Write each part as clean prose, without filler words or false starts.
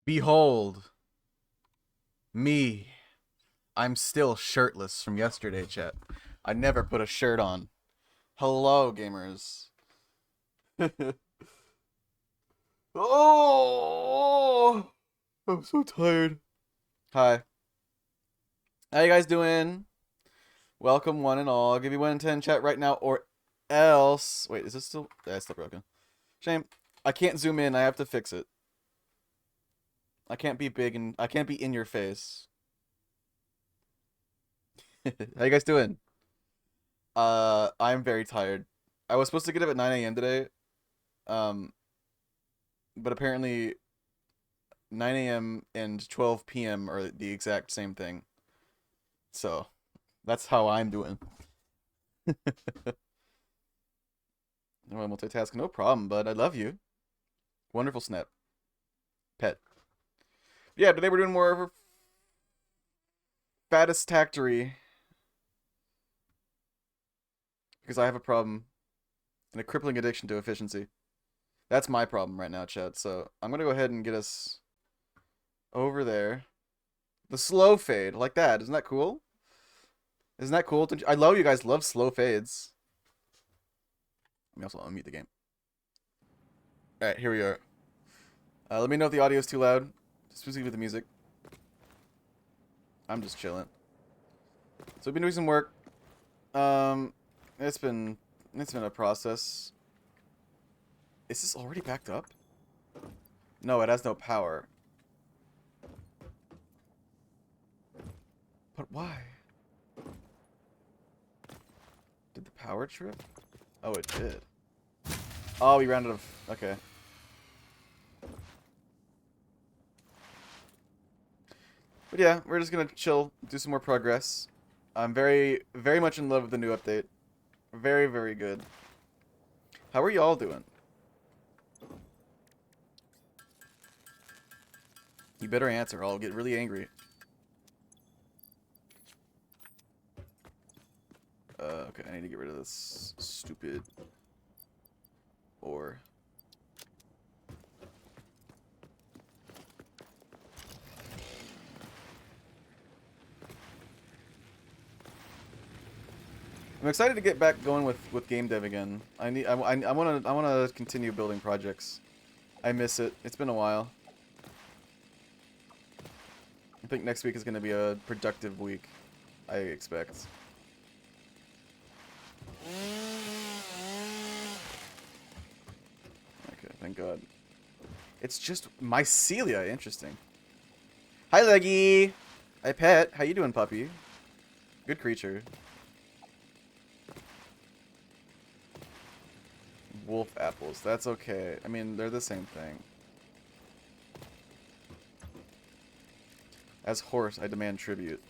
Behold, me. I'm still shirtless from yesterday, chat. I never put a shirt on. Hello, gamers. Oh, I'm so tired. Hi. How you guys doing? Welcome, one and all. I'll give you 1 in 10 chat right now, or else. Wait, is this still? Yeah, it's still broken. Shame. I can't zoom in. I have to fix it. I can't be big and I can't be in your face. How you guys doing? I'm very tired. I was supposed to get up at 9 a.m. today, um, but apparently 9 a.m. and 12 p.m. are the exact same thing. So that's how I'm doing. No, I'm multitasking, no problem, bud. I love you. Wonderful snap, pet. Yeah, today we're doing more of a fattest tactory because I have a problem and a crippling addiction to efficiency. That's my problem right now, Chad. So I'm gonna go ahead and get us over there. The slow fade, like that. Isn't that cool? Isn't that cool? I love you guys love slow fades. Let me also unmute the game. Alright, here we are. Let me know if the audio is too loud. Specifically with the music. I'm just chilling. So we've been doing some work. Um, it's been a process. Is this already backed up? No, it has no power. But why? Did the power trip? Oh, it did. Oh, we ran out of... Okay. But yeah, we're just gonna chill, do some more progress. I'm very, very much in love with the new update. Very, very good. How are y'all doing? You better answer or I'll get really angry. Okay, I need to get rid of this stupid ore. I'm excited to get back going with game dev again. I wanna continue building projects. I miss it. It's been a while. I think next week is gonna be a productive week. I expect. Okay, thank God. It's just mycelia. Interesting. Hi, Leggy. Hi, pet. How you doing, puppy? Good creature. Wolf apples. That's okay. I mean, they're the same thing. As horse, I demand tribute.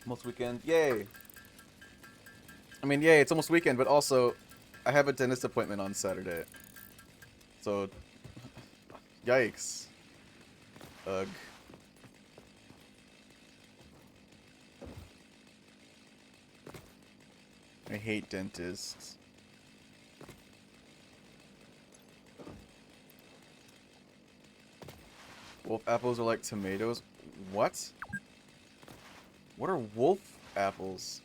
Almost weekend. Yay. I mean, yay, it's almost weekend, but also, I have a dentist appointment on Saturday. So, yikes. Ugh. I hate dentists. Wolf apples are like tomatoes. What? What are wolf apples?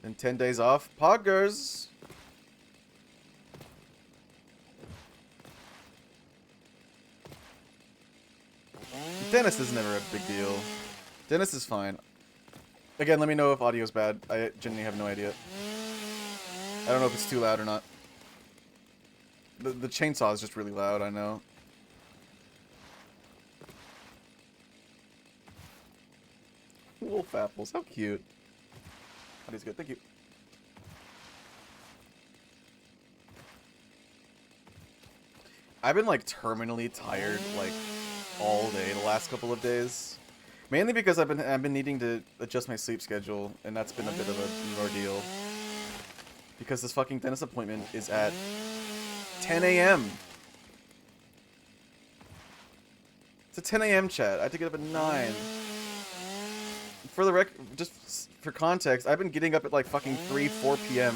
And 10 days off? Poggers! Dentist is never a big deal. Dentist is fine. Again, let me know if audio's bad. I genuinely have no idea. I don't know if it's too loud or not. The chainsaw is just really loud, I know. Wolf apples, how cute. Audio's good, thank you. I've been like terminally tired like all day the last couple of days. Mainly because I've been needing to adjust my sleep schedule, and that's been a bit of an ordeal. Because this fucking dentist appointment is at 10 a.m. It's a 10 a.m. chat. I had to get up at 9. For the just for context, I've been getting up at like fucking 3, 4 p.m.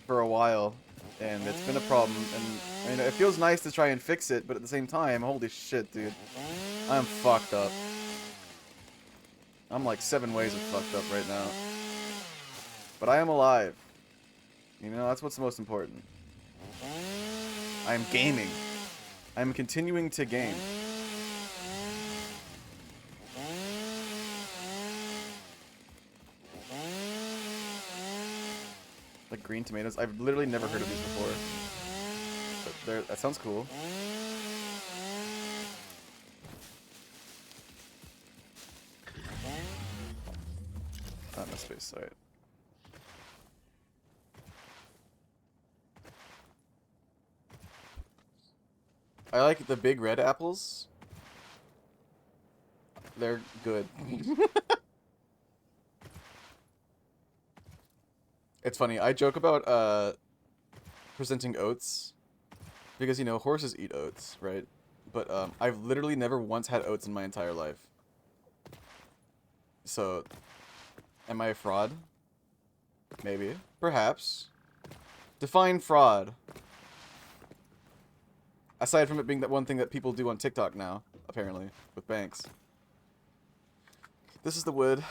for a while, and it's been a problem. And I mean, it feels nice to try and fix it, but at the same time, holy shit, dude, I'm fucked up. I'm like 7 ways of fucked up right now. But I am alive. You know, that's what's most important. I am gaming. I am continuing to game. Like green tomatoes. I've literally never heard of these before. But that sounds cool. Not enough space, alright. I like the big red apples. They're good. It's funny, I joke about presenting oats because, you know, horses eat oats, right? But I've literally never once had oats in my entire life. So, am I a fraud? Maybe. Perhaps. Define fraud. Aside from it being that one thing that people do on TikTok now, apparently, with banks. This is the wood.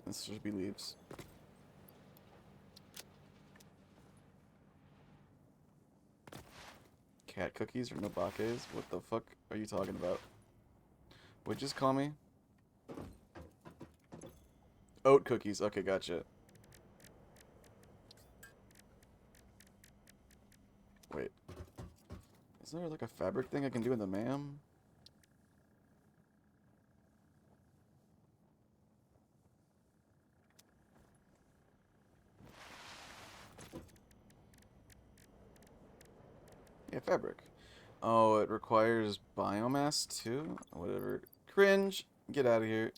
This should be leaves. Cat cookies or no bakes? What the fuck are you talking about? Would you just call me? Oat cookies. Okay, gotcha. Wait. Is there like a fabric thing I can do in the MAM? Yeah, fabric. Oh, it requires biomass too? Whatever. Cringe. Get out of here.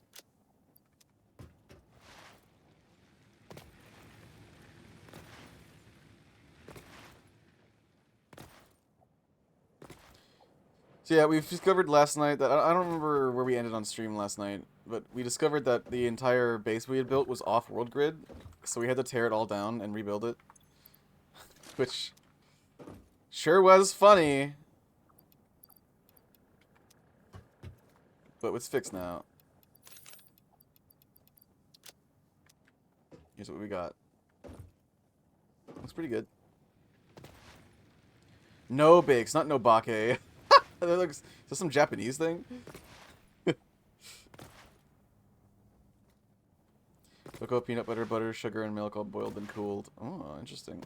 So yeah, we've discovered last night that, I don't remember where we ended on stream last night, but we discovered that the entire base we had built was off-world grid, so we had to tear it all down and rebuild it. Which sure was funny. But it's fixed now. Here's what we got. Looks pretty good. No bakes, not no bake. That looks, is this some Japanese thing? Cocoa, peanut butter, butter, sugar, and milk all boiled and cooled. Oh, interesting.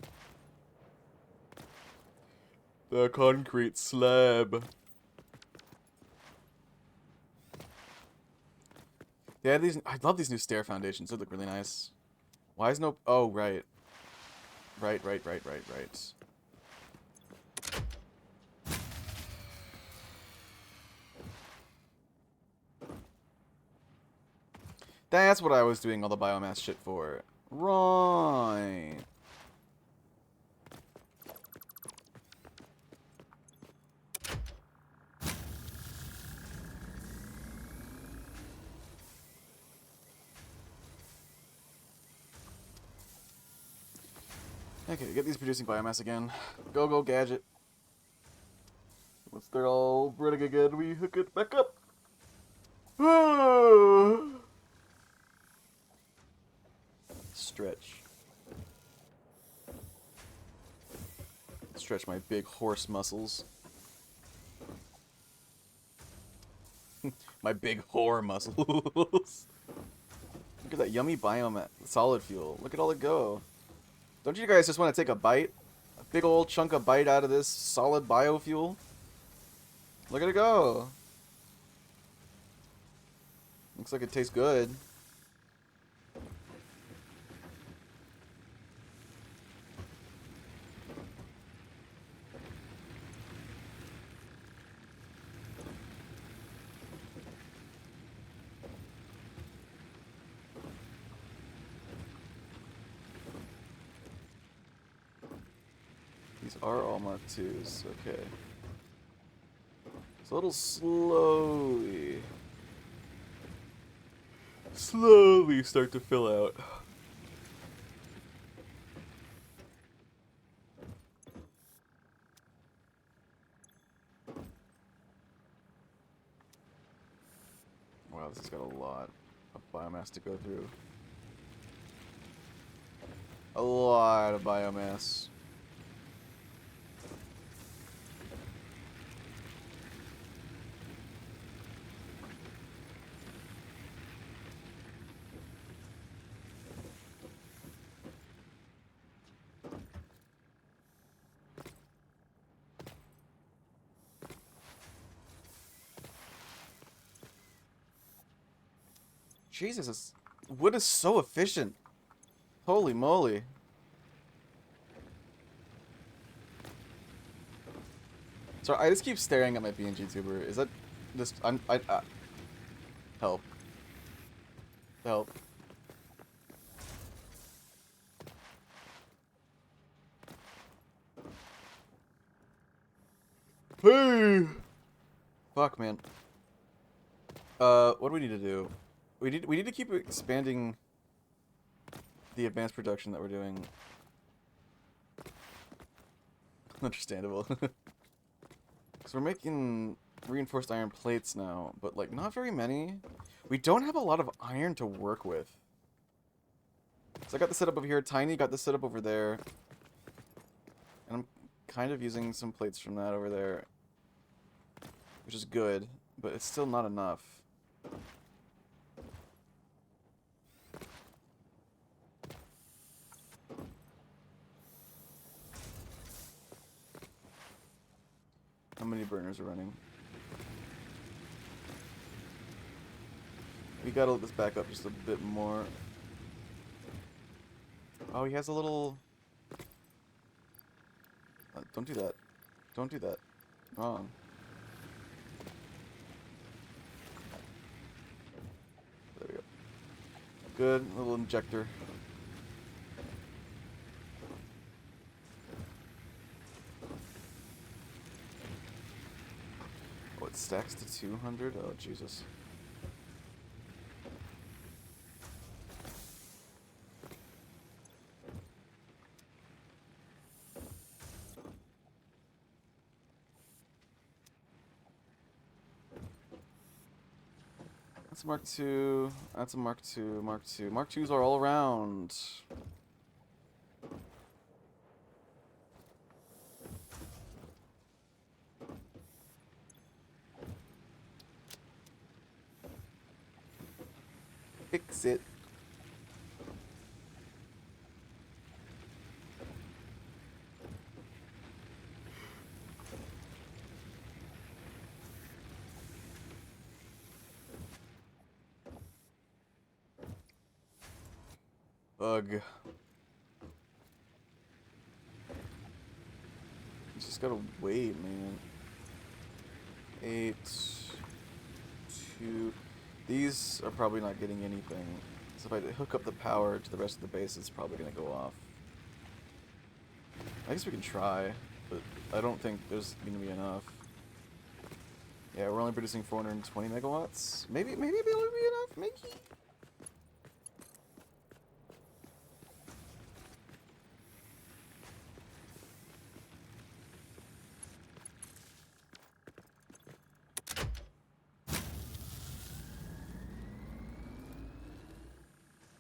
The concrete slab. Yeah, these. I love these new stair foundations. They look really nice. Why is no? Oh, right. Right. That's what I was doing all the biomass shit for. Right. Okay, get these producing biomass again. Go, go, gadget. Once they're all running again, we hook it back up. Stretch. Stretch my big horse muscles. My big whore muscles. Look at that yummy biomass, solid fuel. Look at all it go. Don't you guys just want to take a bite? A big old chunk of bite out of this solid biofuel? Look at it go. Looks like it tastes good. These are all Mark IIs, okay. So it'll slowly start to fill out. Wow, this has got a lot of biomass to go through. A lot of biomass. Jesus, wood is so efficient. Holy moly. So I just keep staring at my PNG tuber. Is that just help. Help. Hey! Fuck, man. What do we need to do? We need to keep expanding the advanced production that we're doing. Understandable. Because we're making reinforced iron plates now, but like not very many. We don't have a lot of iron to work with. So I got this set up over here. Tiny got this set up over there. And I'm kind of using some plates from that over there. Which is good, but it's still not enough. How many burners are running? We gotta let this back up just a bit more. Oh, he has a little... don't do that. Don't do that. Wrong. There we go. Good, little injector. Oh, it stacks to 200? Oh, Jesus. That's a Mark II. That's a Mark II. Mark II. Mark IIs are all around. Fix it. Ugh. You just gotta wait, man. 8, 2. These are probably not getting anything. So if I hook up the power to the rest of the base, it's probably gonna go off. I guess we can try, but I don't think there's gonna be enough. Yeah, we're only producing 420 megawatts. Maybe it'll be enough. Maybe.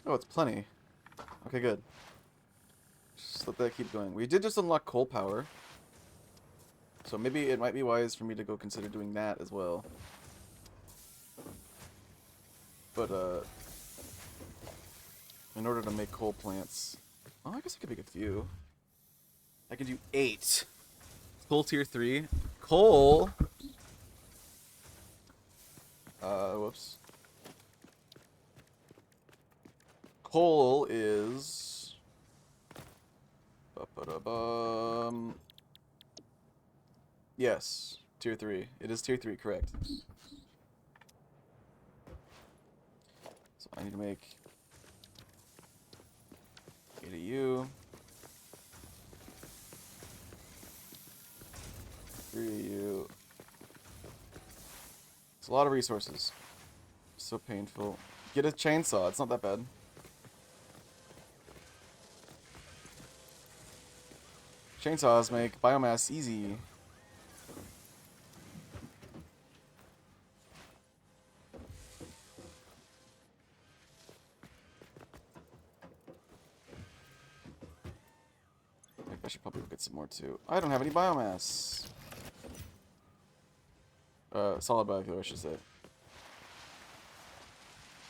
Oh, it's plenty. Okay, good. Just let that keep going. We did just unlock coal power. So maybe it might be wise for me to go consider doing that as well. But, in order to make coal plants... Oh, I guess I could make a few. I could do 8. Coal tier 3. Coal... whoops. Coal is... Ba-ba-da-bum. Yes, tier 3. It is tier 3, correct. So I need to make 8 of you. 3 of you. It's a lot of resources. So painful. Get a chainsaw. It's not that bad. Chainsaws make biomass easy. I should probably get some more too. I don't have any biomass. Solid biofuel, I should say.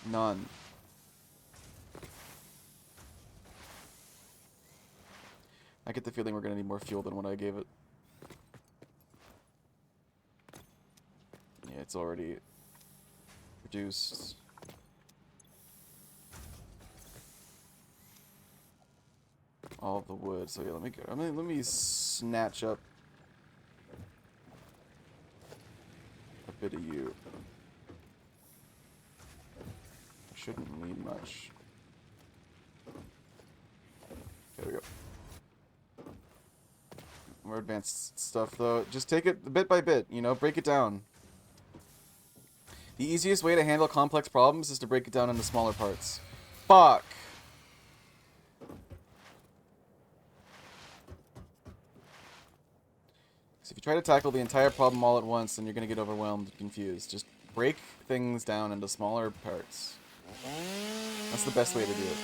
None. I get the feeling we're gonna need more fuel than what I gave it. Yeah, it's already reduced. All of the wood. So yeah, let me go. Let me snatch up a bit of you. Shouldn't need much. There we go. More advanced stuff though. Just take it bit by bit, you know, break it down. The easiest way to handle complex problems is to break it down into smaller parts. Fuck! So if you try to tackle the entire problem all at once, then you're going to get overwhelmed and confused. Just break things down into smaller parts. That's the best way to do it.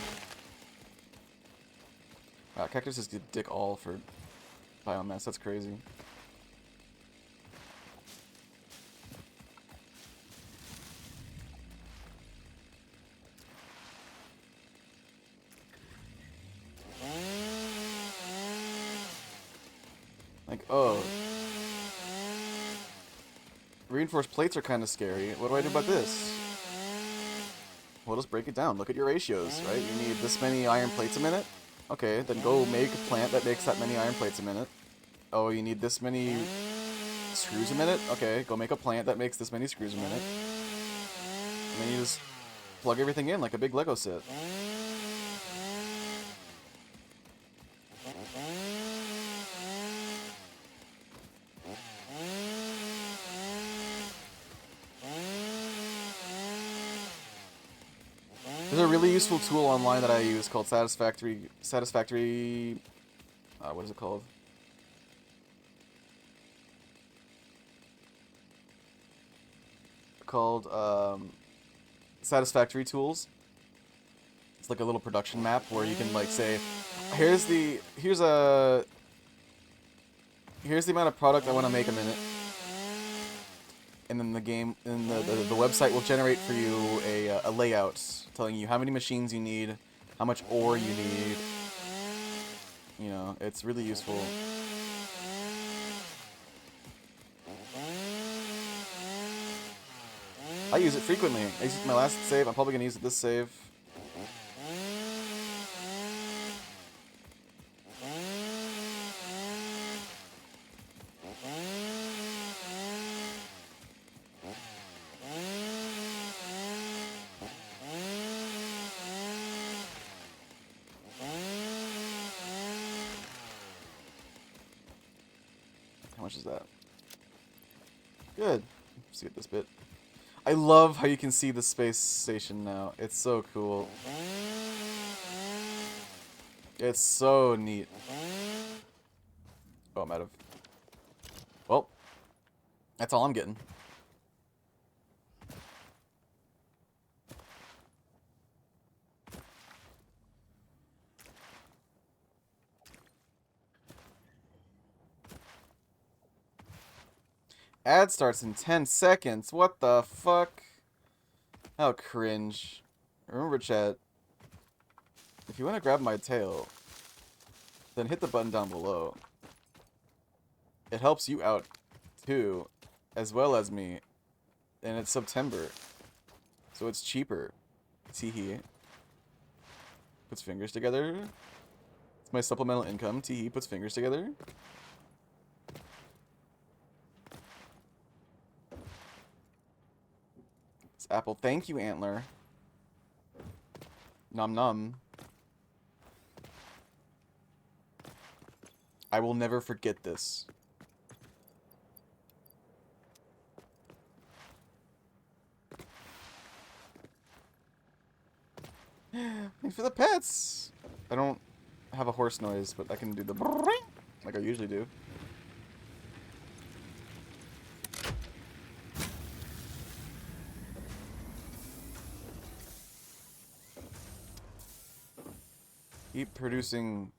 Wow, cactus is dick all for biomass. That's crazy. Like, oh. Reinforced plates are kind of scary. What do I do about this? Well, just break it down. Look at your ratios, right? You need this many iron plates a minute? Okay, then go make a plant that makes that many iron plates a minute. Oh, you need this many screws a minute? Okay, go make a plant that makes this many screws a minute. And then you just plug everything in like a big Lego set. There's a really useful tool online that I use called Satisfactory, what is it called? Satisfactory Tools. It's like a little production map where you can like say, here's the amount of product I want to make a minute. And then the website will generate for you a layout telling you how many machines you need, how much ore you need. You know, it's really useful. I use it frequently. I used it in my last save. I'm probably gonna use it this save. How much is that? Good. Let's get this bit. I love how you can see the space station now. It's so cool. It's so neat. Oh, I'm out of... Well, that's all I'm getting. Ad starts in 10 seconds. What the fuck? How cringe. Remember, chat, if you want to grab my tail, then hit the button down below. It helps you out, too, as well as me. And it's September, so it's cheaper. Teehee. Puts fingers together. It's my supplemental income. Teehee puts fingers together. It's apple. Thank you, Antler. Nom nom. I will never forget this. Thanks for the pets. I don't have a horse noise, but I can do the like I usually do. Keep producing.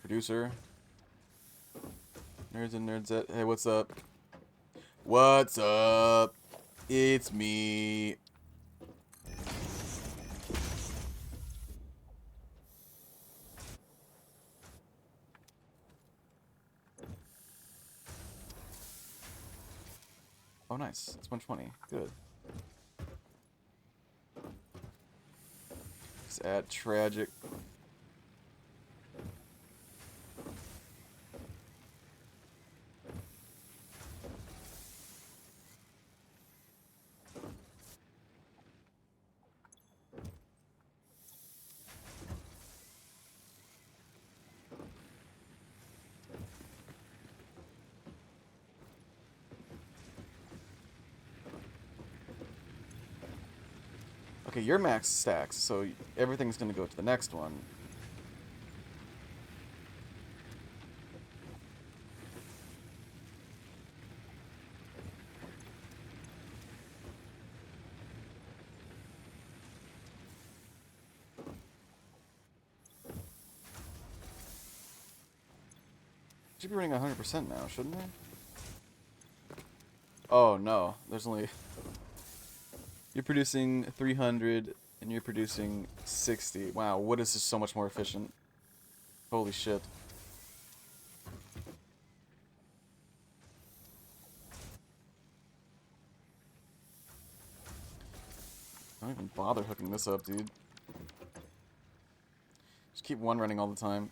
Producer. Nerds and nerds. Hey, what's up? What's up? It's me. Oh, nice. It's 120. Good. Let's add tragic. Okay, you're max stacks, so everything's gonna go to the next one. Should be running 100% now, shouldn't they? Oh no, there's only... You're producing 300 and you're producing 60. Wow, what is this so much more efficient? Holy shit. Don't even bother hooking this up, dude. Just keep one running all the time.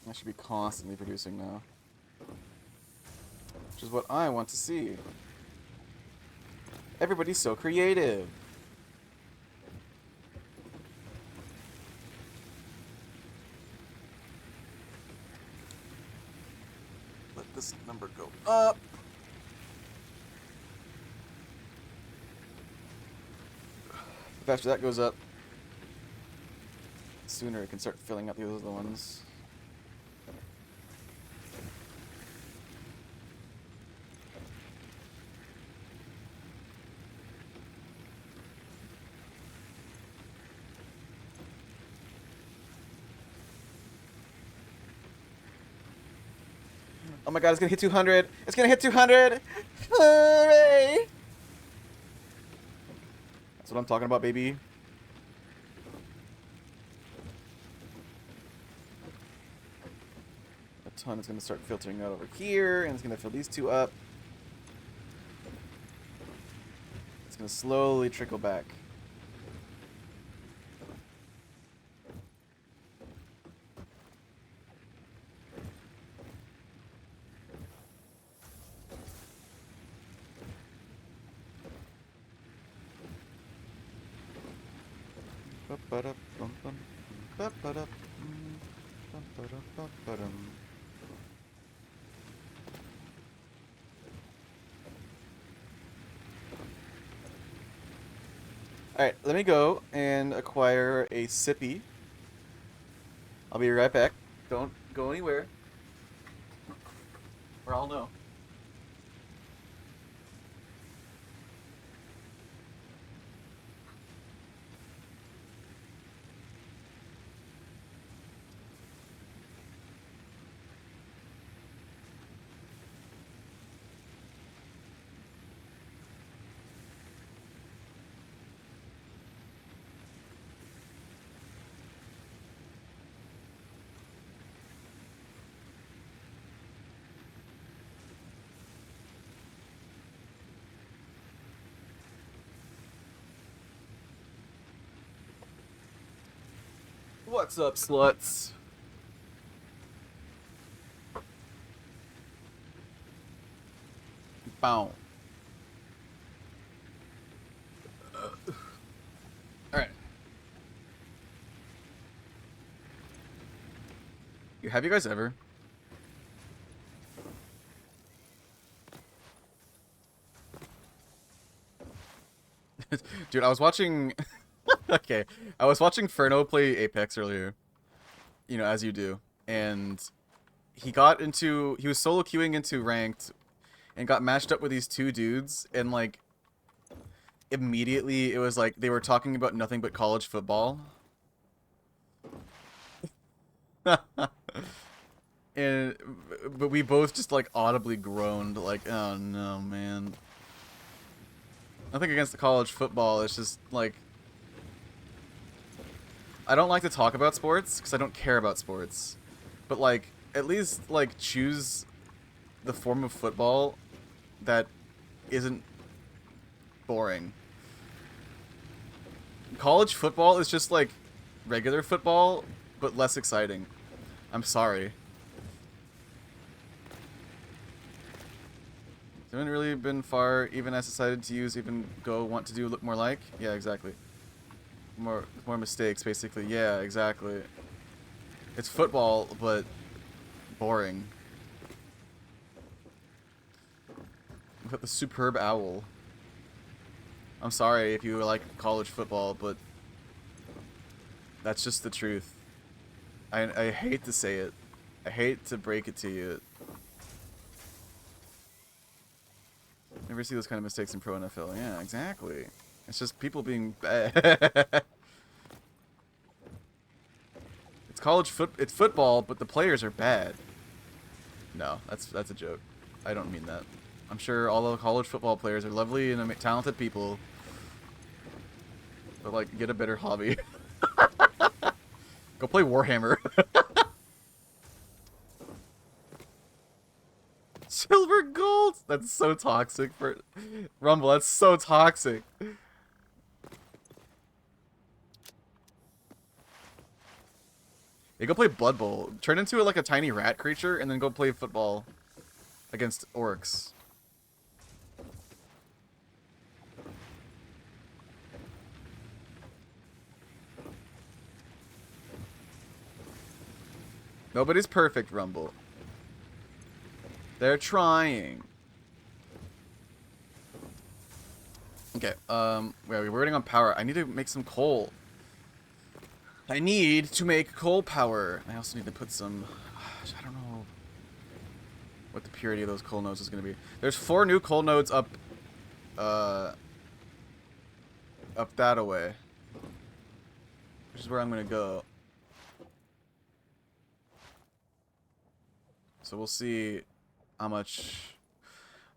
I should be constantly producing now. Which is what I want to see. Everybody's so creative. Let this number go up. The faster that goes up, the sooner it can start filling up the other ones. Oh my god, it's gonna hit 200! It's gonna hit 200! Hooray! That's what I'm talking about, baby. A ton is gonna start filtering out over here, and it's gonna fill these two up. It's gonna slowly trickle back. Alright, let me go and acquire a sippy. I'll be right back. Don't go anywhere, or I'll know. What's up, sluts? Bow. Alright. Have you guys ever? Dude, I was watching... okay. I was watching Ferno play Apex earlier. You know, as you do. And he got into... He was solo queuing into ranked and got matched up with these two dudes. And, like, immediately it was like they were talking about nothing but college football. And but we both just like audibly groaned like, oh no, man. Nothing against the college football, it's just like I don't like to talk about sports because I don't care about sports. But like at least like choose the form of football that isn't boring. College football is just like regular football, but less exciting. I'm sorry. Haven't really been far, even as decided to use, even go, want to do, look more like? Yeah, exactly. More mistakes, basically. Yeah, exactly. It's football, but boring. Look at the superb owl. I'm sorry if you like college football, but that's just the truth. I hate to say it. I hate to break it to you. Never see those kind of mistakes in pro NFL. Yeah, exactly. It's just people being bad. It's football, but the players are bad. No, that's a joke. I don't mean that. I'm sure all the college football players are lovely and talented people. But like, get a better hobby. Go play Warhammer. Silver gold. That's so toxic for Rumble. That's so toxic. Yeah, go play Blood Bowl. Turn into like a tiny rat creature and then go play football against orcs. Nobody's perfect, Rumble. They're trying. Okay, we're waiting on power. I need to make some coal. I need to make coal power. I also need to put some... I don't know what the purity of those coal nodes is going to be. There's 4 new coal nodes up that away. Which is where I'm going to go. So we'll see how much...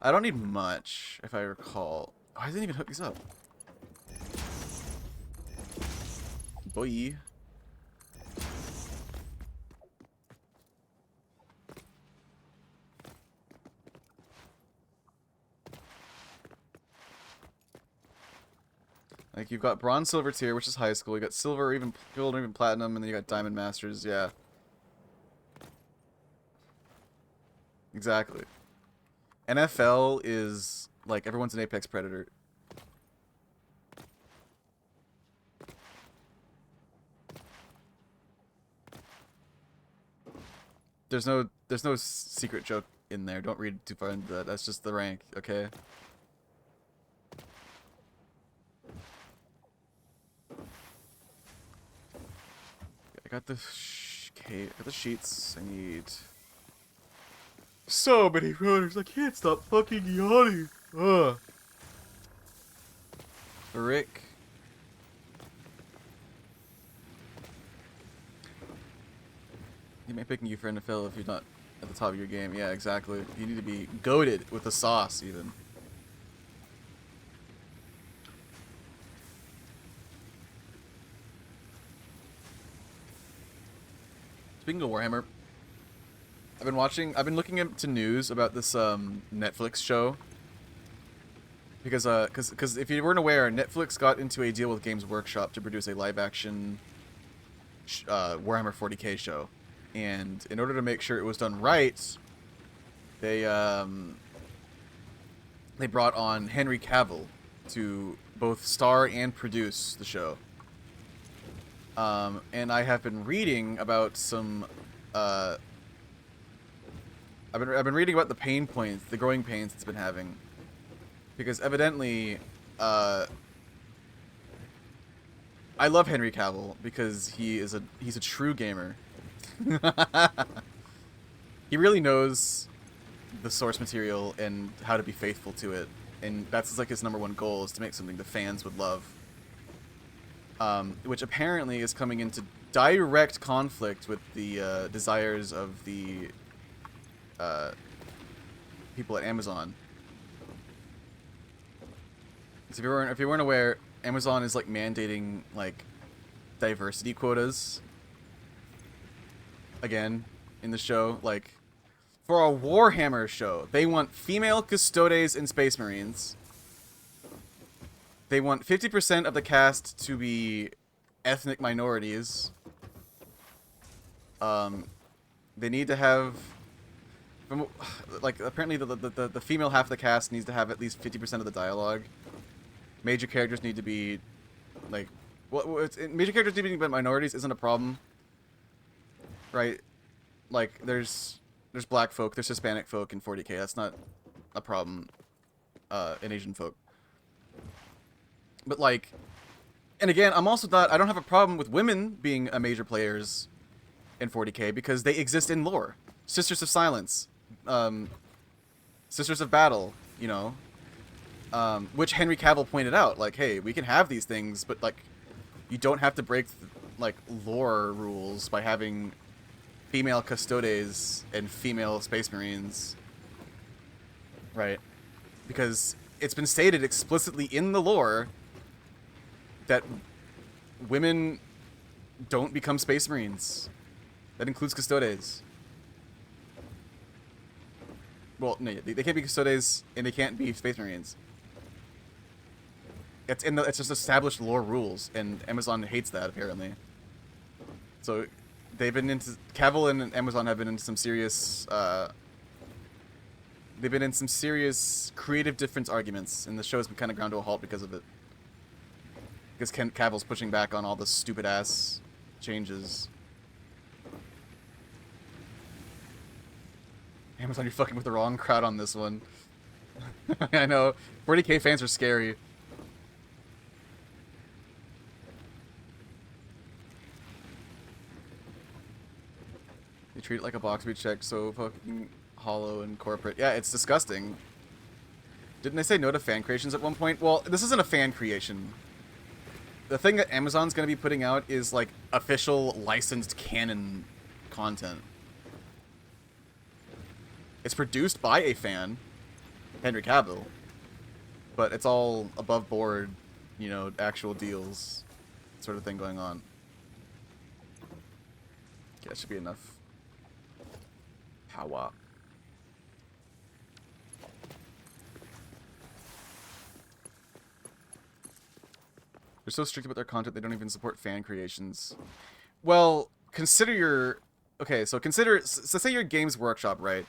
I don't need much, if I recall. Oh, I didn't even hook these up. Boy. Like, you've got bronze, silver tier, which is high school. You got silver, even gold, or even platinum, and then you got diamond masters. Yeah. Exactly. NFL is, like, everyone's an apex predator. There's no secret joke in there. Don't read too far into that. That's just the rank, okay? I got the sheets. I need so many runners. I can't stop fucking yawning. Ugh. Rick. He may picking you for NFL if you're not at the top of your game. Yeah, exactly. You need to be goated with the sauce, even. Speaking of Warhammer, I've been looking into news about this Netflix show. Because if you weren't aware, Netflix got into a deal with Games Workshop to produce a live-action Warhammer 40k show. And in order to make sure it was done right, they they brought on Henry Cavill to both star and produce the show. And I have been reading about some. I've been reading about the pain points, the growing pains it's been having, because evidently, I love Henry Cavill because he's a true gamer. He really knows the source material and how to be faithful to it, and that's like his number one goal, is to make something the fans would love. Which apparently is coming into direct conflict with the desires of the people at Amazon. So if you weren't aware, Amazon is like mandating like diversity quotas again in the show. Like for a Warhammer show, they want female custodes and Space Marines. They want 50% of the cast to be ethnic minorities. They need to have, like, apparently the female half of the cast needs to have at least 50% of the dialogue. Major characters need to be, like, major characters need to be minorities isn't a problem, right? Like, there's black folk, there's Hispanic folk in 40k. That's not a problem in Asian folk. But, like, and again, I don't have a problem with women being major players in 40k because they exist in lore. Sisters of Silence, Sisters of Battle, you know, which Henry Cavill pointed out, like, hey, we can have these things, but, like, you don't have to break, like, lore rules by having female custodes and female Space Marines, right? Because it's been stated explicitly in the lore that women don't become Space Marines. That includes custodes. Well, no, they can't be custodes and they can't be Space Marines. It's just established lore rules, and Amazon hates that apparently. So Cavill and Amazon have been into some serious they've been in some serious creative difference arguments, and the show's been kind of ground to a halt because of it. Because Cavill's pushing back on all the stupid ass changes. Amazon, you're fucking with the wrong crowd on this one. I know. 40k fans are scary. They treat it like a box we check, so fucking hollow and corporate. Yeah, it's disgusting. Didn't they say no to fan creations at one point? Well, this isn't a fan creation. The thing that Amazon's going to be putting out is, like, official licensed canon content. It's produced by a fan, Henry Cavill, but it's all above board, you know, actual deals sort of thing going on. Yeah, that should be enough power. They're so strict about their content, they don't even support fan creations. Well, consider your... Okay, so say you're Games Workshop, right?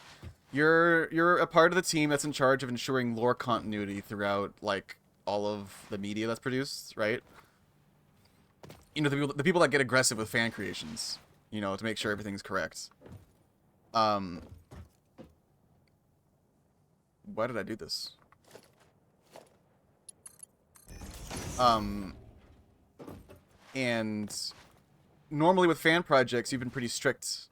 You're a part of the team that's in charge of ensuring lore continuity throughout, like, all of the media that's produced, right? You know, the people that get aggressive with fan creations, you know, to make sure everything's correct. Why did I do this? And normally with fan projects, you've been pretty strict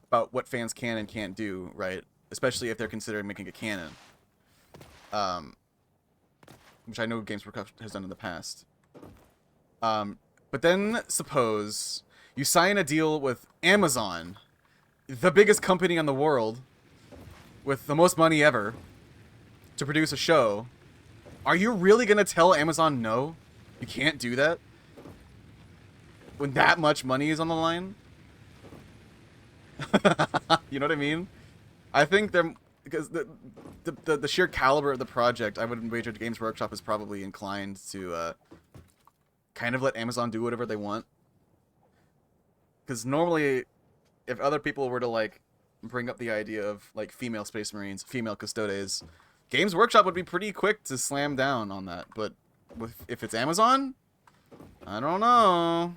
about what fans can and can't do, right? Especially if they're considering making a canon. Which I know Games Workshop has done in the past. But then, suppose you sign a deal with Amazon, the biggest company in the world, with the most money ever, to produce a show. Are you really going to tell Amazon no? You can't do that? When that much money is on the line? You know what I mean? I think they're... Because the sheer caliber of the project, I would wager Games Workshop is probably inclined to kind of let Amazon do whatever they want. Because normally, if other people were to, like, bring up the idea of, like, female Space Marines, female Custodes, Games Workshop would be pretty quick to slam down on that, but if it's Amazon, I don't know.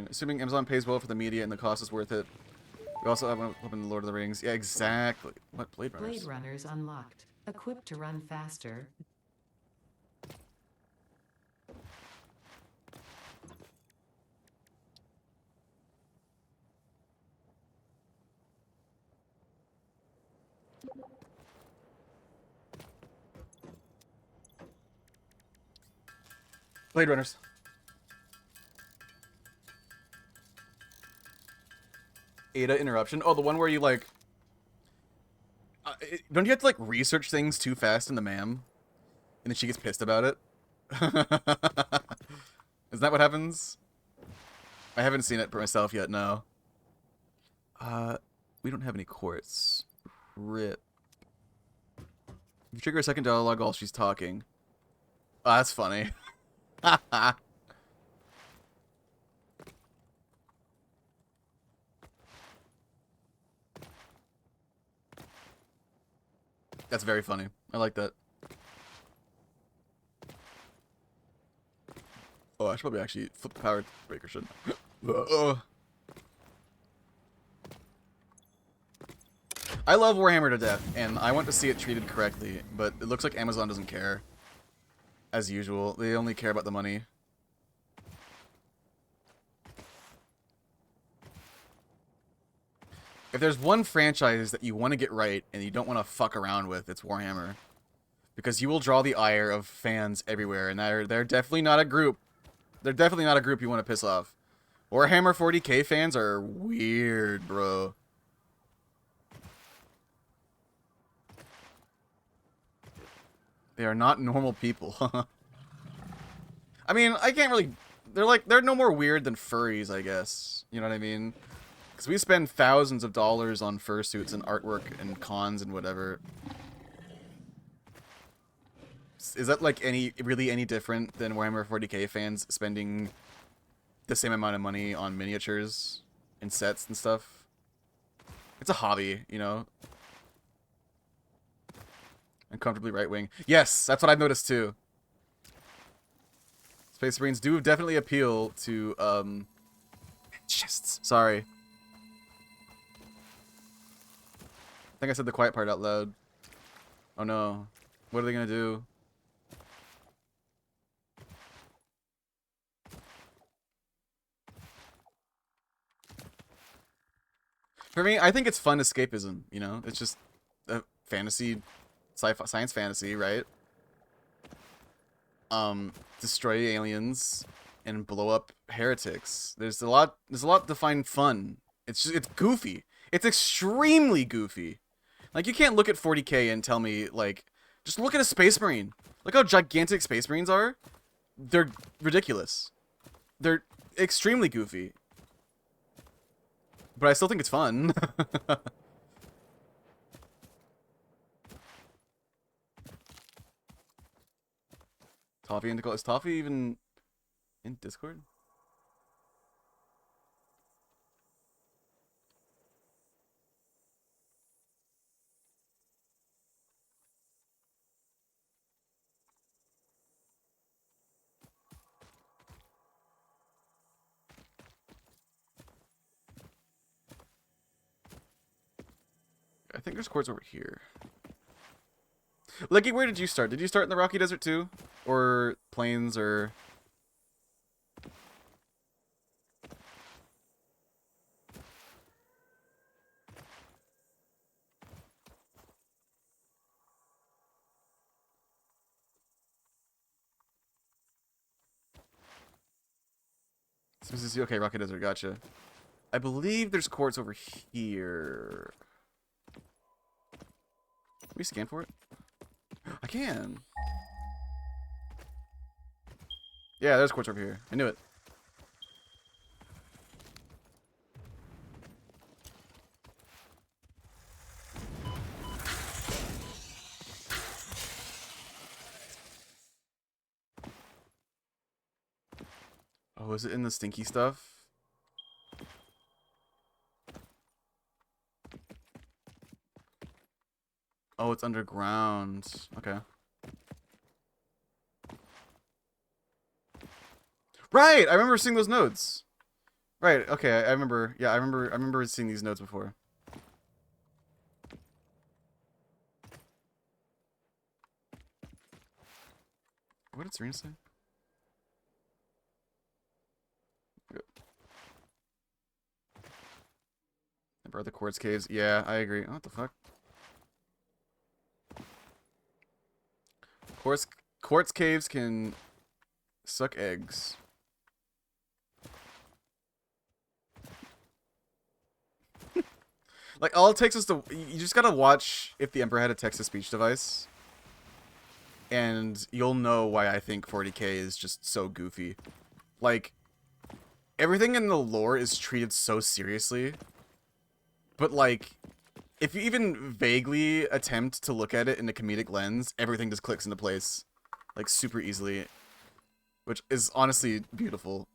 Assuming Amazon pays well for the media and the cost is worth it. We also have one up in Lord of the Rings. Yeah, exactly. What Blade Runners? Blade Runners unlocked. Equipped to run faster. Blade Runners. Ada interruption. Oh, the one where you like. Don't you have to like research things too fast in the ma'am, and then she gets pissed about it? Is that what happens? I haven't seen it for myself yet. No. We don't have any quartz. Rip. If you trigger a second dialogue while she's talking. Oh, that's funny. That's very funny. I like that. Oh, I should probably actually flip the power breaker, shouldn't I? I love Warhammer to death, and I want to see it treated correctly, but it looks like Amazon doesn't care. As usual, they only care about the money. If there's one franchise that you want to get right and you don't want to fuck around with, it's Warhammer. Because you will draw the ire of fans everywhere, and they're definitely not a group. They're definitely not a group you want to piss off. Warhammer 40k fans are weird, bro. They are not normal people. I mean, I can't really... They're no more weird than furries, I guess. You know what I mean? Because we spend thousands of dollars on fursuits and artwork and cons and whatever. Is that like really any different than Warhammer 40k fans spending the same amount of money on miniatures and sets and stuff? It's a hobby, you know? Uncomfortably right-wing. Yes, that's what I've noticed too. Space Marines do definitely appeal to, chests. Sorry. I think I said the quiet part out loud. Oh no. What are they gonna do? For me, I think it's fun escapism, you know? It's just a fantasy, sci-fi, science fantasy, right? Destroy aliens and blow up heretics. There's a lot to find fun. It's goofy. It's extremely goofy. Like, you can't look at 40k and tell me, like, just look at a Space Marine. Look how gigantic Space Marines are. They're ridiculous. They're extremely goofy. But I still think it's fun. Toffee in the... Is Toffee even in Discord? I think there's quartz over here. Leggy, where did you start? Did you start in the Rocky Desert too? Or plains, or... Okay, Rocky Desert, gotcha. I believe there's quartz over here. Can we scan for it? I can. Yeah, there's quartz over here. I knew it. Oh, is it in the stinky stuff? Oh, it's underground. Okay. Right! I remember seeing those nodes. Right, okay, I remember. Yeah, I remember seeing these nodes before. What did Serena say? Are the quartz caves? Yeah, I agree. Oh, what the fuck? Quartz caves can suck eggs. Like, all it takes is to... You just gotta watch if the Emperor had a text-to-speech device. And you'll know why I think 40k is just so goofy. Like, everything in the lore is treated so seriously. But, like, if you even vaguely attempt to look at it in a comedic lens, everything just clicks into place. Like, super easily. Which is honestly beautiful.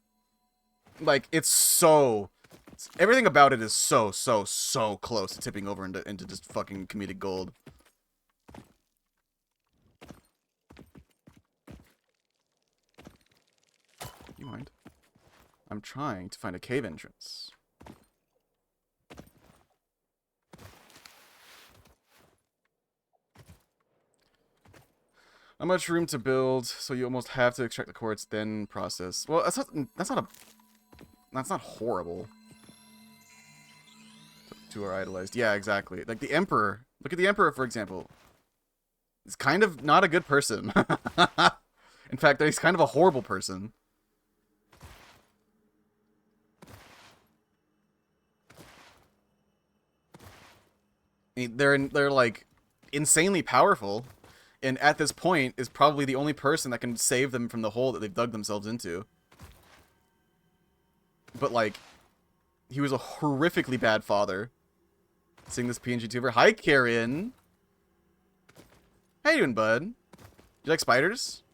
Like, it's so... Everything about it is so close to tipping over into just fucking comedic gold. You mind? I'm trying to find a cave entrance. How much room to build, so you almost have to extract the quartz, then process. Well, that's not horrible. Two are idolized. Yeah, exactly. Like the Emperor. Look at the Emperor, for example. He's kind of not a good person. In fact, he's kind of a horrible person. I mean, they're like insanely powerful, and at this point is probably the only person that can save them from the hole that they've dug themselves into. But like, he was a horrifically bad father. Seeing this PNG tuber. Hi, Karen. How you doing, bud? Do you like spiders?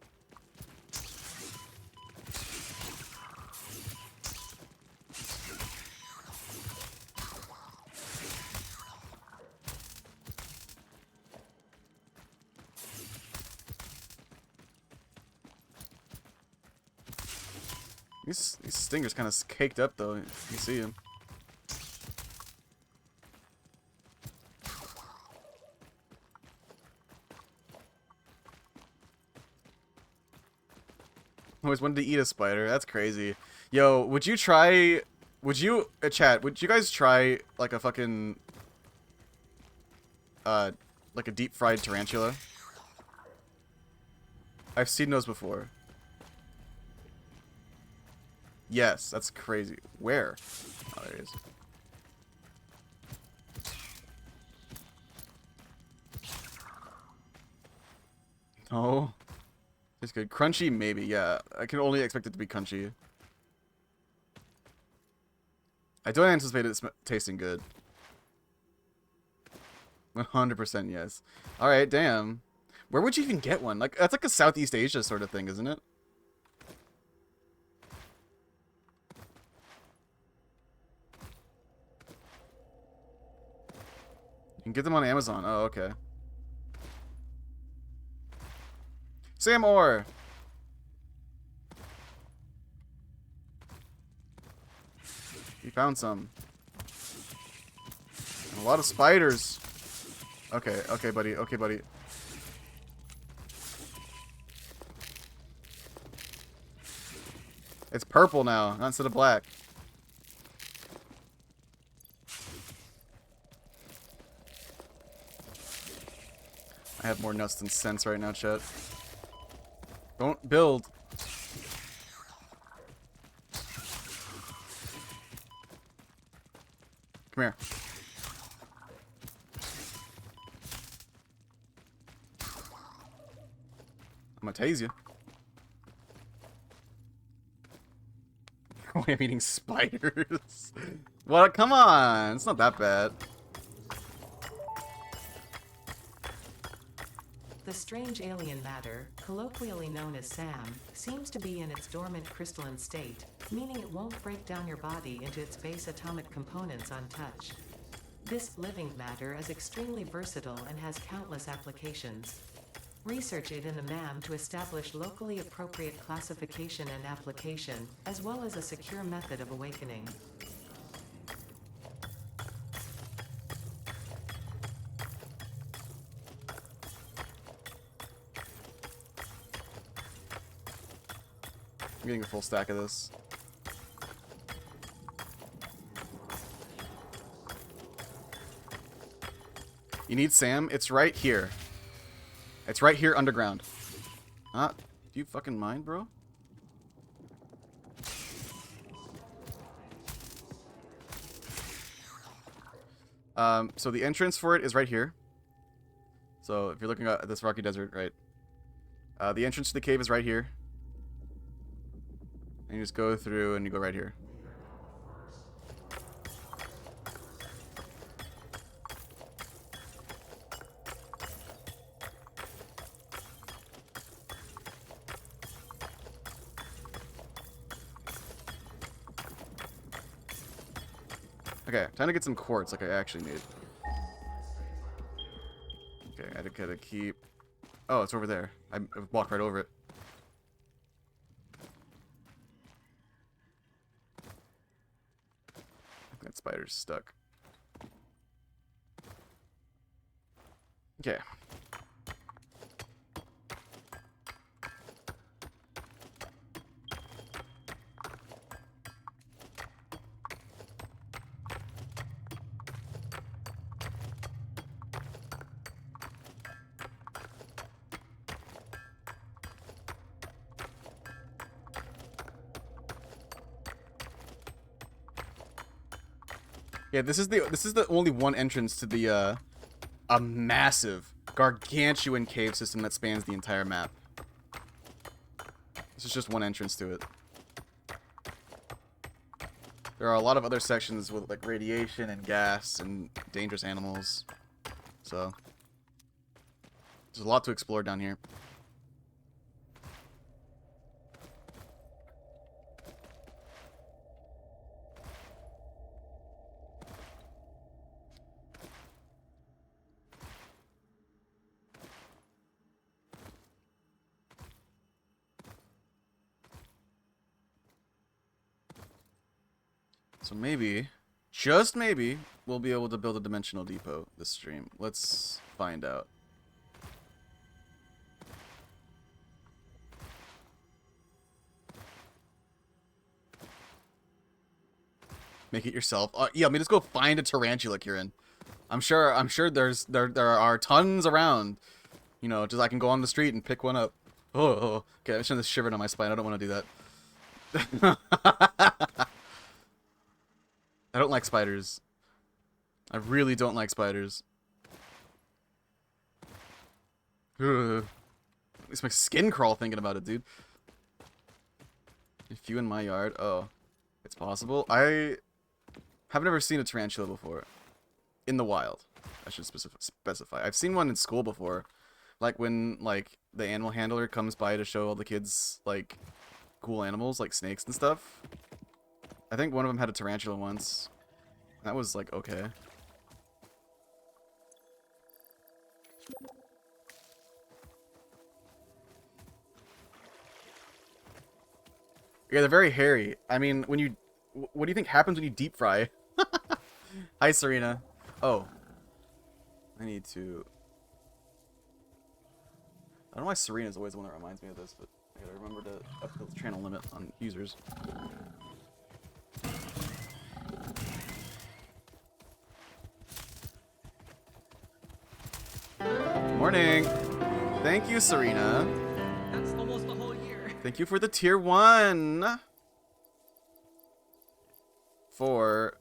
These stingers kind of caked up, though. You see him. Always wanted to eat a spider. That's crazy. Yo, would you try... Would you... chat, would you guys try, like, a fucking... like a deep-fried tarantula? I've seen those before. Yes, that's crazy. Where? Oh, there he is. Oh. It's good. Crunchy, maybe, yeah. I can only expect it to be crunchy. I don't anticipate it tasting good. 100% yes. Alright, damn. Where would you even get one? Like, that's like a Southeast Asia sort of thing, isn't it? You can get them on Amazon. Oh, okay. Sam Orr! We found some. And a lot of spiders. Okay, okay, buddy. Okay, buddy. It's purple now, not instead of black. I have more nuts than sense right now, chat. Don't build. Come here. I'm gonna tase you. I'm eating spiders. What? Come on. It's not that bad. The strange alien matter, colloquially known as SAM, seems to be in its dormant crystalline state, meaning it won't break down your body into its base atomic components on touch. This living matter is extremely versatile and has countless applications. Research it in a MAM to establish locally appropriate classification and application, as well as a secure method of awakening. I'm getting a full stack of this. You need Sam? It's right here. It's right here underground. Do you fucking mind, bro? So the entrance for it is right here. So if you're looking at this rocky desert, right? The entrance to the cave is right here. And you just go through and you go right here. Okay, time to get some quartz like I actually need. Okay, I gotta keep... Oh, it's over there. I walked right over it. That spider's stuck. Okay. Yeah, this is the only one entrance to the a massive, gargantuan cave system that spans the entire map. This is just one entrance to it. There are a lot of other sections with like radiation and gas and dangerous animals. So there's a lot to explore down here. So maybe, just maybe, we'll be able to build a dimensional depot this stream. Let's find out. Make it yourself. Yeah, I mean, just go find a tarantula, Kieran. I'm sure there are tons around. You know, just I can go on the street and pick one up. Oh, okay, I'm just shivering on my spine. I don't want to do that. I don't like spiders. I really don't like spiders. Ugh. Makes my skin crawl thinking about it, dude. A few in my yard. Oh, it's possible. I have never seen a tarantula before. In the wild, I should specify. I've seen one in school before. Like when like the animal handler comes by to show all the kids like cool animals like snakes and stuff. I think one of them had a tarantula once. That was like okay. Yeah, they're very hairy. I mean, when you what do you think happens when you deep fry? Hi, Serena. Oh. I need to... I don't know why Serena's always the one that reminds me of this, but I gotta remember to up the channel limit on users. Morning! Thank you, Serena. That's almost a whole year. Thank you for the tier 1! For...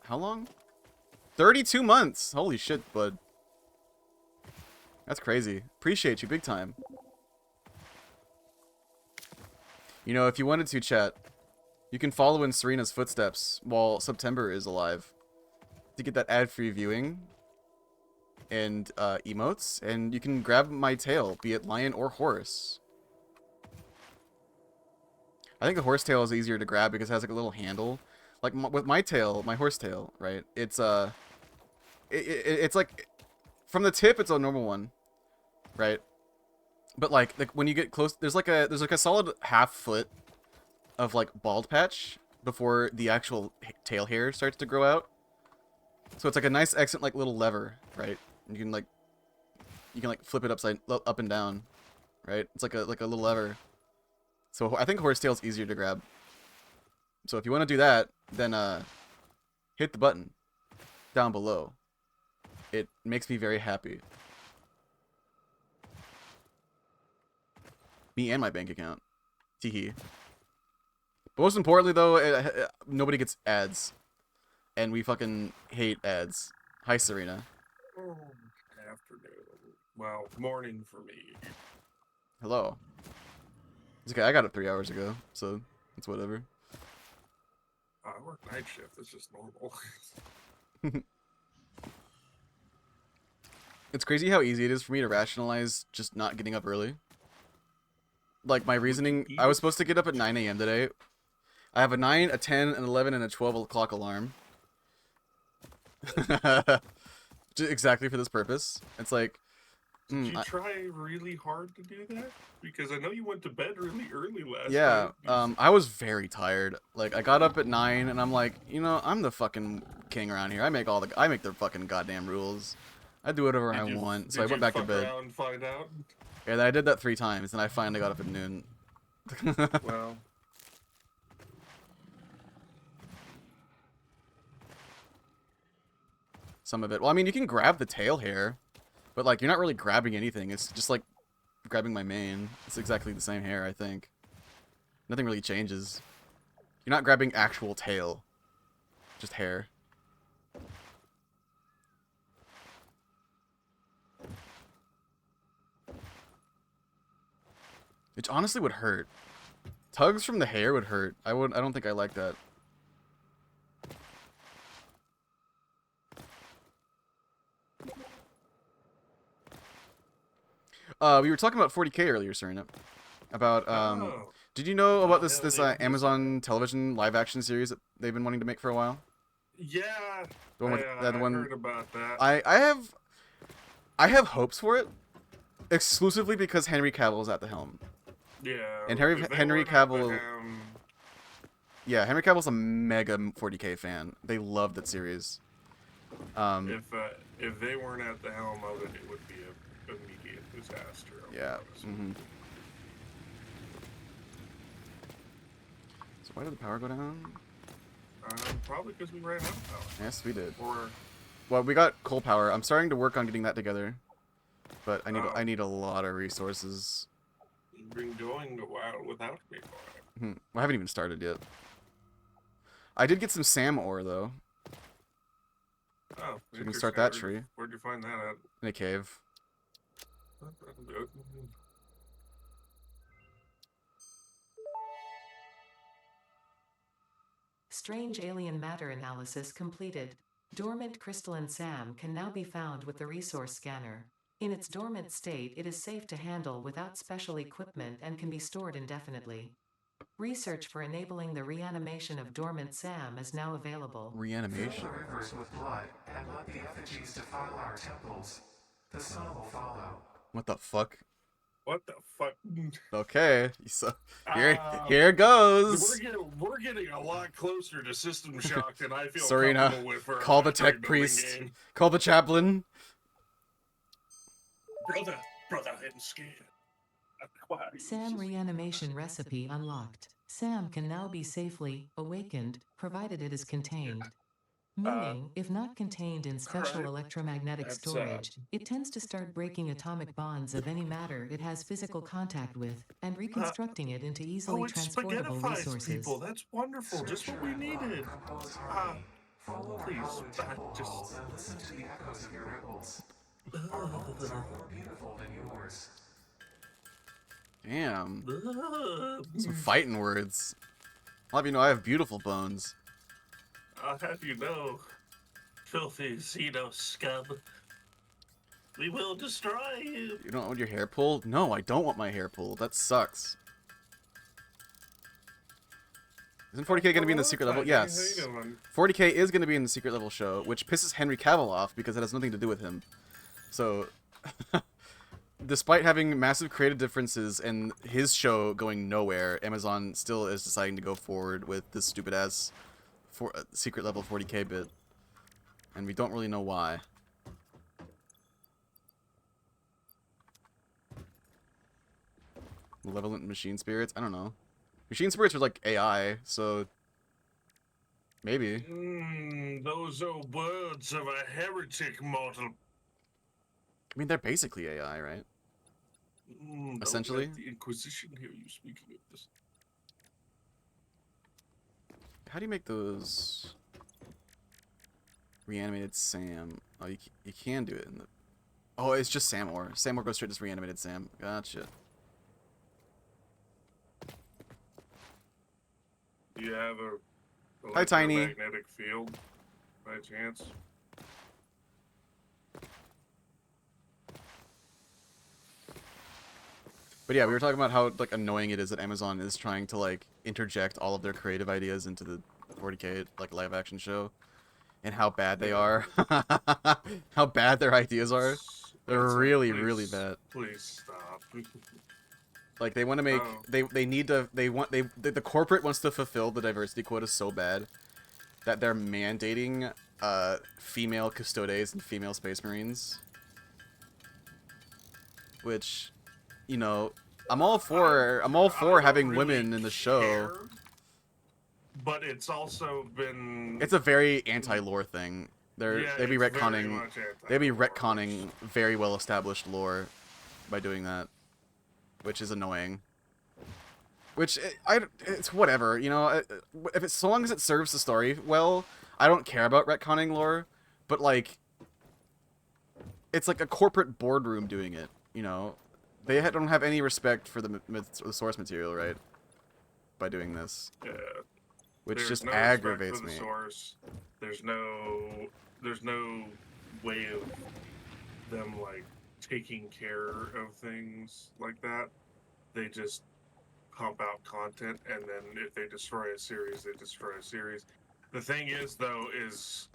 how long? 32 months! Holy shit, bud. That's crazy. Appreciate you big time. You know, if you wanted to, chat, you can follow in Serena's footsteps while September is alive to get that ad-free viewing and emotes, and you can grab my tail, be it lion or horse. I think the horse tail is easier to grab because it has like a little handle. Like with my tail, my horse tail, right? It's it's like from the tip, it's a normal one, right? But like when you get close, there's like a solid half foot of like bald patch before the actual tail hair starts to grow out. So it's like a nice accent, like little lever, right? You can like flip it up and down, right? It's like a little lever. So I think horsetail's easier to grab. So if you want to do that, then hit the button down below. It makes me very happy. Me and my bank account. Teehee. But most importantly, though, nobody gets ads. And we fucking hate ads. Hi, Serena. Oh, afternoon. Well, morning for me. Hello. It's okay, I got it 3 hours ago, so it's whatever. I work night shift. That's just normal. It's crazy how easy it is for me to rationalize just not getting up early. Like, my reasoning, I was supposed to get up at 9 a.m. today. I have a 9, a 10, an 11, and a 12 o'clock alarm. Just exactly for this purpose. It's like... Did you try really hard to do that? Because I know you went to bed really early last yeah, night. I was very tired. Like, I got up at 9, and I'm like, you know, I'm the fucking king around here. I make the fucking goddamn rules. I do whatever I want. So I went back to bed. Around and find out? Yeah, I did that 3 times, and I finally got up at noon. Well... Some of it. Well, I mean, you can grab the tail hair, but, like, you're not really grabbing anything. It's just, like, grabbing my mane. It's exactly the same hair, I think. Nothing really changes. You're not grabbing actual tail. Just hair. Which honestly would hurt. Tugs from the hair would hurt. I don't think I like that. We were talking about 40K earlier, Serena. About did you know about this Amazon television live action series that they've been wanting to make for a while? Yeah, The one with, I heard about that. I have hopes for it, exclusively because Henry Cavill is at the helm. Yeah, and Henry Cavill. Yeah, Henry Cavill's a mega 40K fan. They love that series. If they weren't at the helm of it, it would be an immediate disaster. Yeah. Mm-hmm. So why did the power go down? Probably because we ran out of power. Yes, we did. Or well, we got coal power. I'm starting to work on getting that together, but I need a lot of resources. You've been going a while without me. Well, I haven't even started yet. I did get some Sam ore though. Oh, so we can start that tree. Where'd you find that at? In a cave. Strange alien matter analysis completed. Dormant crystalline SAM can now be found with the resource scanner. In its dormant state, it is safe to handle without special equipment and can be stored indefinitely. Research for enabling the reanimation of dormant SAM is now available. Reanimation? Fill the rivers with blood and let the effigies defile our temples. The sun will follow. What the fuck? What the fuck? Okay, so here goes. We're getting a lot closer to System Shock than I feel Serena, comfortable with. For call the tech priest. Game. Call the chaplain. Brother, I'm scared. SAM reanimation recipe unlocked. SAM can now be safely awakened, provided it is contained. Meaning, if not contained in special electromagnetic storage, it tends to start breaking atomic bonds of any matter it has physical contact with, and reconstructing it into easily transportable resources. People. That's wonderful. Just what we needed. Please, just listen to the echoes of your ripples. Our bones are more beautiful than yours. Damn. Some fighting words. I'll have you know I have beautiful bones. I'll have you know, filthy Xeno scum, we will destroy you. You don't want your hair pulled? No, I don't want my hair pulled. That sucks. Isn't 40K going to be in the secret level? Yes. 40K is going to be in the secret level show, which pisses Henry Cavill off because it has nothing to do with him. So, despite having massive creative differences and his show going nowhere, Amazon still is deciding to go forward with this stupid-ass secret level 40K bit. And we don't really know why. Malevolent machine spirits? I don't know. Machine spirits are like AI, so maybe. Those are words of a heretic mortal. I mean, they're basically AI, right? Essentially. The Inquisition hear you speaking of this. How do you make those reanimated Sam? Oh, you can do it in the... Oh, it's just Sam ore. Sam ore goes straight to reanimated Sam. Gotcha. Do you have a Hi, Tiny. magnetic field by chance? But yeah, we were talking about how like annoying it is that Amazon is trying to like interject all of their creative ideas into the 40K like live action show, and how bad they are. How bad their ideas are. They're really, really bad. Please stop. Like they want to make Oh. the corporate wants to fulfill the diversity quota so bad that they're mandating female custodes and female space marines, which, you know, I'm all for I having don't women really in the show. care, but it's also been. It's a very anti-lore thing. Yeah, They'd be it's very retconning much they'd be anti-lore. retconning very well established lore by doing that, which is annoying. Which it's whatever, you know. If it's so long as it serves the story well, I don't care about retconning lore. But like, it's like a corporate boardroom doing it. You know, they don't have any respect for the source material, right? By doing this, Yeah. which There's just no respect aggravates for the me. source. There's no way of them like taking care of things like that. They just pump out content, and then if they destroy a series, they destroy a series. The thing is, though, is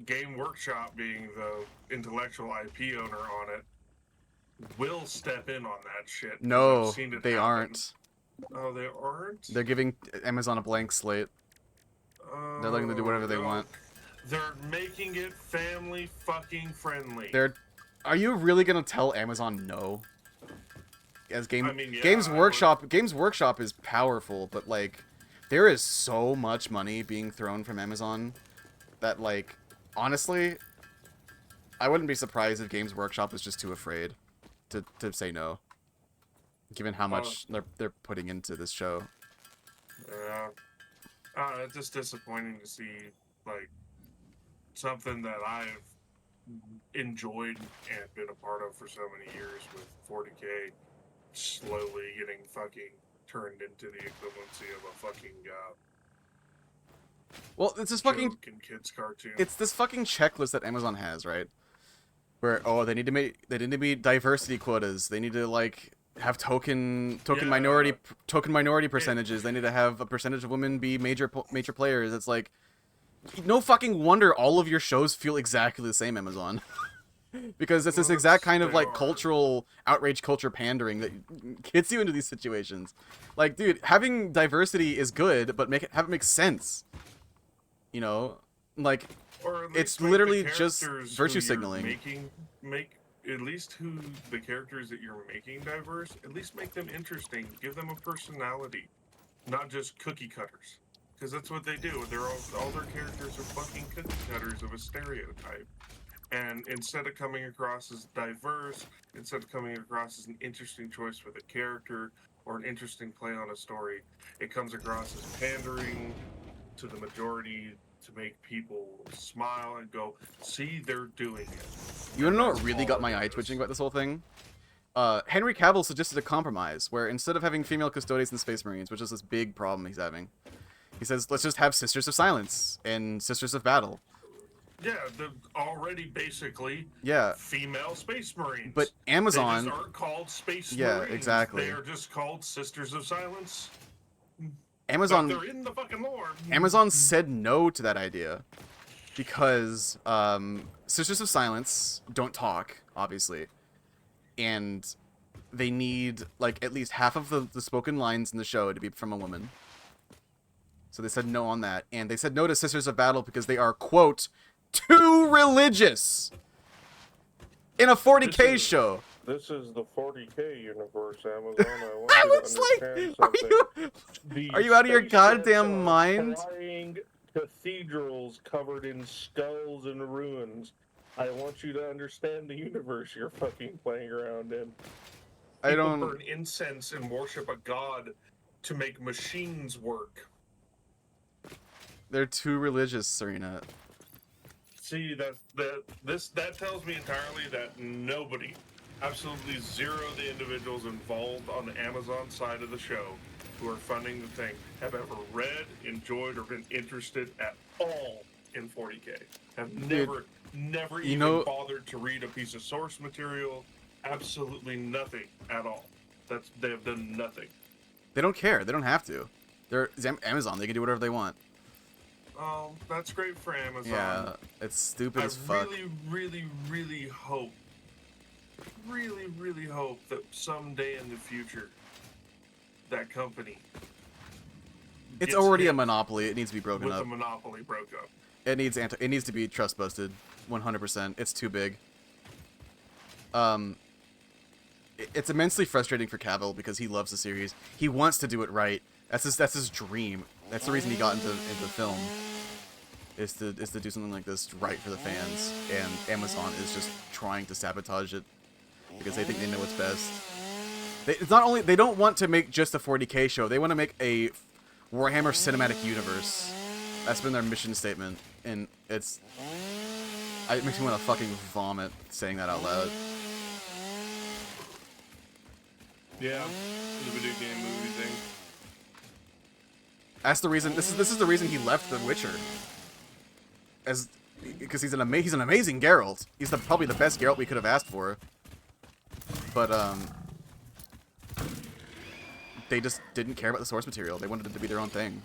Game Workshop, being the intellectual IP owner on it, will step in on that shit. 'cause No, I've seen it they happen. aren't. Oh, they aren't? They're giving Amazon a blank slate. They're letting them do whatever they no. want. They're making it family fucking friendly. Are you really gonna tell Amazon no? As I mean, yeah, Games I Workshop is powerful, but like, there is so much money being thrown from Amazon that like, honestly, I wouldn't be surprised if Games Workshop is just too afraid to say no, given how much they're putting into this show. Yeah. It's just disappointing to see, like, something that I've enjoyed and been a part of for so many years with 40K slowly getting fucking turned into the equivalency of a fucking Well, it's this fucking joke in kids cartoon. it's this fucking checklist that Amazon has, right? Where they need to meet diversity quotas. They need to like have token Yeah. minority percentages. They need to have a percentage of women be major players. It's like, no fucking wonder all of your shows feel exactly the same, Amazon. Because it's this exact kind of They like are. cultural outrage culture pandering that gets you into these situations. Like, dude, having diversity is good, but have it make sense. You know, like, Or at it's least make the literally just characters virtue who you're signaling. Make at least who the characters that you're making diverse. At least make them interesting. Give them a personality, not just cookie cutters. Because that's what they do. All their characters are fucking cookie cutters of a stereotype. And instead of coming across as diverse, instead of coming across as an interesting choice for the character or an interesting play on a story, it comes across as pandering to the majority to make people smile and go, see, they're doing it. You wanna know what That's really all got it my eye is. twitching about this whole thing? Henry Cavill suggested a compromise where instead of having female custodians and Space Marines, which is this big problem he's having, he says, let's just have Sisters of Silence and Sisters of Battle. Yeah, they're already basically Yeah, female space marines. but They Amazon, just aren't called space Yeah, marines. exactly. They are just called Sisters of Silence. But Amazon, they're in the fucking lore. Amazon said no to that idea because Sisters of Silence don't talk, obviously, and they need like at least half of the spoken lines in the show to be from a woman. So they said no on that, and they said no to Sisters of Battle because they are, quote, too religious in a 40K show. This is the 40K universe, Amazon. I want I you to was like, understand are something. you, are you out of your Spaceships goddamn are mind? Flying cathedrals covered in skulls and ruins. I want you to understand the universe you're fucking playing around in. I People don't. burn incense and worship a god to make machines work. They're too religious, Serena. See, that tells me entirely that nobody, absolutely zero of the individuals involved on the Amazon side of the show who are funding the thing have ever read, enjoyed, or been interested at all in 40K. Have never even bothered to read a piece of source material. Absolutely nothing at all. They have done nothing. They don't care. They don't have to. They're Amazon. They can do whatever they want. Oh, that's great for Amazon. Yeah, it's stupid as fuck. Really hope that someday in the future that company It's gets already a hit monopoly. It needs to be broken with up. the monopoly broke up. It needs to be trust busted, 100%. It's too big. It's immensely frustrating for Cavill because he loves the series. He wants to do it right. That's his dream. That's the reason he got into film. Is to do something like this right for the fans, and Amazon is just trying to sabotage it because they think they know what's best. It's not only they don't want to make just a 40K show; they want to make a Warhammer Cinematic Universe. That's been their mission statement, and it makes me want to fucking vomit saying that out loud. Yeah, the video game movie thing. That's the reason. This is the reason he left The Witcher. Because he's an amazing Geralt. He's probably the best Geralt we could have asked for. But they just didn't care about the source material. They wanted it to be their own thing,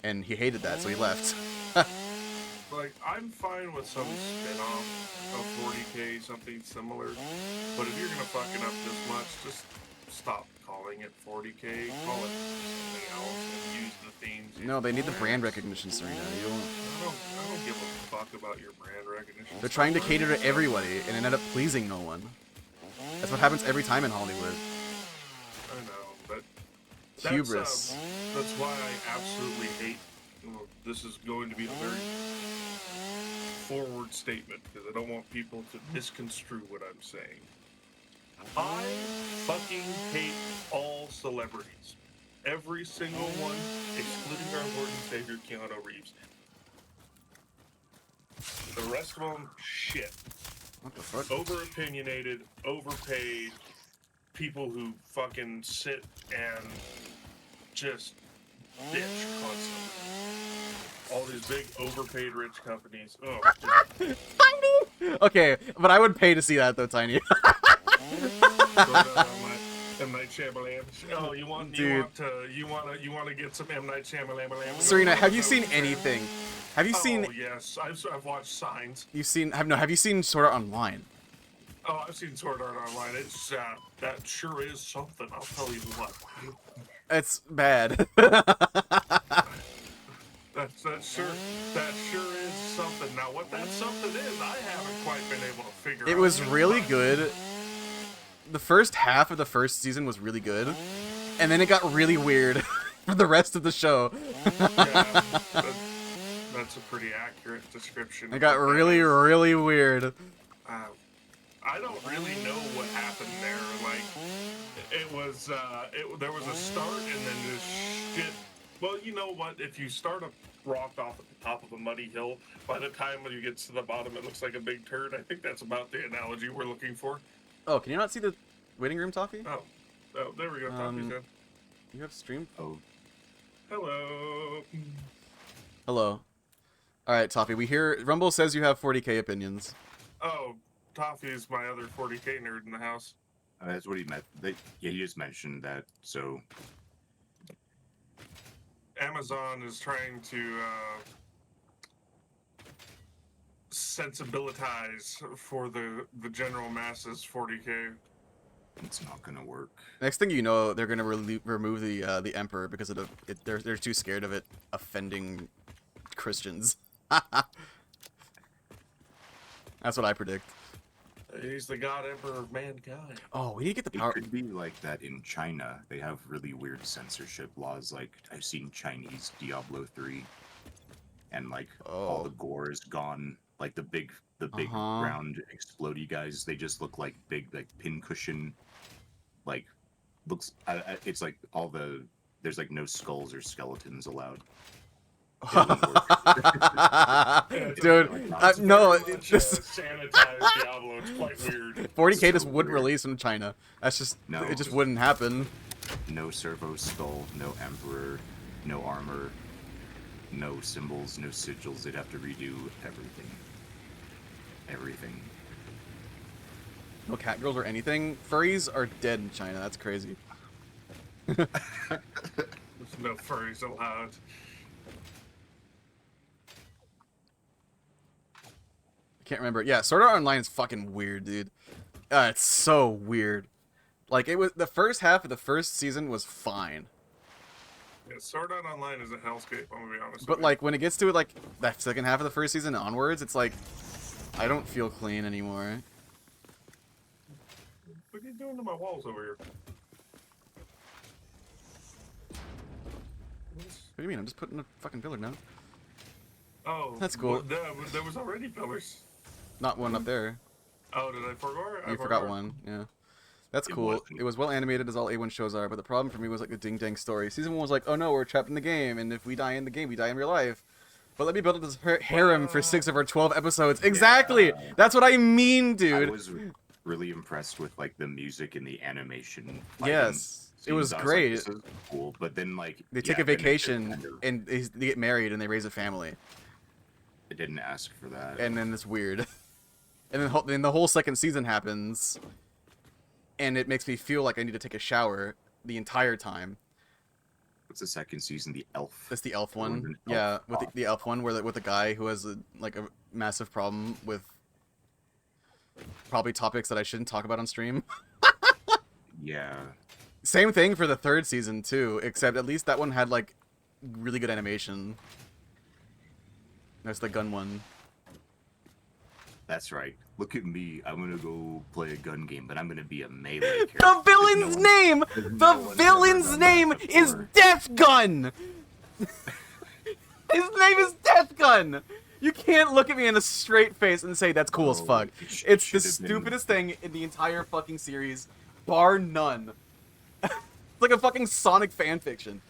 and he hated that, so he left. Like, I'm fine with some spin-off of 40K, something similar. But if you're gonna fuck it up this much, just stop calling it 40K. Call it something else and use the themes. No, they need the brand recognition, Serena. I don't give a fuck about your brand recognition. They're trying to cater to everybody and end up pleasing no one. That's what happens every time in Hollywood. I know, but Hubris. That's why I absolutely hate. This is going to be a very forward statement because I don't want people to misconstrue what I'm saying. I fucking hate all celebrities. Every single one, excluding our Lord and Savior Keanu Reeves. The rest of them, shit. What the fuck? Over-opinionated, overpaid, people who fucking sit and just bitch constantly. All these big, overpaid, rich companies. Oh, Tiny! Okay, but I would pay to see that, though, Tiny. M. Night Shyamalan. Oh, you want to get some M. Night Shyamalan? Serena, have you seen anything? Have you seen? Oh yes, I've watched Signs. Have you seen Sword Art Online? Oh, I've seen Sword Art Online. It's that sure is something. I'll tell you what. It's bad. That sure is something. Now, what that something is, I haven't quite been able to figure out. It was really good. The first half of the first season was really good, and then it got really weird for the rest of the show. Yeah, that's a pretty accurate description. It got really, really weird. I don't really know what happened there. Like, there was a start and then this shit. Well, you know what? If you start a rock off at the top of a muddy hill, by the time when you get to the bottom, it looks like a big turd. I think that's about the analogy we're looking for. Oh, can you not see the waiting room, Toffee? Oh, there we go. Toffee's in. You have stream? Oh. Hello. Hello. All right, Toffee. We hear Rumble says you have 40K opinions. Oh, Toffee is my other 40K nerd in the house. That's what he meant. Yeah, he just mentioned that. So Amazon is trying to sensibilitize for the general masses 40K. It's not gonna work. Next thing you know, they're gonna remove the emperor because they're too scared of it offending Christians. That's what I predict. He's the god emperor of mankind. Oh, we need to get the It power. could be like that in China. They have really weird censorship laws. Like I've seen Chinese Diablo 3, and like all the Oh. gore is gone. Like the big Uh-huh. round explodey guys, they just look like big like pincushion. Like looks. It's like all the there's like no skulls or skeletons allowed. Dude, It's no, very much, this sanitized Diablo. It's quite weird. 40K just so wouldn't weird. release from China. That's just No. it just wouldn't happen. No servo skull, no emperor, no armor, no symbols, no sigils. They'd have to redo everything. Everything. No cat girls or anything. Furries are dead in China. That's crazy. There's no furries allowed. I can't remember. Yeah, Sword Art Online is fucking weird, dude. It's so weird. Like, it was the first half of the first season was fine, Yeah, Sword Art Online is a hellscape. I'm gonna be honest. but with like when it gets to like that second half of the first season onwards, it's like I don't feel clean anymore. you. What are you doing to my walls over here? What do you mean? I'm just putting a fucking pillar now. Oh, That's cool. There was already pillars. Not one up there. Oh, did I forget? You forgot one. Yeah. That's It cool. wasn't. It was well animated as all A1 shows are, but the problem for me was like the ding dang story. Season 1 was like, oh no, we're trapped in the game, and if we die in the game, we die in real life. But let me build up this harem for 6 of our 12 episodes. Exactly! That's what I mean, I dude! was really impressed with like the music and the animation. fighting Yes. It was scenes. I like, great. this is cool, but then like They take yeah, a then it just vacation, kind of- and they get married, and they raise a family. it didn't ask for that. And then it's weird. And then the whole second season happens, and it makes me feel like I need to take a shower the entire time. What's the second season? The elf. That's the elf The one one. with an Yeah, elf with top. the elf one, where with the guy who has a massive problem with probably topics that I shouldn't talk about on stream. Yeah. Same thing for the third season too, except at least that one had like really good animation. That's the gun one. That's right. Look at me. I'm gonna go play a gun game, but I'm gonna be a melee character. The villain's No one- name! no The one's ever villain's done that name is before. Death Gun! His name is Death Gun! You can't look at me in a straight face and say that's cool as Oh, fuck. it It's the should have been- stupidest thing in the entire fucking series, bar none. It's like a fucking Sonic fanfiction.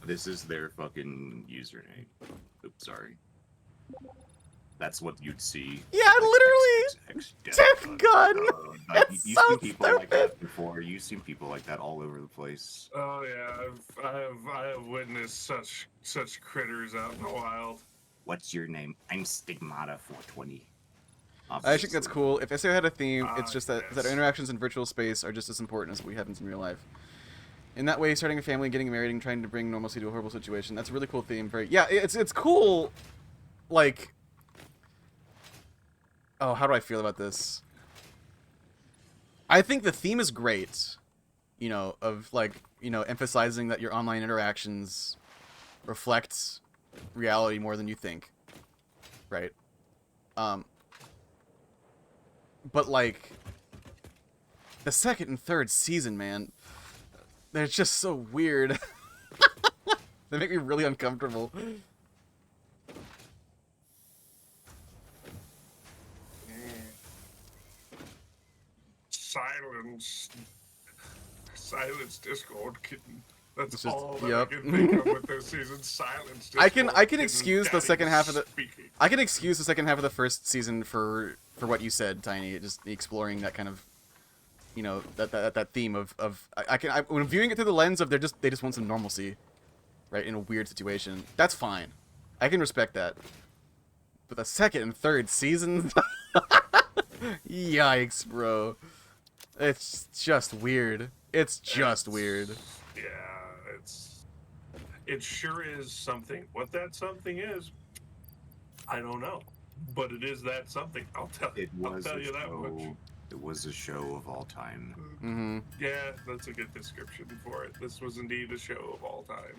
This is their fucking username. Oops, sorry. That's what you'd see. Yeah, literally! Death Gun! Like, It's you've so seen people like stupid. that before. You've seen people like that all over the place. Oh yeah, I have witnessed such critters out in the wild. What's your name? I'm Stigmata 420. I think that's Obviously. cool. If SAO had a theme, it's Ah, just that yes. our interactions in virtual space are just as important as we have in real life. In that way, starting a family, getting married, and trying to bring normalcy to a horrible situation. That's a really cool theme. Very yeah, it's cool. Like, oh, how do I feel about this? I think the theme is great. You know, of like, you know, emphasizing that your online interactions reflect reality more than you think. Right. But like the second and third season, man, they're just so weird. They make me really uncomfortable. Silence Discord kitten. That's It's just- all that yep. I can think of with this season. Silence Discord. I can kitten excuse the daddy second half of the speaking. I can excuse the second half of the first season for what you said, Tiny. Just exploring that kind of, you know, that theme of when viewing it through the lens of they just want some normalcy, right, in a weird situation. That's fine. I can respect that. But the second and third seasons, yikes, bro. It's just weird. It's just weird. Yeah, it sure is something. What that something is, I don't know, but it is that something. I'll tell you that much. It was a show of all time. Mm-hmm. Yeah, that's a good description for it. This was indeed a show of all time.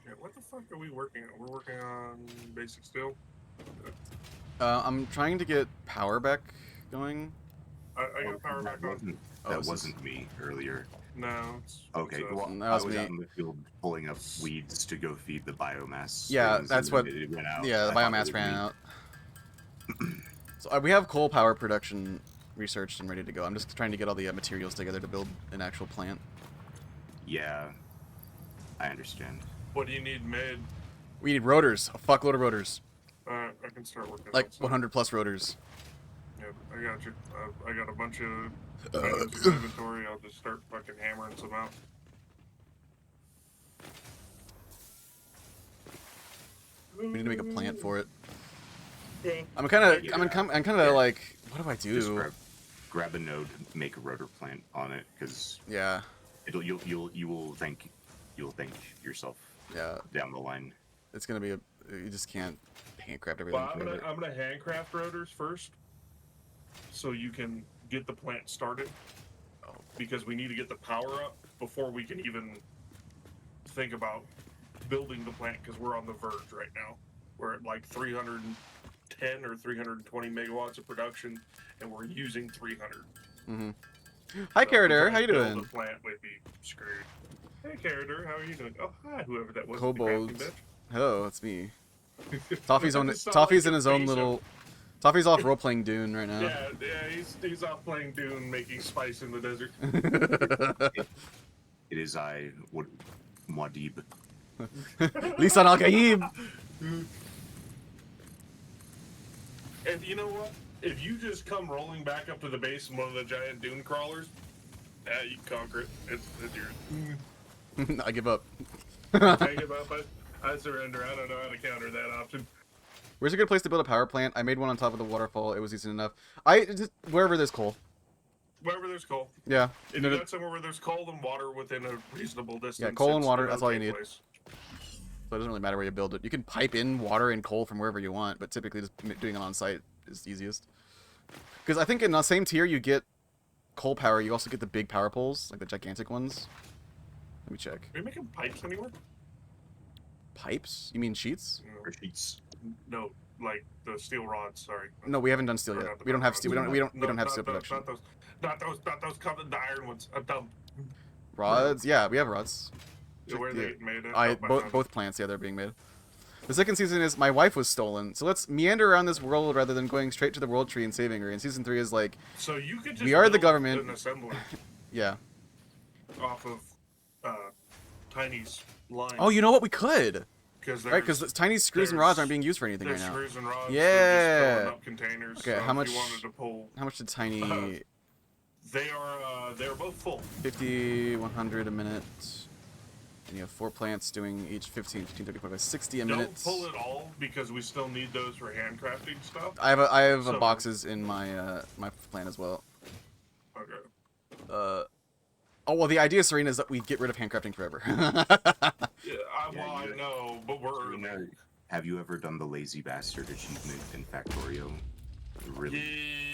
Yeah, what the fuck are we working on? We're working on basic steel. I'm trying to get power back going. I got power back on. this Wasn't me earlier. No, it's Okay, well, That I was was me. out in the field pulling up weeds to go feed the biomass. Yeah, things, that's and what. it went out. Yeah, the I thought it biomass was ran me. out. So we have coal power production researched and ready to go. I'm just trying to get all the materials together to build an actual plant. Yeah, I understand. what do you need made? We need rotors. A fuckload of rotors. I can start working. Like on some. 100 plus rotors. Yep, I got you. I got a bunch of items in inventory. I'll just start fucking hammering some out. We need to make a plant for it. Yeah. I'm kind of, Yeah. I'm kind of like, what do I Just do? grab a node, make a rotor plant on it, because Yeah, you will thank yourself yeah. down the line. It's gonna be a. You just can't handcraft everything. Well, forever. I'm gonna handcraft rotors first, so you can get the plant started. Because we need to get the power up before we can even think about building the plant. Because we're on the verge right now. We're at like 310 or 320 megawatts of production, and we're using 300. Mm-hmm. Hi, So Carrador. if How we you build doing? The plant would be screwed. Hey, Carrador, how are you doing? Oh, hi, whoever that was. Kobolds. The crafting Hello, it's me. bitch. Toffee's I on. just saw, Toffee's like, in his the own face of- little. Toffee's off role playing Dune right now. Yeah, he's off playing Dune, making spice in the desert. It is Muad'Dib. Lisan Al Gaib. And you know what? If you just come rolling back up to the base in one of the giant dune crawlers, you can conquer it. It's yours. I give up. I give up. I surrender. I don't know how to counter that option. Where's a good place to build a power plant? I made one on top of the waterfall. It was easy enough. Wherever there's coal. Wherever there's coal. Yeah. If you got somewhere where there's coal and water within a reasonable distance. Yeah, coal and it's water, an that's all you okay need. place. So it doesn't really matter where you build it. You can pipe in water and coal from wherever you want, but typically just doing it on site is easiest. Because I think in the same tier you get coal power, you also get the big power poles, like the gigantic ones. Let me check. Are you making pipes anywhere? Pipes? You mean sheets? Or sheets. No, like the steel rods. Sorry. No, we haven't done steel Or yet. not the We don't have rods. steel. We don't have not steel those, production. Not those covered the iron ones. I'm dumb. Rods? Yeah, we have rods. Yeah, where Yeah. they made it. Both plants, yeah, they're being made. The second season is my wife was stolen, so let's meander around this world rather than going straight to the world tree and saving her. And season 3 is like, So you could just We are the build government. an assembly yeah. off of Tiny's line. Oh, you know what? We could, because right? Because tiny screws and rods aren't being used for anything right there's now. screws and rods. Yeah. They're just filling up containers. Okay, so how if much- You wanted to pull. How much did tiny? They're both full. 50, 100 a minute. And you have 4 plants doing each 15, 15, 30, 45, 60 a minute. Don't pull it all because we still need those for handcrafting stuff. I have So- boxes in my my plan as well. Okay. Oh well, the idea, Serena, is that we get rid of handcrafting forever. Yeah, Yeah, I you- know, but we're early. Serena, have you ever done the lazy bastard achievement in Factorio? Really,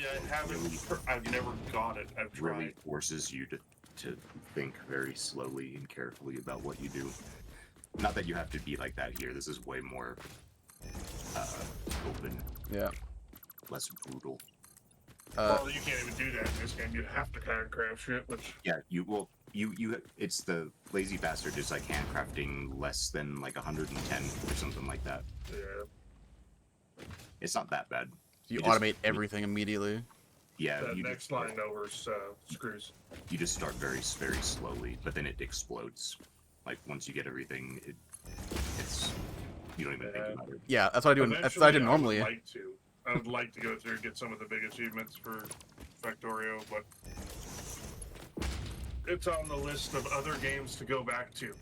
Yeah, I haven't. I've never got it. I've tried. really forces you to think very slowly and carefully about what you do. Not that you have to be like that here. This is way more open, yeah. less brutal. Well, you can't even do that in this game. You have to handcraft shit, which Yeah, it's the lazy bastard is like handcrafting less than like 110 or something like that. yeah. It's not that bad. You just- automate everything immediately. Yeah, That you next just, line over's screws. you just start very slowly, but then it explodes. Like once you get everything, it's you don't even think Yeah. about it. Yeah, that's what I do. That's what I do Eventually, normally. I would like to go through and get some of the big achievements for Factorio, but it's on the list of other games to go back to.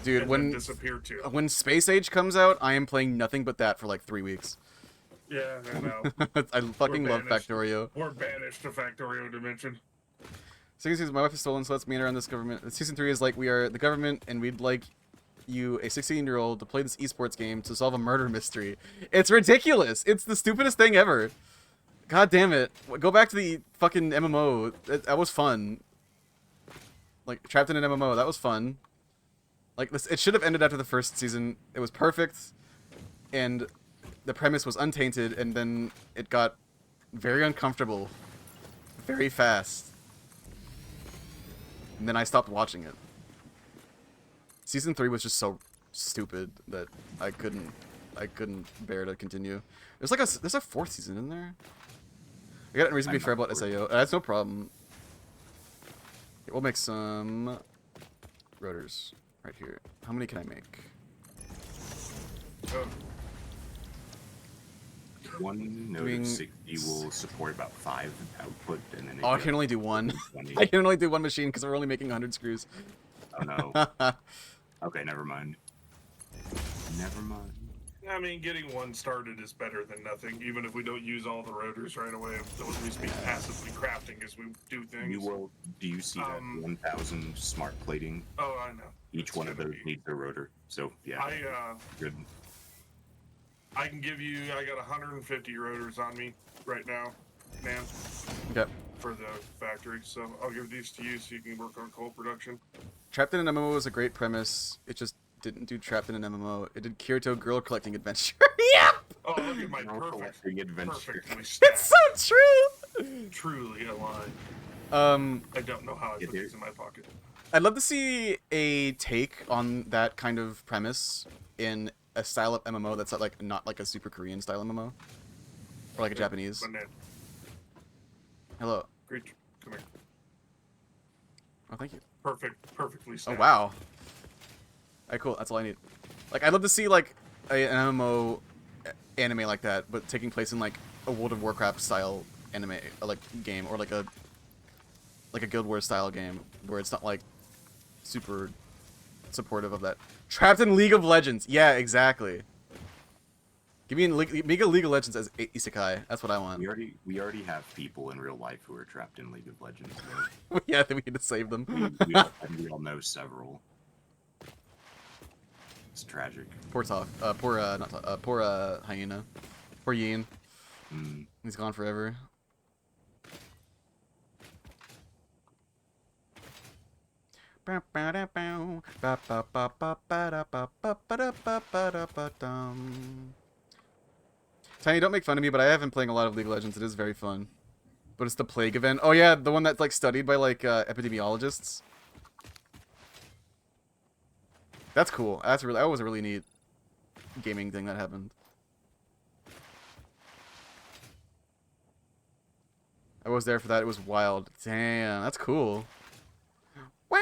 Dude, and then when disappear to. Space Age comes out, I am playing nothing but that for like 3 weeks. Yeah, I know. I fucking We're love banished. Factorio. We're banished to Factorio Dimension. Second season, my wife is stolen, so let's meet around this government. Season 3 is like, we are the government, and we'd like you, a 16-year-old, to play this esports game to solve a murder mystery. It's ridiculous. It's the stupidest thing ever. God damn it. Go back to the fucking MMO. That was fun. Like, trapped in an MMO. That was fun. Like, this, it should have ended after the first season. It was perfect, and the premise was untainted, and then it got very uncomfortable very fast. And then I stopped watching it. Season 3 was just so stupid that I couldn't bear to continue. There's a 4th season in there. I got a reason to be fair about SAO. That's no problem. Okay, we'll make some rotors right here. How many can I make? Oh, One node Doing- of 60 will support about 5 output, and then Oh, I can only do one. 20. I can only do one machine because we're only making 100 screws. Oh no. Okay, never mind. Never mind. I mean, getting one started is better than nothing, even if we don't use all the rotors right away. They'll at least be passively crafting as we do things. New world, do you see that 1,000 smart plating? Oh, I know. Each It's one of gonna those be- needs a rotor. So yeah, good. I can give you. I got 150 rotors on me right now, man, Okay. for the factory. So I'll give these to you so you can work on coal production. Trapped in an MMO was a great premise. It just didn't do Trapped in an MMO. It did Kirito girl collecting adventure. Yep! Oh, look at my Girl collecting adventure. perfectly It's stacked. so true! Truly aligned. I don't know how I Yeah, put these in my pocket. I'd love to see a take on that kind of premise in a style of MMO that's not like a super Korean style MMO. Or like a Japanese. Banana. Hello. Creature, come here. Oh, thank you. Perfectly Oh, stacked. wow. Alright, cool. That's all I need. Like, I'd love to see, like, an MMO anime like that, but taking place in, like, a World of Warcraft style anime, like, game, or like a Guild Wars style game, where it's not, like, super supportive of that. Trapped in League of Legends! Yeah, exactly. Give me make a League of Legends as isekai. That's what I want. We already have people in real life who are trapped in League of Legends. Yeah, I think we need to save them. We all know several. It's tragic. Poor Toph. Poor Hyena. Poor Yin. Mm. He's gone forever. Tiny, don't make fun of me, but I have been playing a lot of League of Legends. It is very fun. But it's the plague event. Oh yeah, the one that's like studied by like epidemiologists. That's cool. That was a really neat gaming thing that happened. I was there for that. It was wild. Damn, that's cool. Wow,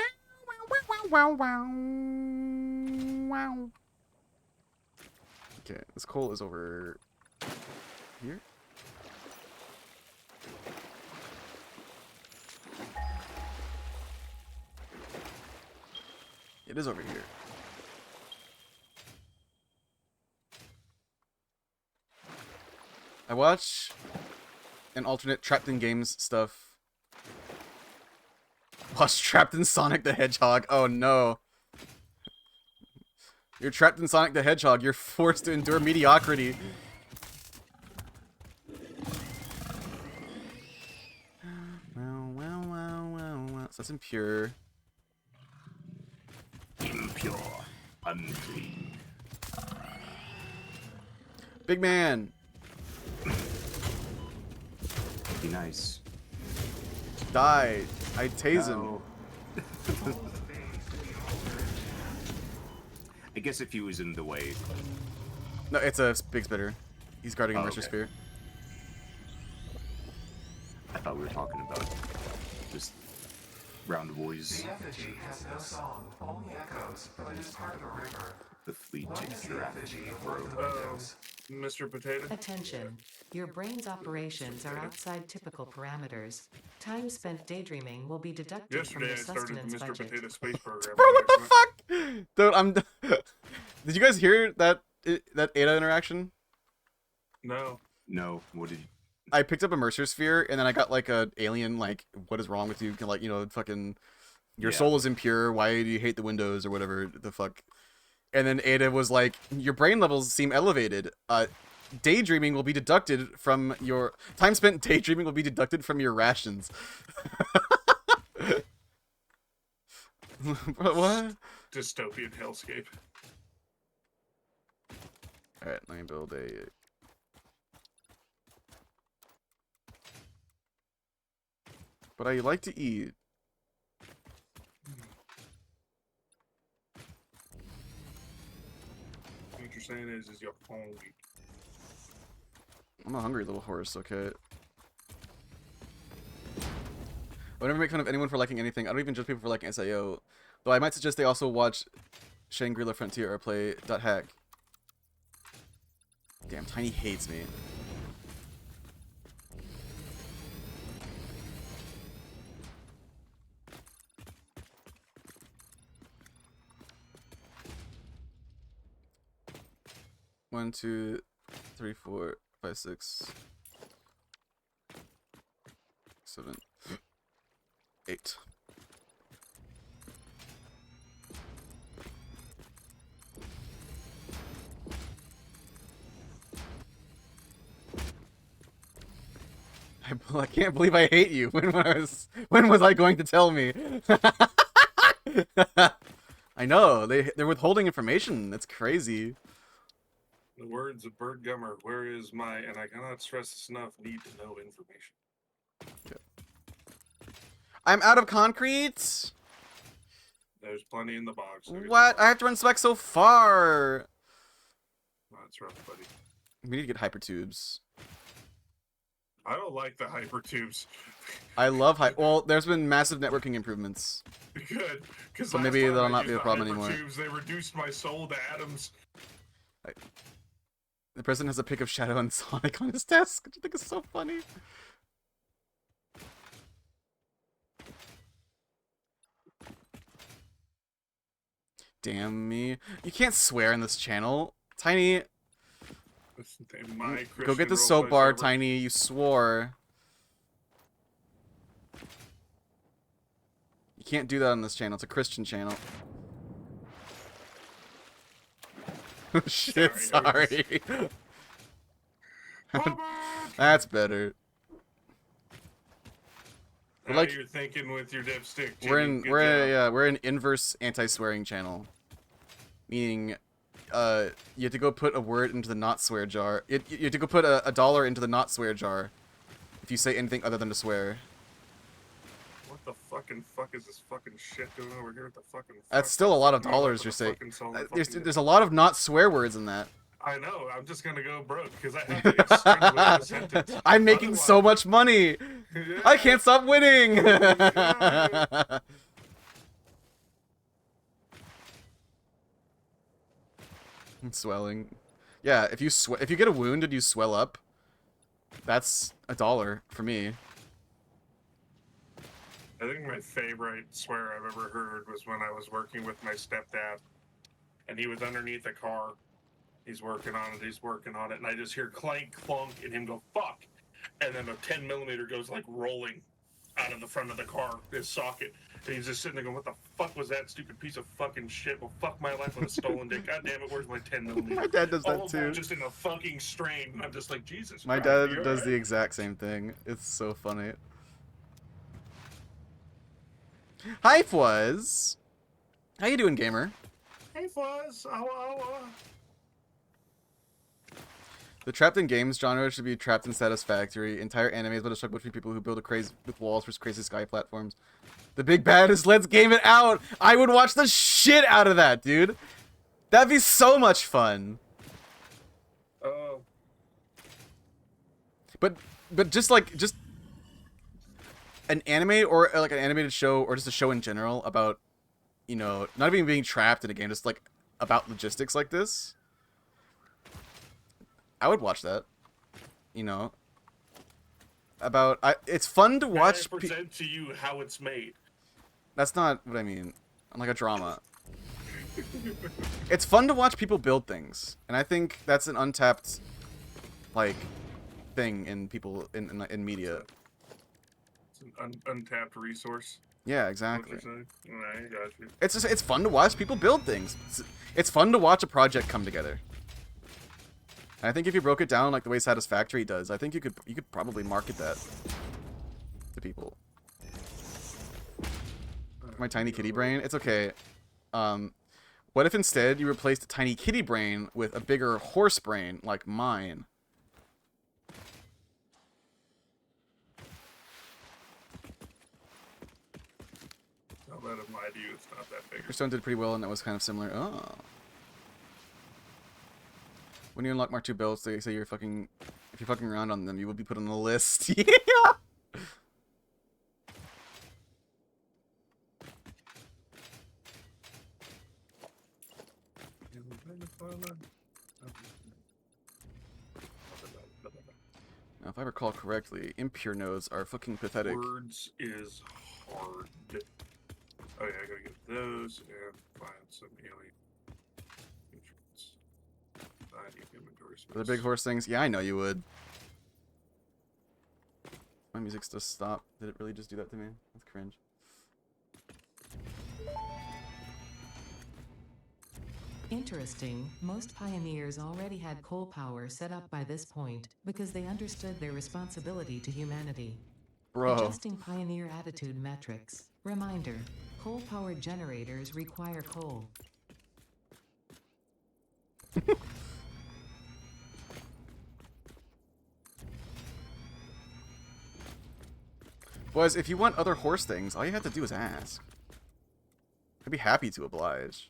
wow, wow, wow, wow. Okay, this coal is over here. It is over here. I watch an alternate Trapped in Games stuff. Watch Trapped in Sonic the Hedgehog. Oh no. You're trapped in Sonic the Hedgehog. You're forced to endure mediocrity. Wow. So that's impure. Impure, unclean. Big man. Be nice. Die. I tase him. No. I guess if he was in the way. No, it's a big spitter. He's guarding a Oh, Mercer okay. Sphere. I thought we were talking about just round boys. The effigy has no song, only echoes, but it is part of a river. The fleet What is the giraffe. effigy of one of the windows? Mr. Potato. Attention. Your brain's operations are outside typical parameters. Time spent daydreaming will be deducted from Yesterday your I started the sustenance Mr. budget. Potato Space Program. Bro, what the fuck? Dude, I'm... Did you guys hear that Ada interaction? No. No, what did you... I picked up a Mercer sphere, and then I got like a alien like, what is wrong with you? Like, you know, fucking your Yeah. soul is impure. Why do you hate the windows or whatever the fuck? And then Ada was like, your brain levels seem elevated. Daydreaming will be deducted from your time spent daydreaming will be deducted from your rations. What? Dystopian hellscape. All right, let me build a. But I like to eat. What you're saying is you're hungry. I'm a hungry little horse, okay? I would never make fun of anyone for liking anything. I don't even judge people for liking SIO. Though I might suggest they also watch Shangri-La Frontier or play .hack. Damn, Tiny hates me. One, two, three, 4, 5, 6, 7, 8. I can't believe I hate you. When was I going to tell me? I know they're withholding information. That's crazy. The words of Bert Gummer, where is my, and I cannot stress this enough, need to know information. I'm out of concrete. There's plenty in the box. So What? I have to run spec so far. That's rough, buddy. We need to get hypertubes. I don't like the hypertubes. I love well, there's been massive networking improvements. Good, because So maybe that'll not be a problem anymore. They reduced my soul to atoms. The president has a pic of Shadow and Sonic on his desk, which I think is so funny. Damn me. You can't swear in this channel. Tiny, go get the soap bar, Tiny. You swore. You can't do that on this channel. It's a Christian channel. Shit, sorry. That's better. Now Like, you're thinking with your dipstick. We're an inverse anti-swearing channel. Meaning, you have to go put a word into the not swear jar. You have to go put a dollar into the not swear jar if you say anything other than to swear. What the fucking fuck is this fucking shit doing over here? What the fucking That's fuck? still a lot of No, dollars what you're the saying. fucking soul There's a lot of not swear words in that. I know. I'm just gonna go broke because I have to extrapolate the sentence. I'm making so much money. Yeah. I can't stop winning. Swelling. Yeah, if you get a wound and you swell up, that's $1 for me. I think my favorite swear I've ever heard was when I was working with my stepdad, and he was underneath a car. He's working on it, and I just hear clank, clunk, and him go, fuck! And then a 10mm goes, like, rolling out of the front of the car, his socket. And he's just sitting there going, what the fuck was that stupid piece of fucking shit? Well, fuck my life with a stolen dick. God damn it, where's my 10mm? My dad does that All too. just in a fucking strain. And I'm just like, Jesus My Christ, dad you does alright? the exact same thing. It's so funny. Hi, Fuzz. How you doing, gamer? Hey, Fuzz. The trapped in games genre should be trapped in satisfactory. Entire anime is about a struggle between people who build a crazy with walls for crazy sky platforms. The big bad is let's game it out. I would watch the shit out of that, dude. That'd be so much fun. But just an anime or like an animated show or just a show in general about, you know, not even being trapped in a game, just like about logistics like this. I would watch that. You know, it's fun to watch. I present to you how it's made. That's not what I mean. I'm like a drama. It's fun to watch people build things, and I think that's an untapped, like, thing in people in media. It's an untapped resource. Yeah, What exactly. you're saying? I got you. It's fun to watch people build things. It's fun to watch a project come together. And I think if you broke it down like the way Satisfactory does, I think you could probably market that to people. My tiny kitty brain. It's okay. What if instead you replaced a tiny kitty brain with a bigger horse brain like mine? I'll bet of my view, it's not that big. Your stone did pretty well, and that was kind of similar. Oh. When you unlock Mark II belts, they say if you're fucking around on them, you will be put on the list. Yeah. Now, if I recall correctly, impure nodes are fucking pathetic. Words is hard. Oh yeah, I gotta get those and find some alien nutrients. I need inventory space. The big horse things? Yeah, I know you would. My music's just stopped. Did it really just do that to me? That's cringe. Interesting, most pioneers already had coal power set up by this point because they understood their responsibility to humanity. Bro. Adjusting pioneer attitude metrics. Reminder, coal-powered generators require coal. Boys, if you want other horse things, all you have to do is ask. I'd be happy to oblige.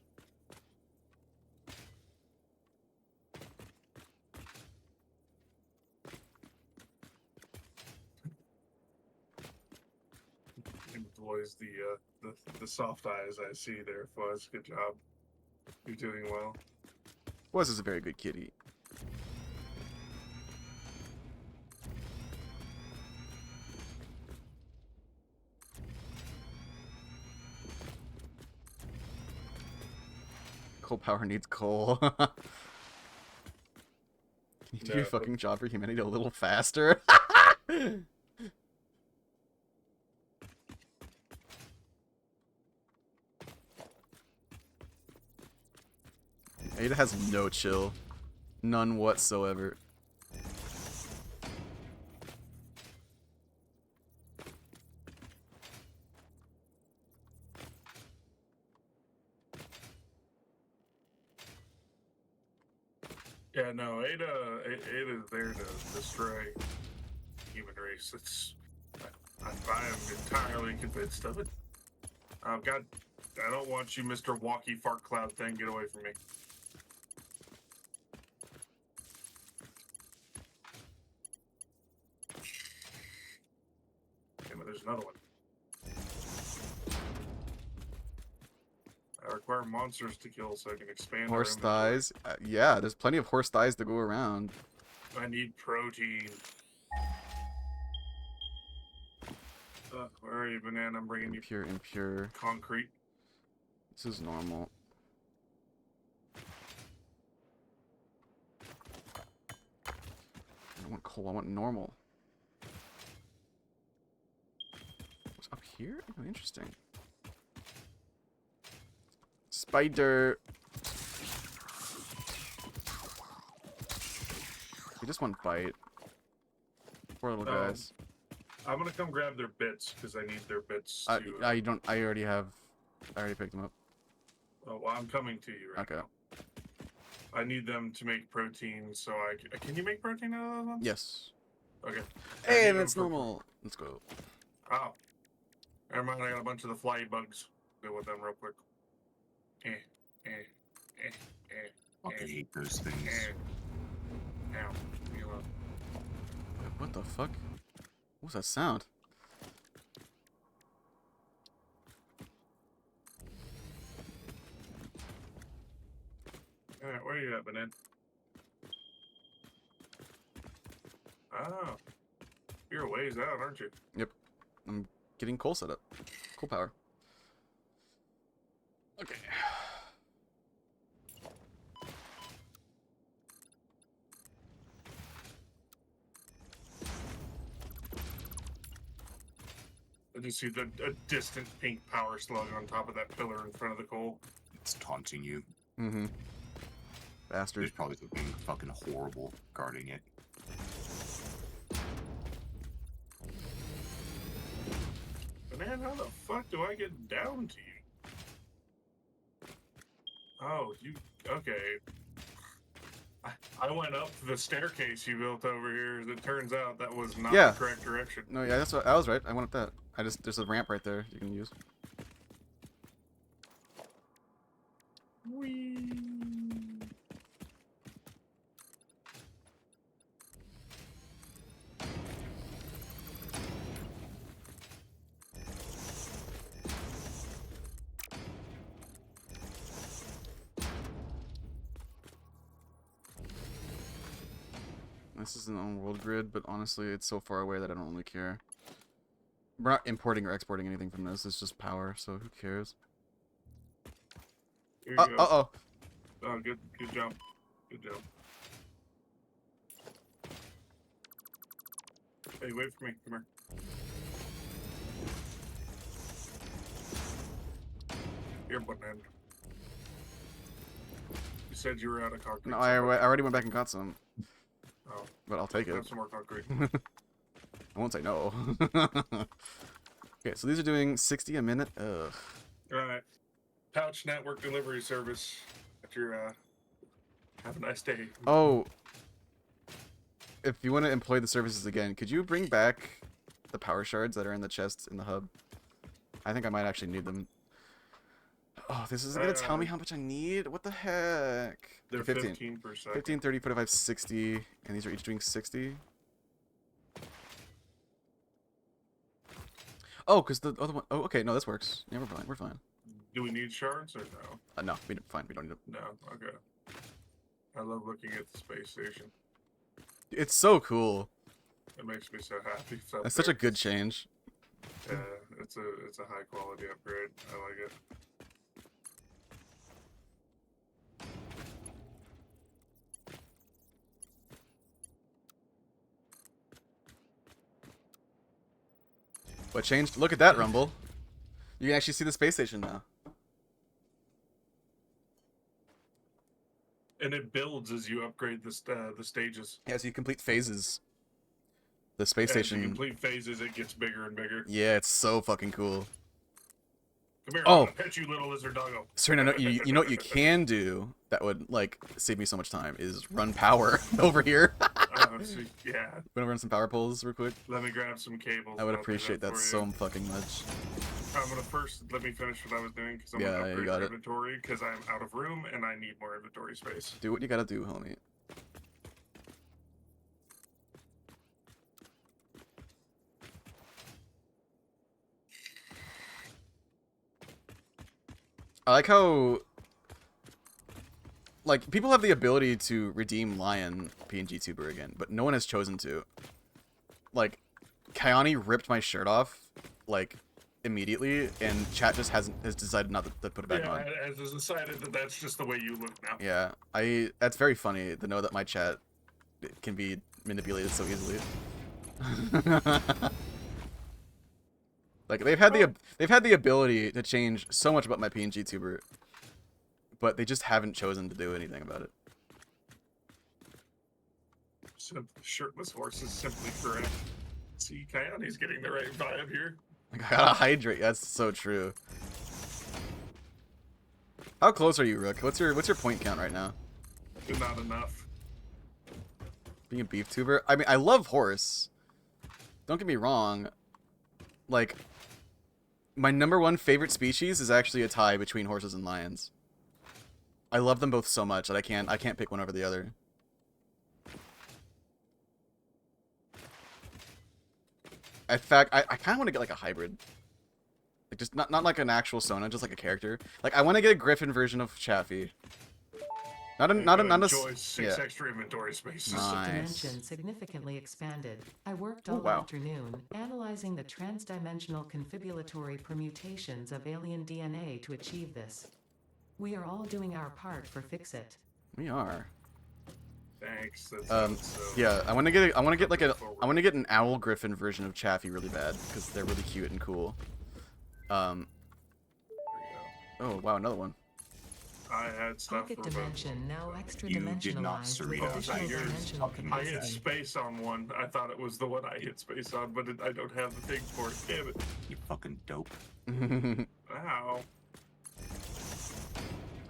Employs the soft eyes I see there, Fuzz. Good job. You're doing well. Was is a very good kitty. Coal power needs coal. Can you do your fucking job for humanity a little faster? Ada has no chill. None whatsoever. Yeah, no, Ada's there to destroy the human race. I am entirely convinced of it. God, I don't want you, Mr. Walkie Fart Cloud thing. Get away from me. Okay, but there's another one. I require monsters to kill so I can expand. Horse thighs. Yeah, there's plenty of horse thighs to go around. I need protein. Where are you, banana? I'm bringing you Impure. concrete. This is normal. I don't want coal, I want normal. What's up here? Oh, interesting. Spider. He just one bite. Poor little guys. I'm gonna come grab their bits because I need their bits to. I don't. I already picked them up. Oh, well, I'm coming to you right Okay. now. I need them to make protein, so can you make protein out of them? Yes. Okay. Hey, I need that's them for- normal. Let's go. Oh. Never mind. I got a bunch of the fly bugs. Deal with them real quick. Fucking hate those things. Ow. You know. What the fuck? What's that sound? Alright, where are you at, Benin? Oh. You're a ways out, aren't you? Yep. I'm getting coal set up. Coal power. Okay. just see a distant pink power slug on top of that pillar in front of the coal. It's taunting you. Mm-hmm. There's Bastard. probably something fucking horrible guarding it. But man, how the fuck do I get down to you? Oh, you... Okay. I went up the staircase you built over here. As it turns out, that was not Yeah. the correct direction. No, yeah, that's what I was right. I went up that. There's a ramp right there you can use. Whee! This is an on-world grid, but honestly, it's so far away that I don't really care. We're not importing or exporting anything from this. It's just power, so who cares? Here you go. Uh-oh. Oh, good job. Good job. Hey, wait for me. Come here. Here, button. You said you were out of concrete. No, I already went back and got some, Oh, but I'll take have it. some more concrete. I won't say no. Okay, so these are doing 60 a minute. Ugh. Alright. Pouch network delivery service. At your, have a nice day. Oh. If you want to employ the services again, could you bring back the power shards that are in the chests in the hub? I think I might actually need them. Oh, this isn't going to tell me how much I need? What the heck? They're 15. 15 per second. 15, 30, 45, 60. And these are each doing 60. Oh, because the other one... Oh, okay. No, this works. Yeah, we're fine. We're fine. Do we need shards or no? No, fine. We don't need them. No, okay. I love looking at the space station. It's so cool. It makes me so happy. It's up That's such a there. good change. Yeah, it's a high quality upgrade. I like it. What changed? Look at that, Rumble. You can actually see the space station now. And it builds as you upgrade the stages. Yeah, so you complete phases. The space As you station. complete phases, it gets bigger and bigger. Yeah, it's so fucking cool. Come here, Oh. I'm gonna pet you, little lizard doggo. Serena, no, you know what you can do that would, like, save me so much time is run power over here. So, yeah, Wanna run some power poles real quick? let me grab some cables. I would and I'll do appreciate that for so you. fucking much. I'm gonna first let me finish what I was doing because I'm Yeah, gonna you upgrade got your it. inventory because I'm out of room and I need more inventory space. Do what you gotta do, homie. I like how, like, people have the ability to redeem Lion PNG Tuber again, but no one has chosen to. Like, Kayani ripped my shirt off, like, immediately, and chat just has decided not to put it back on. As is decided that that's just the way you look now. Yeah, that's very funny to know that my chat can be manipulated so easily. Like they've had the ability to change so much about my PNG tuber, but they just haven't chosen to do anything about it. Shirtless horse is simply correct. See, Kayani's getting the right vibe here. Like, I gotta hydrate. That's so true. How close are you, Rook? What's your point count right now? Not enough. Being a beef tuber? I mean, I love horse. Don't get me wrong. Like, my #1 favorite species is actually a tie between horses and lions. I love them both so much that I can't pick one over the other. In fact, I kind of want to get like a hybrid. Like just not like an actual Sona, just like a character. Like I want to get a Griffin version of Chaffee. Not Enjoy six yeah. extra inventory spaces. Nice. Dimension significantly expanded. I worked Oh, all wow. afternoon analyzing the transdimensional confabulatory permutations of alien DNA to achieve this. We are all doing our part for Fix-It. We are. Thanks. That sounds so. Yeah, I want to get like a forward. I want to get an owl griffin version of Chaffee really bad because they're really cute and cool. There you Oh wow, another one. go. I had stuff Pocket for both. dimension now extra You did not dimensionalized with survive additional that. dimensional Fucking I hit capacity. space on one. I thought it was the one I hit space on, but I don't have the thing for it. Damn it. You fucking dope. Ow.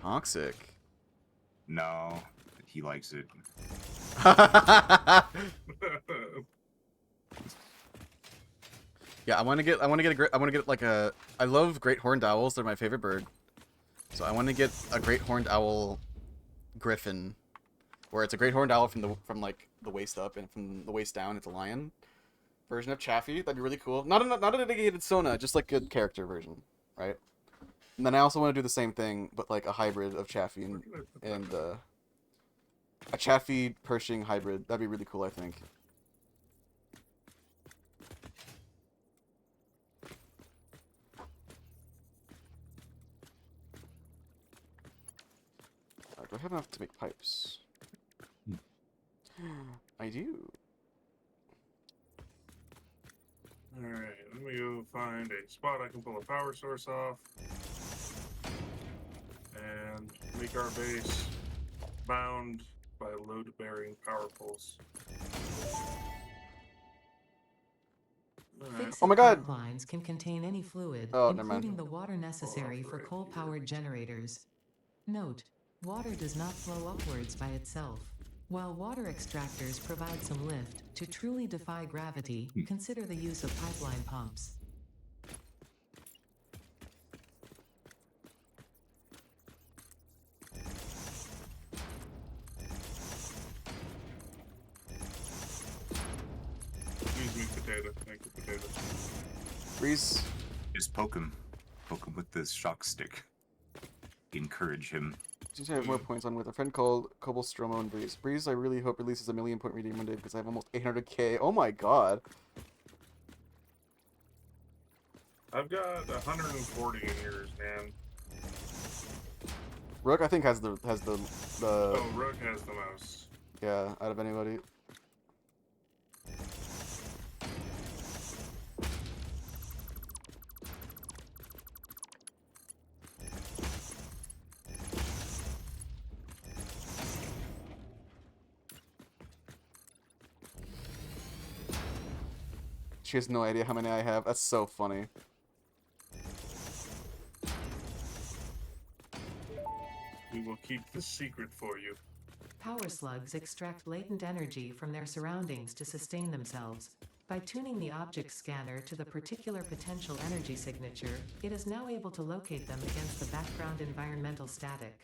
Toxic. No, he likes it. Yeah, I want to get like a. I love great horned owls. They're my favorite bird. So I want to get a great horned owl griffin, where it's a great horned owl from like the waist up, and from the waist down it's a lion version of Chaffee. That'd be really cool. Not a dedicated Sona, just like a character version, right? And then I also want to do the same thing, but like a hybrid of Chaffee and a Chaffee Pershing hybrid. That'd be really cool, I think. Do I have enough to make pipes? I do. Alright, let me go find a spot I can pull a power source off. And make our base bound by load-bearing power poles. Alright. Fixed Oh my God! pipelines can contain any fluid, Oh, never mind. including the water necessary for right coal-powered here. generators. Note, water does not flow upwards by itself. While water extractors provide some lift, to truly defy gravity, consider the use of pipeline pumps. Excuse me, potato. Thank you, potato. Reese. Just poke him. Poke him with this shock stick. Encourage him. Since I have more points on with a friend called Cobblestromo and Breeze. Breeze, I really hope releases a 1,000,000 point redeem one day because I have almost 800k. Oh my god. I've got 140 in yours, man. Rook, I think has the Oh, Rook has the most. yeah, out of anybody. She has no idea how many I have. That's so funny. We will keep the secret for you. Power slugs extract latent energy from their surroundings to sustain themselves. By tuning the object scanner to the particular potential energy signature, it is now able to locate them against the background environmental static.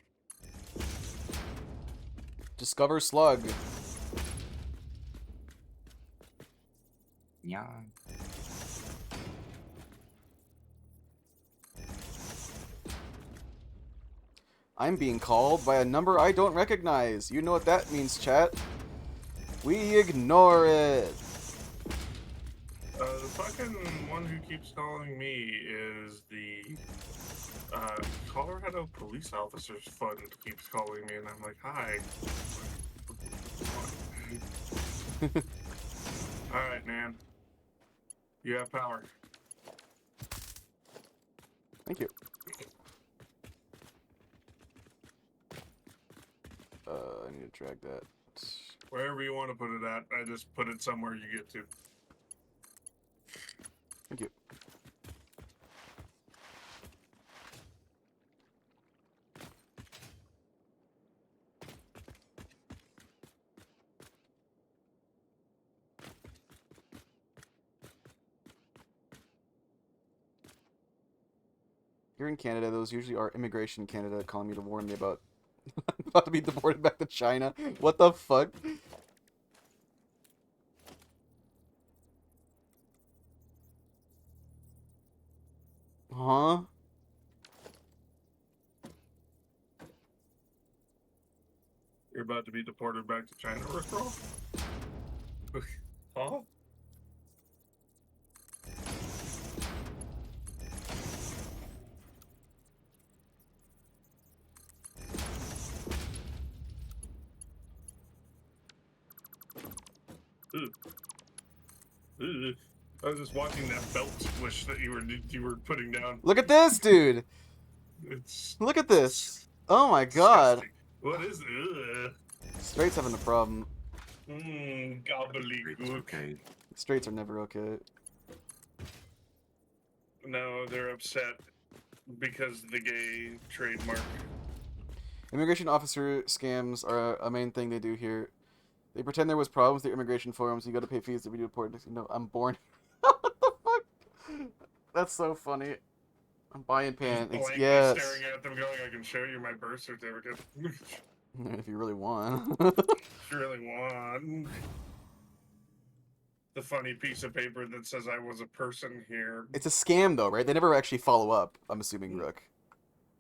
Discover slug. Yeah. I'm being called by a number I don't recognize. You know what that means, chat. We ignore it. The fucking one who keeps calling me is the Colorado Police Officers Fund keeps calling me, and I'm like, hi. Alright, man. You have power. Thank you. I need to drag that. Wherever you want to put it at, I just put it somewhere you get to. Thank you. Here in Canada, those usually are Immigration Canada calling me to warn me about about to be deported back to China. What the fuck? Huh? You're about to be deported back to China, Rickroll? Huh? Ugh. Ugh. I was just watching that belt squish that you were putting down. Look at this, dude. It's Look at this. Oh my god. disgusting. What is it? Straight's having a problem. Mmm, It's gobbledygook. okay. Straights are never okay. No, they're upset because the gay trademark. Immigration officer scams are a main thing they do here. They pretend there was problems with the immigration forms. You got to pay fees to be deported. No, I'm born. What the fuck? That's so funny. I'm buying pants. Just blankly Yes. staring at them, going, "I can show you my birth certificate If you really want. if you really want." The funny piece of paper that says I was a person here. It's a scam though, right? They never actually follow up. I'm assuming, Rook.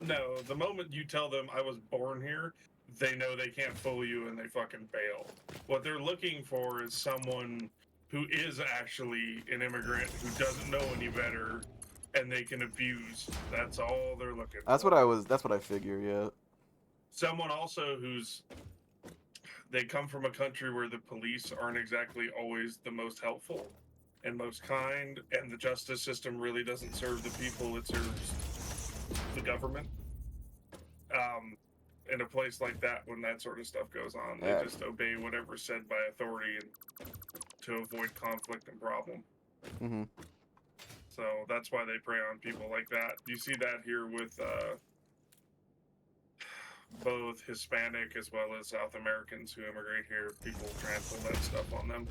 No, the moment you tell them I was born here, they know they can't fool you and they fucking bail. What they're looking for is someone who is actually an immigrant who doesn't know any better and they can abuse. That's all they're looking That's for. That's what I figure. Yeah. Someone also who's they come from a country where the police aren't exactly always the most helpful and most kind, and the justice system really doesn't serve the people, it serves the government. In a place like that, when that sort of stuff goes on, Yeah. they just obey whatever's said by authority and to avoid conflict and problem. Mm-hmm. So that's why they prey on people like that. You see that here with both Hispanic as well as South Americans who immigrate here. People trample that stuff on them.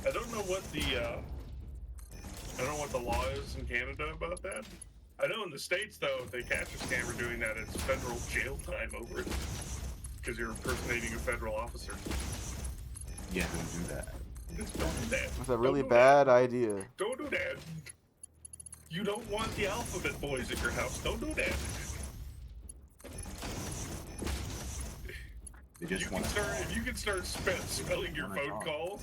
I don't know what the law is in Canada about that. I know in the States, though, if they catch a scammer doing that, it's federal jail time over it. Because you're impersonating a federal officer. Yeah, don't do that. Just don't do that. That's a really Don't do that. bad idea. Don't do that. You don't want the alphabet boys at your house. Don't do that. They just want to. If you can start spelling your phone calls,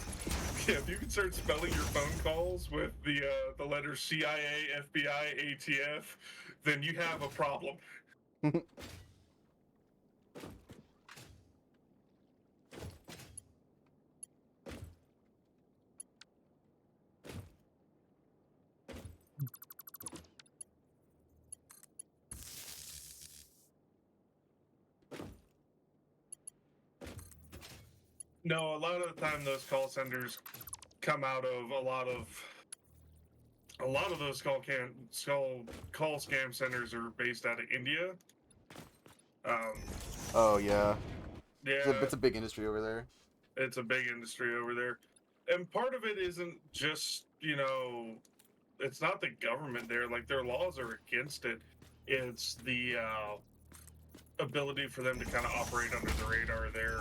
yeah, if you can start spelling your phone calls with the letters CIA, FBI, ATF, then you have a problem. No, a lot of the time those call centers come out of a lot of those call scam centers are based out of India. Oh yeah. Yeah, It's a big industry over there. it's a big industry over there, and part of it isn't just it's not the government there. Like their laws are against it. It's the ability for them to kind of operate under the radar there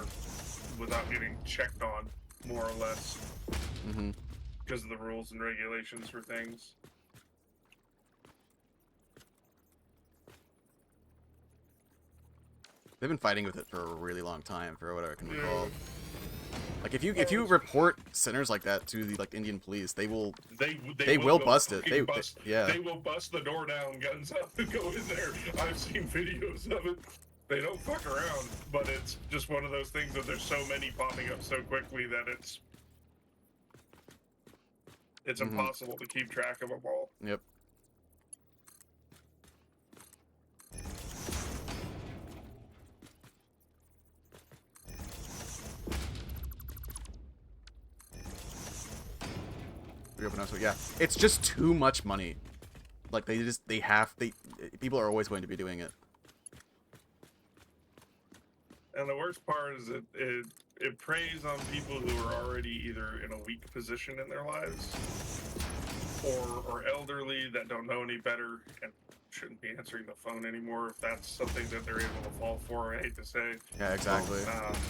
without getting checked on, more or less, Mm-hmm. because of the rules and regulations for things. They've been fighting with it for a really long time, for what I can Yeah. recall. Like if you report centers like that to the Indian police, they will They will go bust it. fucking Yeah. They will bust the door down, guns out, and go in there. I've seen videos of it. They don't fuck around, but it's just one of those things that there's so many popping up so quickly that it's Mhm. impossible to keep track of them all. Yep. Reopen up, so yeah, it's just too much money. Like people are always going to be doing it. And the worst part is it preys on people who are already either in a weak position in their lives or elderly that don't know any better and shouldn't be answering the phone anymore if that's something that they're able to fall for. I hate to say. Yeah, exactly.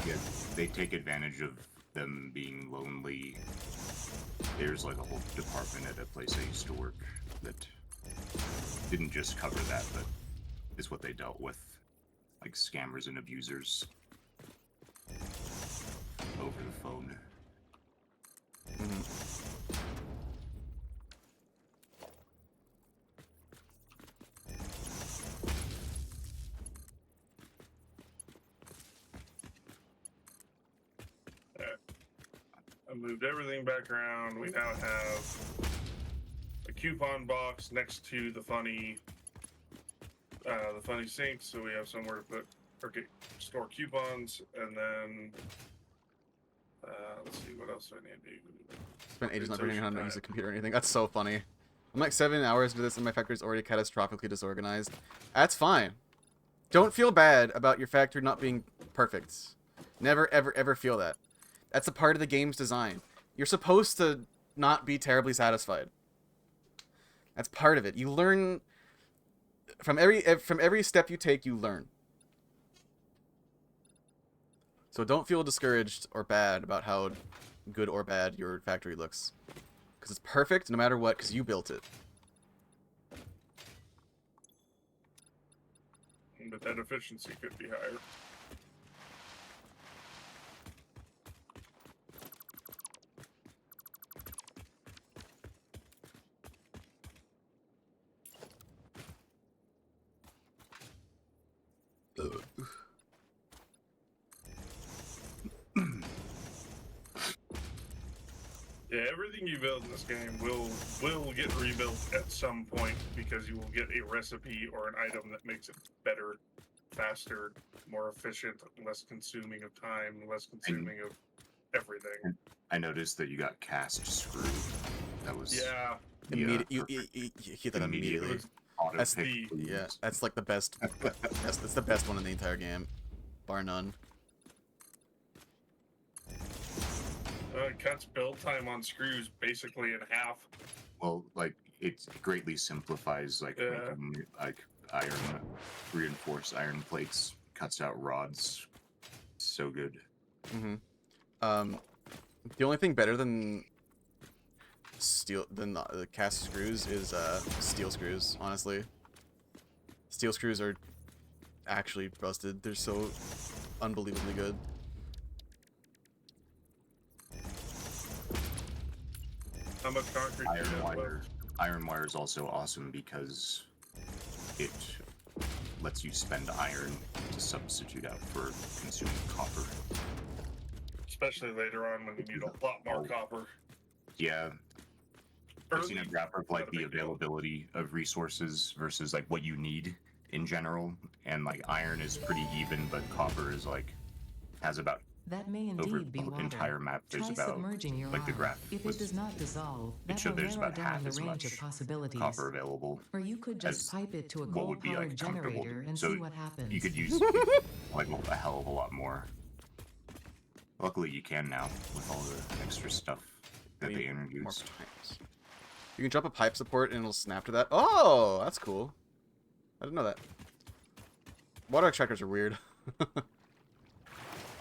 Yeah, they take advantage of them being lonely. There's like a whole department at a place I used to work that didn't just cover that, but is what they dealt with, like scammers and abusers over the phone. I moved everything back around. We now have a coupon box next to the funny sink, so we have somewhere to put or store coupons, and then let's see what else do I need to do. Spent ages not figuring Organization out how to use time. a computer or anything. That's so funny. I'm like 7 hours into this and my factory's already catastrophically disorganized. That's fine. Don't feel bad about your factory not being perfect. Never, ever, ever feel that. That's a part of the game's design. You're supposed to not be terribly satisfied. That's part of it. You learn from every step you take, you learn. So don't feel discouraged or bad about how good or bad your factory looks. Because it's perfect no matter what, because you built it. But that efficiency could be higher. Yeah, everything you build in this game will get rebuilt at some point because you will get a recipe or an item that makes it better, faster, more efficient, less consuming of time, less consuming of everything. I noticed that you got cast screw. That was Yeah, You hit that immediately. auto That's pick. Yeah, that's like the best. That's the best one in the entire game, bar none. it cuts build time on screws basically in half. Well, like it greatly simplifies like Yeah. making like reinforced iron plates, cuts out rods. So good. The only thing better than the cast screws is steel screws. Honestly, steel screws are actually busted. They're so unbelievably good. How much concrete do you have left? Iron wire is also awesome because it lets you spend iron to substitute out for consuming copper. Especially later on when you need a lot more copper. Yeah. I've seen a Early, graph of like not a the big deal. availability of resources versus like what you need in general, and like iron is pretty even, but copper is like has about That may over indeed be the water. entire map. There's Try about submerging your like the arm. graph If was it does not dissolve, it that showed will there's narrow about down half the as range much of possibilities. copper available Or you could just as pipe it to a what would be coal-powered like comfortable. generator and So see what happens. you could use like a hell of a lot more. Luckily, you can now with all the extra stuff that they More introduced. pipes. You can drop a pipe support and it'll snap to that. Oh, that's cool. I didn't know that. Water extractors are weird.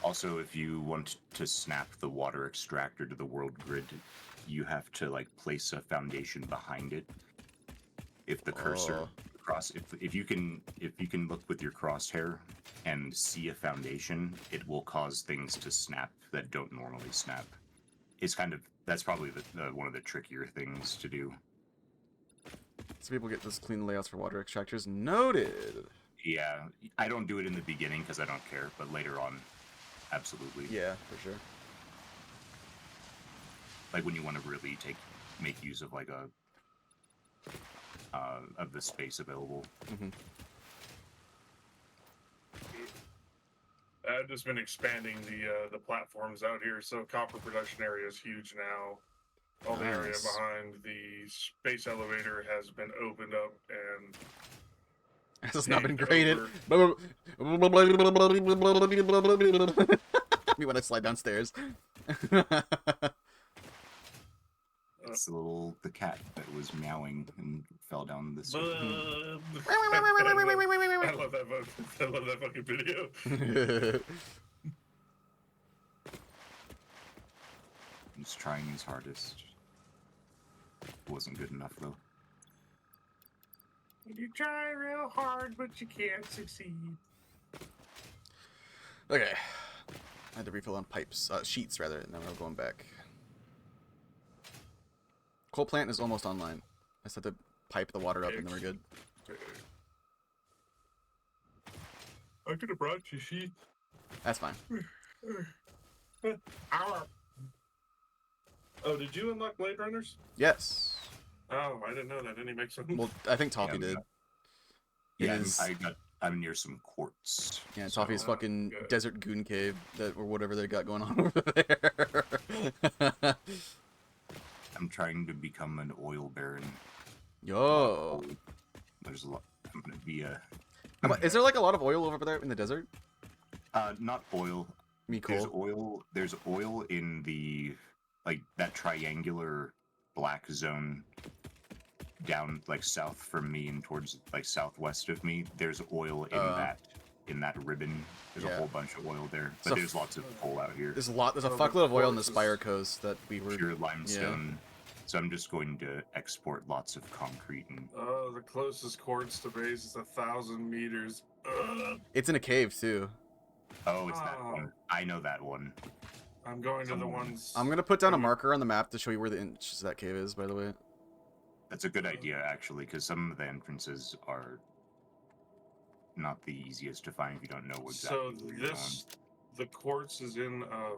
Also, if you want to snap the water extractor to the world grid, you have to like place a foundation behind it. If the cursor Oh. if you can look with your crosshair and see a foundation, it will cause things to snap that don't normally snap. It's kind of that's probably one of the trickier things to do. So people get those clean layouts for water extractors. Noted. Yeah, I don't do it in the beginning because I don't care, but later on, absolutely. Yeah, for sure. Like when you want to really make use of like a of the space available. I've just been expanding the platforms out here, so copper production area is huge now. All the area Nice. behind the space elevator has been opened up, and It's not been paved graded. over. Me when I slide downstairs. It's the cat that was meowing and fell down the Bub. stairs. I love that fucking video. He's trying his hardest. Wasn't good enough though. You try real hard, but you can't succeed. Okay. I had to refill on pipes, sheets rather, and then we're going back. Coal plant is almost online. I just have to pipe the water up and then we're good. I could have brought you sheets. That's fine. Our Oh, did you unlock Blade Runners? Yes. Oh, I didn't know that. Didn't he make some? Well, I think Toffee Yeah, did. Yeah, In his, I'm near some quartz. yeah, so Toffee's fucking good. desert goon cave that or whatever they got going on over there. I'm trying to become an oil baron. Yo. There's a lot. I'm gonna be a. Is there like a lot of oil over there in the desert? Not oil. Me There's coal. oil. There's oil in the like that triangular black zone down like south from me and towards like southwest of me. There's oil in that ribbon. There's Yeah. a whole bunch of oil there, but So there's lots of coal out here. There's a Oh, fuckload of oil in the quartz is- Spire Coast that we were. Pure limestone. So I'm just going to export lots of concrete and Oh, the closest quartz to base is 1,000 meters. Ugh. It's in a cave too. oh, it's that Oh. one. I know that one. I'm going to the Someone- ones. I'm gonna put down a Mhm. marker on the map to show you where the inches of that cave is. By the way. That's a good idea actually, because some of the entrances are not the easiest to find if you don't know exactly So where you're this, the quartz is in a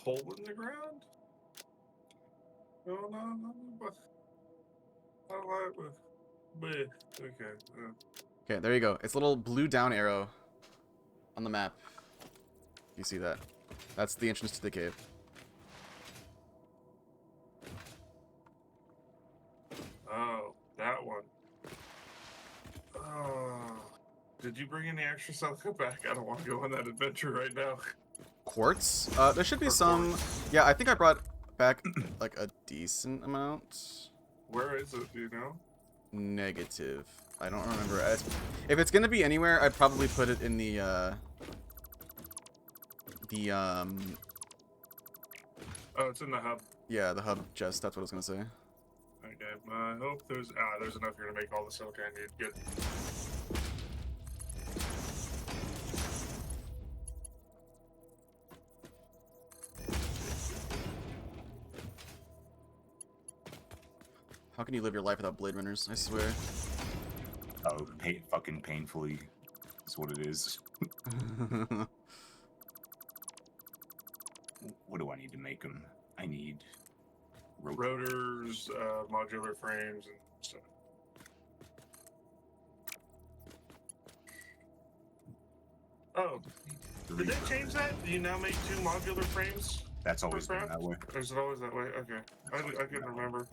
hole in the ground. No. I like with. Okay. Okay, there you go. It's a little blue down arrow on the map. You see that? That's the entrance to the cave. Oh, that one. Oh. Did you bring any extra stuff back? I don't want to go on that adventure right now. Quartz? There should be Or some. quartz. Yeah, I think I brought back like a decent amount. Where is it? Do you know? Negative. I don't remember. If it's gonna be anywhere, I'd probably put it in the Oh, it's in the hub. yeah, the hub chest. That's what I was gonna say. Okay. I hope there's enough here to make all the silk I need. Good. How can you live your life without Blade Runners? I swear. Oh, fucking painfully is what it is. What do I need to make them? I need Rotors, modular frames, and stuff. Oh, did they change that? Do you now make 2 modular frames? That's always been craft? that way. Or is it always that way? Okay. I couldn't remember.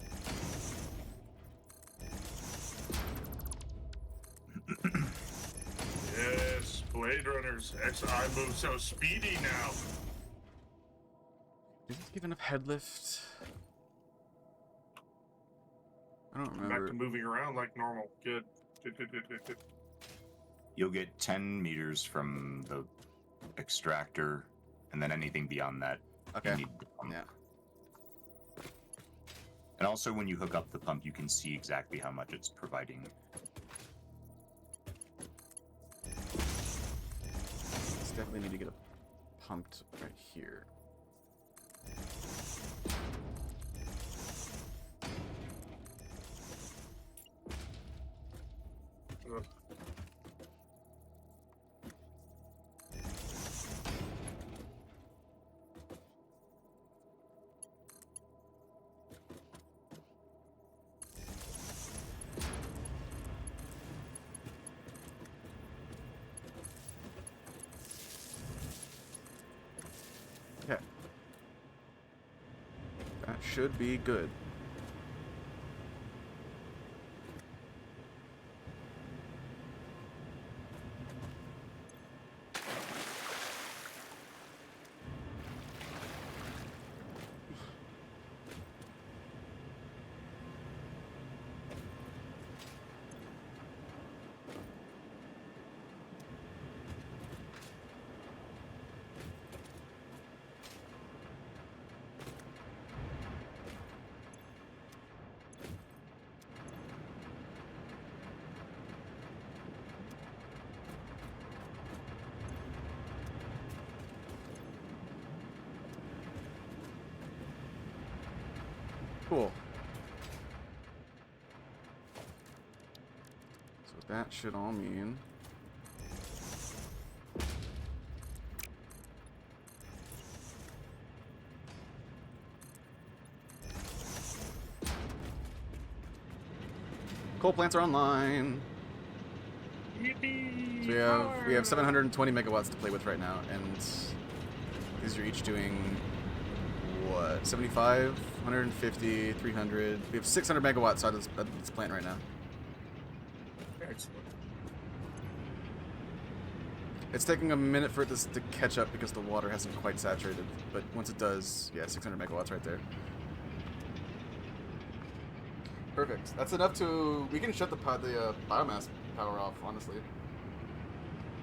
Yes, Blade Runners. I move so speedy now. Did it give enough head lift? I don't I'm remember. back to moving around like normal. Good. Good. You'll get 10 meters from the extractor, and then anything beyond that, Okay. you need the pump. Yeah. And also, when you hook up the pump, you can see exactly how much it's providing. Let's definitely need to get it pumped right here. Ugh. Okay. That should be good. Cool. So that should all mean Coal plants are online. Yippee! So we have 720 megawatts to play with right now, and these are each doing what? 75, 150, 300. We have 600 megawatts out of this plant right now. Excellent. It's taking a minute for it to catch up because the water hasn't quite saturated, but once it does, yeah, 600 megawatts right there. Perfect. That's enough to. We can shut the biomass power off, honestly.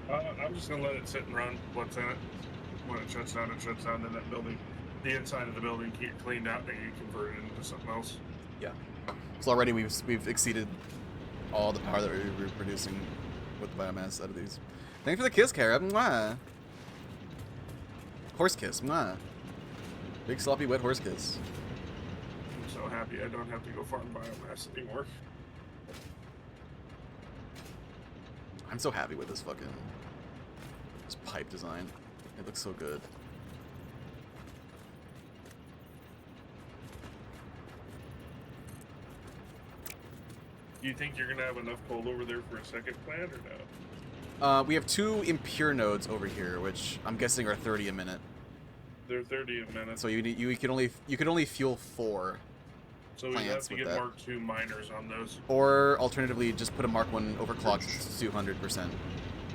I'm just gonna let it sit and run. What's in it? When it shuts down, then that building, the inside of the building, get cleaned out and get converted into something else. Yeah. So already we've exceeded all the power that we were producing with the biomass out of these. Thanks for the kiss, Kara. Mwah. Horse kiss. Mwah. Big sloppy wet horse kiss. I'm so happy I don't have to go farm biomass anymore. I'm so happy with this pipe design. It looks so good. Do you think you're gonna have enough coal over there for a second plant or no? We have 2 impure nodes over here, which I'm guessing are 30 a minute. They're 30 a minute. So you could only fuel 4. So we have plants to with get that. Mark II miners on those. Or alternatively, just put a Mark 1 overclocked to 200%,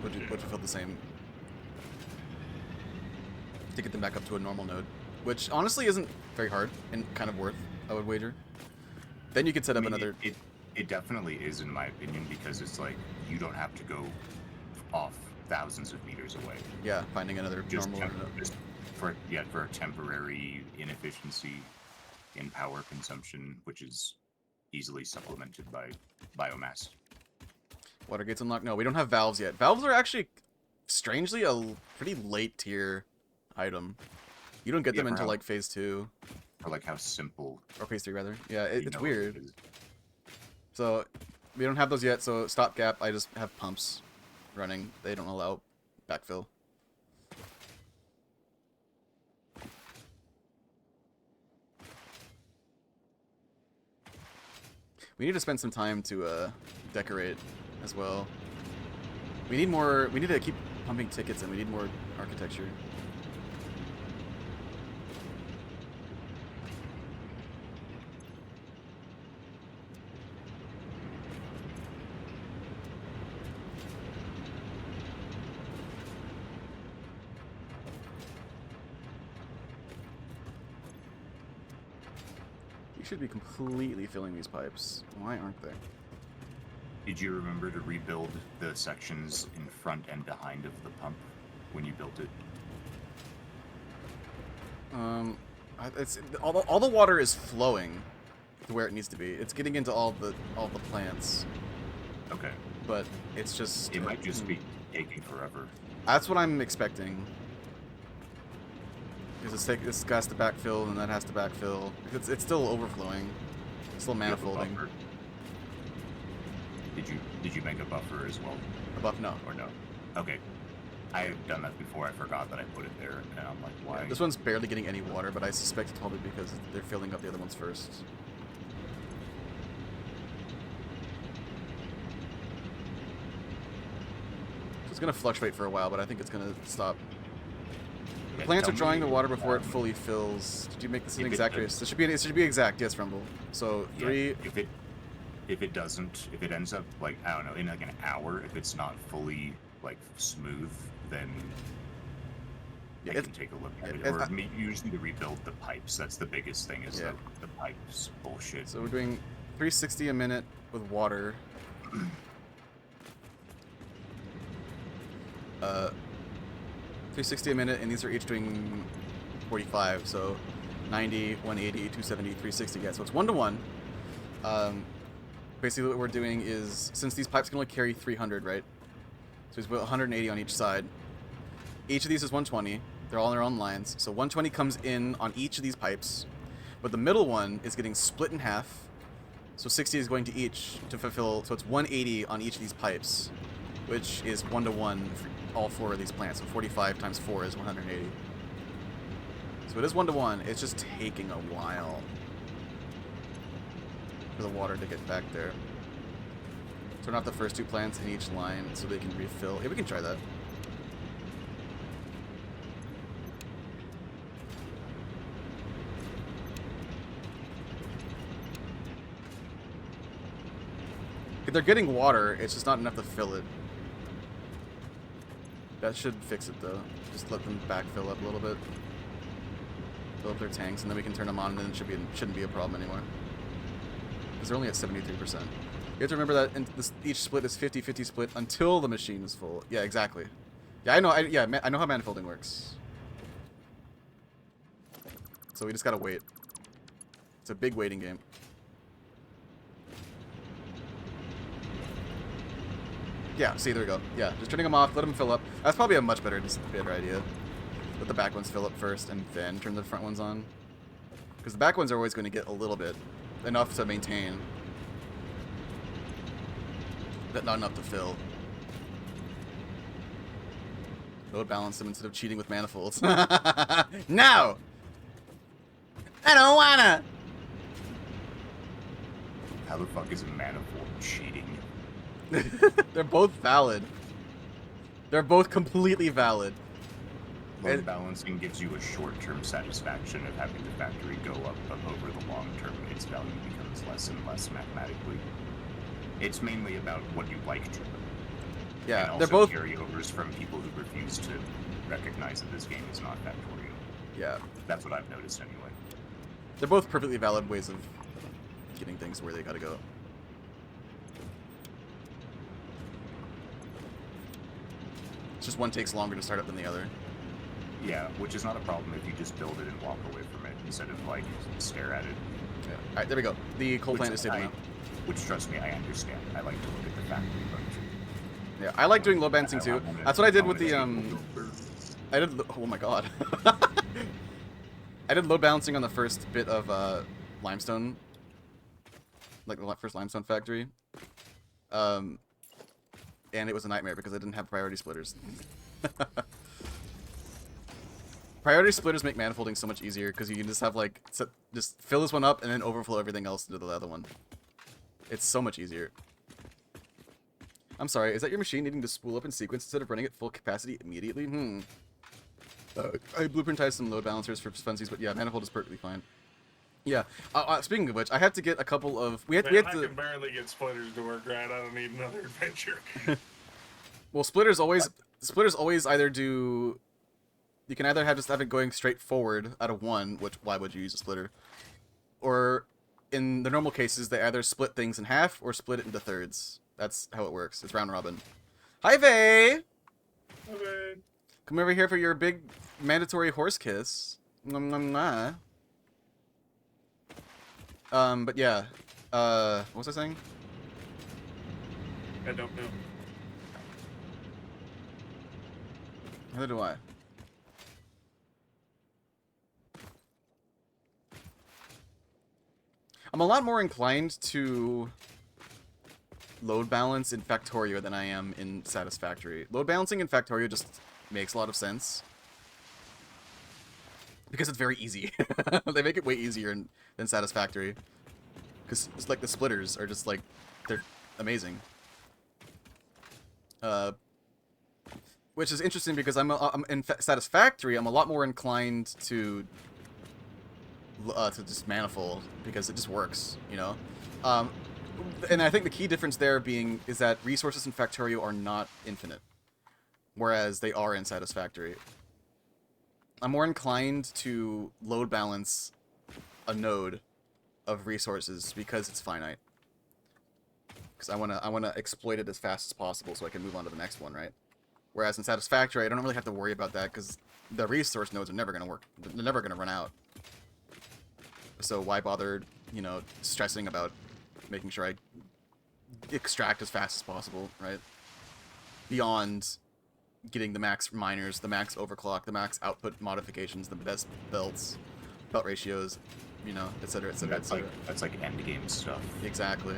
which would feel the same. To get them back up to a normal node, which honestly isn't very hard and kind of worth, I would wager. Then you could set up another. It definitely is, in my opinion, because it's like you don't have to go off thousands of meters away. Yeah, finding another normal. Just for a temporary inefficiency in power consumption, which is easily supplemented by biomass. Water gates unlocked. No, we don't have valves yet. Valves are actually strangely a pretty late tier item. You don't get them until like phase 2. Or like how simple. Or phase 3 rather. Yeah, it's know, weird. it is. So we don't have those yet. So stopgap, I just have pumps running. They don't allow backfill. We need to spend some time to decorate as well. We need more. We need to keep pumping tickets, and we need more architecture. We should be completely filling these pipes. Why aren't they? Did you remember to rebuild the sections in front and behind of the pump when you built it? It's all the water is flowing to where it needs to be. It's getting into all the plants, Okay. but it's just It might just be taking forever. That's what I'm expecting. Because this has to backfill, and that has to backfill. It's still overflowing. It's still You have a manifolding. buffer. Did you make a buffer as well, A buff, no. or no? Okay. I've done that before. I forgot that I put it there, and I'm like, why? This one's barely getting any water, but I suspect it's probably because they're filling up the other ones first. So it's gonna fluctuate for a while, but I think it's gonna stop. The Yeah, plants are tell drawing me, the water before it fully fills. Did you make this an if it exact does- race? It should be exact, yes, Rumble. So Yeah, 3. if it doesn't, if it ends up like, I don't know, in like an hour, if it's not fully like smooth, then Yeah, I can take a look at it. Or usually to rebuild the pipes. That's the biggest thing, is Yeah. that the pipes bullshit. So we're doing 360 a minute with water. 360 a minute, and these are each doing 45. So 90, 180, 270, 360. Yeah, so it's 1 to 1. Basically, what we're doing is, since these pipes can only carry 300, right? So he's 180 on each side. Each of these is 120. They're all in their own lines. So 120 comes in on each of these pipes, but the middle one is getting split in half. So 60 is going to each to fulfill. So it's 180 on each of these pipes, which is 1 to 1 for all 4 of these plants. So 45 times 4 is 180. So it is 1 to 1. It's just taking a while for the water to get back there. Turn off the first 2 plants in each line so they can refill. Yeah, we can try that. If they're getting water, it's just not enough to fill it. That should fix it, though. Just let them backfill up a little bit. Fill up their tanks, and then we can turn them on, and then it shouldn't be a problem anymore. Because they're only at 73%. You have to remember that each split is 50-50 split until the machine is full. Yeah, exactly. Yeah, I know. I know how manifolding works. So we just gotta wait. It's a big waiting game. Yeah, see, there we go. Yeah, just turning them off, let them fill up. That's probably a much better idea. Let the back ones fill up first, and then turn the front ones on. Because the back ones are always going to get a little bit. Enough to maintain. But not enough to fill. Load balance them instead of cheating with manifolds. No! I don't wanna! How the fuck is a manifold cheating? They're both valid. They're both completely valid. Load balancing gives you a short-term satisfaction of having the factory go up, but over the long term, its value becomes less and less mathematically. It's mainly about what you like to. Yeah, and also they're both carryovers from people who refuse to recognize that this game is not factorial. Yeah, That's what I've noticed anyway. they're both perfectly valid ways of getting things where they gotta go. It's just one takes longer to start up than the other. Yeah, which is not a problem if you just build it and walk away from it instead of, like, stare at it. Yeah. Alright, there we go. The coal plant is stable now. Which, trust me, I understand. I like to look at the factory function. Yeah, I like doing load balancing too. That's what I did with the, oh my god. I did load balancing on the first bit of, limestone. Like, the first limestone factory. And it was a nightmare because I didn't have priority splitters. Priority splitters make manifolding so much easier because you can just have, like, just fill this one up and then overflow everything else into the other one. It's so much easier. I'm sorry, is that your machine needing to spool up in sequence instead of running at full capacity immediately? I blueprintized some load balancers for funsies, but yeah, manifold is perfectly fine. Yeah. Speaking of which, I have to get a couple of... Man, I can barely get splitters to work right. I don't need another adventure. Well, splitters always either do... You can either just have it going straight forward out of one, which why would you use a splitter? Or in the normal cases, they either split things in half or split it into thirds. That's how it works. It's round robin. Hi, Vay! Okay. Come over here for your big mandatory horse kiss. Mwah, mwah, mwah. But yeah. What was I saying? I don't know. Neither do I. I'm a lot more inclined to load balance in Factorio than I am in Satisfactory. Load balancing in Factorio just makes a lot of sense. Because it's very easy. They make it way easier than Satisfactory. Because it's like the splitters are just like, they're amazing. Which is interesting because I'm in Satisfactory, I'm a lot more inclined to just manifold because it just works, you know. And I think the key difference there is that resources in Factorio are not infinite, whereas they are in Satisfactory. I'm more inclined to load balance a node of resources because it's finite. Because I wanna exploit it as fast as possible so I can move on to the next one, right? Whereas in Satisfactory, I don't really have to worry about that because the resource nodes are never gonna work. They're never gonna run out. So why bother, you know, stressing about making sure I extract as fast as possible, right? Beyond getting the max miners, the max overclock, the max output modifications, the best belts, belt ratios, you know, etc., etc., etc. That's like end game stuff. Exactly.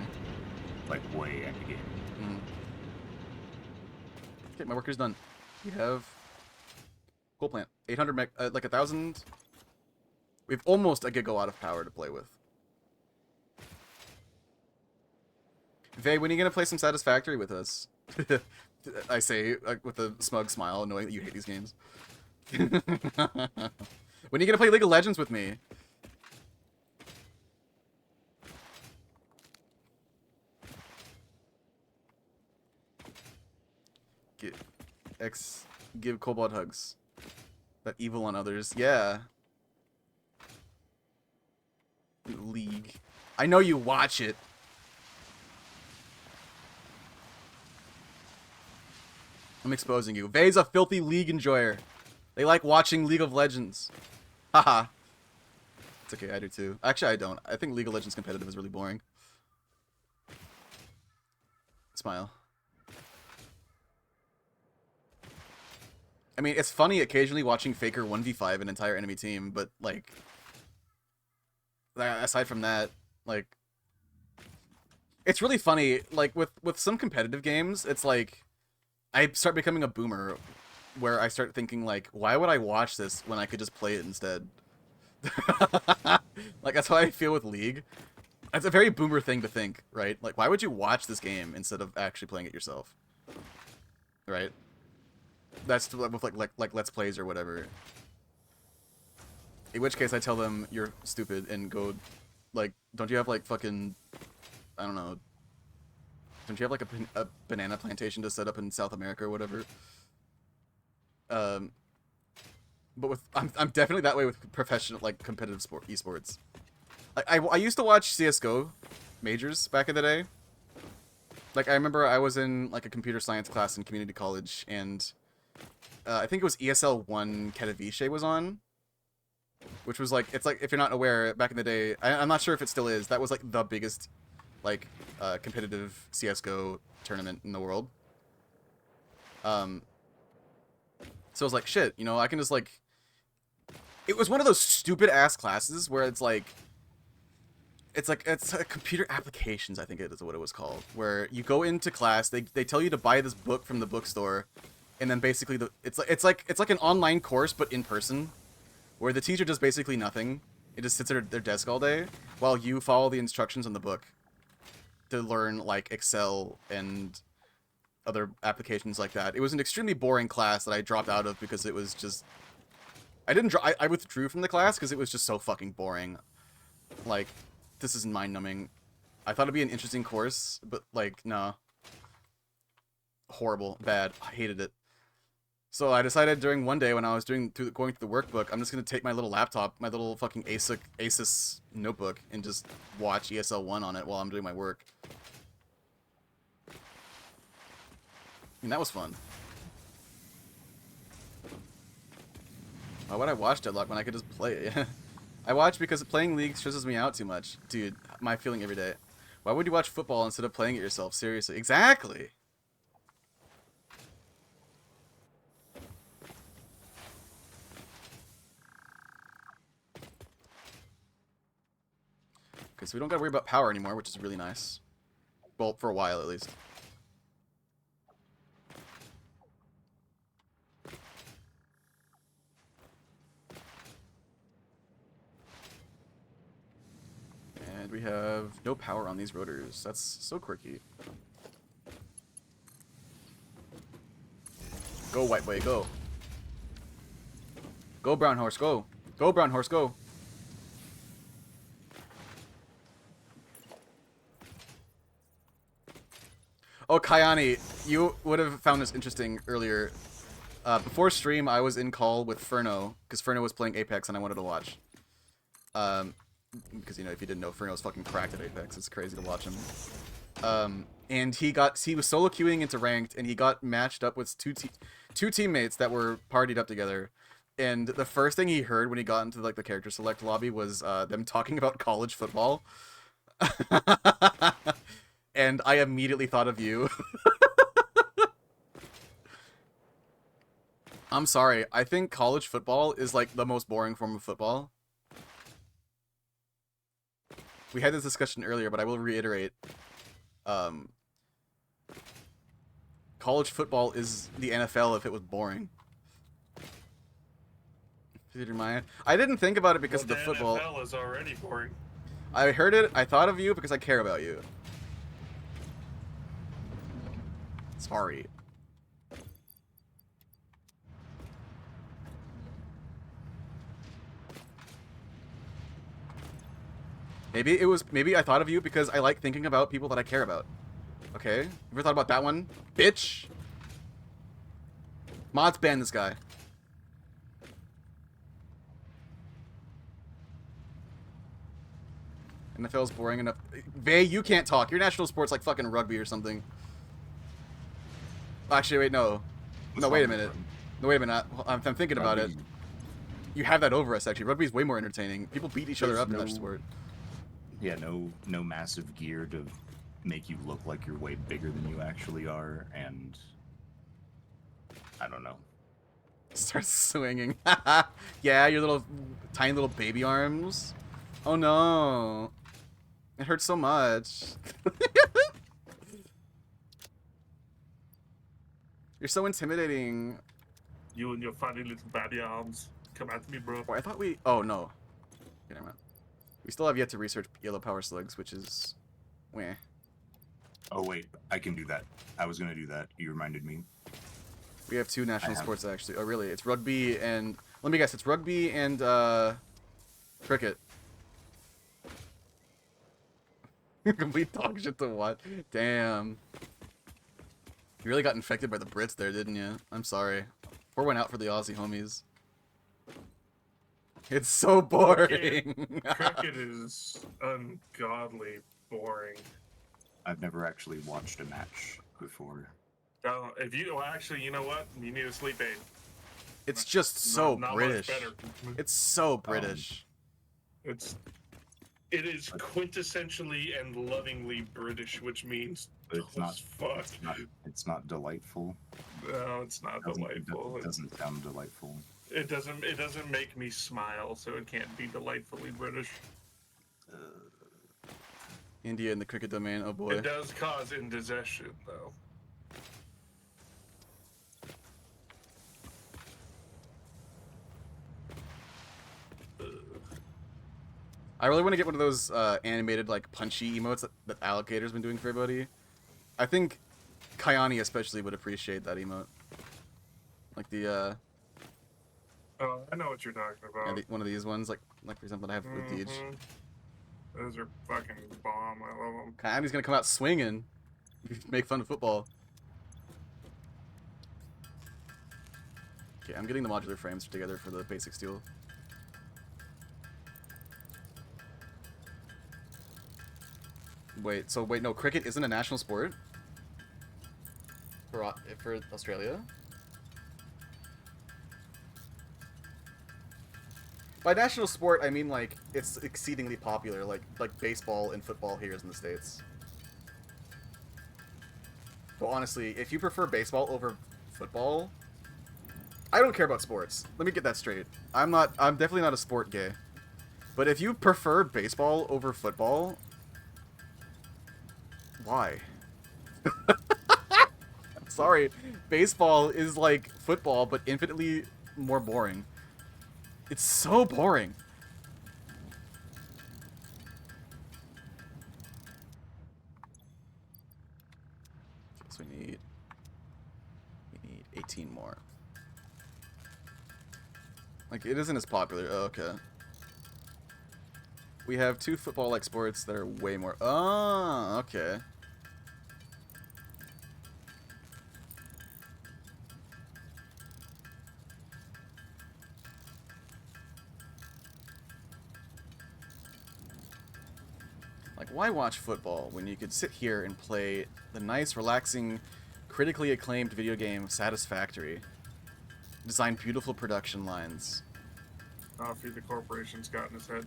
Like way end game. Mm. Okay, my worker's done. We have coal plant, 800 meg, like 1,000. We have almost a gigawatt of power to play with. Vay, when are you gonna play some Satisfactory with us? I say like, with a smug smile, knowing that you hate these games. When are you gonna play League of Legends with me? Give Cobalt hugs. That evil on others. Yeah. League. I know you watch it. I'm exposing you. Vay's a filthy League enjoyer. They like watching League of Legends. Haha. It's okay, I do too. Actually, I don't. I think League of Legends competitive is really boring. Smile. I mean, it's funny occasionally watching Faker 1v5 an entire enemy team, but, like, aside from that, like, it's really funny, like, with some competitive games, it's like, I start becoming a boomer, where I start thinking, like, why would I watch this when I could just play it instead? Like, that's how I feel with League. It's a very boomer thing to think, right? Like, why would you watch this game instead of actually playing it yourself? Right? That's with like Let's Plays or whatever. In which case I tell them you're stupid and go, like, don't you have like fucking, I don't know, don't you have like a banana plantation to set up in South America or whatever? But with I'm definitely that way with professional, like, competitive esports. I used to watch CS:GO majors back in the day. Like, I remember I was in like a computer science class in community college, and I think it was ESL 1 Katowice was on, which was like, it's like, if you're not aware, back in the day, I'm not sure if it still is, that was like the biggest like competitive CS:GO tournament in the world. So I was like, shit, you know, I can just like, it was one of those stupid ass classes where it's like computer applications, I think it is what it was called, where you go into class, they tell you to buy this book from the bookstore, and then basically it's like an online course but in person, where the teacher does basically nothing. It just sits at their desk all day while you follow the instructions in the book to learn like Excel and other applications like that. It was an extremely boring class that I dropped out of because it was just, I withdrew from the class because it was just so fucking boring. Like, this is mind-numbing. I thought it'd be an interesting course, but like, nah. Horrible. Bad. I hated it. So I decided during one day when I was going through the workbook, I'm just gonna take my little laptop, my little fucking Asus notebook, and just watch ESL 1 on it while I'm doing my work. And that was fun. Why would I watch Deadlock when I could just play it? I watch because playing League stresses me out too much. Dude, my feeling every day. Why would you watch football instead of playing it yourself? Seriously. Exactly! Okay, so we don't gotta worry about power anymore, which is really nice. Well, for a while at least. And we have no power on these rotors. That's so quirky. Go, White Boy, go. Go, Brown Horse, go. Go, Brown Horse, go. Oh, Kayani, you would have found this interesting earlier. Before stream, I was in call with Furno, because Furno was playing Apex and I wanted to watch. Because, you know, if you didn't know, Furno's fucking cracked at Apex. It's crazy to watch him. And he was solo queuing into ranked, and he got matched up with two teammates that were partied up together. And the first thing he heard when he got into like the character select lobby was them talking about college football. And I immediately thought of you. I'm sorry. I think college football is like the most boring form of football. We had this discussion earlier, but I will reiterate. College football is the NFL if it was boring. Peter Maya. I didn't think about it because of the football. NFL is already boring. I heard it. I thought of you because I care about you. sorry. Maybe I thought of you because I like thinking about people that I care about. Okay? You ever thought about that one? Bitch! Mods ban this guy. NFL's boring enough. Vay, you can't talk. Your national sport's like fucking rugby or something. Actually, wait, no. No, wait a minute. No, wait a minute. I'm thinking about it. You have that over us, actually. Rugby's way more entertaining. People beat each other up in that sport. Yeah, no massive gear to make you look like you're way bigger than you actually are, and I don't know. Starts swinging. Yeah, your little tiny little baby arms. Oh no. It hurts so much. You're so intimidating. You and your funny little baby arms. Come at me, bro. Oh, I thought we... Oh, no. Okay, never mind. We still have yet to research yellow power slugs, which is... Weh. Oh wait, I can do that. I was gonna do that. You reminded me. We have two national I have- sports, actually. Oh, really? It's rugby and... Let me guess. It's rugby and, cricket. Complete dog shit to what? Damn. You really got infected by the Brits there, didn't you? I'm sorry. Pour one out for the Aussie homies. It's so boring. Cricket is ungodly boring. I've never actually watched a match before. If you well, actually, you know what? You need a sleep aid. It's just so Not British. Much better. It's so British. It is quintessentially and lovingly British, which means But it's tough not. as fuck. It's not delightful. No, it's not delightful. It doesn't sound delightful. It doesn't make me smile, so it can't be delightfully British. India in the cricket domain. Oh boy. It does cause indigestion, though. I really want to get one of those animated, like, punchy emotes that Allocator's been doing for everybody. I think Kayani especially would appreciate that emote. Like the, Oh, I know what you're talking about. yeah, one of these ones, like for example, I have with Deej. Mhm. Those are fucking bomb. I love them. Kayani's gonna come out swinging. Make fun of football. Okay, I'm getting the modular frames together for the basic steel. Wait, no, cricket isn't a national sport? For Australia? By national sport, I mean, like, it's exceedingly popular, like baseball and football here in the States. But honestly, if you prefer baseball over football, I don't care about sports. Let me get that straight. I'm definitely not a sport gay. But if you prefer baseball over football, why? I'm sorry. Baseball is like football, but infinitely more boring. It's so boring. So we need 18 more. Like, it isn't as popular. Oh, okay. We have two football-like sports that are way more... Oh, okay. Like, why watch football when you could sit here and play the nice, relaxing, critically acclaimed video game Satisfactory? Design beautiful production lines. Not feed the corporation's got in his head.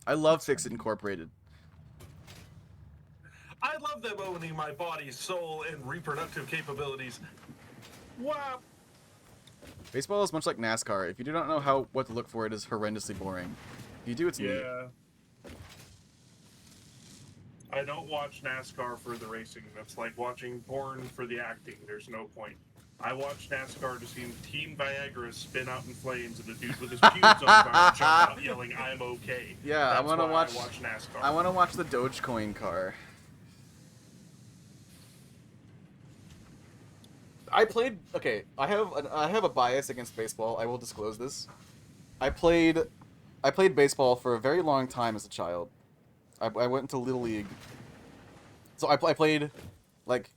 I love Fix-It Incorporated. I love them owning my body, soul, and reproductive capabilities. Wow. Baseball is much like NASCAR. If you do not know what to look for, it is horrendously boring. If you do, it's neat. Yeah. I don't watch NASCAR for the racing. That's like watching porn for the acting. There's no point. I watch NASCAR to see Team Viagra spin out in flames and a dude with his pubes on fire jump out yelling, "I'm okay." Yeah, That's I want to why watch. I watch NASCAR. I want to watch the Dogecoin car. I played. Okay, I have a bias against baseball. I will disclose this. I played I played baseball for a very long time as a child. I went into little league. So I played like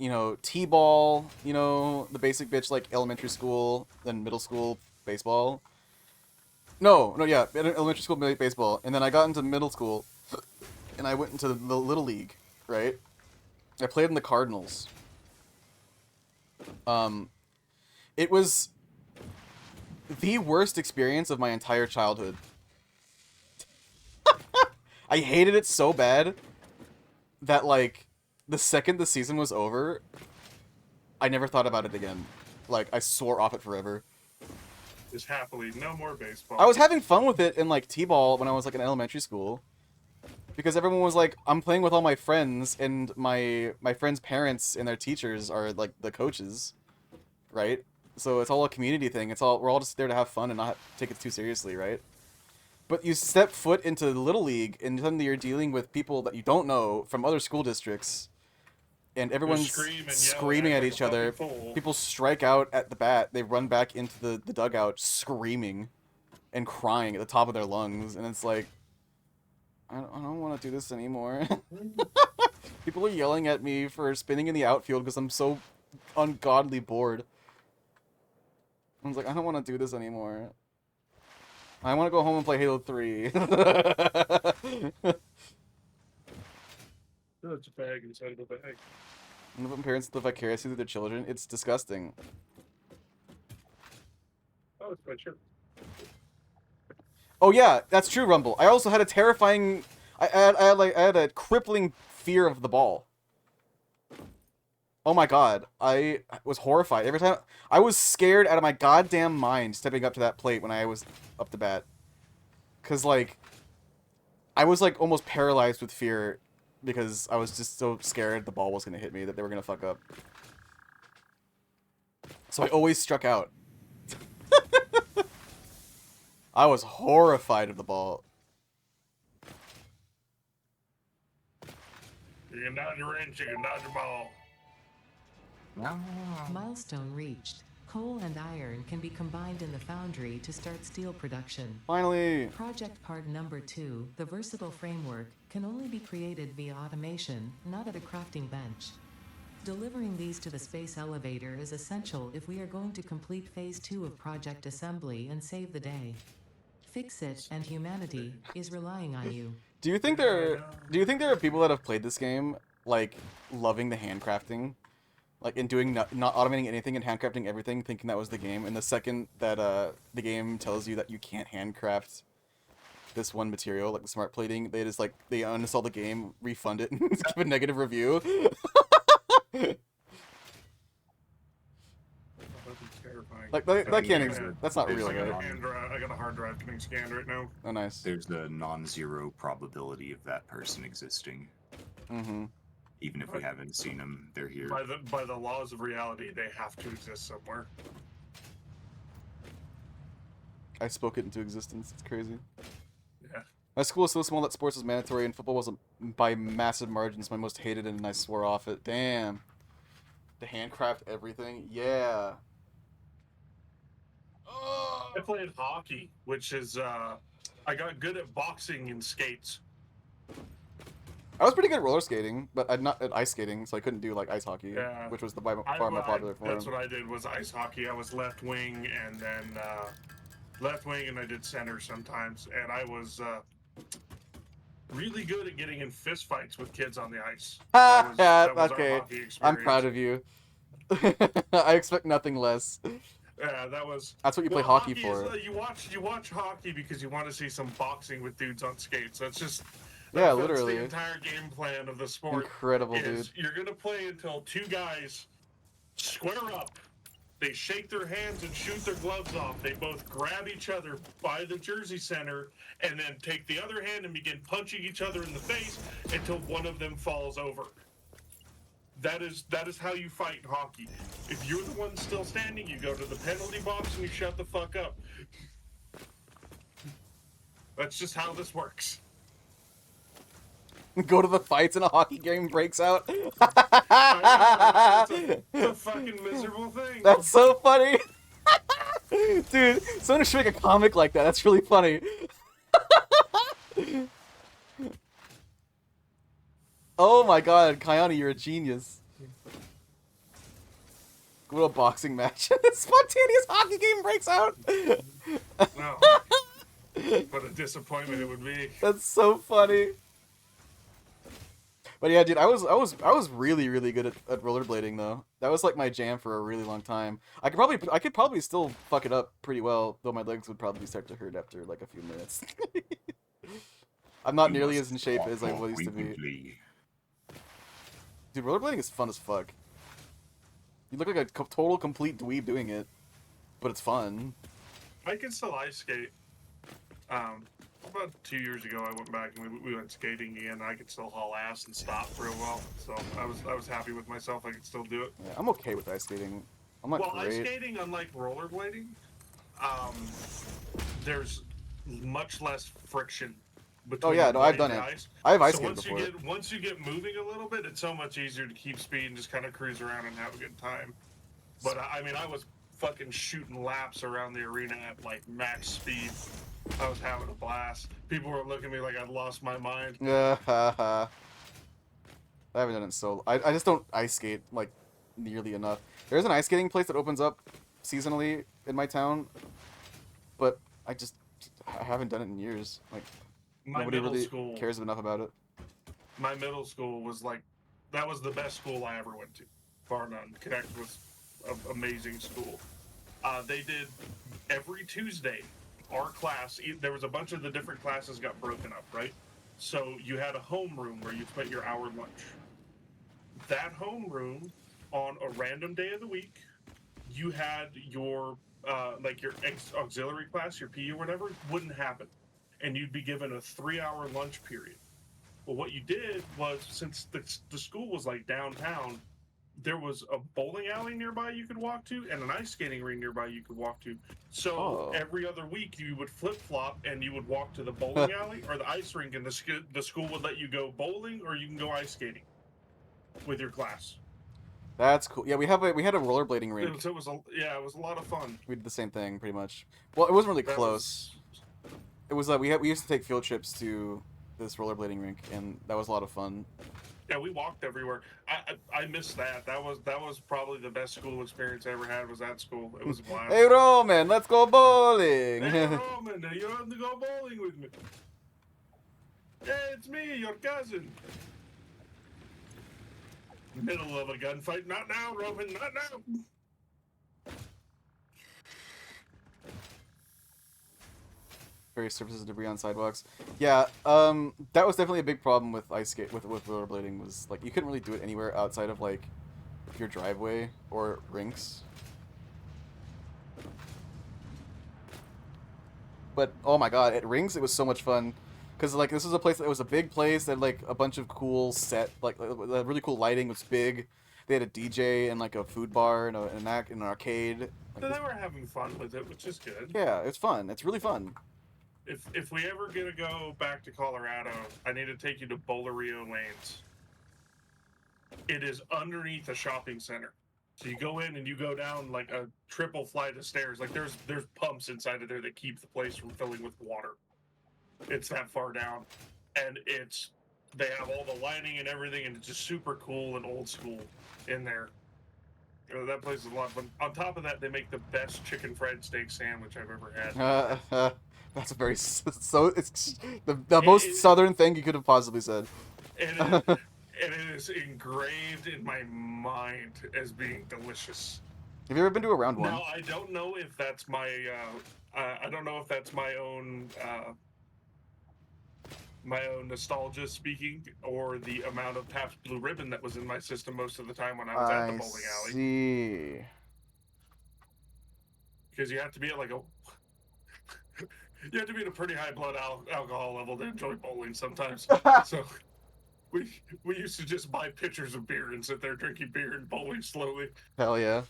t-ball, the basic bitch like elementary school, then middle school baseball. No, yeah, elementary school baseball, and then I got into middle school, and I went into the little league, right? I played in the Cardinals. Um, it was the worst experience of my entire childhood. I hated it so bad that like the second the season was over, I never thought about it again. Like I swore off it forever. Just happily, no more baseball. I was having fun with it in like t-ball when I was like in elementary school, because everyone was like, I'm playing with all my friends, and my friends' parents and their teachers are like the coaches, right? So it's all a community thing. We're all just there to have fun and not take it too seriously, right? But you step foot into the little league, and suddenly you're dealing with people that you don't know from other school districts, and everyone's scream and yell screaming and at act each like a other. fucking fool. People strike out at the bat. They run back into the dugout screaming and crying at the top of their lungs, and it's like, I don't want to do this anymore. People are yelling at me for spinning in the outfield because I'm so ungodly bored. I was like, I don't want to do this anymore. I want to go home and play Halo 3. It's a bag inside of a bag. And when parents live vicariously through their children, it's disgusting. Oh, it's my shirt. Oh yeah, that's true, Rumble. I also had a terrifying... I had a crippling fear of the ball. Oh my god, I was horrified. Every time... I was scared out of my goddamn mind stepping up to that plate when I was up to bat. Because, like... I was, like, almost paralyzed with fear because I was just so scared the ball was going to hit me that they were going to fuck up. So I always struck out. I was horrified of the ball. You can dodge your wrench, you can dodge your ball. Milestone reached. Coal and iron can be combined in the foundry to start steel production. Finally! Project part number 2, the versatile framework, can only be created via automation, not at a crafting bench. Delivering these to the space elevator is essential if we are going to complete phase 2 of project assembly and save the day. Fix it, and humanity is relying on you. Do you think there are people that have played this game, like, loving the handcrafting? Like, and doing not automating anything and handcrafting everything, thinking that was the game, and the second that the game tells you that you can't handcraft this one material, like the smart plating, they just, like, they uninstall the game, refund it, and give a negative review? That's terrifying. Like, that can't There's exist. a- That's not there's real, like a right? I got a hard drive getting scanned right now. Oh, nice. There's the non-zero probability of that person existing. Mm-hmm. Even if we haven't seen them, they're here. By the laws of reality, they have to exist somewhere. I spoke it into existence. It's crazy. Yeah. My school was so small that sports was mandatory and football was by massive margins my most hated, and I swore off it. Damn. To handcraft everything? Yeah. I played hockey, which is I got good at boxing and skates. I was pretty good at roller skating, but I'm not at ice skating, so I couldn't do like ice hockey, Yeah. which was the far more popular form. That's what I did was ice hockey. I was left wing and then left wing, and I did center sometimes. And I was really good at getting in fist fights with kids on the ice. That was our Okay. hockey I'm proud experience. of you. I expect nothing less. Yeah, that was. That's what you play hockey for. You watch hockey because you want to see some boxing with dudes on skates. That's just. Yeah, That's literally. the entire game plan of the sport. Incredible, is dude. You're gonna play until two guys square up. They shake their hands and shoot their gloves off. They both grab each other by the jersey center and then take the other hand and begin punching each other in the face until one of them falls over. That is how you fight in hockey. If you're the one still standing, you go to the penalty box and you shut the fuck up. That's just how this works. Go to the fights and a hockey game breaks out. I know, it's a fucking miserable thing. That's so funny. Dude, someone should make a comic like that. That's really funny. Oh my god, Kayani, you're a genius. Go to a boxing match. Spontaneous hockey game breaks out. No. What a disappointment it would be. That's so funny. But yeah, dude, I was really good at rollerblading though. That was like my jam for a really long time. I could probably still fuck it up pretty well, though my legs would probably start to hurt after like a few minutes. I'm not nearly as in shape as I used to be. Dude, rollerblading is fun as fuck. You look like a total complete dweeb doing it, but it's fun. I can still ice skate. About 2 years ago, I went back and we went skating again. I could still haul ass and stop real well, so I was happy with myself. I could still do it. Yeah, I'm okay with ice skating. I'm not Well, great. ice skating, unlike rollerblading, there's much less friction between. Oh yeah, no, I've done the it. ice. I've ice So skated before. once you get moving a little bit, it's so much easier to keep speed and just kind of cruise around and have a good time. But I mean, I was fucking shooting laps around the arena at like max speed. I was having a blast. People were looking at me like I'd lost my mind. Yeah, I haven't done it so. I just don't ice skate like nearly enough. There's an ice skating place that opens up seasonally in my town, but I haven't done it in years. Like My nobody middle really school, cares enough about it. my middle school was like, that was the best school I ever went to, bar none. Connect was an amazing school. They did every Tuesday. Our class, there was a bunch of the different classes got broken up, right? So you had a homeroom where you spent your hour lunch. That homeroom, on a random day of the week, you had your like your auxiliary class, your PE or whatever, wouldn't happen, and you'd be given a 3-hour lunch period. Well, what you did was, since the school was like downtown, there was a bowling alley nearby you could walk to and an ice skating rink nearby you could walk to. So every other week you would flip-flop and you would walk to the bowling alley or the ice rink, and the school would let you go bowling or you can go ice skating with your class. That's cool. Yeah, we had a rollerblading rink. It was a lot of fun. We did the same thing pretty much. Well, it wasn't really That close. It was we used to take field trips to this rollerblading rink, and that was a lot of fun. Yeah, we walked everywhere. I missed that. That was probably the best school experience I ever had. Was that school? It was a blast. Hey Roman, let's go bowling. Hey Roman, you want to go bowling with me? Hey, it's me, your cousin. Middle of a gunfight. Not now, Roman. Not now. Various surfaces of debris on sidewalks. Yeah, that was definitely a big problem with ice skate with rollerblading. Was like you couldn't really do it anywhere outside of like your driveway or rinks. But oh my god, at rings it was so much fun, because like this was a place that was a big place that had, like a bunch of cool really cool lighting. Was big. They had a DJ and like a food bar and an arcade. Like, So they were having fun with it, which is good. yeah, it's fun. It's really fun. If we ever get to go back to Colorado, I need to take you to Bolario Lanes. It is underneath a shopping center. So you go in and you go down like a triple flight of stairs. Like there's pumps inside of there that keep the place from filling with water. It's that far down. And they have all the lighting and everything, and it's just super cool and old school in there. That place is a lot of fun. On top of that, they make the best chicken fried steak sandwich I've ever had. That's a very it's the most southern thing you could have possibly said. And it is engraved in my mind as being delicious. Have you ever been to a round one? Now I don't know if that's my my own nostalgia speaking, or the amount of Pabst Blue Ribbon that was in my system most of the time when I was at the bowling alley. See. Because you have to be at like you have to be at a pretty high blood alcohol level to enjoy bowling sometimes. So we used to just buy pitchers of beer and sit there drinking beer and bowling slowly. Hell yeah.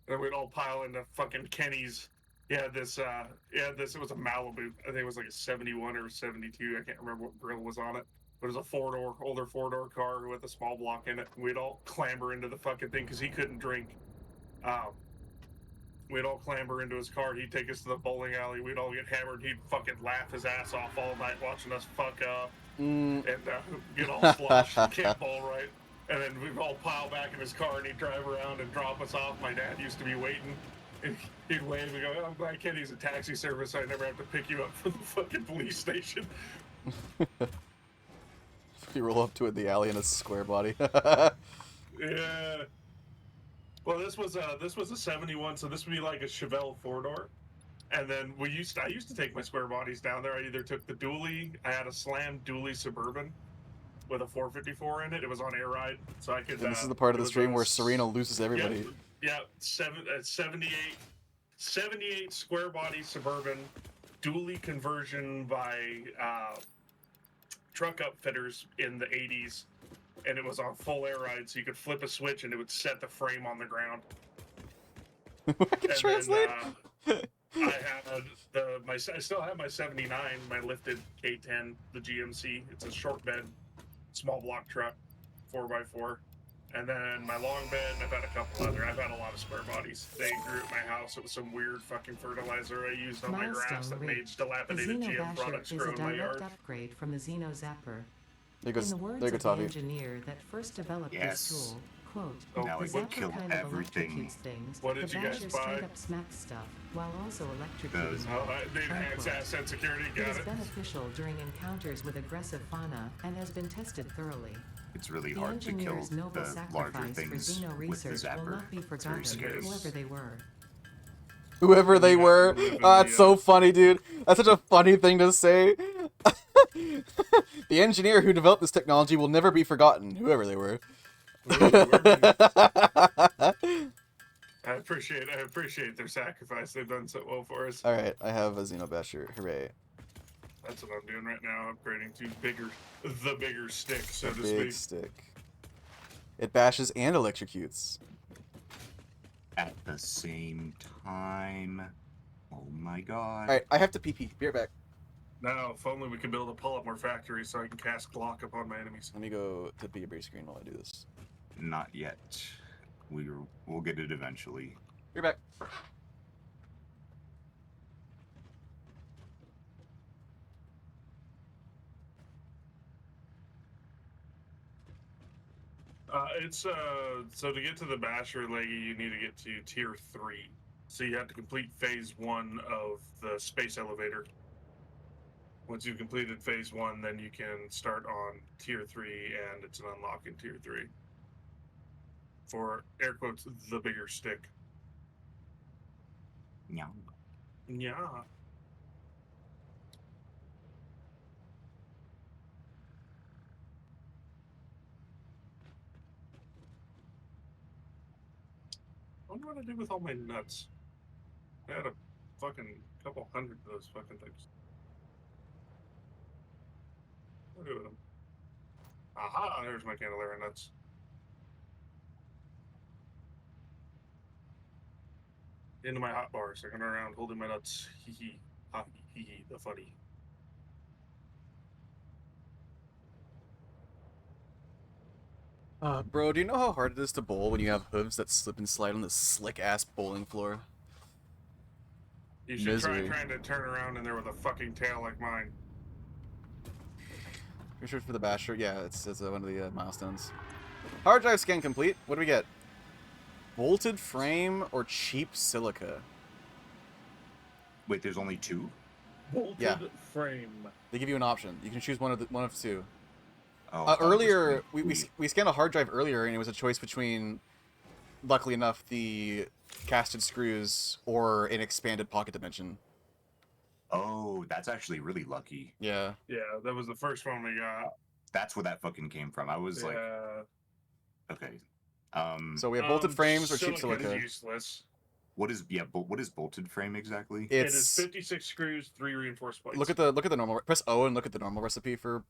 And we'd all pile into fucking Kenny's It was a Malibu. I think it was like a 71 or 72. I can't remember what grill was on it. But it was a older 4-door car with a small block in it. We'd all clamber into the fucking thing because he couldn't drink. Um, we'd all clamber into his car. He'd take us to the bowling alley. We'd all get hammered. He'd fucking laugh his ass off all night watching us fuck up Mm. and get all sloshed and can't bowl right. And then we'd all pile back in his car and he'd drive around and drop us off. My dad used to be waiting. And he'd wave and go, "Oh, I'm glad Kenny's a taxi service, so I never have to pick you up from the fucking police station." You roll up to it in the alley in a square body. Yeah. Well, this was a 71, so this would be like a Chevelle 4-door. And then I used to take my square bodies down there. I either took the dually, I had a slam dually Suburban with a 454 in it. It was on air ride, so I could. And this is the part of it the was stream a where Serena loses everybody. Yeah, 78 square body Suburban, dually conversion by truck upfitters in the 80s, and it was on full air ride, so you could flip a switch and it would set the frame on the ground. I can translate. I had I still have my 79, my lifted K10, the GMC. It's a short bed, small block truck, 4x4. And then my long bed, and I've had a couple other. I've had a lot of square bodies. They grew at my house. It was some weird fucking fertilizer I used on my grass that made The dilapidated GM Xenobasher products is grow a in my direct yard. upgrade from the Xeno Zapper. There In the goes words there of goes the Tavi. engineer that first developed Yes. this tool, quote, Oh, Now the it would Zapper kill kind of everything. electrocutes things, What the did you guys Basher buy? straight up smacks stuff, while also electrocuting Does- them. The enhanced Unquote. asset security, It got is it. beneficial during encounters with aggressive fauna and has been tested thoroughly. It's really The hard to kill engineer's noble the larger sacrifice for things Xeno with the research will zapper. not be It's very forgotten, scary. whoever they were. Whoever they Yeah, were. live in Oh, it's the, so funny, dude. That's such a funny thing to say. The engineer who developed this technology will never be forgotten, whoever they were. I appreciate their sacrifice. They've done so well for us. Alright, I have a Xenobasher. Hooray. That's what I'm doing right now, upgrading to the bigger stick, so A to big speak. stick. It bashes and electrocutes. At the same time. Oh my god. Alright, I have to pee. Be right back. Now, if only we could build a Polymorph factory so I can cast Glock upon my enemies. Let me go to be a big screen while I do this. Not yet. We'll get it eventually. Be right back. So to get to the Basher Leggy, you need to get to Tier 3. So you have to complete Phase 1 of the space elevator. Once you've completed Phase 1, then you can start on Tier 3, and it's an unlock in Tier 3. For, air quotes, the bigger stick. Yeah. Yeah. I wonder what I did with all my nuts. I had a fucking couple hundred of those fucking things. What do I do with them? Aha! There's my Candelera nuts. Into my hot bar, second around, holding my nuts. Hee hee. Ha hee hee. The funny. Bro, do you know how hard it is to bowl when you have hooves that slip and slide on the slick-ass bowling floor? You should Misery. try trying to turn around in there with a fucking tail like mine. You're sure for the Basher? Yeah, it's one of the milestones. Hard drive scan complete. What do we get? Bolted frame or cheap silica? Wait, there's only two? Bolted Yeah. frame. They give you an option. You can choose one of two. Oh, I thought it was Earlier, complete. we scanned a hard drive earlier, and it was a choice between, luckily enough, the casted screws or an expanded pocket dimension. Oh, that's actually really lucky. Yeah. Yeah, that was the first one we got. That's where that fucking came from. I was like, Yeah. okay. So we have bolted frames or cheap silicon silica. is useless. What is what is bolted frame exactly? It is It's 56 screws, 3 reinforced plates. look at the normal. Press O and look at the normal recipe for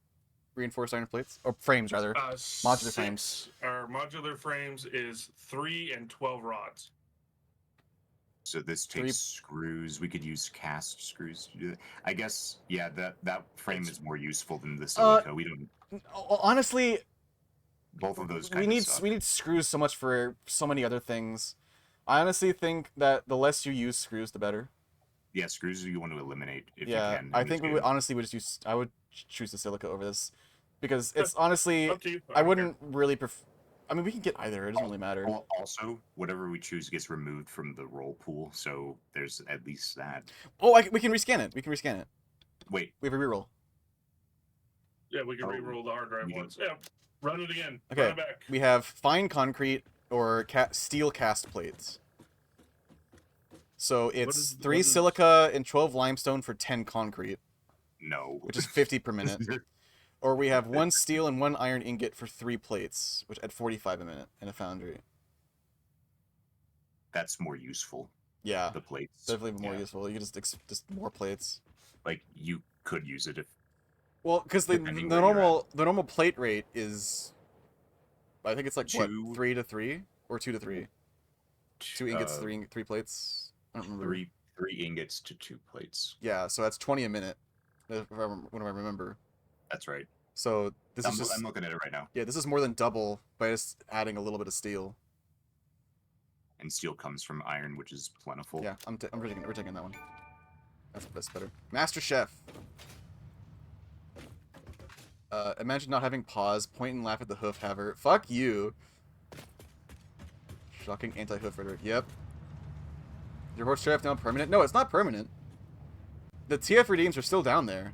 reinforced iron plates or frames rather. Modular frames. Our modular frames is 3 and 12 rods. So this Three- takes screws. We could use cast screws to do that. I guess, yeah, that frame is more useful than the silica. We don't. Honestly, Both of those we kind of need suck. we need screws so much for so many other things. I honestly think that the less you use screws, the better. Yeah, screws you want to eliminate if you Yeah, can. I in this think we would game. honestly would just use. I would choose the silica over this because it's honestly. Up to you. I don't wouldn't really prefer. I mean, we can get either. It doesn't really matter. Also, whatever we choose gets removed from the roll pool, so there's at least that. Oh, we can rescan it. We can rescan it. Wait, We have a reroll. care. Yeah, we can Oh, re-roll the hard drive we do. once. Yeah, run it again. Okay. Run it back. We have fine concrete or steel cast plates. So it's 3 silica and 12 limestone for 10 concrete, no. which is 50 per minute. Or we have 1 steel and 1 iron ingot for 3 plates, which at 45 a minute in a foundry. That's more useful. Yeah, The plates. definitely more Yeah. useful. You can just more plates. Like you could use it if Well, because the Depending where you're normal plate rate is, I think it's like what, 2 3 to 3 or 2 to 3. 2 ingots, uh, 3 plates. I don't remember. three ingots to 2 plates. Yeah, so that's 20 a minute. If I remember. That's right. So this is just I'm looking at it right now. yeah, this is more than double by just adding a little bit of steel. And steel comes from iron, which is plentiful. Yeah, we're taking that one. That's better. Master Chef. Imagine not having pause, point and laugh at the hoof haver. Fuck you. Shocking anti-hoof rhetoric. Yep. Your horse draft now permanent? No, it's not permanent. The TF redeems are still down there.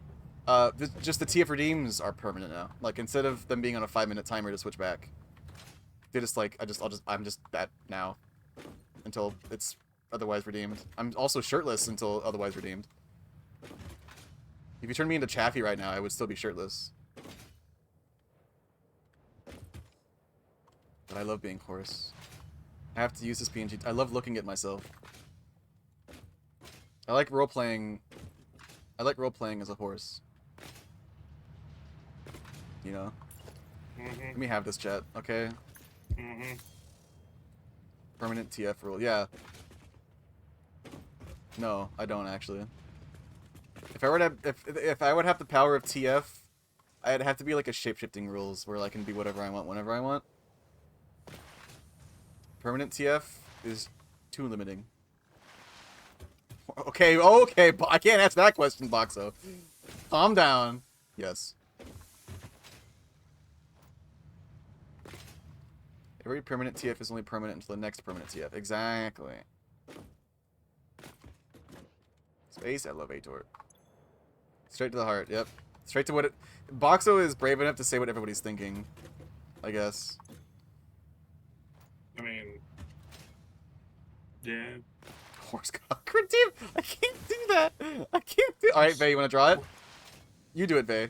Just the TF redeems are permanent now. Like instead of them being on a 5-minute timer to switch back, they just like I'm just that now until it's otherwise redeemed. I'm also shirtless until otherwise redeemed. If you turn me into Chaffee right now, I would still be shirtless. But I love being horse. I have to use this PNG. I love looking at myself. I like role-playing. I like role-playing as a horse. You know? Let me have this, chat, okay? Permanent TF rule. Yeah. No, I don't actually. If I were to if I would have the power of TF, I'd have to be like a shape-shifting rules where I can be whatever I want whenever I want. Permanent TF is too limiting. Okay, but I can't answer that question, Boxo. Calm down. Yes. Every permanent TF is only permanent until the next permanent TF. Exactly. Space, I love Ator. Straight to the heart, yep. Straight to what it... Boxo is brave enough to say what everybody's thinking, I guess. I mean, yeah. Horsecock redeem? I can't do that. I can't do... Alright, Vay, you want to draw it? You do it, Vay.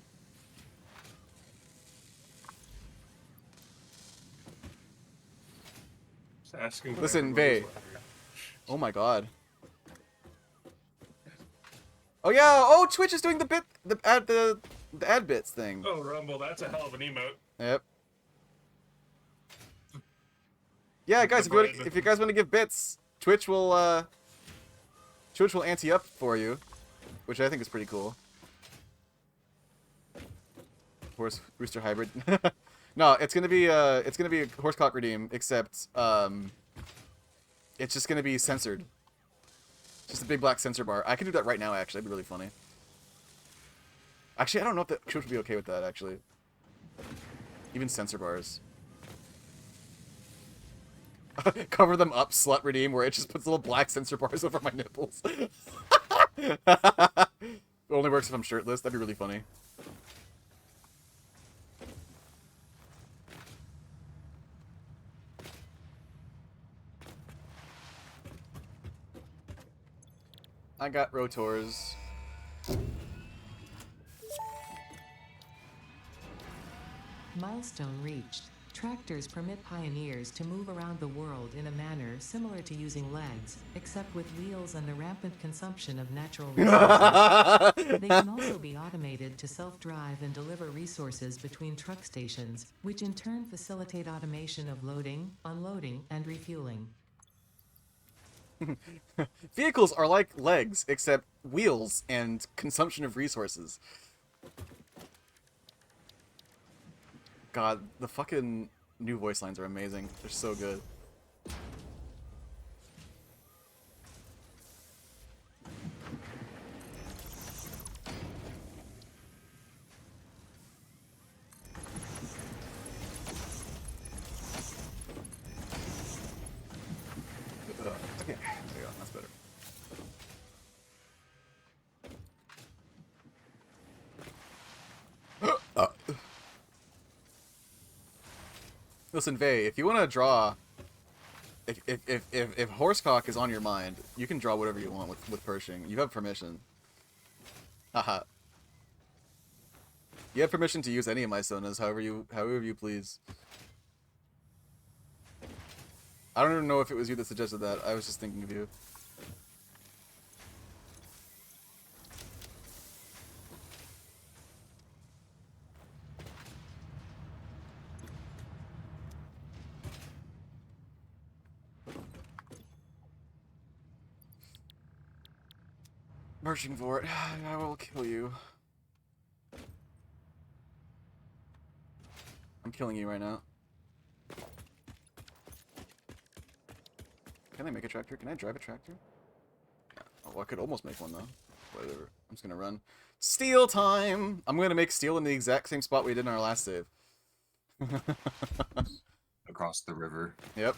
Just asking what Listen, everybody Vay. was like. Oh my god. Oh yeah, oh Twitch is doing the ad bits thing. Oh, Rumble, that's a hell of an emote. Yep. Yeah, guys, if you guys want to give bits, Twitch will ante up for you, which I think is pretty cool. Horse rooster hybrid. No, it's gonna be a horsecock redeem, except it's just gonna be censored. Just a big black censor bar. I could do that right now, actually. That'd be really funny. Actually, I don't know if the Twitch would be okay with that, actually. Even censor bars. Cover them up, slut redeem, where it just puts little black censor bars over my nipples. It only works if I'm shirtless. That'd be really funny. I got rotors. Milestone reached. Tractors permit pioneers to move around the world in a manner similar to using legs, except with wheels and the rampant consumption of natural resources. They can also be automated to self-drive and deliver resources between truck stations, which in turn facilitate automation of loading, unloading, and refueling. Vehicles are like legs, except wheels and consumption of resources. God, the fucking new voice lines are amazing. They're so good. Okay, there you go. That's better. Listen, Vey, if you want to draw, if horsecock is on your mind, you can draw whatever you want with Pershing. You have permission. Haha. You have permission to use any of my sonas, however you please. I don't even know if it was you that suggested that. I was just thinking of you. Marching for it. I will kill you. I'm killing you right now. Can I make a tractor? Can I drive a tractor? Yeah. Oh, well, I could almost make one, though. Whatever. I'm just gonna run. Steel time! I'm gonna make steel in the exact same spot we did in our last save. Across the river. Yep.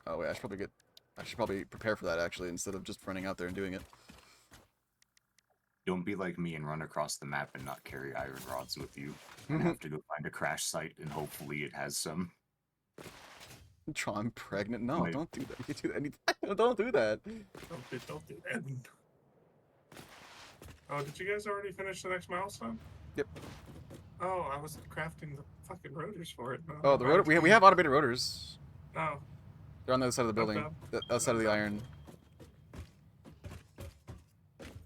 Oh, wait, I should probably prepare for that, actually, instead of just running out there and doing it. Don't be like me and run across the map and not carry iron rods with you. And have to go find a crash site and hopefully it has some. I'm pregnant. No, Wait. don't do that. You do that. Don't do that. Don't do that. Oh, did you guys already finish the next milestone? Yep. Oh, I was crafting the fucking rotors for it. No, Oh, the rotor. We have automated rotors. Oh, They're on the other side of the building. Okay. The other side of the iron.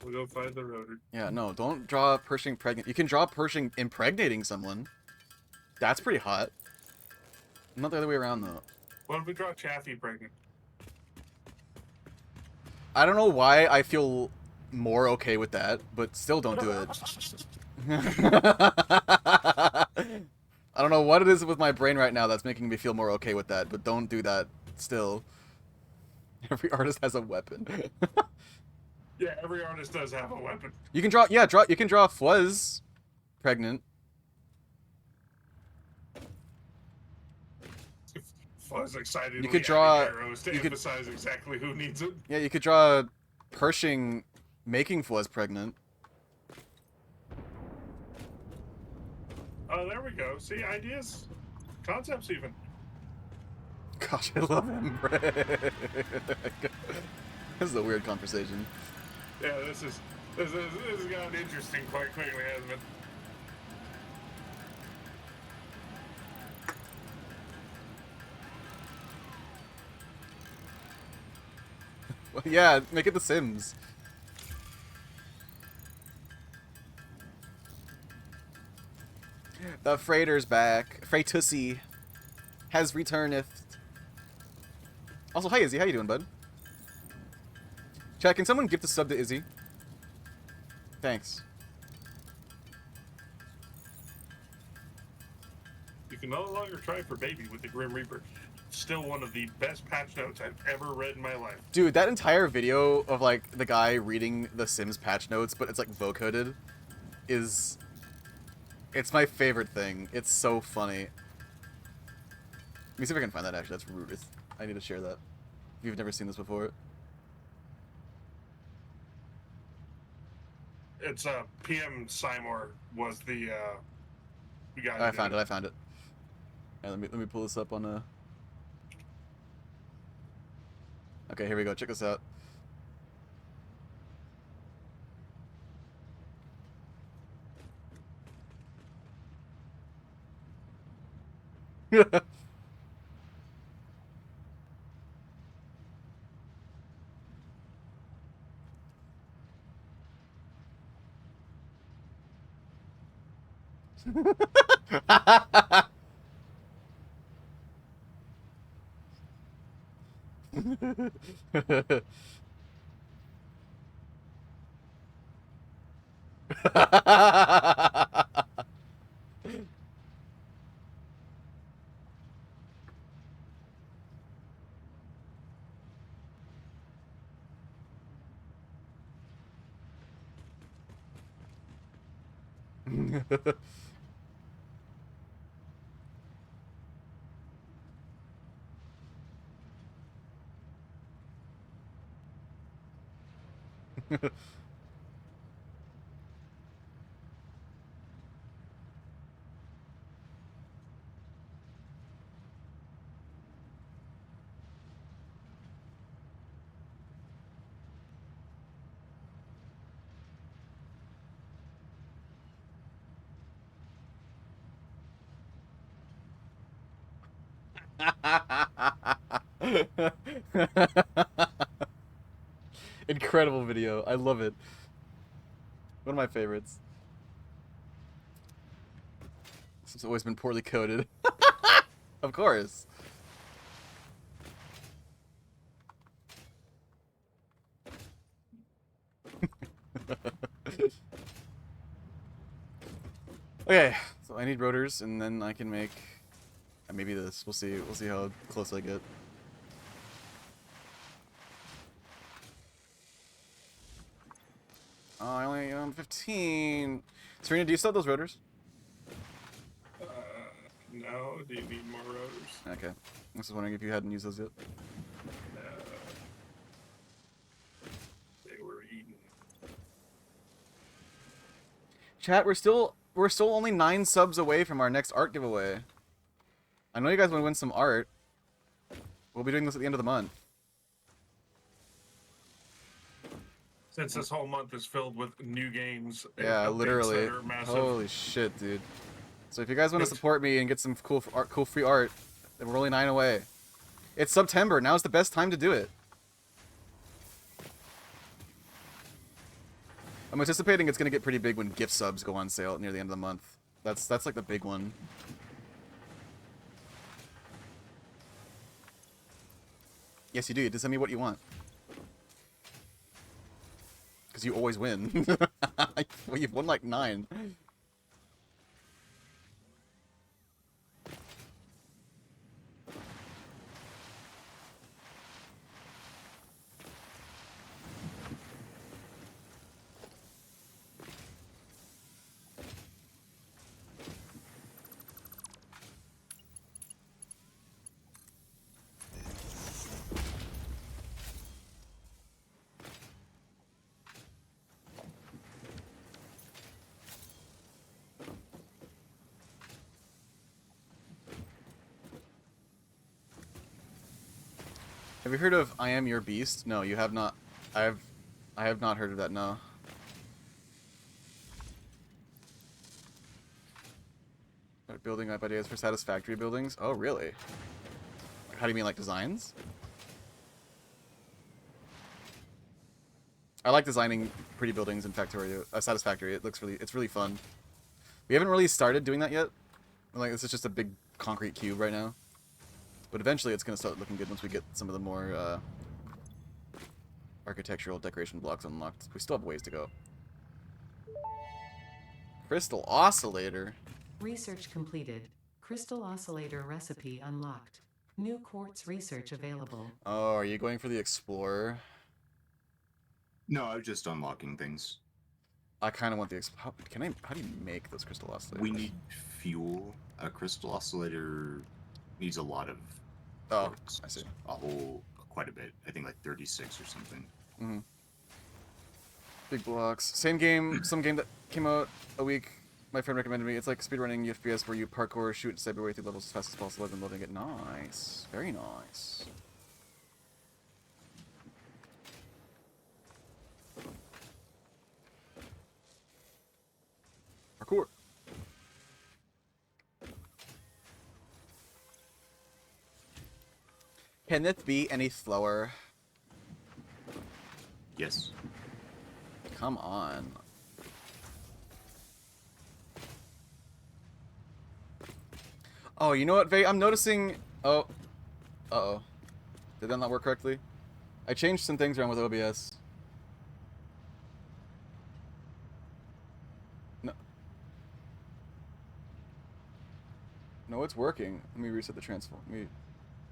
we'll go find the rotor. Yeah, no, don't draw Pershing pregnant. You can draw Pershing impregnating someone. That's pretty hot. Not the other way around, though. What if we draw Chaffee pregnant? I don't know why I feel more okay with that, but still don't do it. I don't know what it is with my brain right now that's making me feel more okay with that, but don't do that still. Every artist has a weapon. Yeah, every artist does have a weapon. You can draw, you can draw Fuzz pregnant. Fuzz excitedly You could draw- adding arrows to you could- emphasize exactly who needs it. Yeah, you could draw Pershing making Fuzz pregnant. Oh, there we go. See, ideas, concepts even. Gosh, I love him. This is a weird conversation. Yeah, this has gotten interesting quite quickly, hasn't it? Well, yeah, make it The Sims. The freighter's back. Freightussie has returneth. Also, hi Izzy, how you doing, bud? Chat, can someone gift a sub to Izzy? Thanks. You can no longer try for baby with the Grim Reaper. Still one of the best patch notes I've ever read in my life. Dude, that entire video of, like, the guy reading the Sims patch notes, but it's, like, vocoded, is... It's my favorite thing. It's so funny. Let me see if I can find that, actually. That's rude. I need to share that. If you've never seen this before. It's PM Seymour was the guy. Oh, I found it. Yeah, let me pull this up on Okay, here we go. Check this out. Incredible video. I love it. One of my favorites. This has always been poorly coded. Of course. Okay, so I need rotors, and then I can make maybe this. We'll see. We'll see how close I get. Oh, I only 15. Serena, do you still have those rotors? No, do you need more rotors? Okay. I was just wondering if you hadn't used those yet. No. They were eaten. Chat, we're still only 9 subs away from our next art giveaway. I know you guys want to win some art. We'll be doing this at the end of the month. Since this whole month is filled with new games. And Yeah, updates literally. that are massive. Holy shit, dude. So if you guys want to support me and get some cool free art, then we're only 9 away. It's September. Now's the best time to do it. I'm anticipating it's gonna get pretty big when gift subs go on sale near the end of the month. That's like the big one. Yes, you do. You just send me what you want. Because you always win. Well, you've won like 9. Have you heard of I Am Your Beast? No, you have not. I have not heard of that, no. Building up ideas for satisfactory buildings? Oh, really? How do you mean, like designs? I like designing pretty buildings in Factorio. Satisfactory. It's really fun. We haven't really started doing that yet. Like, this is just a big concrete cube right now. But eventually it's going to start looking good once we get some of the more architectural decoration blocks unlocked. We still have ways to go. Crystal oscillator. Research completed. Crystal oscillator recipe unlocked. New quartz research available. Oh, are you going for the explorer? No, I was just unlocking things. I kind of want the how do you make those crystal oscillators? We need fuel. A crystal oscillator needs a lot of Oh, quartz. I see. Quite a bit. I think like 36 or something. Mm-hmm. Big blocks. Same game, some game that came out a week. My friend recommended me. It's like speedrunning FPS where you parkour, shoot, and stab your way through levels as fast as possible, and then loading it. Nice. Very nice. Parkour. Can this be any slower? Yes. Come on. Oh, you know what, Vay? I'm noticing... Oh. Uh-oh. Did that not work correctly? I changed some things around with OBS. No. No, it's working. Let me reset the transform. Let me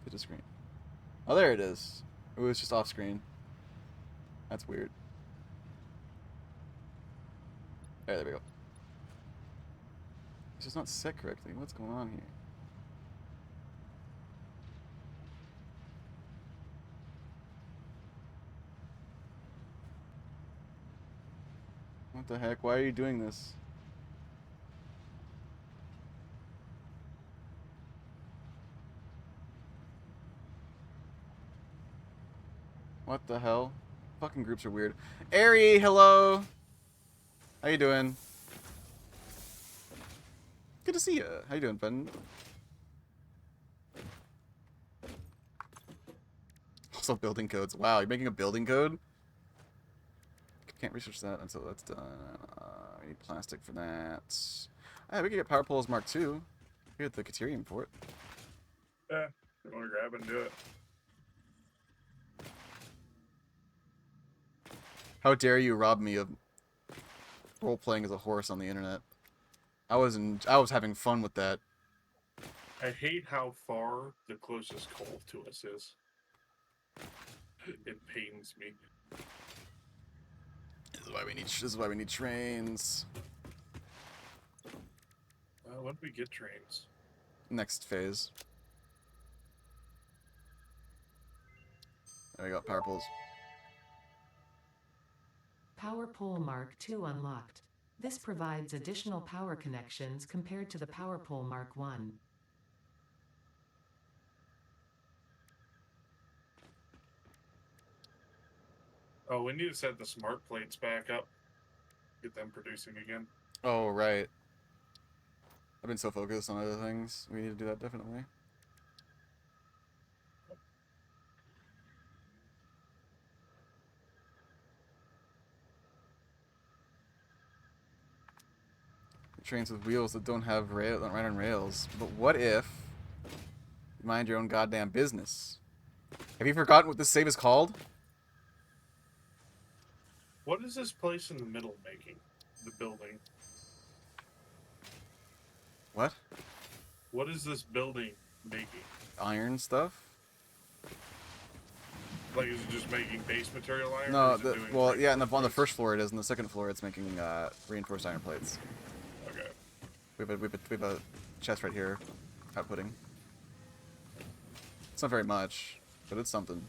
hit the screen. Oh, there it is. It was just off screen. That's weird. There we go. It's just not set correctly. What's going on here? What the heck? Why are you doing this? What the hell? Fucking groups are weird. Ari, hello. How you doing? Good to see you. How you doing, Ben? Also building codes. Wow, you're making a building code? Can't research that until that's done. We need plastic for that. Ah, we can get power poles Mark II. We get the Caterium for it. Yeah, you want to grab and do it. How dare you rob me of role playing as a horse on the internet? I was having fun with that. I hate how far the closest cove to us is. It pains me. This is why we need trains. When do we get trains? Next phase. There we go, power poles. Power pole Mark II unlocked. This provides additional power connections compared to the power pole Mark I. Oh, we need to set the smart plates back up. Get them producing again. Oh, right. I've been so focused on other things. We need to do that, definitely. Trains with wheels that don't have rail, don't run on rails. But what if you mind your own goddamn business? Have you forgotten what this save is called? What is this place in the middle making? The building. What? What is this building making? Iron stuff? Like, is it just making base material iron? No, or is it doing well, yeah, on the reinforced first floor it is. On the second floor it's making reinforced iron plates. plates? Okay. We have a chest right here, outputting. It's not very much, but it's something.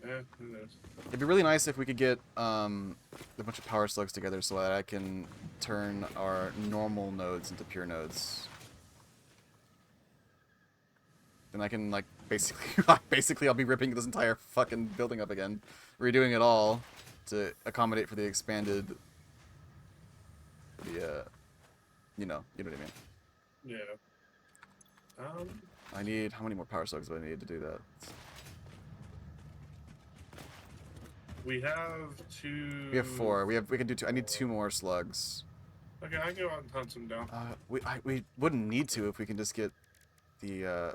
Yeah, who knows? It'd be really nice if we could get a bunch of power slugs together so that I can turn our normal nodes into pure nodes. Then I can, like, basically I'll be ripping this entire fucking building up again. Redoing it all to accommodate for the expanded... you know what I mean. Yeah. I need... How many more power slugs do I need to do that? We have two. We have 4. We can do 2. I need 2 more slugs. Okay, I can go out and hunt some down. We wouldn't need to if we can just get the...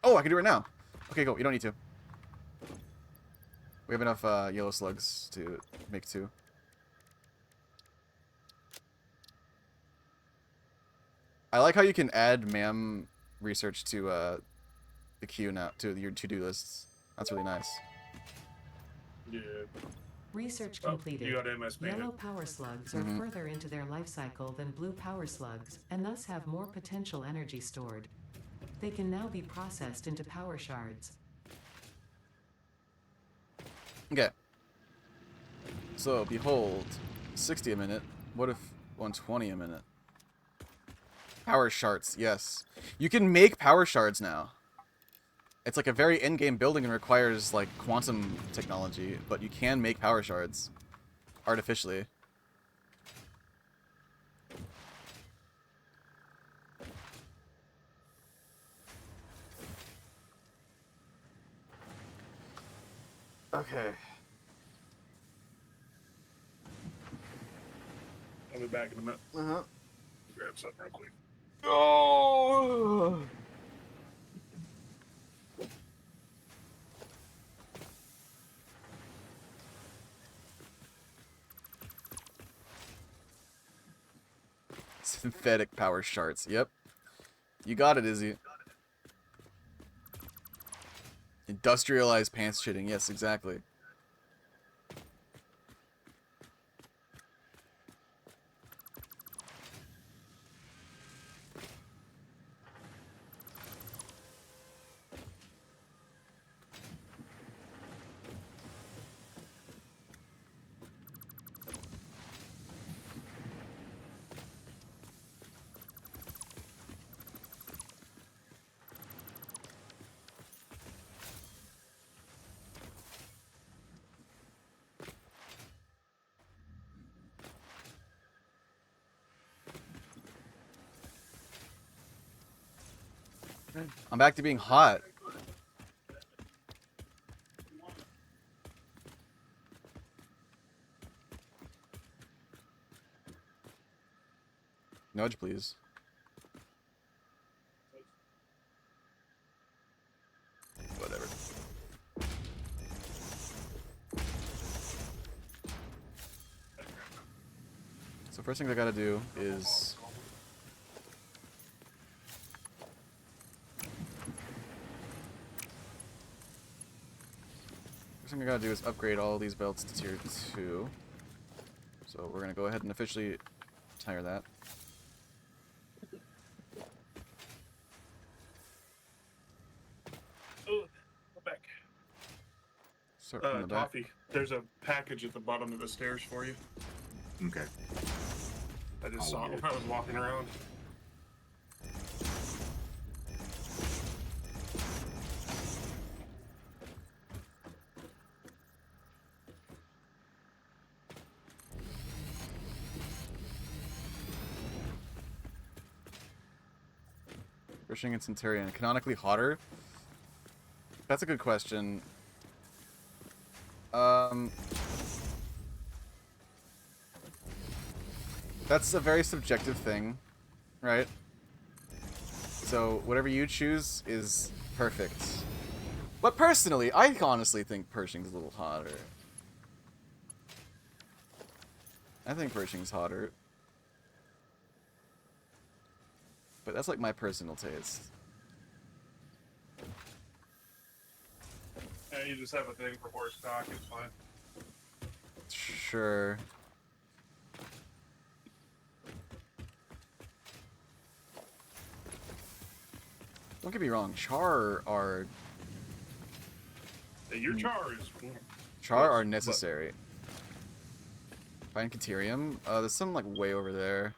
Oh, I can do it right now. Okay, go. You don't need to. We have enough yellow slugs to make 2. I like how you can add MAM research to the queue now, to your to-do lists. That's really nice. Yeah. Research Oh, completed. you got MS painted. Yellow power slugs are further into their life cycle than blue power slugs, and thus have more potential energy stored. They can now be processed into power shards. Okay. So, behold, 60 a minute. What if 120 a minute? Power shards, yes. You can make power shards now. It's like a very in-game building and requires, like, quantum technology, but you can make power shards. Artificially. Okay. I'll be back in a minute. Uh-huh. Grab something real quick. Oh! Synthetic power shards. Yep. You got it, Izzy. Industrialized pants shitting. Yes, exactly. I'm back to being hot. Nudge, please. Whatever. So first thing I gotta do is... First thing I gotta do is upgrade all these belts to tier 2. So we're gonna go ahead and officially tire that. Oh, go back. Start from the back. Toffee, there's a package at the bottom of the stairs for you. Okay. I just I'll saw it get it. when I was walking around. Rushing and Centurion. Canonically hotter? That's a good question. That's a very subjective thing, right? So whatever you choose is perfect. But personally, I honestly think Pershing's a little hotter. I think Pershing's hotter. But that's like my personal taste. Yeah, you just have a thing for horse stock, it's fine. Sure. Don't get me wrong, Char are Your char is... Char are Yes, necessary. Find Caterium. There's some like way over there.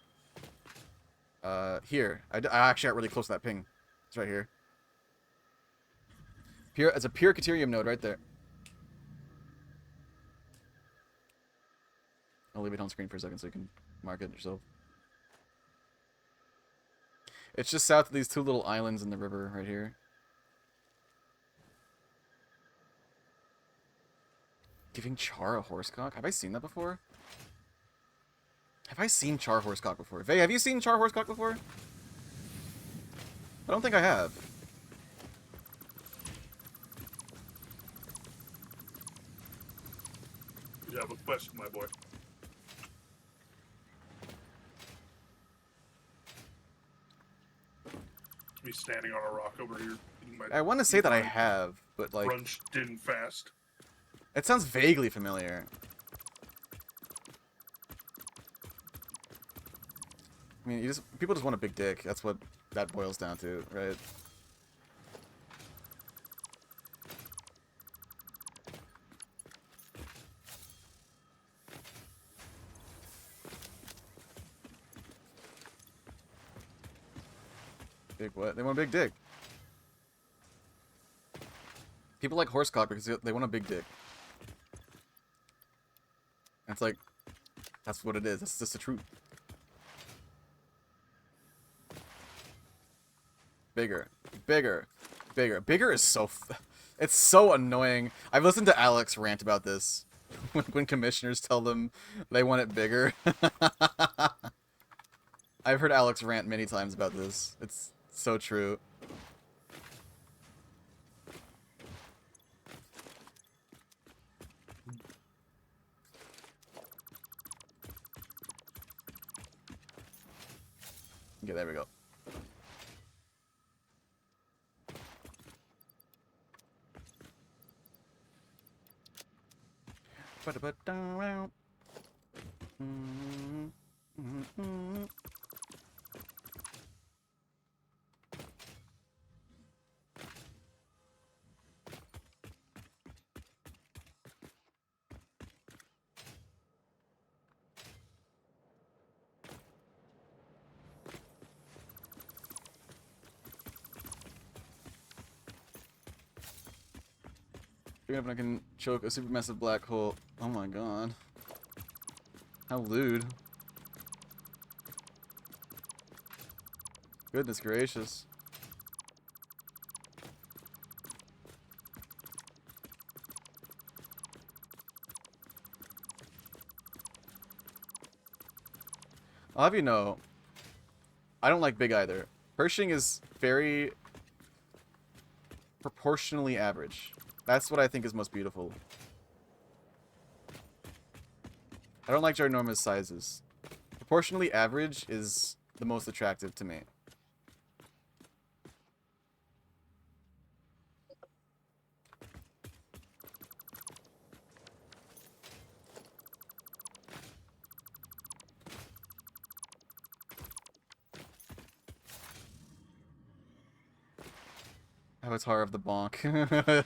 Here. I actually got really close to that ping. It's right here. Pure. It's a pure Caterium node right there. I'll leave it on screen for a second so you can mark it yourself. It's just south of these two little islands in the river right here. Giving Char a horsecock? Have I seen that before? Have I seen Char horsecock before? Vey, have you seen Char horsecock before? I don't think I have. You have a question, my boy. Me standing on a rock over here. eating my- I want to say that I eating my have, but like, Brunched in fast. it sounds vaguely familiar. I mean, people just want a big dick. That's what that boils down to, right? Big what? They want a big dick. People like horsecock because they want a big dick. And it's like, that's what it is. That's just the truth. Bigger. Bigger. Bigger. Bigger is so... It's so annoying. I've listened to Alex rant about this. when commissioners tell them they want it bigger. I've heard Alex rant many times about this. It's so true. Okay, there we go. Even if I can choke a supermassive black hole. Oh my god. How lewd. Goodness gracious. I'll have you know, I don't like big either. Pershing is very proportionally average. That's what I think is most beautiful. I don't like ginormous sizes. Proportionally average is the most attractive to me. Avatar of the bonk.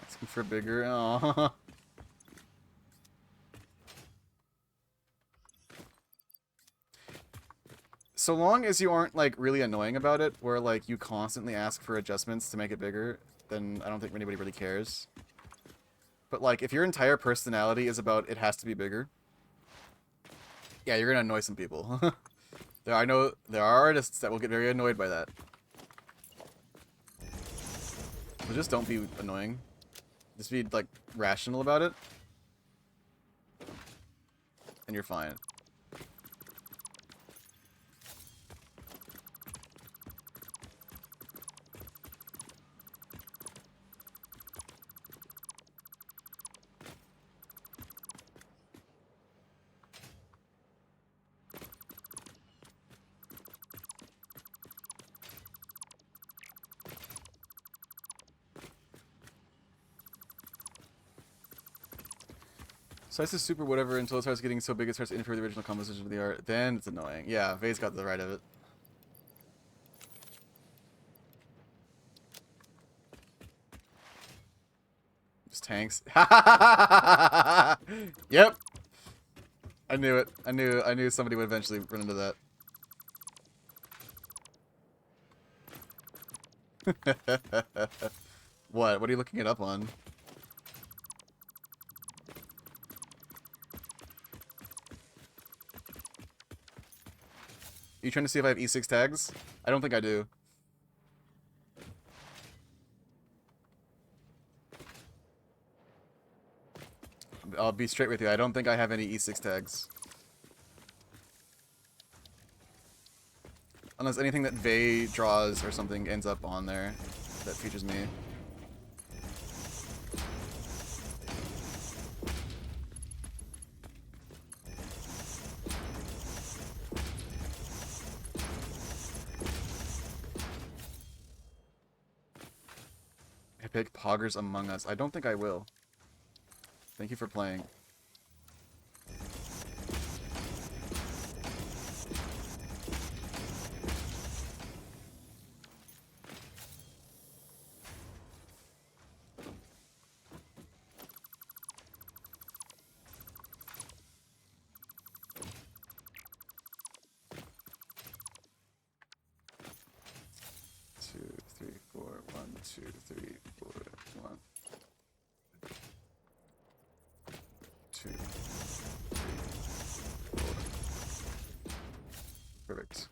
Asking for bigger. Aww. So long as you aren't like really annoying about it, where like you constantly ask for adjustments to make it bigger, then I don't think anybody really cares. But like if your entire personality is about it has to be bigger, yeah, you're gonna annoy some people. I know there are artists that will get very annoyed by that. So just don't be annoying. Just be like rational about it, and you're fine. Size is super whatever until it starts getting so big it starts to interfere with the original composition of the art. Then it's annoying. Yeah, Vay's got the right of it. Just tanks. Yep. I knew it. I knew somebody would eventually run into that. What? What are you looking it up on? Are you trying to see if I have E6 tags? I don't think I do. I'll be straight with you. I don't think I have any E6 tags. Unless anything that Vay draws or something ends up on there that features me. I pick Poggers Among Us. I don't think I will. Thank you for playing. Two, three, four. 1, 2, 3, 4. 1, 2, 3, 4. Perfect.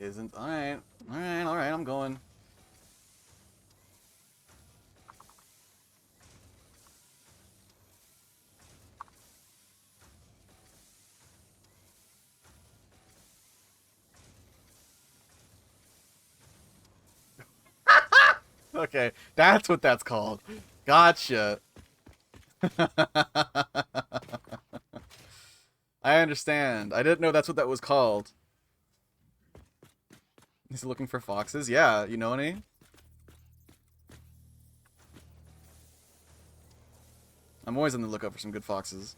Isn't alright. Alright, I'm going. Okay, that's what that's called. Gotcha. I understand. I didn't know that's what that was called. He's looking for foxes? Yeah, you know any? I'm always on the lookout for some good foxes.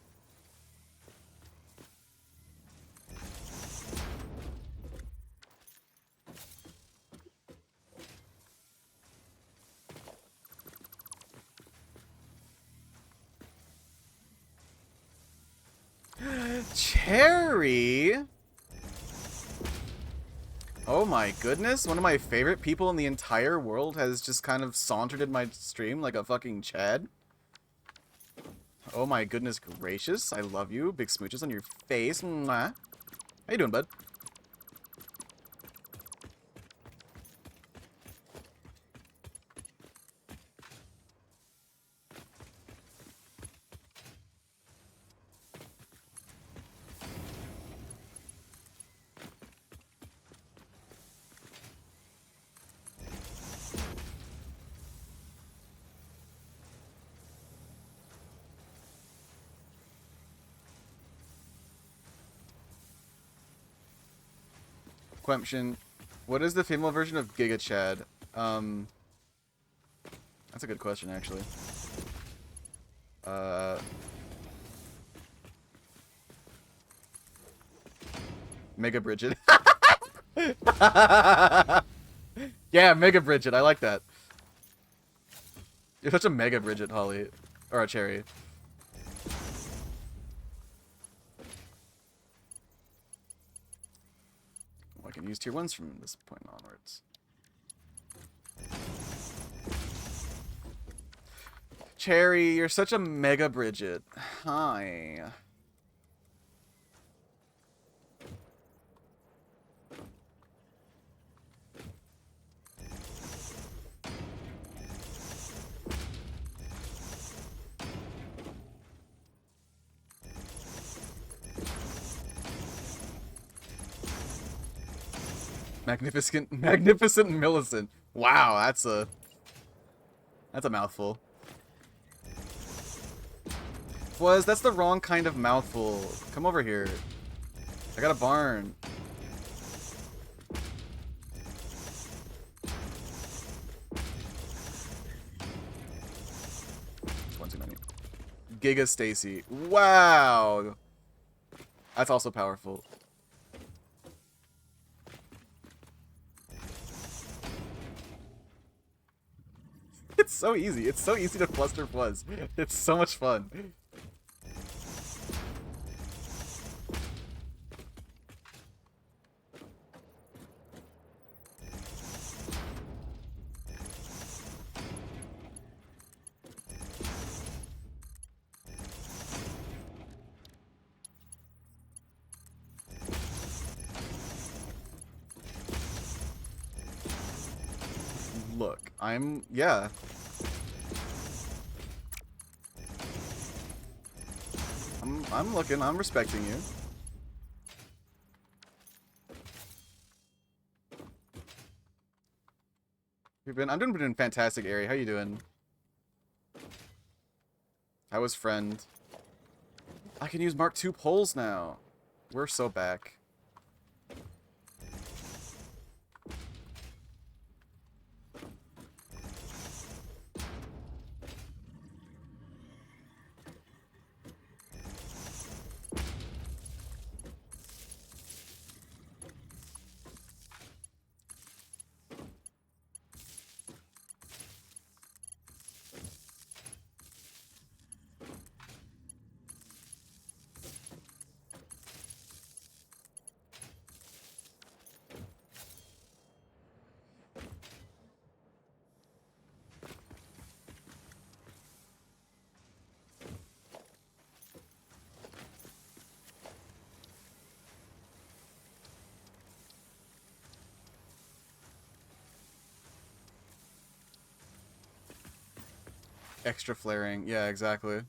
Cherry? Oh my goodness, one of my favorite people in the entire world has just kind of sauntered in my stream like a fucking Chad. Oh my goodness gracious, I love you. Big smooches on your face. Mwah. How you doing, bud? Question. What is the female version of Giga Chad? That's a good question, actually. Mega Bridget. Yeah, Mega Bridget. I like that. You're such a Mega Bridget, Holly. Or a Cherry. Well, I can use tier 1s from this point onwards. Cherry, you're such a Mega Bridget. Hi. Magnificent Millicent. Wow, that's a mouthful. That's the wrong kind of mouthful. Come over here. I got a barn. One too many. Giga Stacy. Wow. That's also powerful. It's so easy. It's so easy to fluster fuzz. It's so much fun. Look, yeah. I'm looking, I'm respecting you. I'm doing fantastic, Ari. How you doing? How was friend? I can use Mark II poles now. We're so back. Extra flaring. Yeah, exactly.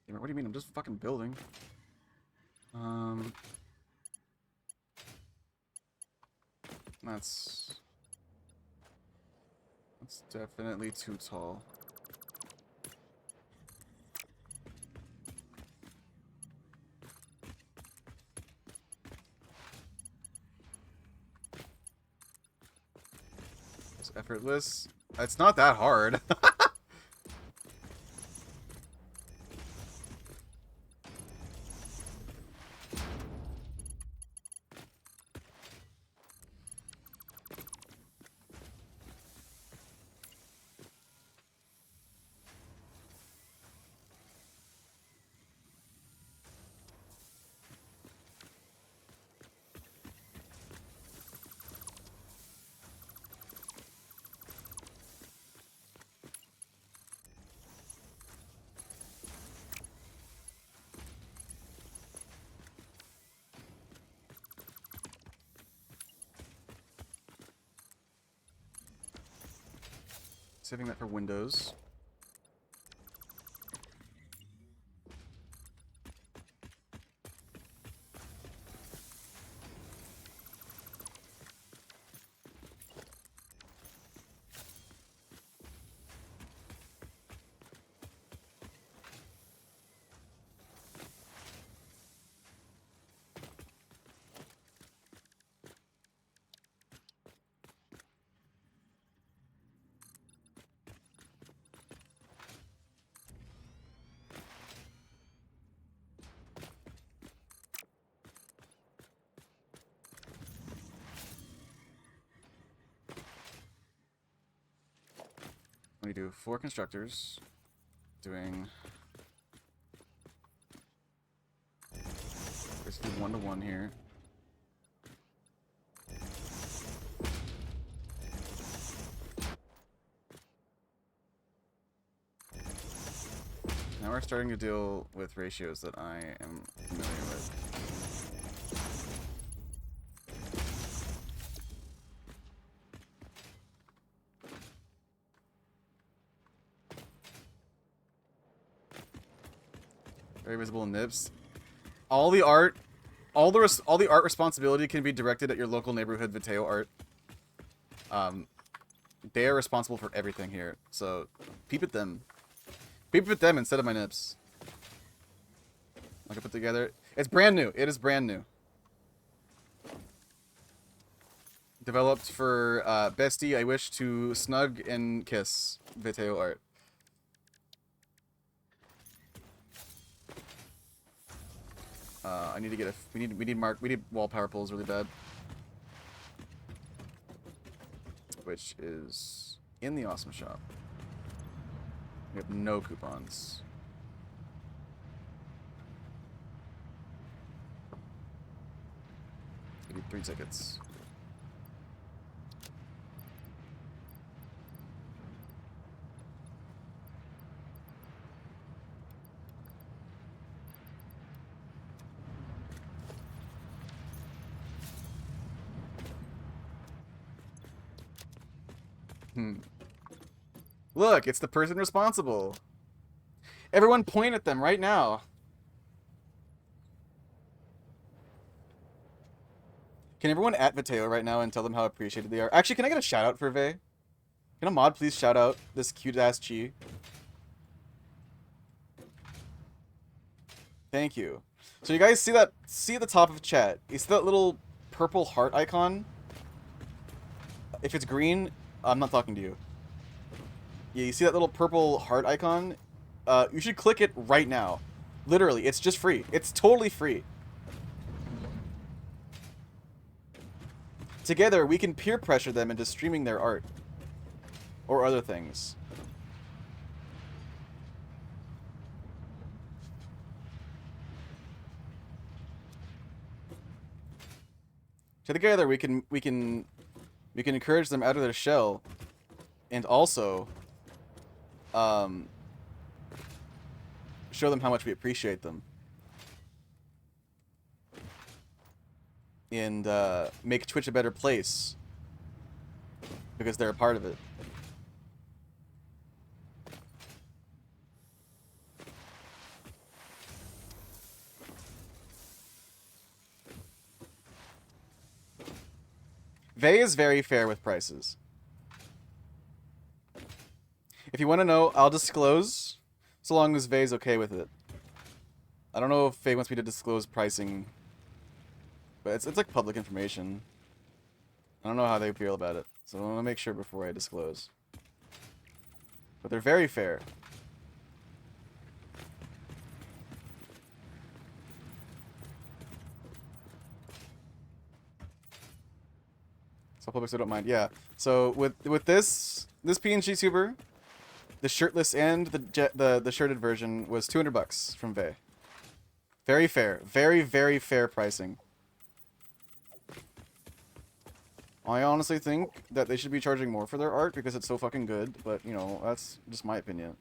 Damn it, what do you mean? I'm just fucking building. That's definitely too tall. It's effortless. It's not that hard. Saving that for Windows. We do 4 constructors. Doing basically 1-to-1 here. Now we're starting to deal with ratios that I am familiar with. Very visible nibs. All the art, all the art responsibility can be directed at your local neighborhood Viteo art. They are responsible for everything here, so peep at them. Peep at them instead of my nips. I can put together. It's brand new. It is brand new. Developed for Bestie. I wish to snug and kiss Viteo art. I need to get a. We need wall power pulls really bad. Which is in the awesome shop. We have no coupons. We need 3 tickets. Look, it's the person responsible. Everyone point at them right now. Can everyone at Mateo right now and tell them how appreciated they are? Actually, can I get a shout out for Vey? Can a mod please shout out this cute ass Chi? Thank you. So you guys see that? See at the top of chat? You see that little purple heart icon? If it's green, I'm not talking to you. Yeah, you see that little purple heart icon? You should click it right now. Literally, it's just free. It's totally free. Together, we can peer pressure them into streaming their art. Or other things. Together, we can encourage them out of their shell, and also, show them how much we appreciate them, and make Twitch a better place because they're a part of it. Vey is very fair with prices. If you want to know, I'll disclose, so long as Vey's okay with it. I don't know if Vey wants me to disclose pricing, but it's like public information. I don't know how they feel about it, so I want to make sure before I disclose. But they're very fair. So public, so don't mind. Yeah. So with this PNG tuber, the shirtless and the shirted version was $200 from Vey. Very fair. Very, very fair pricing. I honestly think that they should be charging more for their art because it's so fucking good, but, you know, that's just my opinion.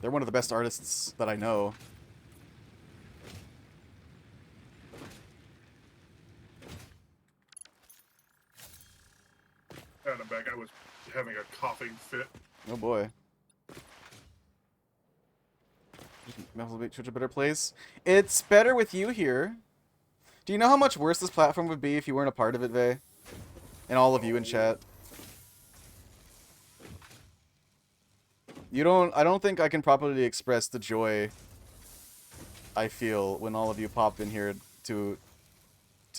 They're one of the best artists that I know. Out of back, I was having a coughing fit. Oh boy. That'll make Twitch a better place. It's better with you here. Do you know how much worse this platform would be if you weren't a part of it, Vey? And all of you in chat. I don't think I can properly express the joy I feel when all of you pop in here to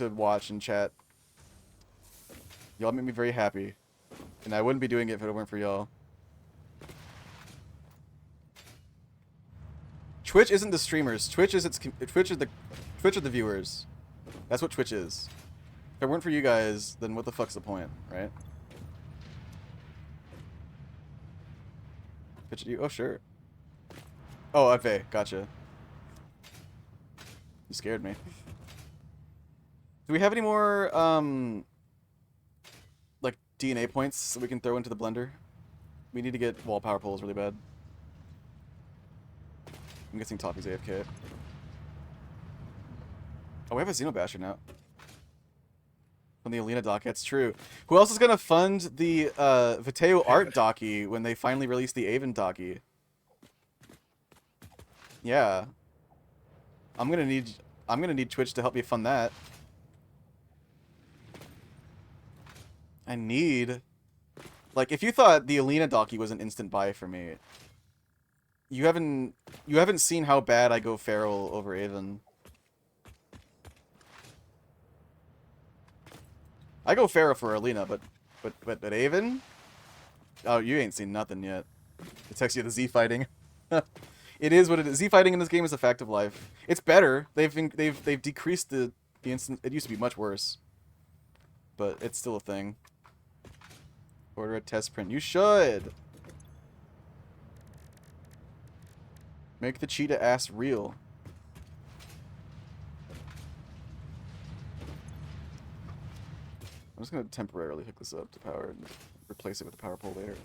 watch and chat. Y'all make me very happy. And I wouldn't be doing it if it weren't for y'all. Twitch isn't the streamers. Twitch is the viewers. That's what Twitch is. If it weren't for you guys, then what the fuck's the point, right? Twitch you? Oh sure. Oh, okay, gotcha. You scared me. Do we have any more like DNA points that we can throw into the blender? We need to get wall power poles really bad. I'm guessing Toppy's AFK. Oh, we have a Xenobasher now. From the Alina doc, that's true. Who else is gonna fund the Viteo art docky when they finally release the Avon docky? Yeah. I'm gonna need Twitch to help me fund that. I need, like, if you thought the Alina docky was an instant buy for me, you haven't seen how bad I go feral over Avon. I go feral for Alina, but Avon? Oh, you ain't seen nothing yet. It texts you the Z fighting. It is what it is. Z fighting in this game is a fact of life. It's better. They've decreased the instant. It used to be much worse, but it's still a thing. Order a test print. You should. Make the cheetah ass real. I'm just gonna temporarily hook this up to power and replace it with a power pole later.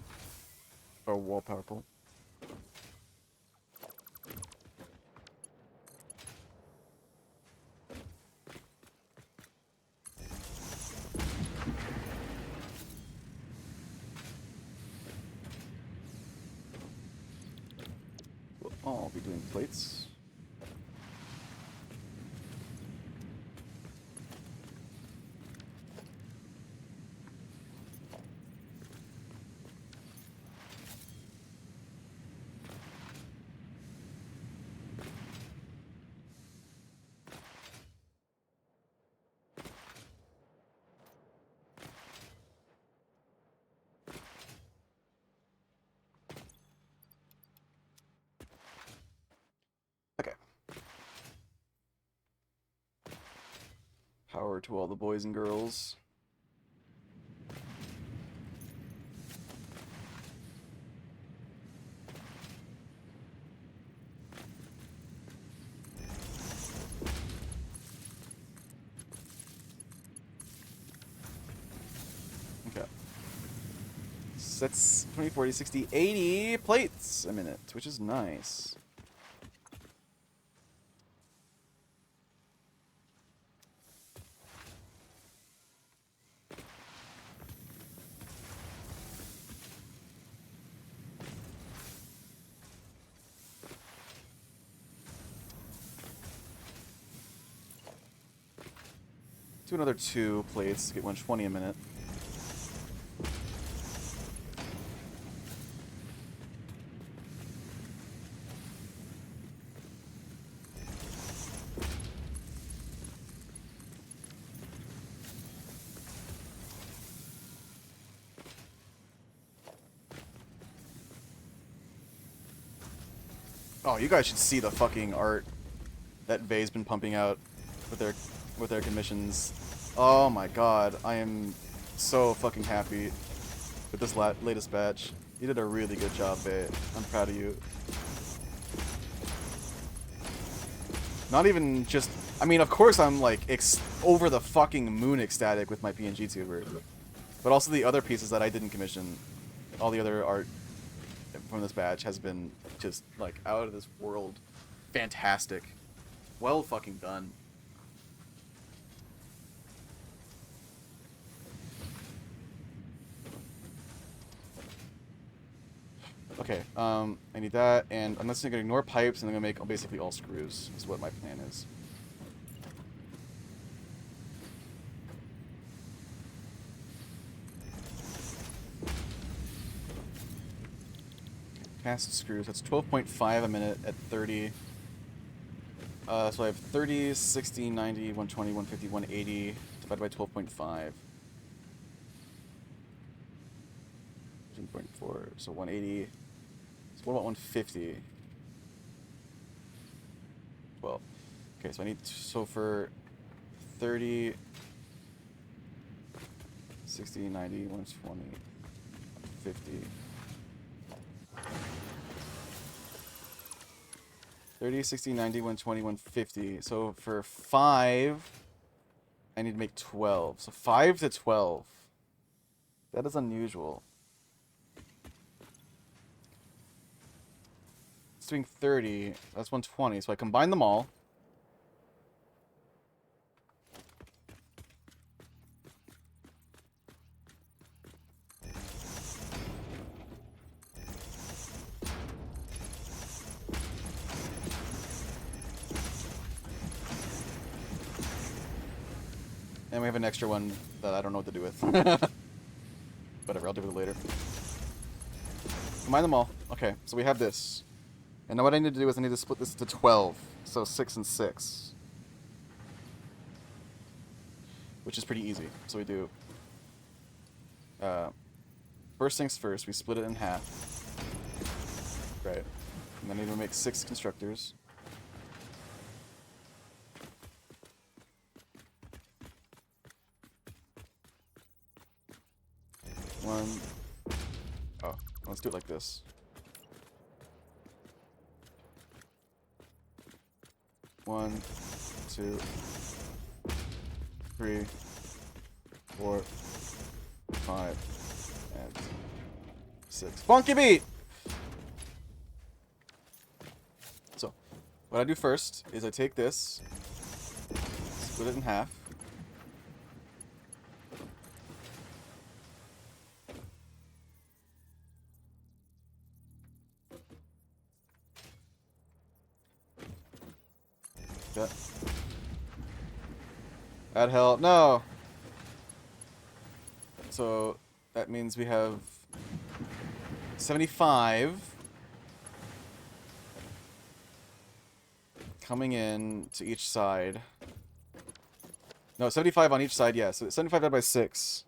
Or a wall power pole. We'll all be doing plates. power to all the boys and girls. Okay. So that's 20, 40, 60, 80 plates a minute, which is nice. Do another 2 plates, get 120 a minute. Oh, you guys should see the fucking art that Vay's been pumping out with their commissions. Oh my god, I am so fucking happy with this latest batch. You did a really good job, Vay. I'm proud of you. Not even just... I mean, of course I'm, like, over the fucking moon ecstatic with my PNG tuber. But also the other pieces that I didn't commission. All the other art from this batch has been just, like, out of this world. Fantastic. Well fucking done. Okay, I need that, and I'm just gonna ignore pipes, and I'm gonna make basically all screws, is what my plan is. Cast screws, that's 12.5 a minute at 30. So I have 30, 60, 90, 120, 150, 180, divided by 12.5. 13.4, so 180. So what about 150? 12. Okay, so I need, so for 30, 60, 90, 120, 150. 30, 60, 90, 120, 150. So for 5, I need to make 12. So 5 to 12. That is unusual. It's doing 30. That's 120. So I combine them all. And we have an extra one that I don't know what to do with. Whatever, I'll do it later. Combine them all. Okay, so we have this. And now what I need to do is I need to split this to 12. So 6 and 6. Which is pretty easy. So we do... first things first, we split it in half. Right. And then I need to make 6 constructors. One. Oh, let's do it like this. One, 2, 3, 4, 5, and 6. Funky beat! So, what I do first is I take this, split it in half. That. That help. No! So, that means we have 75 coming in to each side. No, 75 on each side, yeah. So 75 divided by 6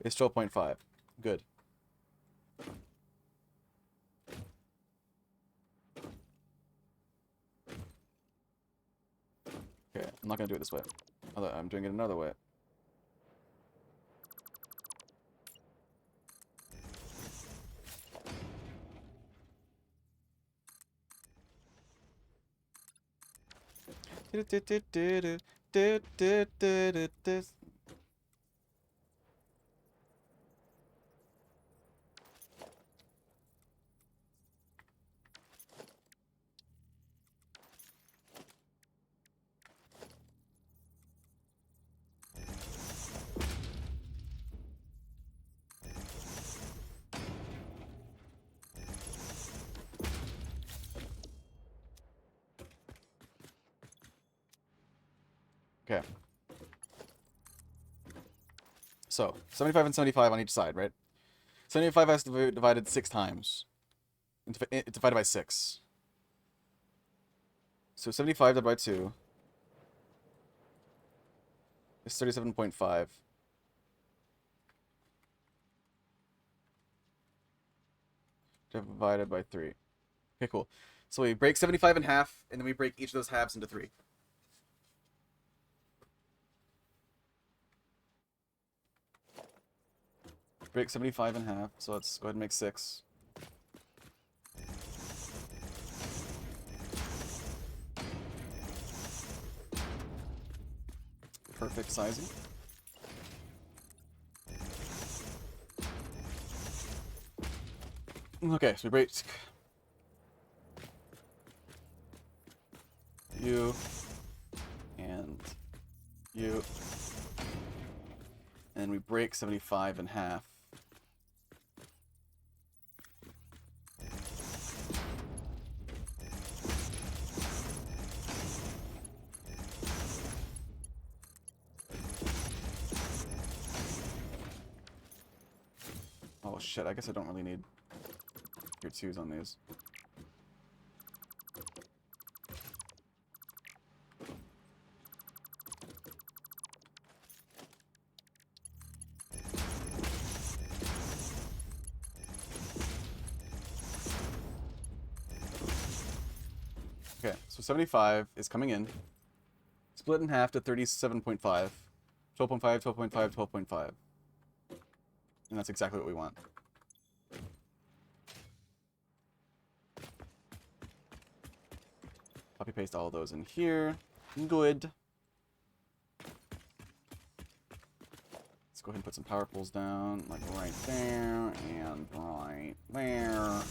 is 12.5. Good. Okay, I'm not gonna do it this way. I'm doing it another way. Okay. So, 75 and 75 on each side, right? 75 has to be divided 6 times. It's divided by 6. So 75 divided by 2 is 37.5. Divided by 3. Okay, cool. So we break 75 in half, and then we break each of those halves into 3. Break 75 in half, so let's go ahead and make 6. Perfect sizing. Okay, so we break you and you, and we break 75 in half. Oh shit, I guess I don't really need your 2s on these. Okay, so 75 is coming in. Split in half to 37.5. 12.5, 12.5, 12.5. And that's exactly what we want. Copy paste all of those in here. Good. Let's go ahead and put some power poles down, like right there and right there.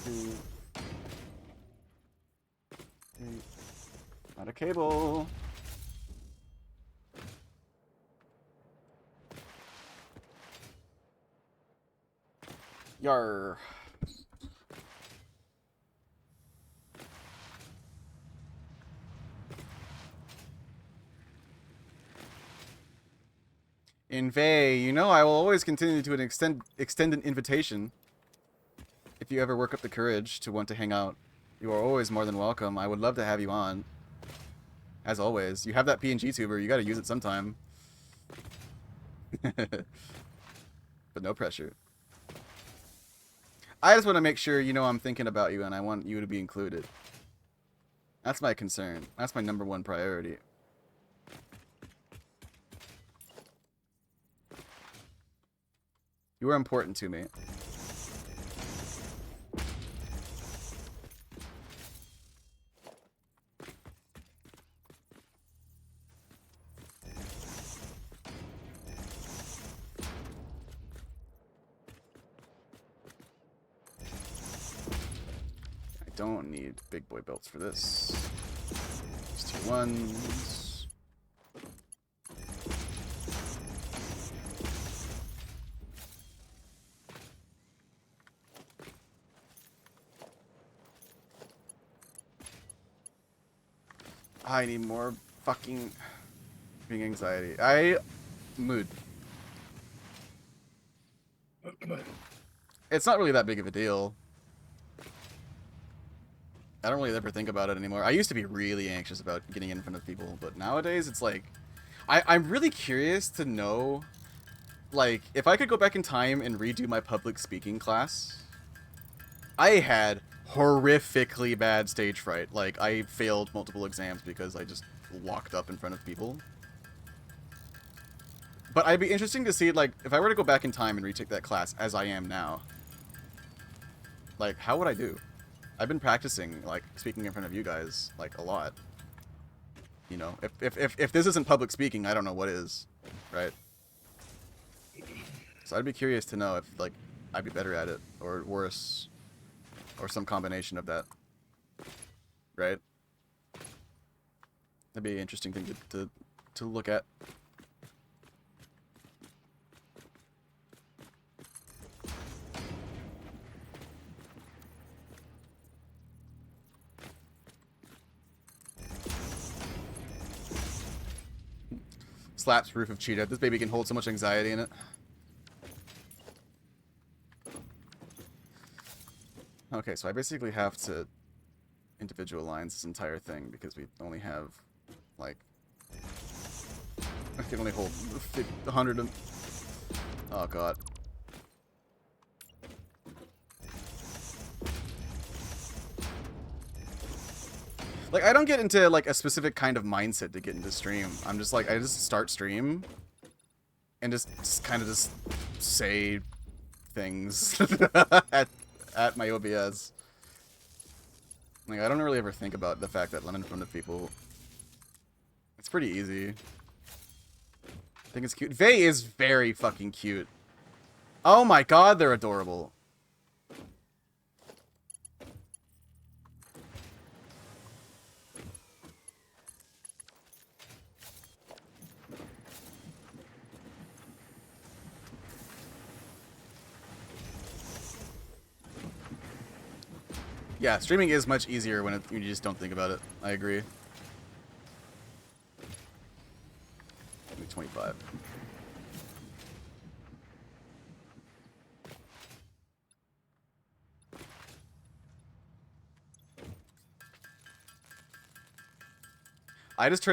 Two, three. Not a cable. Yar. Invey, you know I will always continue to extend an invitation. If you ever work up the courage to want to hang out, you are always more than welcome. I would love to have you on. As always, you have that PNG tuber. You got to use it sometime. But no pressure. I just want to make sure you know I'm thinking about you and I want you to be included. That's my concern. That's my #1 priority. You are important to me. I don't need big boy belts for this. Just 2 1s. I need more fucking being anxiety. Mood. It's not really that big of a deal. I don't really ever think about it anymore. I used to be really anxious about getting in front of people, but nowadays it's like, I'm really curious to know, like, if I could go back in time and redo my public speaking class. I had horrifically bad stage fright. Like, I failed multiple exams because I just locked up in front of people. But I'd be interesting to see, like, if I were to go back in time and retake that class as I am now, like, how would I do? I've been practicing, like, speaking in front of you guys, like, a lot. You know, if this isn't public speaking, I don't know what is, right? So I'd be curious to know if, like, I'd be better at it, or worse, or some combination of that, right? That'd be an interesting thing to look at. Slaps roof of cheetah. This baby can hold so much anxiety in it. Okay, so I basically have to individualize this entire thing because we only have, like, I can only hold 100 and... Oh, God. Like, I don't get into, like, a specific kind of mindset to get into stream. I'm just, like, I just start stream and just kind of just say things at my OBS. Like, I don't really ever think about the fact that I'm in front of people. It's pretty easy. I think it's cute. Vey is very fucking cute. Oh my god, they're adorable. Yeah, streaming is much easier when you just don't think about it. I agree. 25. I just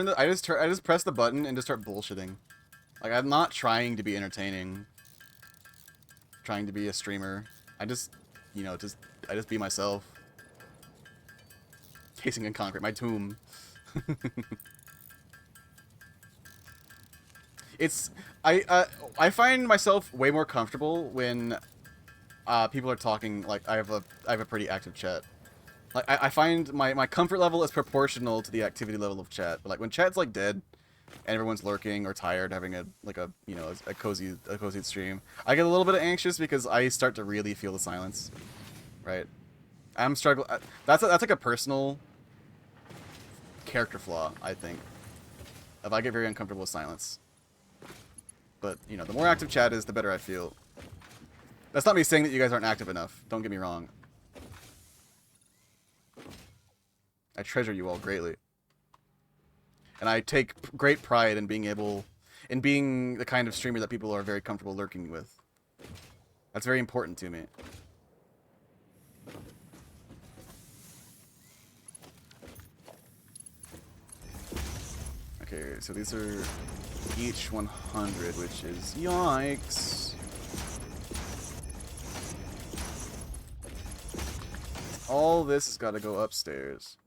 press the button and just start bullshitting. Like, I'm not trying to be entertaining. Trying to be a streamer. I just, you know, I just be myself. Casing in concrete, my tomb. I find myself way more comfortable when people are talking. Like, I have a pretty active chat. Like, I find my comfort level is proportional to the activity level of chat. But like when chat's like dead and everyone's lurking or tired, having a cozy stream, I get a little bit anxious because I start to really feel the silence. Right? I'm struggling. That's like a personal character flaw, I think. If I get very uncomfortable with silence. But, you know, the more active chat is, the better I feel. That's not me saying that you guys aren't active enough. Don't get me wrong. I treasure you all greatly. And I take great pride in being the kind of streamer that people are very comfortable lurking with. That's very important to me. Okay, so these are each 100, which is yikes. All this has got to go upstairs.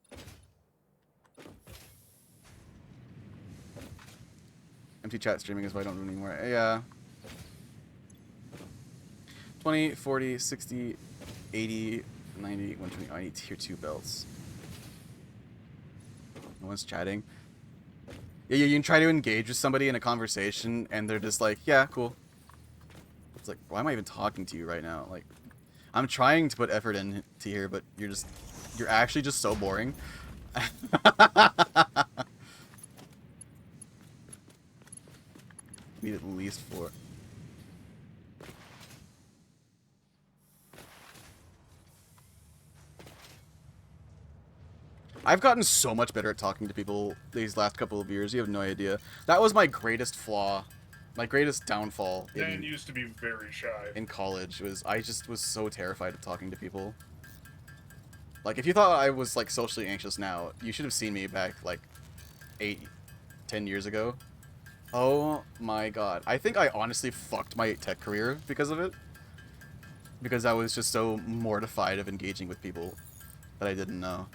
Empty chat streaming is why I don't do anymore. Yeah. 20, 40, 60, 80, 90, 120. I need tier 2 belts. No one's chatting. Yeah, you can try to engage with somebody in a conversation, and they're just like, yeah, cool. It's like, why am I even talking to you right now? Like, I'm trying to put effort into here, but you're actually just so boring. Need at least 4. I've gotten so much better at talking to people these last couple of years. You have no idea. That was my greatest flaw, my greatest downfall Dan used to be very shy. in college. I just was so terrified of talking to people. Like, if you thought I was, like, socially anxious now, you should have seen me back, like, 10 years ago. Oh my god. I think I honestly fucked my tech career because of it. Because I was just so mortified of engaging with people that I didn't know.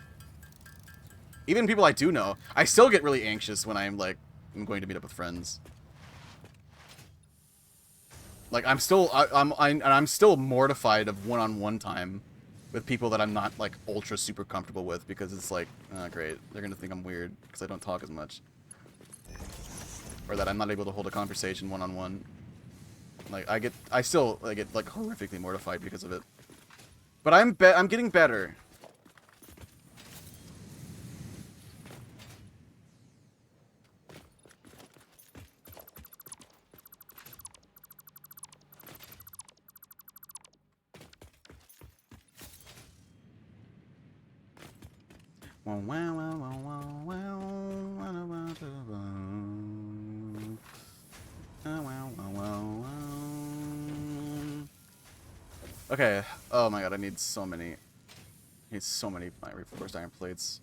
Even people I do know, I still get really anxious when I'm going to meet up with friends. Like, I'm still mortified of one-on-one time with people that I'm not, like, ultra super comfortable with, because it's like, oh, great, they're gonna think I'm weird because I don't talk as much. Or that I'm not able to hold a conversation one-on-one. Like, I still get, like, horrifically mortified because of it. But I'm getting better. Wow, wow, wow, wow, wow, wow, wow, wow, wow. Okay. Oh my god, I need so many. I need so many my reinforced iron plates.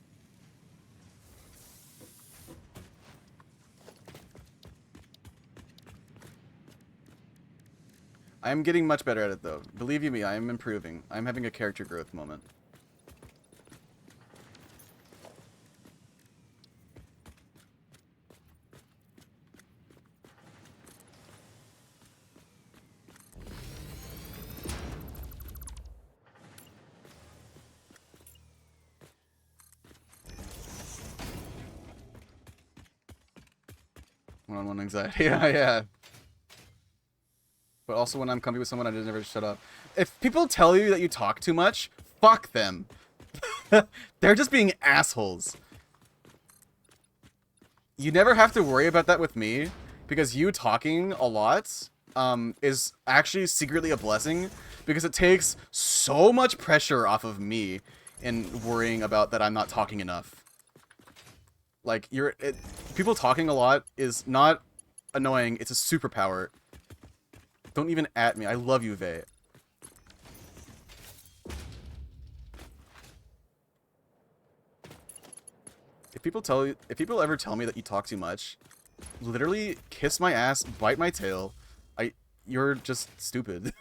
I am getting much better at it though. Believe you me, I am improving. I'm having a character growth moment. One-on-one anxiety. Yeah, yeah. But also when I'm comfy with someone, I just never shut up. If people tell you that you talk too much, fuck them. They're just being assholes. You never have to worry about that with me, because you talking a lot is actually secretly a blessing, because it takes so much pressure off of me in worrying about that I'm not talking enough. Like, people talking a lot is not annoying, it's a superpower. Don't even at me. I love you, Vey. If people ever tell me that you talk too much, literally kiss my ass, bite my tail. You're just stupid.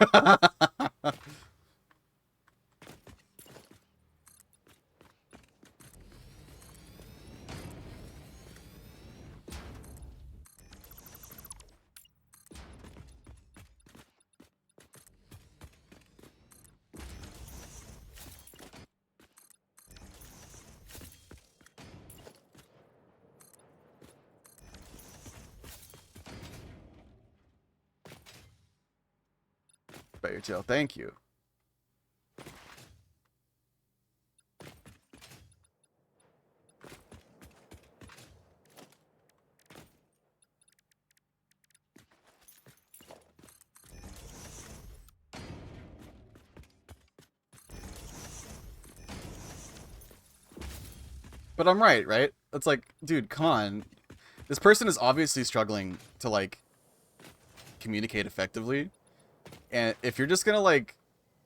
Bite your tail. Thank you. But I'm right? It's like, dude, come on. This person is obviously struggling to, like, communicate effectively. And if you're just gonna, like,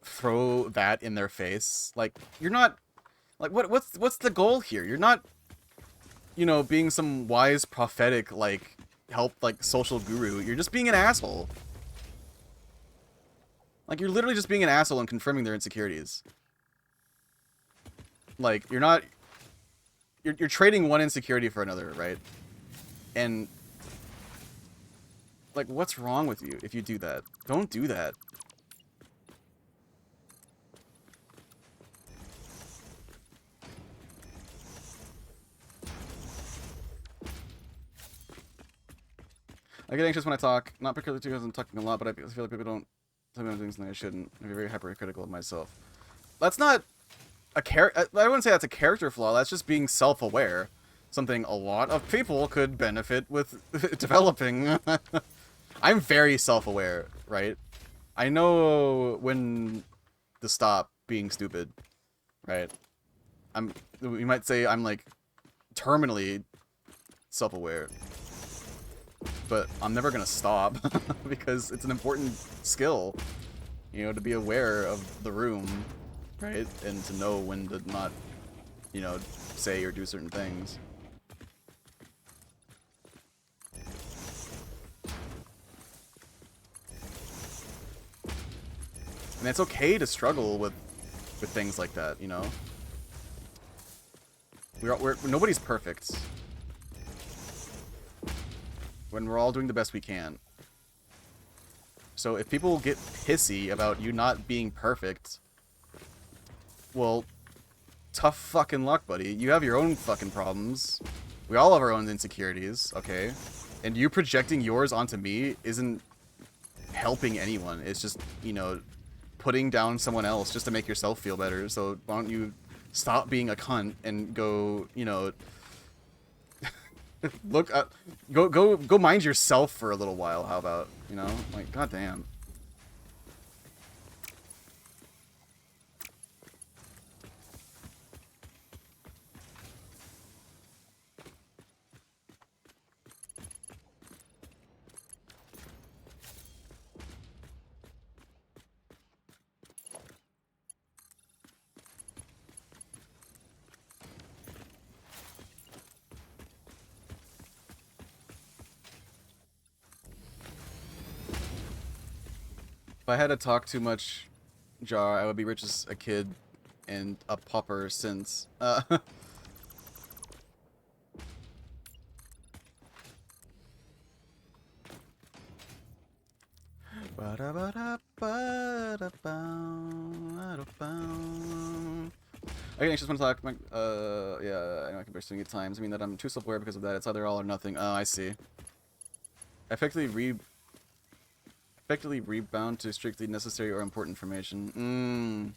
throw that in their face, like, you're not... Like, what's the goal here? You're not, you know, being some wise, prophetic, like, social guru. You're just being an asshole. Like, you're literally just being an asshole and confirming their insecurities. Like, you're not... You're trading one insecurity for another, right? And... Like, what's wrong with you if you do that? Don't do that. I get anxious when I talk, not particularly because I'm talking a lot, but I feel like people don't tell me I'm doing something I shouldn't. I'm very hypercritical of myself. That's not a I wouldn't say that's a character flaw. That's just being self-aware. Something a lot of people could benefit with developing. I'm very self-aware, right? I know when to stop being stupid, right? You might say I'm like terminally self-aware. But I'm never gonna stop because it's an important skill, you know, to be aware of the room right? And to know when to not, you know, say or do certain things. And it's okay to struggle with things like that, you know? Nobody's perfect. When we're all doing the best we can. So if people get pissy about you not being perfect, well, tough fucking luck, buddy. You have your own fucking problems. We all have our own insecurities, okay? And you projecting yours onto me isn't helping anyone. It's just, you know, putting down someone else just to make yourself feel better. So why don't you stop being a cunt and go, you know, go mind yourself for a little while. How about, you know, like, goddamn. If I had to talk too much, Jar, I would be rich as a kid and a pauper since. Okay, I just want to talk. Yeah, I know I can burst at times. I mean that I'm too self-aware because of that. It's either all or nothing. Oh, I see. Effectively rebound to strictly necessary or important information.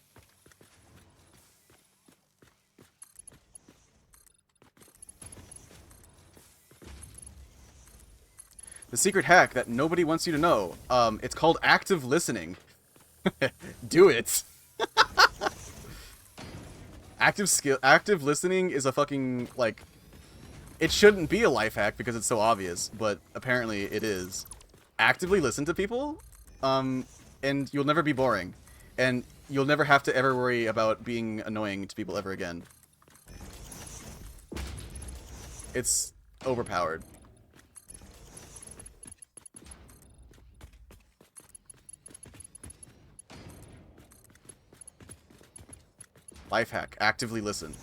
The secret hack that nobody wants you to know. It's called active listening. Do it. Active listening is a fucking, like, it shouldn't be a life hack because it's so obvious, but apparently it is. Actively listen to people, and you'll never be boring. And you'll never have to ever worry about being annoying to people ever again. It's overpowered. Life hack. Actively listen.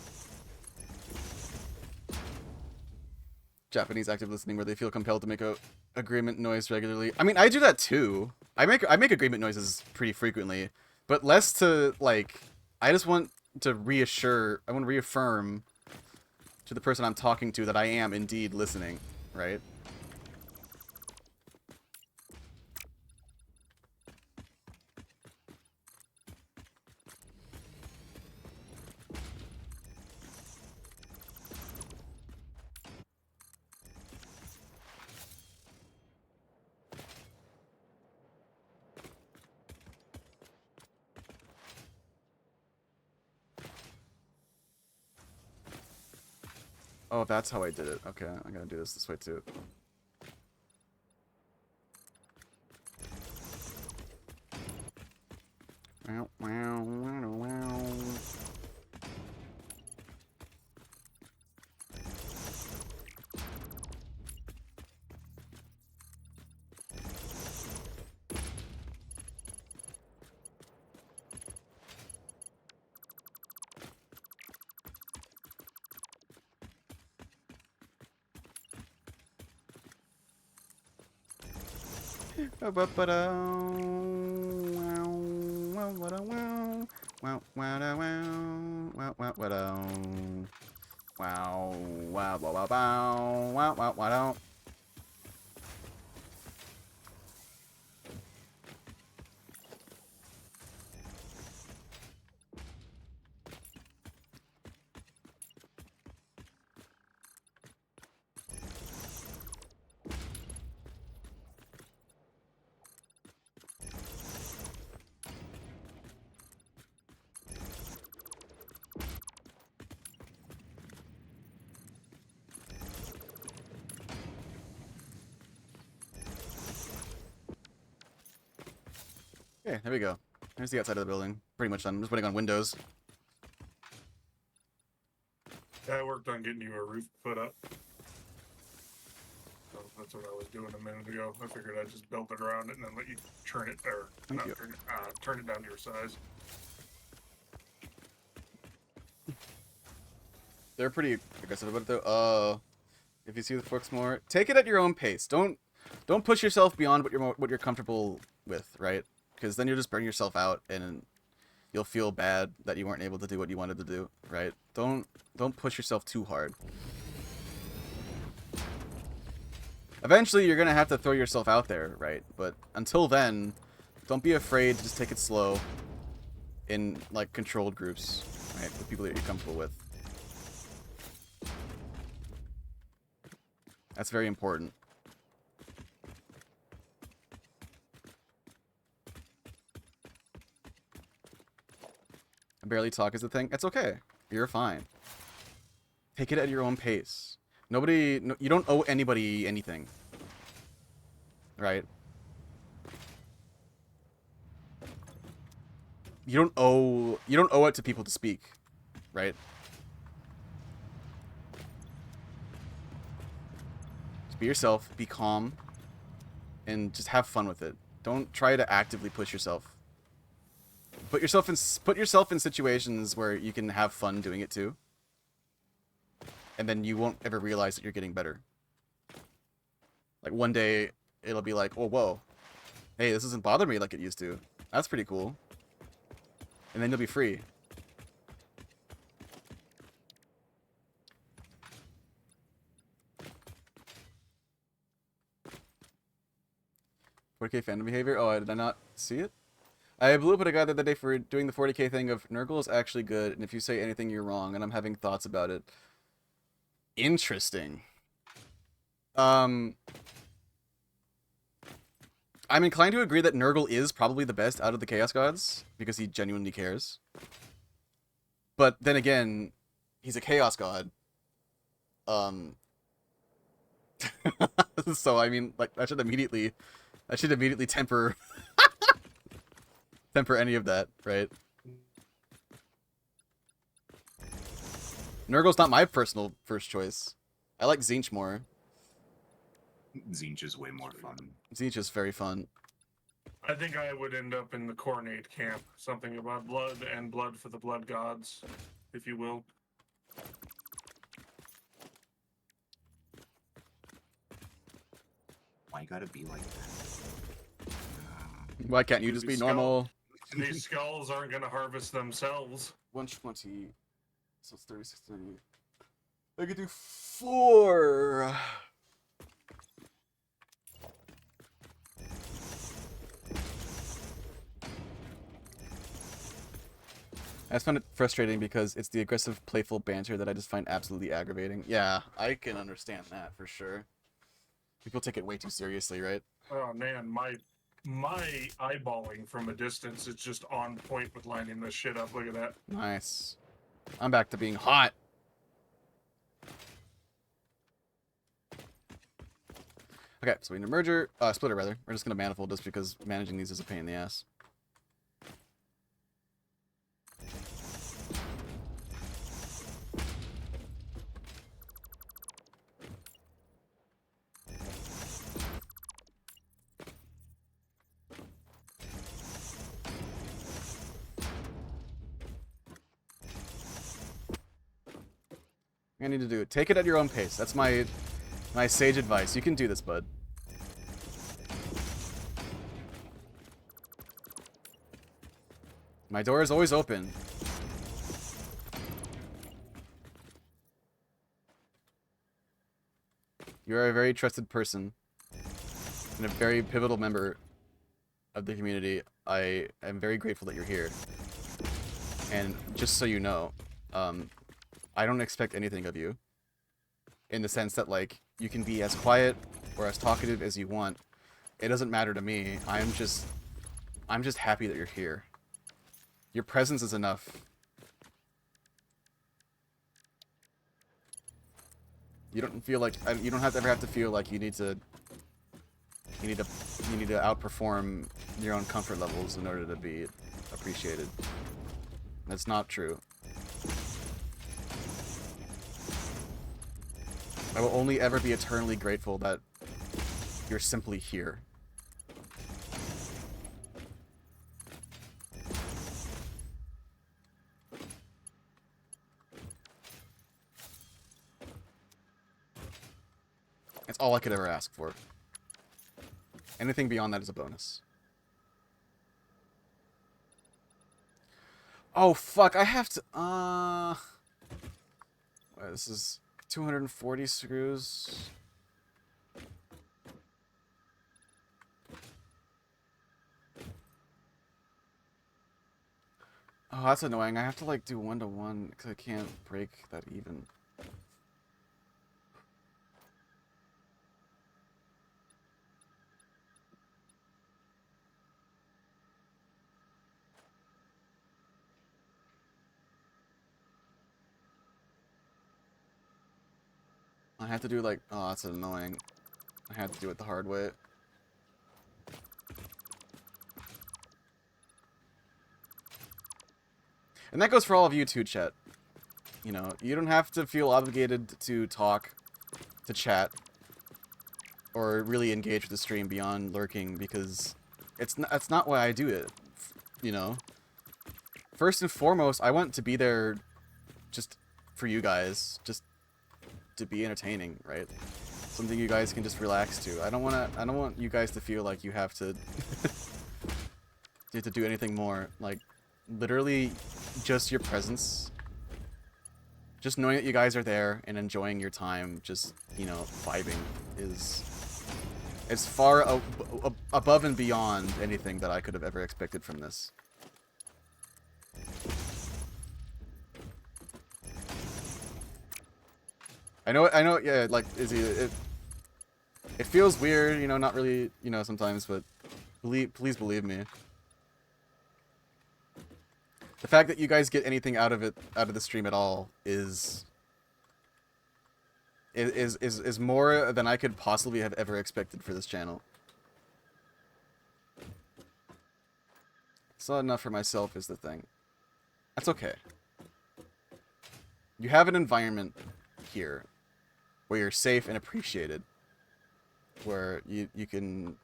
Japanese active listening where they feel compelled to make a agreement noise regularly. I mean, I do that too. I make agreement noises pretty frequently, but less to, like, I just want to reaffirm to the person I'm talking to that I am indeed listening, right? Oh, that's how I did it. Okay, I'm gonna do this way too. Wow, wow, wow, wow. Okay, there we go. There's the outside of the building. Pretty much done. I'm just waiting on windows. Yeah, I worked on getting you a roof put up. So that's what I was doing a minute ago. I figured I'd just build it around it and then let you turn it, or Thank not you. turn it down to your size. They're pretty aggressive about it though. If you see the forks more, take it at your own pace. Don't push yourself beyond what you're comfortable with, right? Because then you'll just burn yourself out and you'll feel bad that you weren't able to do what you wanted to do, right? Don't push yourself too hard. Eventually, you're gonna have to throw yourself out there, right? But until then, don't be afraid to just take it slow in like controlled groups, right? With people that you're comfortable with. That's very important. Barely talk is the thing. It's okay. You're fine. Take it at your own pace. You don't owe anybody anything. Right? You don't owe it to people to speak. Right? Just be yourself, be calm, and just have fun with it. Don't try to actively push yourself. Put yourself in situations where you can have fun doing it too. And then you won't ever realize that you're getting better. Like one day it'll be like, oh whoa. Hey, this doesn't bother me like it used to. That's pretty cool. And then you'll be free. $40K fandom behavior? Oh, did I not see it? I blew up at a guy the other day for doing the 40K thing of Nurgle is actually good, and if you say anything, you're wrong, and I'm having thoughts about it. Interesting. I'm inclined to agree that Nurgle is probably the best out of the Chaos Gods, because he genuinely cares. But then again, he's a Chaos God. So I mean, like, I should immediately temper any of that, right? Nurgle's not my personal first choice. I like Zinch more. Zinch is way more fun. Zinch is very fun. I think I would end up in the Coronate camp. Something about blood and blood for the blood gods, if you will. Why you gotta be like that? Why can't you just be normal? These skulls aren't going to harvest themselves. 120. So it's 36, 30. I could do 4. I just find it frustrating because it's the aggressive, playful banter that I just find absolutely aggravating. Yeah, I can understand that for sure. People take it way too seriously, right? Oh man, my eyeballing from a distance is just on point with lining this shit up. Look at that. Nice. I'm back to being hot. Okay, so we need a merger, splitter rather. We're just gonna manifold this because managing these is a pain in the ass. I need to do it. Take it at your own pace. That's my sage advice. You can do this, bud. My door is always open. You are a very trusted person and a very pivotal member of the community. I am very grateful that you're here. And just so you know, I don't expect anything of you. In the sense that, like, you can be as quiet or as talkative as you want. It doesn't matter to me. I'm just happy that you're here. Your presence is enough. You don't feel like you don't ever have to feel like you need to outperform your own comfort levels in order to be appreciated. That's not true. I will only ever be eternally grateful that you're simply here. That's all I could ever ask for. Anything beyond that is a bonus. Oh, fuck, I have to... Wait, this is 240 screws. Oh, that's annoying. I have to, like, do 1-to-1 because I can't break that even. I have to do, like... Oh, that's annoying. I had to do it the hard way. And that goes for all of you too, chat. You know, you don't have to feel obligated to talk, to chat, or really engage with the stream beyond lurking, because that's not why I do it, you know? First and foremost, I want to be there just for you guys, just to be entertaining, right? Something you guys can just relax to. I don't want you guys to feel like you have to you have to do anything more. Like, literally just your presence, just knowing that you guys are there and enjoying your time, just, you know, vibing is far above and beyond anything that I could have ever expected from this. I know, yeah, like, Izzy, it feels weird, you know, not really, you know, sometimes, but please believe me. The fact that you guys get anything out of it, out of the stream at all, is more than I could possibly have ever expected for this channel. It's not enough for myself is the thing. That's okay. You have an environment here where you're safe and appreciated, where you can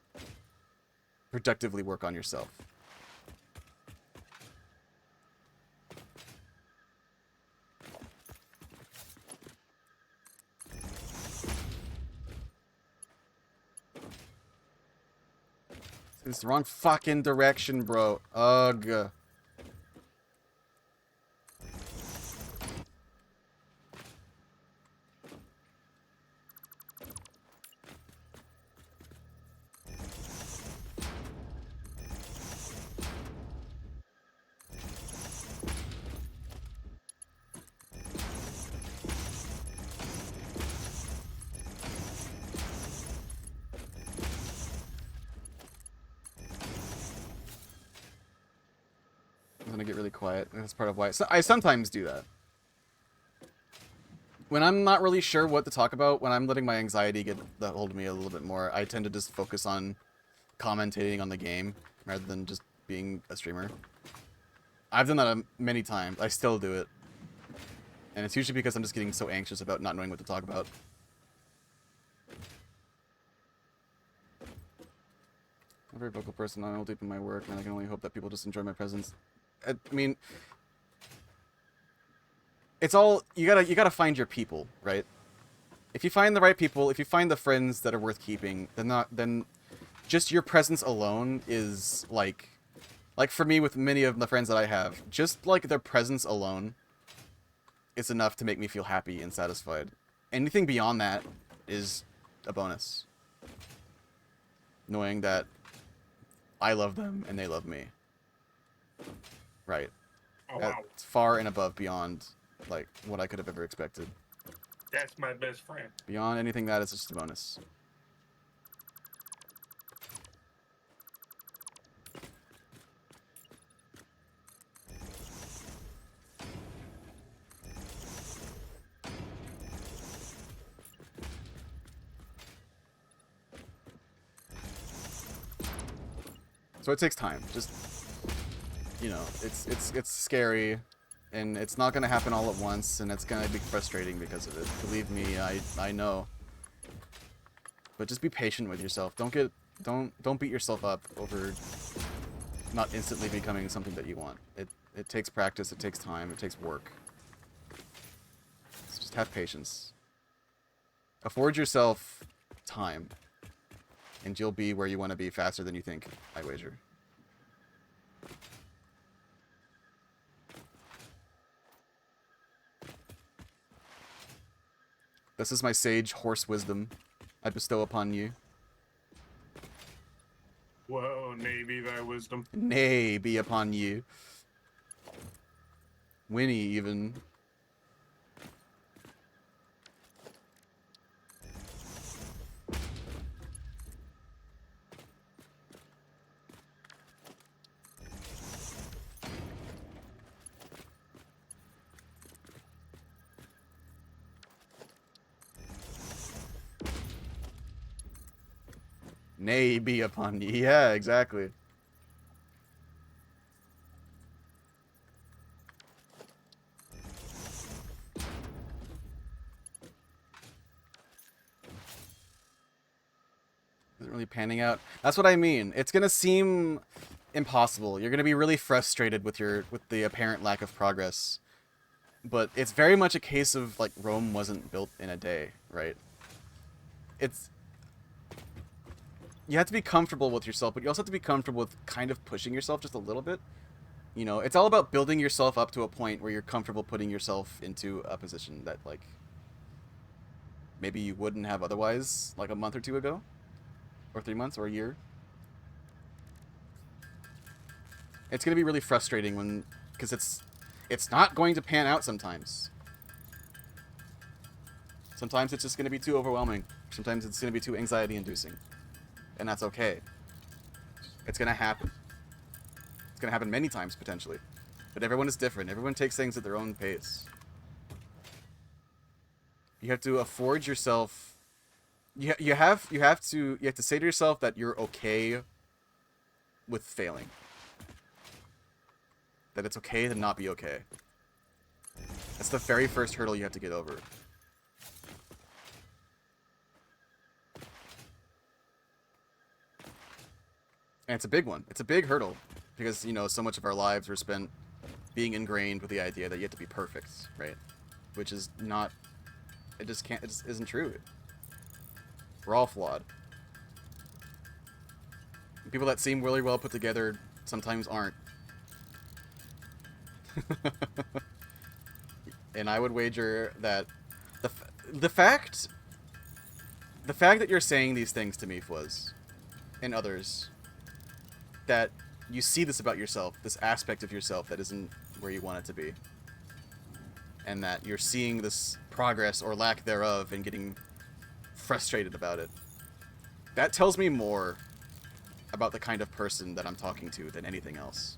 productively work on yourself. It's the wrong fucking direction, bro. Ugh. I'm gonna get really quiet. That's part of why I sometimes do that. When I'm not really sure what to talk about, when I'm letting my anxiety get the hold of me a little bit more, I tend to just focus on commentating on the game rather than just being a streamer. I've done that many times. I still do it. And it's usually because I'm just getting so anxious about not knowing what to talk about. I'm a very vocal person. I'm all deep in my work, and I can only hope that people just enjoy my presence. I mean, it's all you gotta find your people, right? If you find the right people, if you find the friends that are worth keeping, then just your presence alone is like for me with many of the friends that I have, just like their presence alone is enough to make me feel happy and satisfied. Anything beyond that is a bonus. Knowing that I love them and they love me. Right. Oh, wow. That's far and above beyond, like, what I could have ever expected. That's my best friend. Beyond anything that is just a bonus. So it takes time. Just you know, it's scary, and it's not gonna happen all at once, and it's gonna be frustrating because of it. Believe me, I know. But just be patient with yourself. Don't beat yourself up over not instantly becoming something that you want. It takes practice, it takes time, it takes work. So just have patience. Afford yourself time, and you'll be where you want to be faster than you think, I wager. This is my sage horse wisdom I bestow upon you. Whoa, nay be thy wisdom. Nay be upon you. Winnie, even. Nay be upon you. Yeah, exactly. Isn't really panning out. That's what I mean. It's gonna seem impossible. You're gonna be really frustrated with the apparent lack of progress. But it's very much a case of like Rome wasn't built in a day, right? It's you have to be comfortable with yourself, but you also have to be comfortable with kind of pushing yourself just a little bit. You know, it's all about building yourself up to a point where you're comfortable putting yourself into a position that like maybe you wouldn't have otherwise, like a month or two ago, or 3 months, or a year. It's gonna be really frustrating when, because it's not going to pan out sometimes. Sometimes it's just gonna be too overwhelming. Sometimes it's gonna be too anxiety-inducing, and that's okay. It's gonna happen. It's gonna happen many times potentially, but everyone is different. Everyone takes things at their own pace. You have to afford yourself. You have to say to yourself that you're okay with failing. That it's okay to not be okay. That's the very first hurdle you have to get over. And it's a big one. It's a big hurdle because, you know, so much of our lives were spent being ingrained with the idea that you have to be perfect, right? Which is not, it just isn't true. We're all flawed. People that seem really well put together sometimes aren't. And I would wager that the fact that you're saying these things to me, Fuzz, and others, that you see this about yourself, this aspect of yourself that isn't where you want it to be, and that you're seeing this progress or lack thereof and getting frustrated about it, that tells me more about the kind of person that I'm talking to than anything else,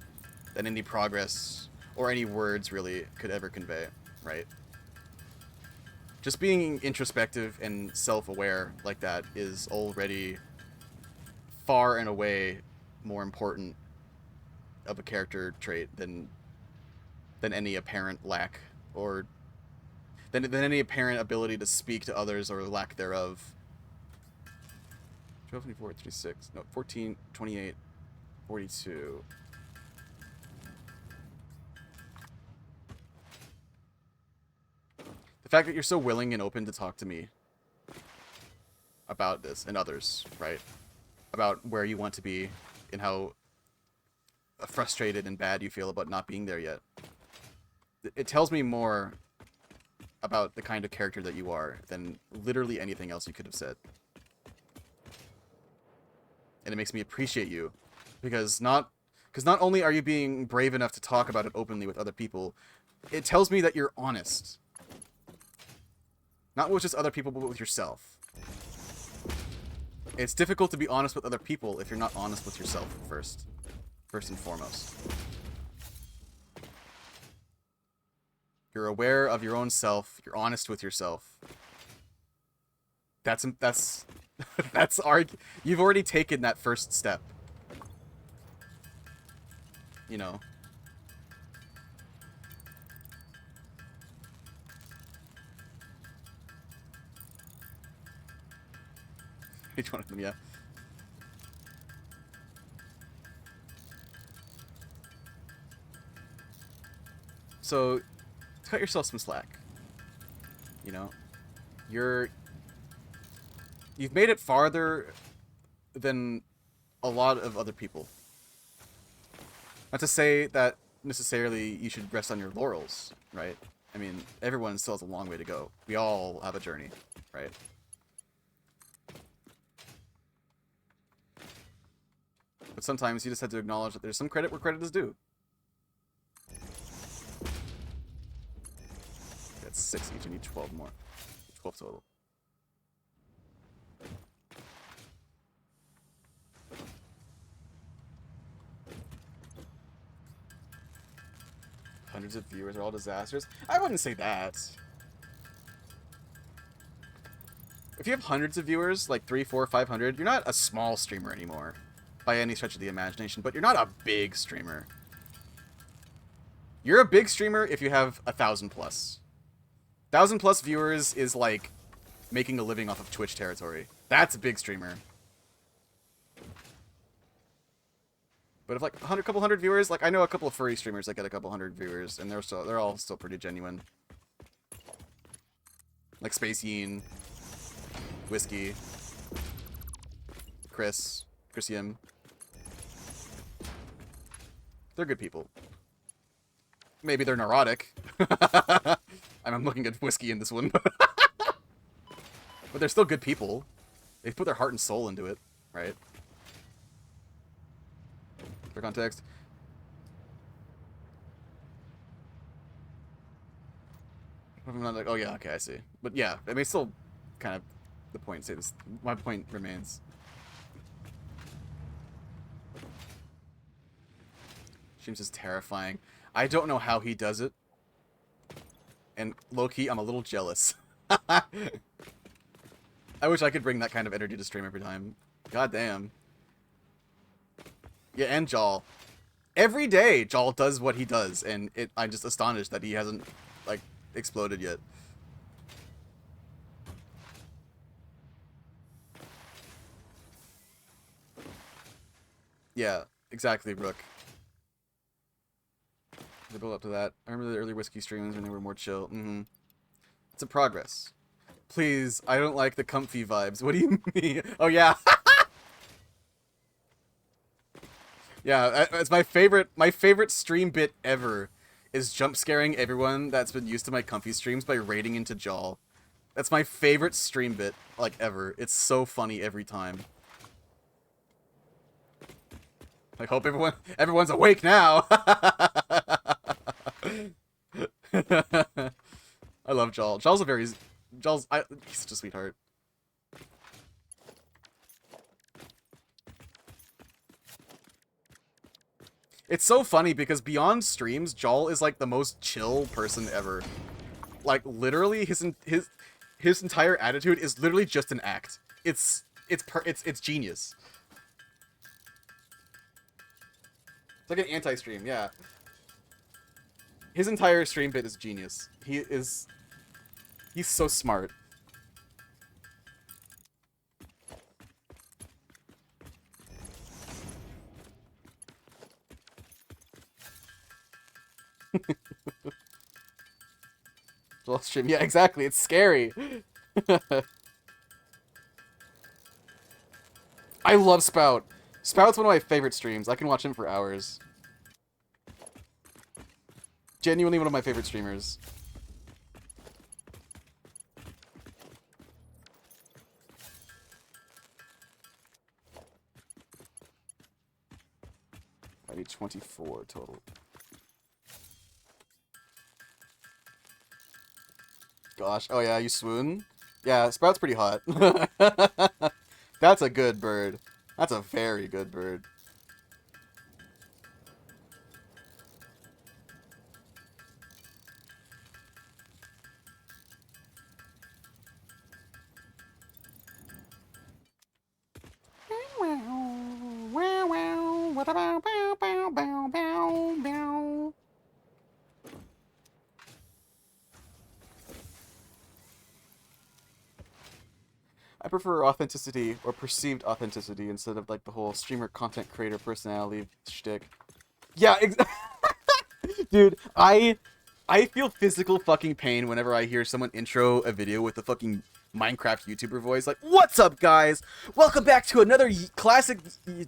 than any progress or any words really could ever convey, right? Just being introspective and self-aware like that is already far and away more important of a character trait than any apparent lack, or than any apparent ability to speak to others or lack thereof. 12, 24, 36, no, 14, 28, 42. The fact that you're so willing and open to talk to me about this and others, right? About where you want to be and how frustrated and bad you feel about not being there yet. It tells me more about the kind of character that you are than literally anything else you could have said. And it makes me appreciate you because not only are you being brave enough to talk about it openly with other people, it tells me that you're honest. Not with just other people, but with yourself. It's difficult to be honest with other people if you're not honest with yourself first and foremost. You're aware of your own self. You're honest with yourself. That's you've already taken that first step. You know, Each one of them, yeah. So, cut yourself some slack. You know, you've made it farther than a lot of other people. Not to say that necessarily you should rest on your laurels, right? I mean, everyone still has a long way to go. We all have a journey, right? But sometimes you just have to acknowledge that there's some credit where credit is due. That's 6 each, I need 12 more. 12 total. Hundreds of viewers are all disasters. I wouldn't say that. If you have hundreds of viewers, like 3, 4, 500, you're not a small streamer anymore. By any stretch of the imagination, but you're not a big streamer. You're a big streamer if you have 1,000 plus. 1,000 plus viewers is like making a living off of Twitch territory. That's a big streamer. But if like couple hundred viewers, like I know a couple of furry streamers that get a couple hundred viewers, and they're all still pretty genuine. Like Space Yeen, Whiskey, Chrisium. They're good people. Maybe they're neurotic. I'm looking at Whiskey in this one. But they're still good people. They put their heart and soul into it, right? For context. I'm not like, oh yeah, okay, I see. But yeah, I mean, still kind of the point. Say this. My point remains. Seems just terrifying. I don't know how he does it. And low-key, I'm a little jealous. I wish I could bring that kind of energy to stream every time. God damn. Yeah, and Jal. Every day, Jal does what he does, and I'm just astonished that he hasn't, like, exploded yet. Yeah, exactly, Rook. They build up to that. I remember the early Whiskey streams when they were more chill. It's a progress. Please, I don't like the comfy vibes. What do you mean? Oh, yeah. Yeah, it's my favorite stream bit ever is jump scaring everyone that's been used to my comfy streams by raiding into Jal. That's my favorite stream bit, like, ever. It's so funny every time. I hope everyone's awake now. I love Jal. He's such a sweetheart. It's so funny because beyond streams, Jal is like the most chill person ever. Like literally, his entire attitude is literally just an act. It's genius. It's like an anti-stream, yeah. His entire stream bit is genius. He's so smart. Well, stream, yeah, exactly. It's scary. I love Spout. Spout's one of my favorite streams. I can watch him for hours. Genuinely one of my favorite streamers. I need 24 total. Gosh. Oh yeah, you swoon? Yeah, Sprout's pretty hot. That's a good bird. That's a very good bird. I prefer authenticity or perceived authenticity instead of like the whole streamer content creator personality shtick. Yeah, dude, I feel physical fucking pain whenever I hear someone intro a video with a fucking Minecraft YouTuber voice. Like, what's up, guys? Welcome back to another classic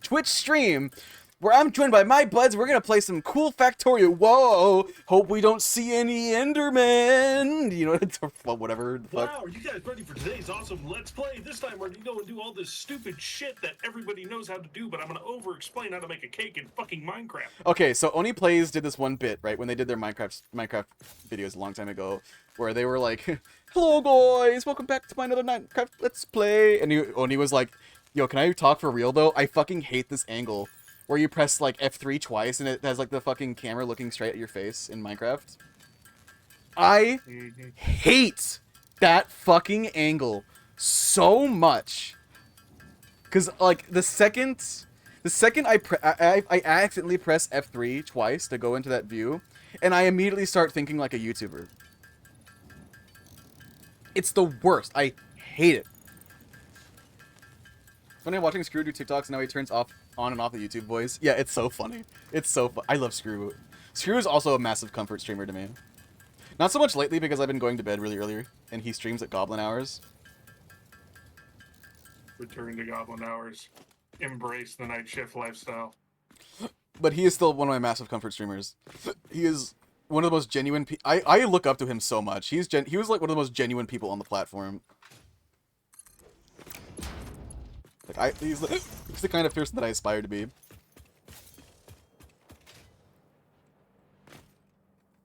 Twitch stream where I'm joined by my buds. We're gonna play some cool Factorio. Whoa! Hope we don't see any Endermen. You know, well, whatever the fuck. Wow, are you guys ready for today's awesome Let's Play? This time we're gonna go and do all this stupid shit that everybody knows how to do, but I'm gonna over-explain how to make a cake in fucking Minecraft. Okay, so Oni Plays did this one bit, right, when they did their Minecraft videos a long time ago, where they were like, hello guys, welcome back to my another Minecraft Let's Play, and Oni was like, yo, can I talk for real though? I fucking hate this angle, where you press like F3 twice and it has like the fucking camera looking straight at your face in Minecraft. I hate that fucking angle so much. Cause like the second I accidentally press F3 twice to go into that view, and I immediately start thinking like a YouTuber. It's the worst. I hate it. When I'm watching Screw do TikToks and now he turns on and off the YouTube voice. Yeah, it's so funny. It's so fun. I love Screw. Screw is also a massive comfort streamer to me. Not so much lately because I've been going to bed really early, and he streams at Goblin hours. Return to Goblin Hours. Embrace the night shift lifestyle. But he is still one of my massive comfort streamers. He is one of the most genuine I look up to him so much. He was like one of the most genuine people on the platform. Like he's the kind of person that I aspire to be.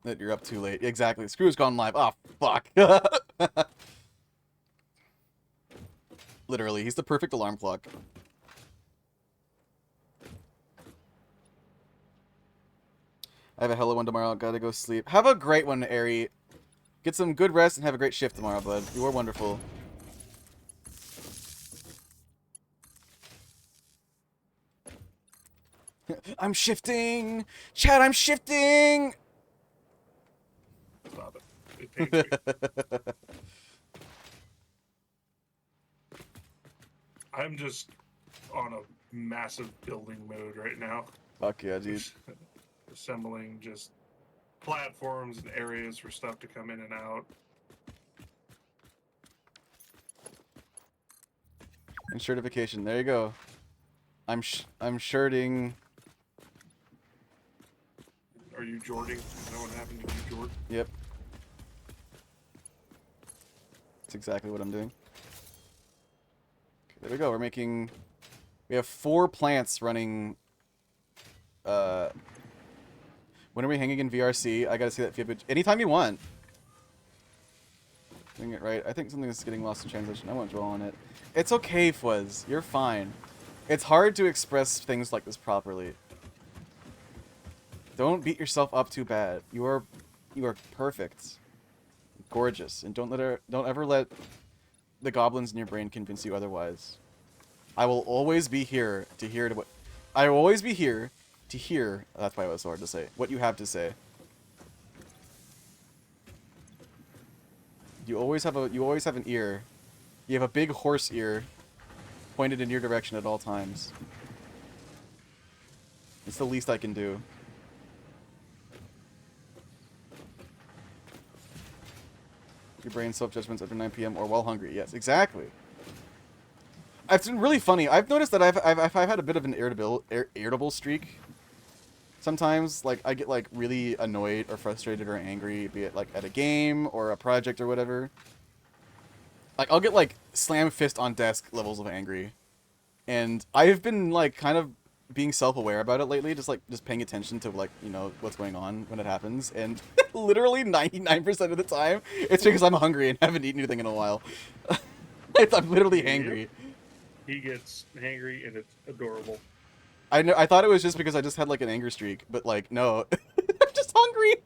That you're up too late. Exactly. Screw's gone live. Oh, fuck. Literally, he's the perfect alarm clock. I have a hello one tomorrow. Gotta go sleep. Have a great one, Ari. Get some good rest and have a great shift tomorrow, bud. You are wonderful. I'm shifting! Chad, I'm shifting! Stop it. It pains me. I'm just on a massive building mode right now. Fuck yeah, dude. Assembling just platforms and areas for stuff to come in and out. And certification. There you go. I'm shirting. Are you Jording? Is that what happened to you, Jord? Yep. That's exactly what I'm doing. Okay, there we go. We have 4 plants running. When are we hanging in VRC? I gotta see that feedback. Anytime you want. Doing it right. I think something is getting lost in translation. I won't dwell on it. It's okay, Fuzz. You're fine. It's hard to express things like this properly. Don't beat yourself up too bad. You are perfect. Gorgeous. And don't ever let the goblins in your brain convince you otherwise. I will always be here to hear what I will always be here to hear. That's why it was so hard to say. What you have to say. You always have an ear. You have a big horse ear pointed in your direction at all times. It's the least I can do. Your brain self-judgments after 9 p.m. or while hungry. Yes, exactly. It's been really funny. I've noticed that I've had a bit of an irritable streak. Sometimes, like, I get, like, really annoyed or frustrated or angry, be it, like, at a game or a project or whatever. Like, I'll get, like, slam fist on desk levels of angry. And I've been, like, kind of being self-aware about it lately, just paying attention to, like, you know, what's going on when it happens. And literally 99% of the time, it's because I'm hungry and haven't eaten anything in a while. I'm literally hangry. He gets hangry and it's adorable. I thought it was just because I just had, like, an anger streak, but, like, no. I'm just hungry!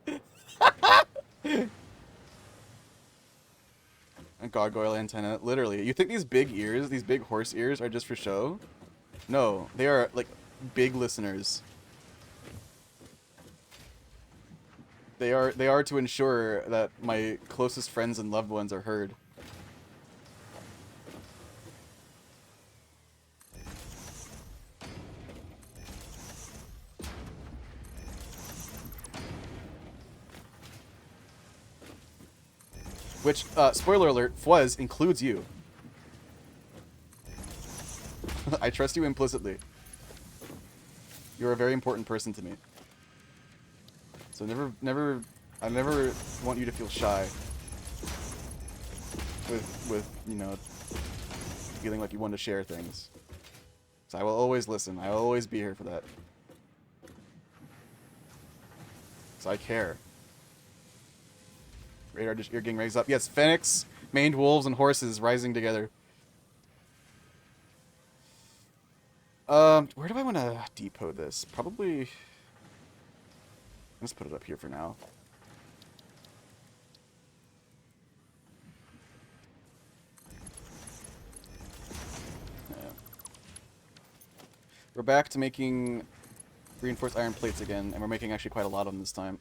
A gargoyle antenna. Literally. You think these big ears, these big horse ears, are just for show? No. They are, like, big listeners. They are to ensure that my closest friends and loved ones are heard. Which, spoiler alert, Fuzz includes you. I trust you implicitly. You're a very important person to me. So I never want you to feel shy. With, you know, feeling like you want to share things. So I will always listen. I will always be here for that. So I care. Radar just you're getting raised up. Yes, Phoenix, maned wolves, and horses rising together. Where do I want to depot this? Probably. Let's put it up here for now. Yeah. We're back to making reinforced iron plates again, and we're making actually quite a lot of them this time.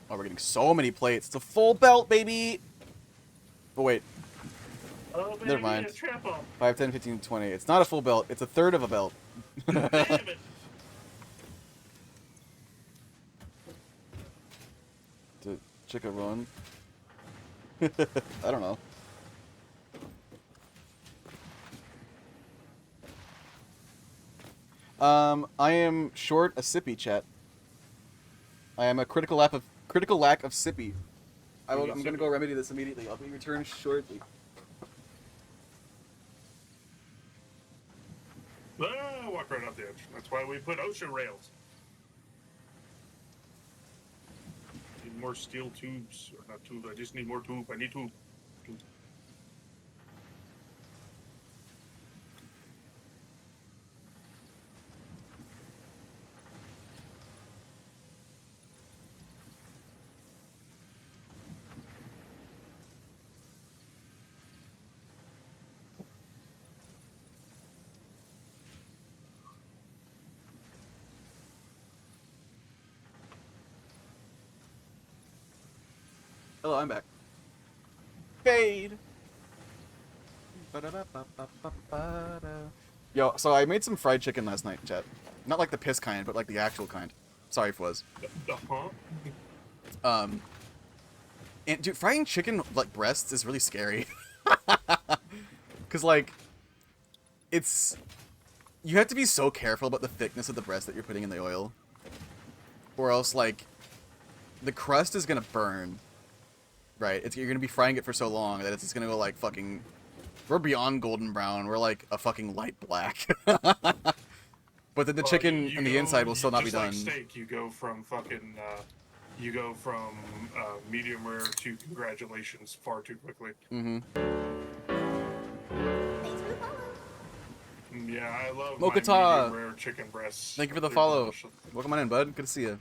Oh, we're getting so many plates. It's a full belt, baby! Oh, wait. Oh, man, Never mind. a trap off. 5, 10, 15, 20. It's not a full belt. It's a third of a belt. Damn it. To check a run. I don't know. I am short a sippy, chat. I am a critical lack of sippy. I'm gonna go remedy this immediately. I'll be returned shortly. Ah, walk right off the edge. That's why we put ocean rails. Need more steel tubes, or not tube. I just need more tube. I need tube. Tube. Hello, I'm back. Fade. Ba-da-ba-ba-ba-ba-da. Yo, so I made some fried chicken last night, chat. Not like the piss kind, but like the actual kind. Sorry, Fuzz. Uh-huh. And dude, frying chicken like breasts is really scary. Cause like, you have to be so careful about the thickness of the breast that you're putting in the oil, or else like, the crust is gonna burn. Right, you're gonna be frying it for so long that it's just gonna go like fucking. We're beyond golden brown. We're like a fucking light black. But then the chicken You and the go- inside will still not be just done. Like steak, you go from fucking, you go from medium rare to congratulations far too quickly. Mm-hmm. Yeah, I love Mokata. my medium rare chicken breasts. Thank you for the They're follow. delicious. Welcome on in, bud. Good to see you.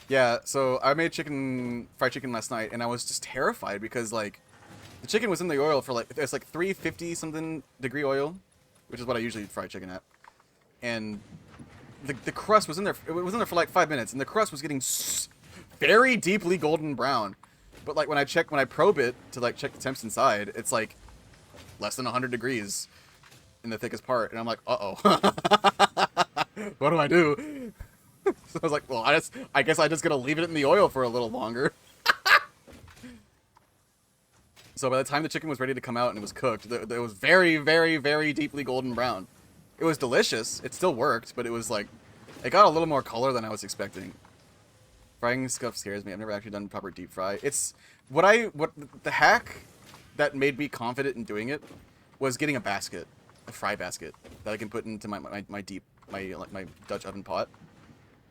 Yeah, so I made fried chicken last night, and I was just terrified because like, the chicken was in the oil for like it's like 350 something degree oil, which is what I usually fry chicken at, and the crust was in there. It was in there for like 5 minutes, and the crust was getting very deeply golden brown. But like when I probe it to like check the temps inside, it's like less than 100 degrees in the thickest part, and I'm like, uh-oh. What do I do? So I was like, well, I guess I just gotta leave it in the oil for a little longer. So by the time the chicken was ready to come out and it was cooked, it was very, very, very deeply golden brown. It was delicious. It still worked, but it was like, it got a little more color than I was expecting. Frying stuff scares me. I've never actually done proper deep fry. It's what the hack that made me confident in doing it was getting a fry basket that I can put into my Dutch oven pot.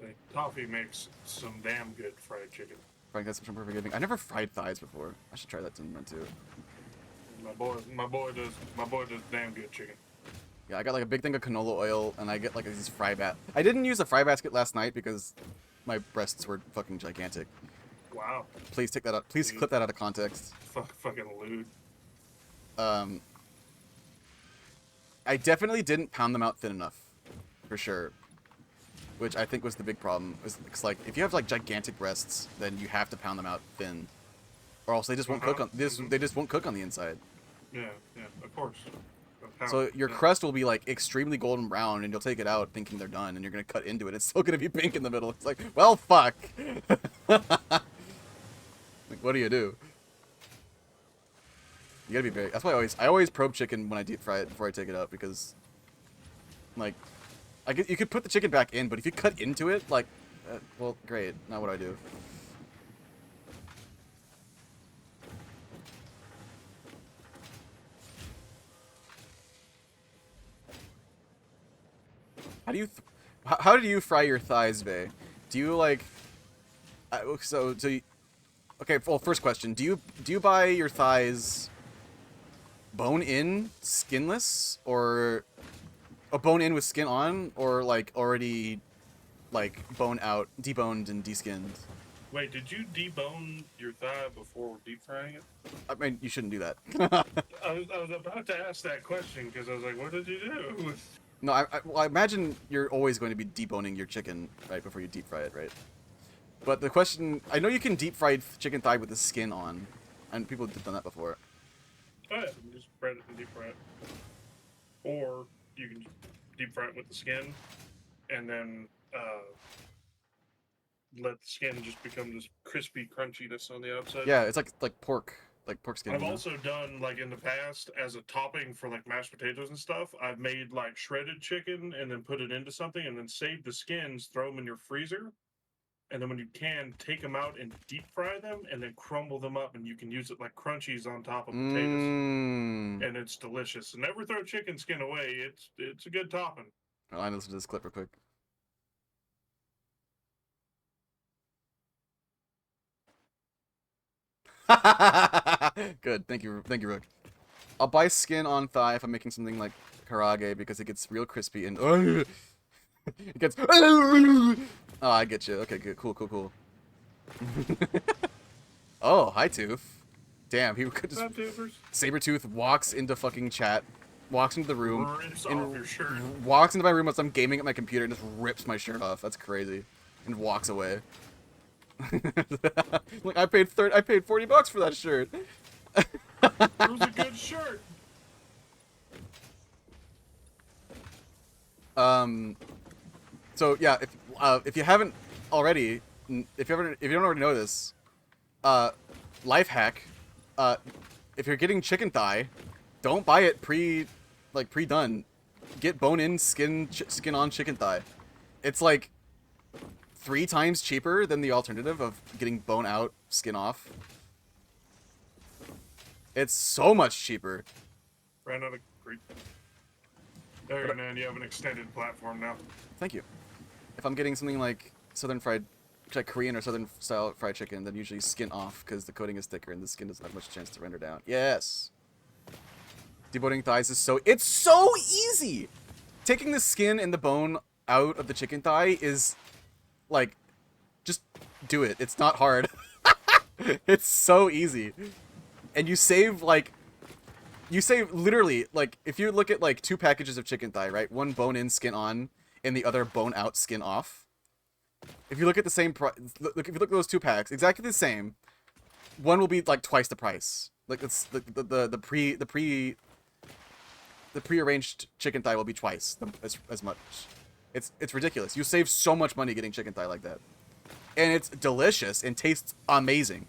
Like, Toffee makes some damn good fried chicken. Frying that's some perfect giving. I never fried thighs before. I should try that sometime too. My boy does damn good chicken. Yeah, I got like a big thing of canola oil, and I get like these fry I didn't use a fry basket last night because my breasts were fucking gigantic. Wow. Please take that out. Please clip that out of context. Fucking lewd. I definitely didn't pound them out thin enough, for sure. Which I think was the big problem. It's like if you have like gigantic breasts, then you have to pound them out thin, or else they just won't cook on this. They just won't cook on the inside. Yeah, of course. So your crust will be like extremely golden brown, and you'll take it out thinking they're done, and you're gonna cut into it. It's still gonna be pink in the middle. It's like, well, fuck. Like, what do? You gotta be very. That's why I always probe chicken when I deep fry it before I take it out, because like you could put the chicken back in, but if you cut into it, like, well, great. Not what I do. How do you fry your thighs, Vay? Do you like? Okay. Well, first question: Do you buy your thighs bone in, skinless, or a bone in with skin on, or like already like bone out, deboned and deskinned? Wait, did you debone your thigh before deep frying it? I mean, you shouldn't do that. I was about to ask that question because I was like, what did you do? No, well, I imagine you're always going to be deboning your chicken right before you deep fry it, right? But the question, I know you can deep fry chicken thigh with the skin on, and people have done that before. Oh yeah, you just bread it and deep fry it. Or you can deep fry it with the skin, and then let the skin just become this crispy crunchiness on the outside. Yeah, it's like pork skin. I've also done, like, in the past, as a topping for like mashed potatoes and stuff, I've made like shredded chicken and then put it into something and then save the skins, throw them in your freezer, and then when you can, take them out and deep fry them and then crumble them up, and you can use it like crunchies on top of potatoes. And it's delicious. And never throw chicken skin away. It's a good topping. Oh, I listened to this clip real quick. Good, thank you, Rook. I'll buy skin on thigh if I'm making something like karage because it gets real crispy and it gets. Oh, I get you. Okay, good, cool. Oh, hi Tooth. Damn, he could just. Sabretooth walks into fucking chat, walks into the room, Rips off your shirt. walks into my room as I'm gaming at my computer and just rips my shirt off. That's crazy, and walks away. Like I paid $40 for that shirt. It was a good shirt. So yeah, if you haven't already, if you don't already know this, life hack, if you're getting chicken thigh, don't buy it pre-done. Get bone-in, skin-on chicken thigh. It's like 3 times cheaper than the alternative of getting bone out, skin off. It's so much cheaper. Ran out of great. There, but, man, you have an extended platform now. Thank you. If I'm getting something like like Korean or southern style fried chicken, then usually skin off because the coating is thicker and the skin doesn't have much chance to render down. Yes. Deboning thighs is it's so easy. Taking the skin and the bone out of the chicken thigh is like, just do it. It's not hard. It's so easy. And you save literally, like, if you look at like 2 packages of chicken thigh, right? One bone in, skin on, and the other bone out, skin off. If you look at the same if you look at those 2 packs, exactly the same, one will be like twice the price. Like it's the prearranged chicken thigh will be twice as much. It's ridiculous. You save so much money getting chicken thigh like that. And it's delicious and tastes amazing.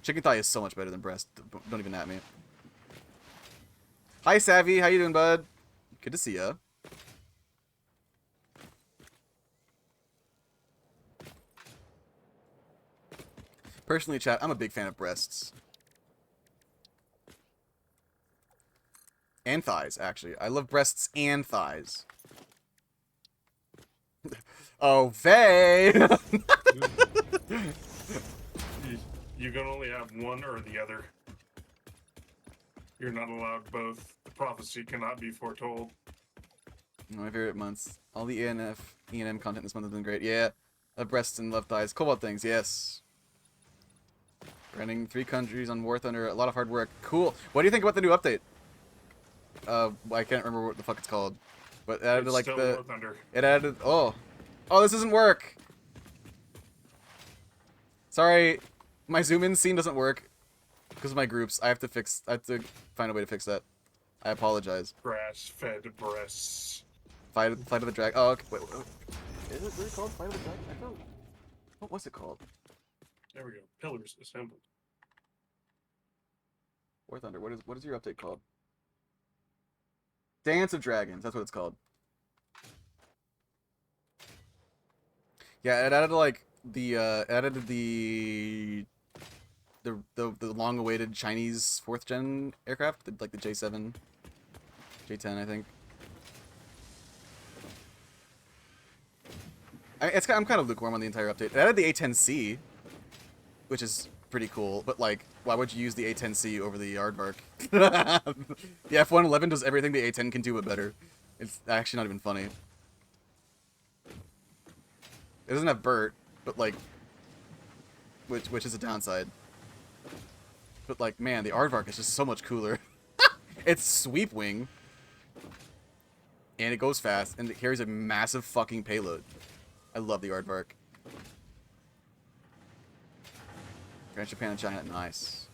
Chicken thigh is so much better than breast. Don't even at me. Hi, Savvy. How you doing, bud? Good to see ya. Personally, chat, I'm a big fan of breasts. And thighs, actually. I love breasts and thighs. Oh, Vay! You can only have one or the other. You're not allowed both. The prophecy cannot be foretold. My favorite months. All the E&M content this month has been great. Yeah. Love breasts and love thighs. Cobalt things, yes. Running 3 countries on War Thunder. A lot of hard work. Cool. What do you think about the new update? I can't remember what the fuck it's called, but it added It's like still the. War Thunder. It added. Oh, this doesn't work. Sorry, my zoom in scene doesn't work because of my groups. I have to find a way to fix that. I apologize. Grass-fed breasts. Fight of the Dragon. Oh, okay. Wait. Is it really called Fight of the Dragon? I felt. What was it called? There we go. Pillars assembled. War Thunder. What is your update called? Dance of Dragons. That's what it's called. Yeah, it added like the the long-awaited Chinese 4th gen aircraft, like the J7, J10, I think. I'm kind of lukewarm on the entire update. It added the A10C, which is pretty cool, but like, why would you use the A10C over the Aardvark? The F111 does everything the A10 can do, but better. It's actually not even funny. It doesn't have Bert, but like, which is a downside. But like, man, the Aardvark is just so much cooler. It's sweep wing, and it goes fast, and it carries a massive fucking payload. I love the Aardvark. France, Japan, and China, nice.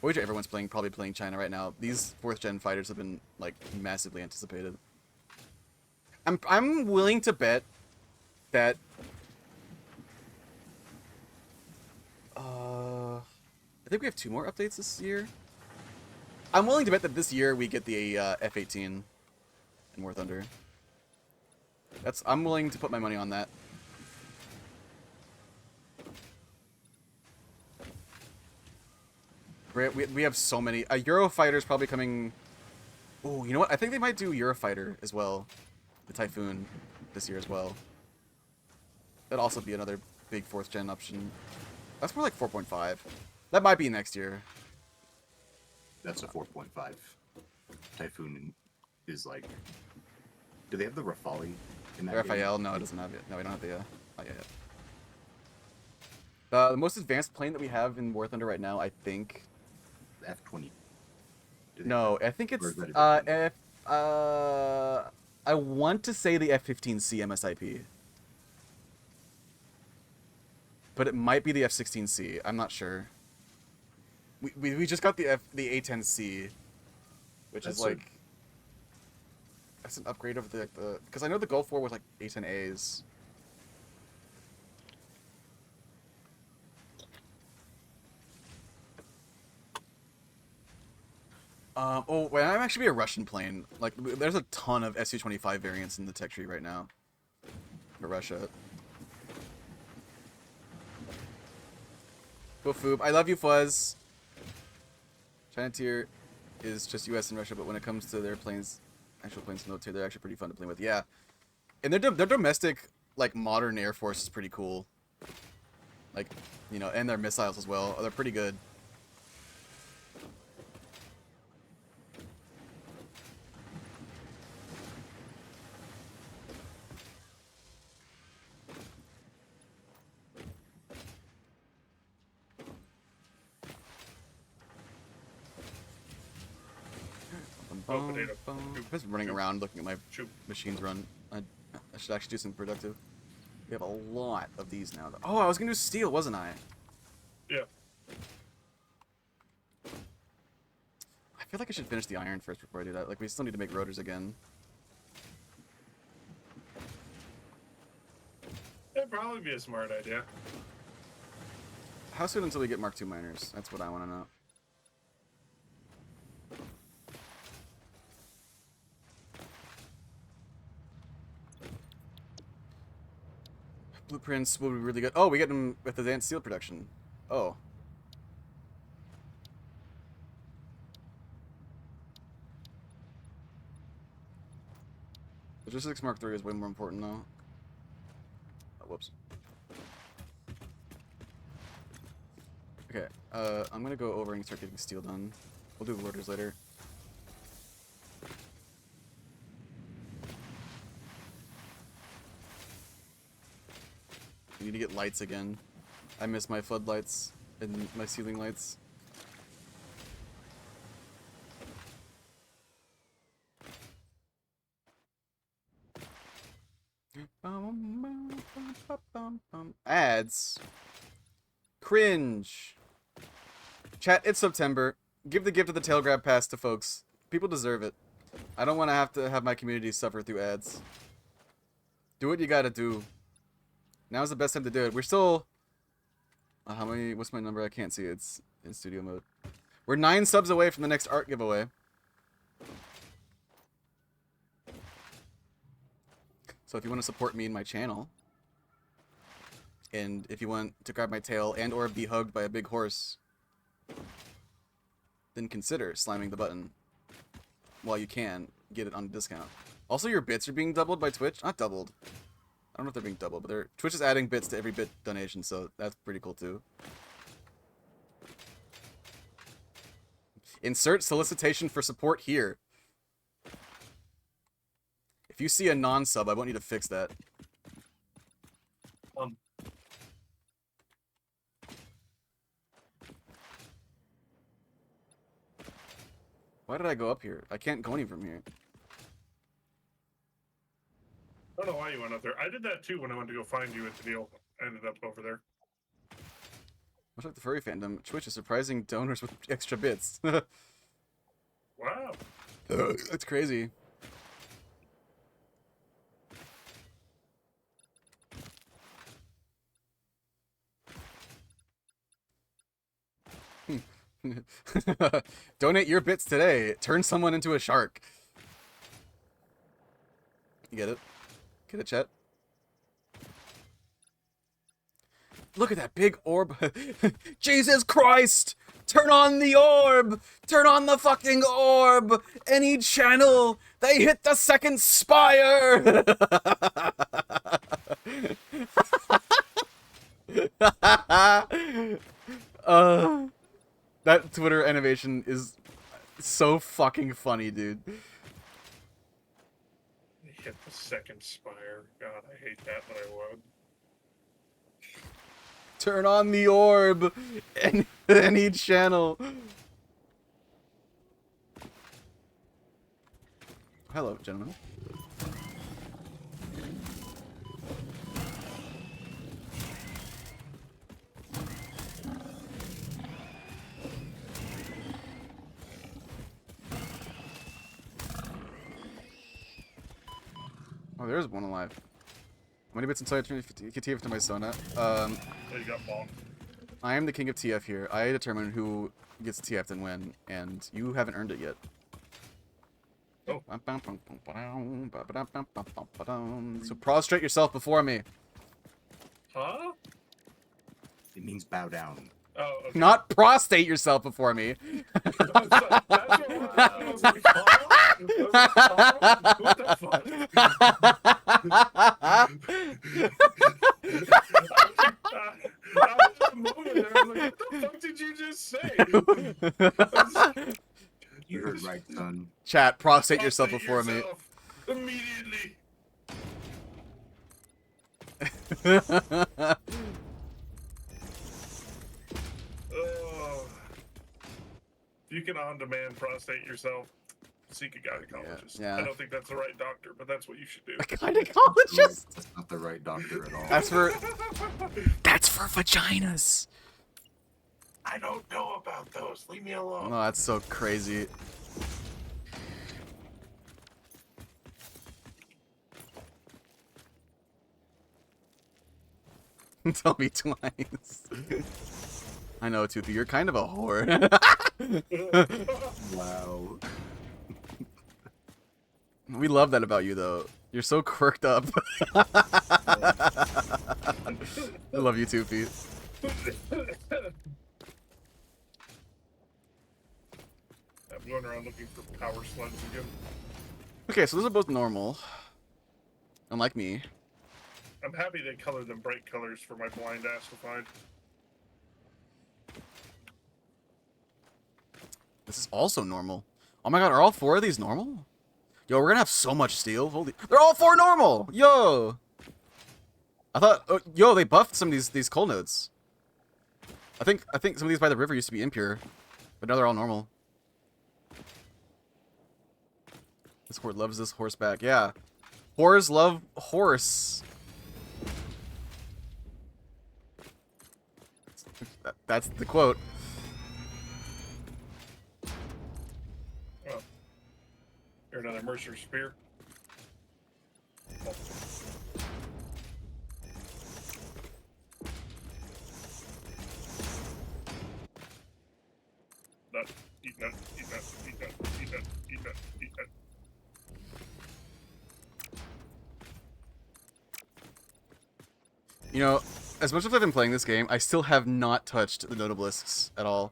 Wager everyone's probably playing China right now. These 4th gen fighters have been like massively anticipated. I'm willing to bet that I think we have 2 more updates this year. I'm willing to bet that this year we get the F-18 in War Thunder. I'm willing to put my money on that. We have so many. Eurofighter's probably coming. Oh, you know what? I think they might do Eurofighter as well. The Typhoon this year as well. That'd also be another big 4th gen option. That's more like 4.5. That might be next year. That's a 4.5. Typhoon is like. Do they have the Rafale in that? Raphael? No, it doesn't have it. No, we don't have the. Oh, yeah. The most advanced plane that we have in War Thunder right now, I think. The F-20. No, I think it's I want to say the F-15C MSIP. But it might be the F-16C. I'm not sure. We just got the A-10C, which is like that's an upgrade of the because I know the Gulf War was like A-10As. Oh, wait, I'm actually a Russian plane. Like, there's a ton of Su-25 variants in the tech tree right now for Russia. Go Foob. I love you, Fuzz. China tier is just US and Russia, but when it comes to their planes, actual planes no tier, they're actually pretty fun to play with. Yeah. And their domestic, like, modern Air Force is pretty cool. Like, you know, and their missiles as well. They're pretty good. I've just running around looking at my machines run. I should actually do something productive. We have a lot of these now. Oh, I was gonna do steel, wasn't I? Yeah. I feel like I should finish the iron first before I do that. Like, we still need to make rotors again. That'd probably be a smart idea. How soon until we get Mark II miners? That's what I want to know. Blueprints will be really good. Oh, we get them with advanced steel production. Oh. Logistics Mark III is way more important, though. Oh, whoops. Okay, I'm gonna go over and start getting steel done. We'll do rotors later. We need to get lights again. I miss my floodlights. and my ceiling lights. Ads. Cringe. Chat, it's September. Give the gift of the tail grab pass to folks. People deserve it. I don't want to have my community suffer through ads. Do what you gotta do. Now's the best time to do it. We're still... how many... What's my number? I can't see it. It's in studio mode. We're 9 subs away from the next art giveaway. So if you want to support me and my channel, and if you want to grab my tail and or be hugged by a big horse, then consider slamming the button while you can get it on discount. Also, your bits are being doubled by Twitch. Not doubled. I don't know if they're being doubled, but Twitch is adding bits to every bit donation, so that's pretty cool too. Insert solicitation for support here. If you see a non-sub, I want you to fix that. Why did I go up here? I can't go any from here. I don't know why you went up there. I did that too when I went to go find you at the deal. I ended up over there. Much like the furry fandom, Twitch is surprising donors with extra bits. Wow. That's crazy. Donate your bits today. Turn someone into a shark. You get it? Get it, chat? Look at that big orb. Jesus Christ! Turn on the orb! Turn on the fucking orb! Any channel! They hit the second spire! That Twitter animation is so fucking funny, dude. They hit the second spire. God, I hate that, but I would. Turn on the orb! Any channel. Hello, gentlemen. Oh, there's one alive. How many bits until I turn TF to my Sona? Oh, you got bombed. I am the king of TF here. I determine who gets TF'd and when, and you haven't earned it yet. Oh. So prostrate yourself before me. Huh? It means bow down. Oh, okay. Not prostate yourself before me. That's what I was like, huh? What the fuck? I was just moving there. I was like, what the fuck did you just say? You heard right, son. Chat, prostrate yourself before me. Immediately. You can on-demand prostate yourself. Seek a gynecologist. Yeah. I don't think that's the right doctor, but that's what you should do. A gynecologist? That's not the right doctor at all. That's for vaginas. I don't know about those. Leave me alone. Oh, that's so crazy. Tell me twice. I know, Toothy, you're kind of a whore. Wow. We love that about you, though. You're so quirked up. I love you, Toothy. I'm going around looking for power slugs again. Okay, so those are both normal. Unlike me. I'm happy they colored them bright colors for my blind ass to find. This is also normal. Oh my god, are all 4 of these normal? Yo, we're gonna have so much steel. Holy, they're all 4 normal. Yo, I thought, yo, they buffed some of these coal nodes. I think some of these by the river used to be impure, but now they're all normal. This horde loves this horseback. Yeah. Whores love horse. That's the quote. Oh. Here's another Mercer spear. Oh. Nut, eat nut, eat nut, eat nut, eat nut, eat nut, eat nut. You know, as much as I've been playing this game, I still have not touched the notabilisks at all.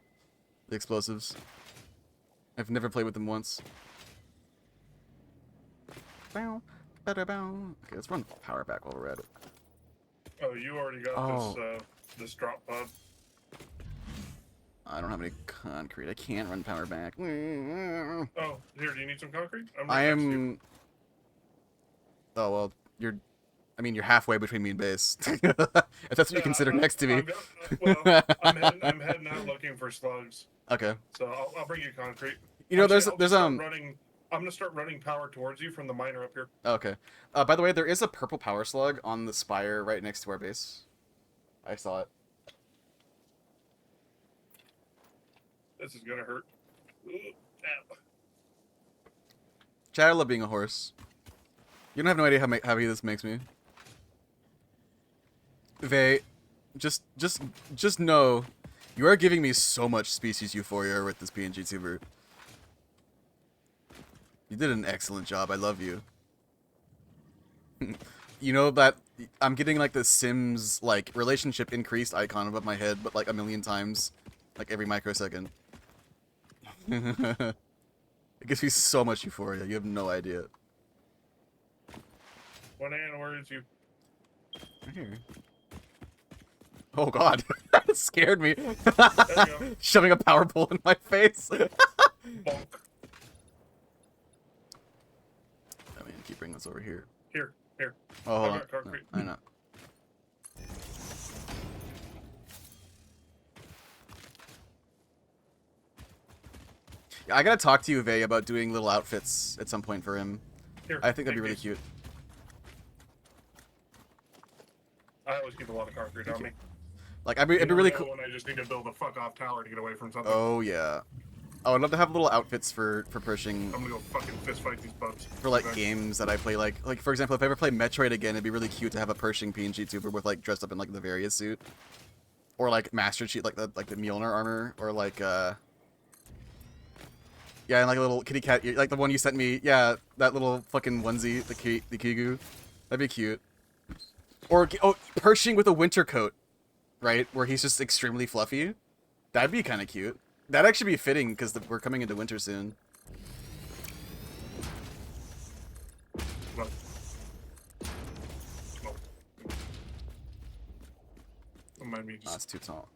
The explosives. I've never played with them once. Bow, bada bow. Okay, let's run power back while we're at it. Oh, you already got Oh. this drop pod. I don't have any concrete. I can't run power back. Oh, here, do you need some concrete? I'm I right next to you. am. Oh well, you're. I mean, you're halfway between me and base. If that's what you consider next to me. I'm heading out looking for slugs, Okay. so I'll bring you concrete. You know, Actually, there's I'll just start I'm gonna start running power towards you from the miner up here. okay. By the way, there is a purple power slug on the spire right next to our base. I saw it. This is gonna hurt. Ooh, ow. Chad, I love being a horse. You don't have no idea how happy this makes me. Vey, just know, you are giving me so much species euphoria with this PNG tuber. You did an excellent job. I love you. You know that I'm getting like the Sims like relationship increased icon above my head, but like a million times, like every microsecond. It gives me so much euphoria. You have no idea. Where is you? Right here. Oh god, that scared me. There you go. Shoving a power pole in my face. Bonk. I mean, keep bringing this over here. Here. Oh, hold I on. got concrete. No, I know. Yeah, I gotta talk to you, Vey, about doing little outfits at some point for him. Here. I think that'd be take really these. cute. I always keep a lot of concrete on me. Like, it'd be You really never know cool. when I just need to build a fuck off tower to get away from something. Oh yeah. Oh, I'd love to have little outfits for Pershing I'm gonna go fucking fist fight these bugs. for like Okay. games that I play. Like for example, if I ever play Metroid again, it'd be really cute to have a Pershing PNG tuber with like dressed up in like the various suit, or like Master Chief, like the Mjolnir armor, or like yeah, and like a little kitty cat, like the one you sent me. Yeah, that little fucking onesie, the Kigu. That'd be cute. Or Pershing with a winter coat, right? Where he's just extremely fluffy. That'd be kind of cute. That'd actually be fitting because we're coming into winter soon. Look. Look. Remind me, Oh, just it's too tall.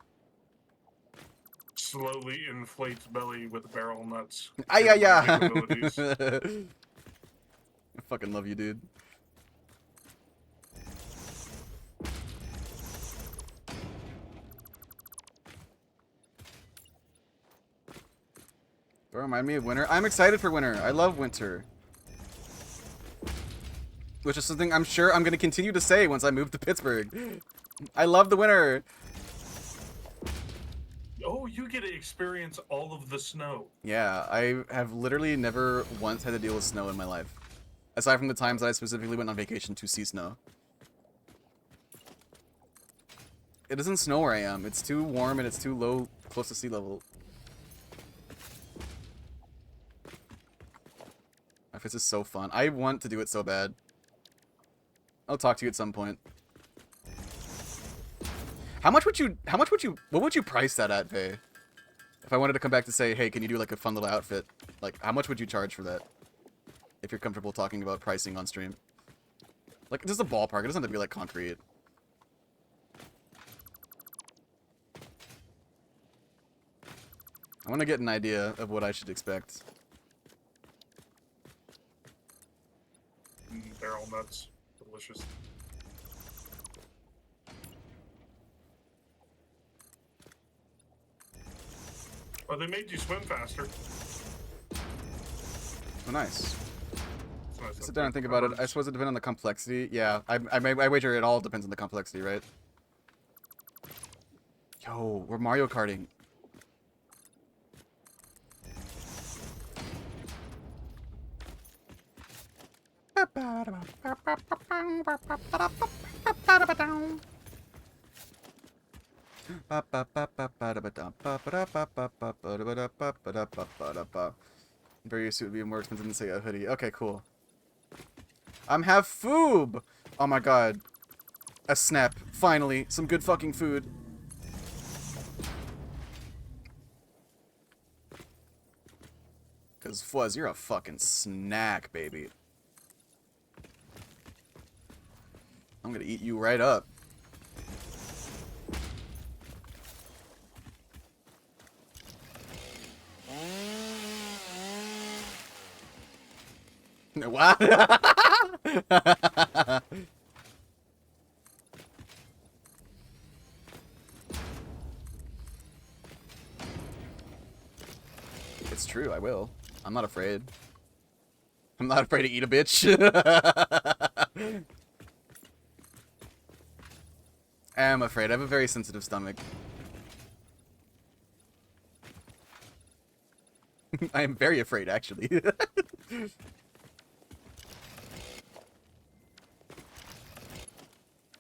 slowly inflates belly with barrel nuts. Ah, yeah, yeah. Capabilities. I fucking love you, dude. Don't remind me of winter. I'm excited for winter. I love winter. Which is something I'm sure I'm going to continue to say once I move to Pittsburgh. I love the winter. Oh, you get to experience all of the snow. Yeah, I have literally never once had to deal with snow in my life. Aside from the times that I specifically went on vacation to see snow. It doesn't snow where I am. It's too warm and it's too low, close to sea level. This is so fun. I want to do it so bad. I'll talk to you at some point. What would you price that at, Vey? If I wanted to come back to say, hey, can you do like a fun little outfit? Like, how much would you charge for that? If you're comfortable talking about pricing on stream. Like, just a ballpark. It doesn't have to be like concrete. I want to get an idea of what I should expect. Barrel nuts. Delicious. Oh, they made you swim faster. Oh, nice. It's nice Sit down and think about it. I covers. suppose it depends on the complexity. Yeah, I wager it all depends on the complexity, right? Yo, we're Mario Karting. Very suit would be more expensive than say a hoodie. Okay, cool. I'm have foob. Oh my god. A snap. Finally, some good fucking food. Cause Fuzz, you're a fucking snack, baby. I'm gonna eat you right up. What? It's true, I will. I'm not afraid. I'm not afraid to eat a bitch. I am afraid. I have a very sensitive stomach. I am very afraid, actually.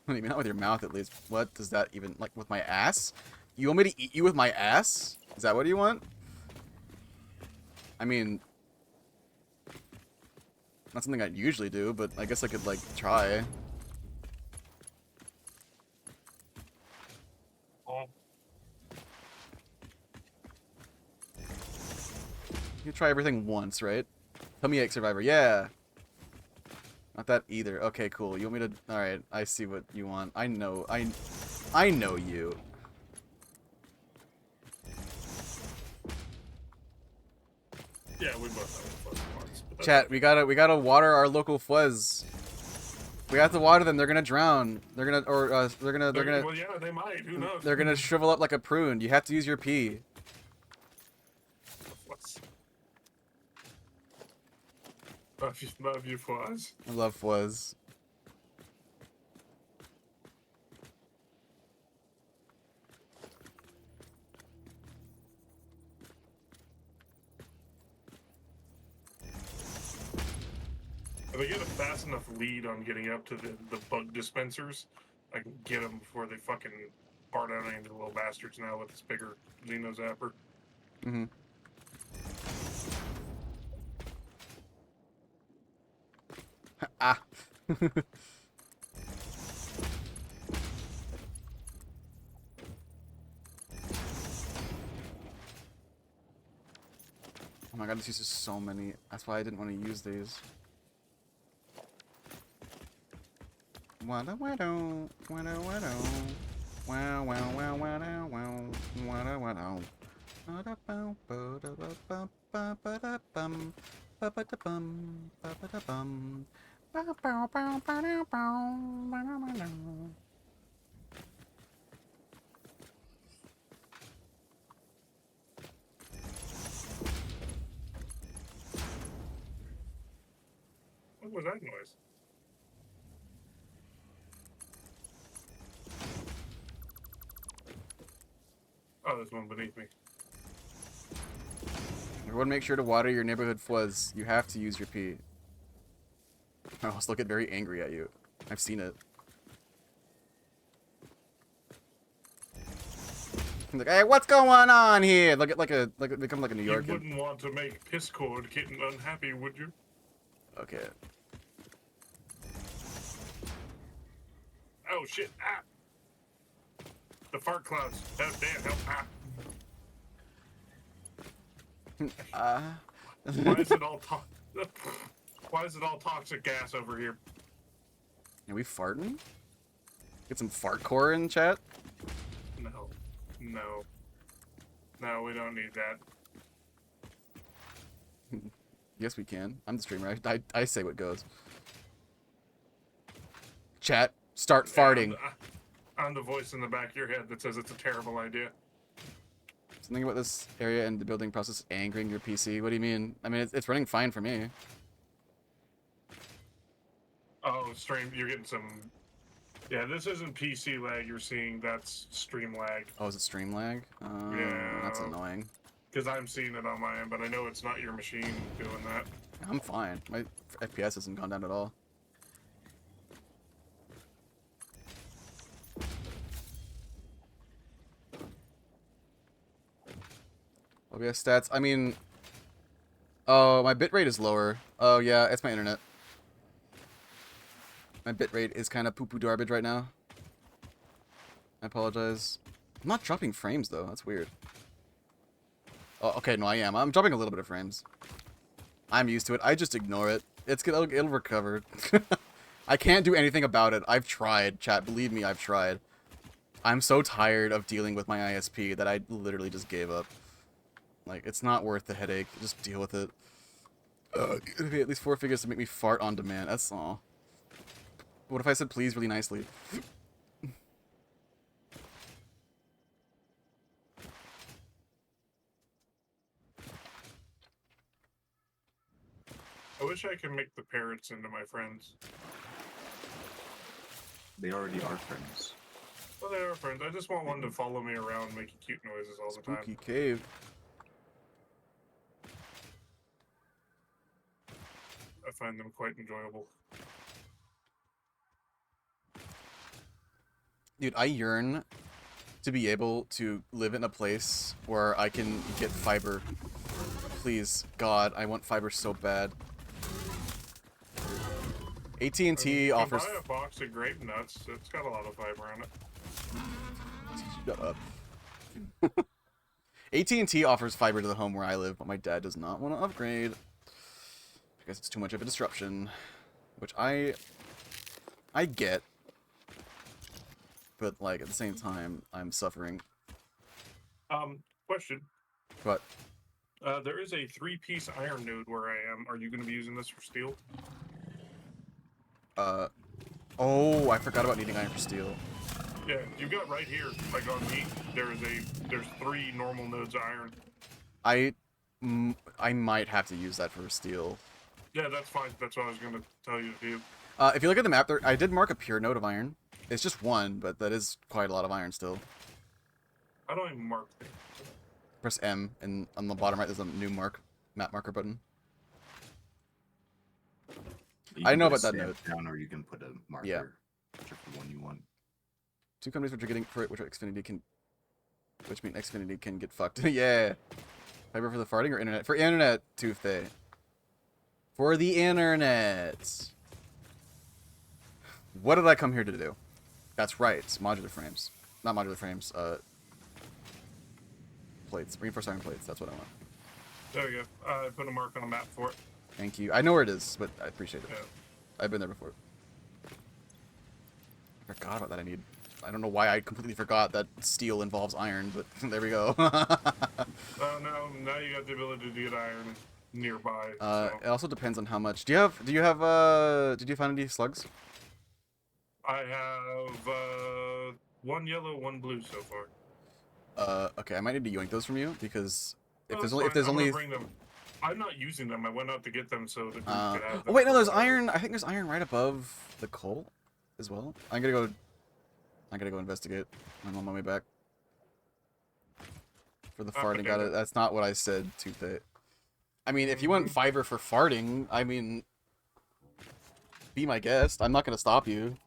Maybe not with your mouth, at least. What does that even... Like, with my ass? You want me to eat you with my ass? Is that what you want? I mean... Not something I'd usually do, but I guess I could, like, try. Oh, You try everything once, right? Tummy ache survivor, yeah. Not that either. Okay, cool. You want me to... Alright, I see what you want. I know you. yeah, we both have fun parts. But that's Chat, okay. we gotta water our local fuzz. We have to water them. They're gonna drown. They're gonna Well, yeah, they might. Who knows? they're gonna shrivel up like a prune. You have to use your pee. What's... Love you, Fuzz. I love fuzz. If I get a fast enough lead on getting up to the bug dispensers, I can get them before they fucking fart out any of the little bastards now with this bigger Xeno Zapper. Mm-hmm. Ah. Oh my god, this uses so many. That's why I didn't want to use these. Wada wada, wada wada, wow wow wow wada wow, wada wada. Ba bum ba da ba bum ba ba da bum ba ba da bum ba ba da bum ba bow bow ba da bow ba da ba da. What was that noise? Oh, there's one beneath me. Everyone make sure to water your neighborhood fuzz. You have to use your pee. Or else they'll get very angry at you. I've seen it. I'm like, hey, what's going on here? Look at become like a New You Yorker. wouldn't want to make Piscord getting unhappy, would you? Okay. Oh shit! Ah! The fart clouds. Oh damn! Help! Ah! Why is it all Why is it all toxic gas over here? Are we farting? Get some fart core in chat? No, no, no. We don't need that. Yes, we can. I'm the streamer. I say what goes. Chat, start farting. I'm the voice in the back of your head that says it's a terrible idea. Something about this area and the building process angering your PC. What do you mean? I mean, it's running fine for me. Oh, stream, you're getting some. Yeah, this isn't PC lag you're seeing, that's stream lag. Oh, is it stream lag? Yeah. That's annoying. Because I'm seeing it on my end, but I know it's not your machine doing that. I'm fine. My FPS hasn't gone down at all. OBS stats. I mean, oh, my bitrate is lower. Oh yeah, it's my internet. My bitrate is kind of poo-poo garbage right now. I apologize. I'm not dropping frames though. That's weird. Oh, okay, no, I am. I'm dropping a little bit of frames. I'm used to it. I just ignore it. It'll recover. I can't do anything about it. I've tried, chat. Believe me, I've tried. I'm so tired of dealing with my ISP that I literally just gave up. Like, it's not worth the headache. Just deal with it. It'd be at least 4 figures to make me fart on demand. That's all. What if I said please really nicely? I wish I could make the parrots into my friends. They already are friends. Well, they are friends. I just want one to follow me around making cute noises all the time. Spooky cave. I find them quite enjoyable. Dude, I yearn to be able to live in a place where I can get fiber. Please, God, I want fiber so bad. AT&T offers... Buy a box of grape nuts. It's got a lot of fiber in it. Shut up. AT&T offers fiber to the home where I live, but my dad does not want to upgrade. Because it's too much of a disruption. Which I get. But, like, at the same time, I'm suffering. Question. What? There is a 3-piece iron node where I am. Are you going to be using this for steel? Oh, I forgot about needing iron for steel. Yeah, you got right here, like on me. There's 3 normal nodes of iron. I might have to use that for steel. Yeah, that's fine. That's what I was going to tell you to do. If you look at the map there, I did mark a pure node of iron. It's just 1, but that is quite a lot of iron still. I don't even mark things. Press M, and on the bottom right there's a new map marker button. You I can know put about a that stamp down, or you can put a marker. Yeah. Whichever one you want. 2 companies which are getting for it, which mean Xfinity can get fucked. Yeah. Fiber for the farting or internet? For internet, Toothay. For the internet. What did I come here to do? That's right, modular frames. Not modular frames, plates. Reinforced iron plates, that's what I want. There you go. I put a mark on a map for it. Thank you. I know where it is, but I appreciate it. Yeah. I've been there before. I forgot about that. I don't know why I completely forgot that steel involves iron, but there we go. Oh no, now you got the ability to get iron nearby. So. It also depends on how much. Did you find any slugs? I have 1 yellow, 1 blue so far. Okay, I might need to yoink those from you because if Oh, there's that's only fine. if there's I'm gonna only bring them. I'm not using them. I went out to get them so the group could have them. oh wait, no, for there's whatever. iron. I think there's iron right above the coal as well. I'm gonna go investigate. I'm on my way back. For the farting, Okay, got it. good. That's not what I said, Toothay. I mean, if you want fiber for farting, I mean, be my guest. I'm not gonna stop you.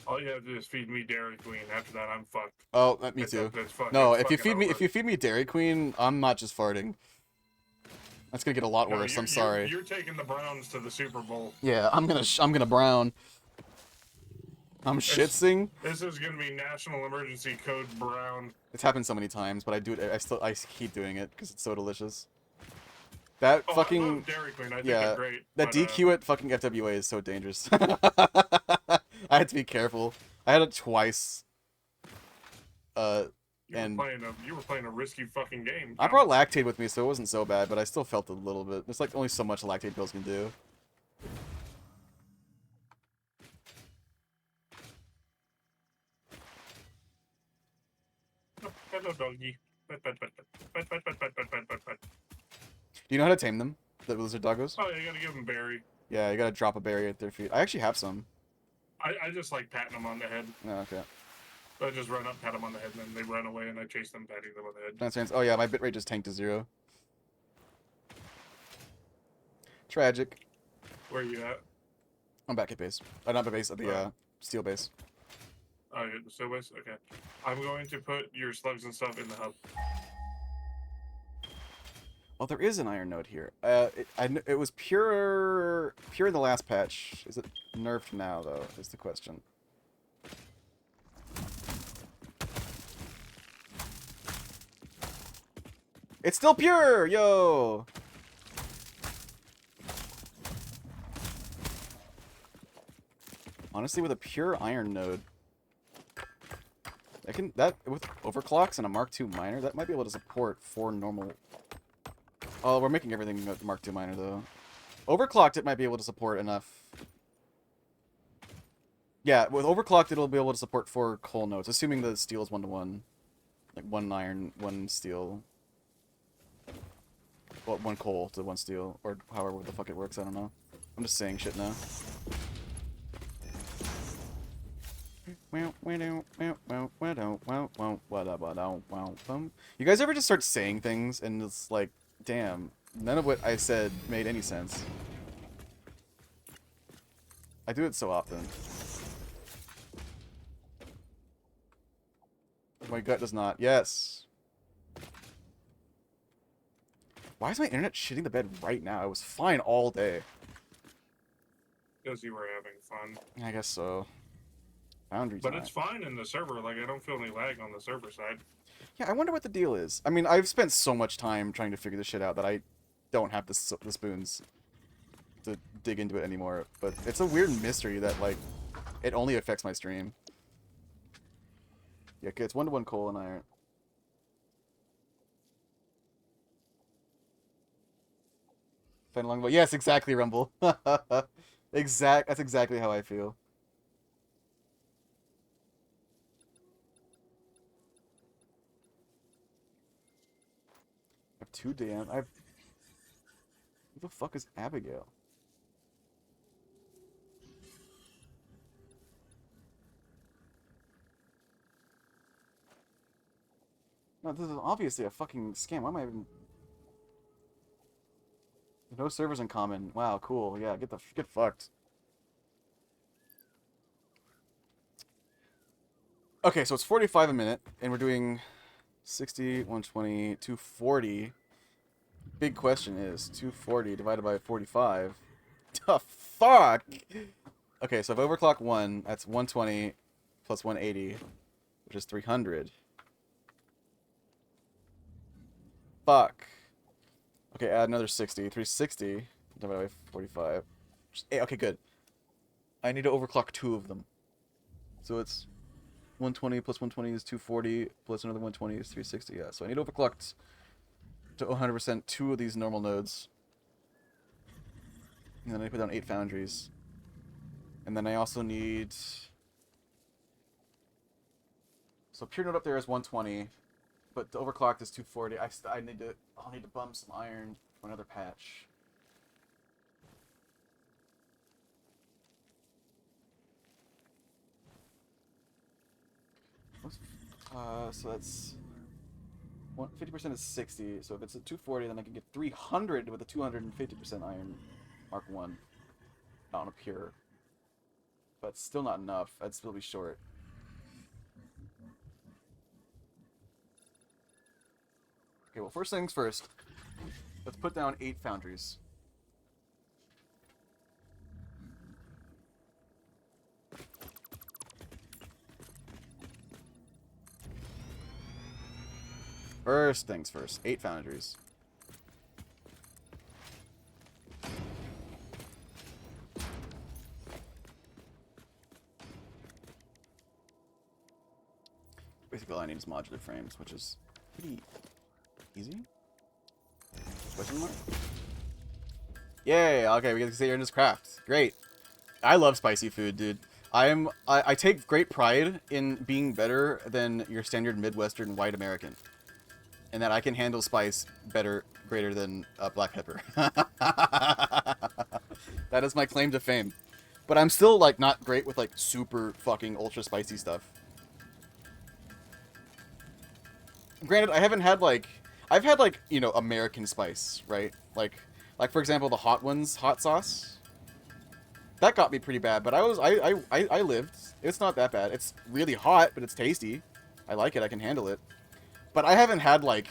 All you have to do is feed me Dairy Queen. After that, I'm fucked. Oh, me too. That's fucking, No, it's if you fucking feed me, over. if you feed me Dairy Queen, I'm not just farting. That's gonna get a lot No, worse. you're- I'm sorry. You're taking the Browns to the Super Bowl. Yeah, I'm gonna brown. I'm shitsing. This is gonna be National Emergency Code Brown. It's happened so many times, but I do it. I keep doing it because it's so delicious. That Oh, I fucking love Dairy Queen. I think yeah, they're great. that but, DQ at fucking FWA is so dangerous. I had to be careful. I had it twice. and you were playing a risky fucking game. I John. brought lactate with me, so it wasn't so bad, but I still felt a little bit. There's like only so much lactate pills can do. Hello, doggy. Pet, pet, pet, pet, pet, pet, pet, pet, pet, pet, pet. Do you know how to tame them? The lizard doggos? Oh, yeah, you gotta give them berry. Yeah, you gotta drop a berry at their feet. I actually have some. I just like patting them on the head. Oh, okay. I just run up, pat them on the head, and then they run away, and I chase them, patting them on the head. That sense. Oh yeah, my bitrate just tanked to 0. Tragic. Where are you at? I'm back at base. Not at base, at the steel base. Oh, you're at the still base? Okay. I'm going to put your slugs and stuff in the hub. Well, there is an iron node here. It was pure in the last patch. Is it nerfed now, though, is the question. It's still pure! Yo! Honestly, with a pure iron node, that with overclocks and a Mark II miner, that might be able to support 4 normal. Oh, we're making everything a Mark II miner though. Overclocked, it might be able to support enough. Yeah, with overclocked, it'll be able to support 4 coal nodes, assuming the steel is 1-to-1, like 1 iron, 1 steel. Well, 1 coal to 1 steel, or however the fuck it works. I don't know. I'm just saying shit now. You guys ever just start saying things and it's like, damn, none of what I said made any sense. I do it so often. My gut does not. Yes. Why is my internet shitting the bed right now? It was fine all day. Because you were having fun. I guess so. Boundaries. But it's fine in the server. Like, I don't feel any lag on the server side. Yeah, I wonder what the deal is. I mean, I've spent so much time trying to figure this shit out that I don't have the spoons to dig into it anymore. But it's a weird mystery that, like, it only affects my stream. Yeah, okay, it's 1-to-1 coal and iron. Yes, exactly, Rumble. That's exactly how I feel. I have 2 damn. Who the fuck is Abigail? No, this is obviously a fucking scam. Why am I even... No servers in common. Wow, cool. Yeah, get fucked. Okay, so it's 45 a minute, and we're doing 60, 120, 240. Big question is 240 divided by 45. The fuck? Okay, so if overclock 1, that's 120 plus 180, which is 300. Fuck. Okay, add another 60. 360 divided by 45. Okay, good. I need to overclock 2 of them. So it's 120 plus 120 is 240, plus another 120 is 360. Yeah, so I need overclocked to 100% 2 of these normal nodes. And then I put down 8 foundries. And then I also need... So pure node up there is 120. But the overclocked is 240. I'll need to bump some iron for another patch. So that's 50% is 60. So if it's a 240, then I can get 300 with a 250% iron Mark 1 on a pure. But still not enough. I'd still be short. Okay, well, first things first. Let's put down 8 foundries. First things first. 8 foundries. Basically, all I need is modular frames, which is pretty easy. Question mark? Yay! Okay, we get to see Ernest Craft. Great. I love spicy food, dude. I take great pride in being better than your standard Midwestern white American, and that I can handle spice better, greater than black pepper. That is my claim to fame. But I'm still like not great with like super fucking ultra spicy stuff. Granted, I haven't had like I've had like, you know, American spice, right? Like for example, the hot ones, hot sauce. That got me pretty bad, but I lived. It's not that bad. It's really hot, but it's tasty. I like it. I can handle it. But I haven't had like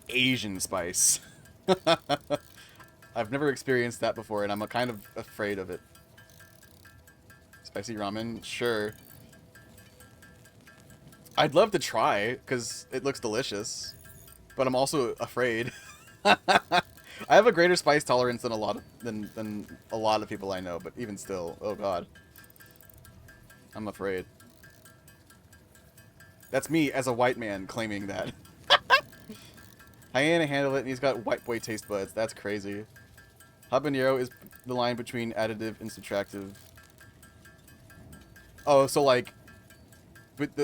Asian spice. I've never experienced that before, and I'm kind of afraid of it. Spicy ramen, sure. I'd love to try because it looks delicious, but I'm also afraid. I have a greater spice tolerance than than a lot of people I know, but even still, oh god, I'm afraid. That's me as a white man claiming that. Hyena handle it, and he's got white boy taste buds. That's crazy. Habanero is the line between additive and subtractive. Oh, so like, but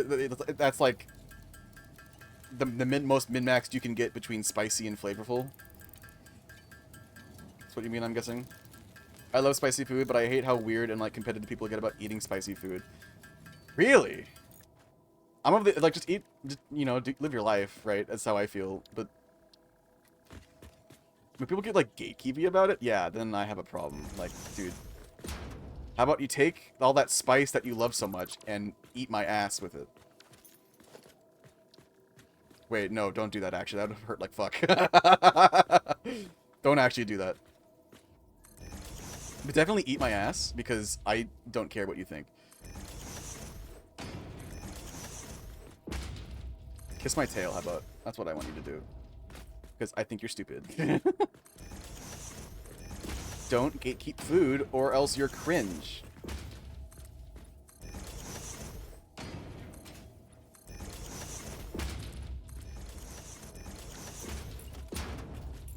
that's like the most min-maxed you can get between spicy and flavorful. That's what you mean, I'm guessing. I love spicy food, but I hate how weird and like competitive people get about eating spicy food. Really? I'm of the like just eat, just, you know, live your life, right? That's how I feel. But when people get like gatekeepy about it, yeah, then I have a problem. Like, dude, how about you take all that spice that you love so much and eat my ass with it? Wait, no, don't do that. Actually, that would hurt like fuck. Don't actually do that. But definitely eat my ass, because I don't care what you think. Kiss my tail, how about? That's what I want you to do. Because I think you're stupid. Don't gatekeep food, or else you're cringe.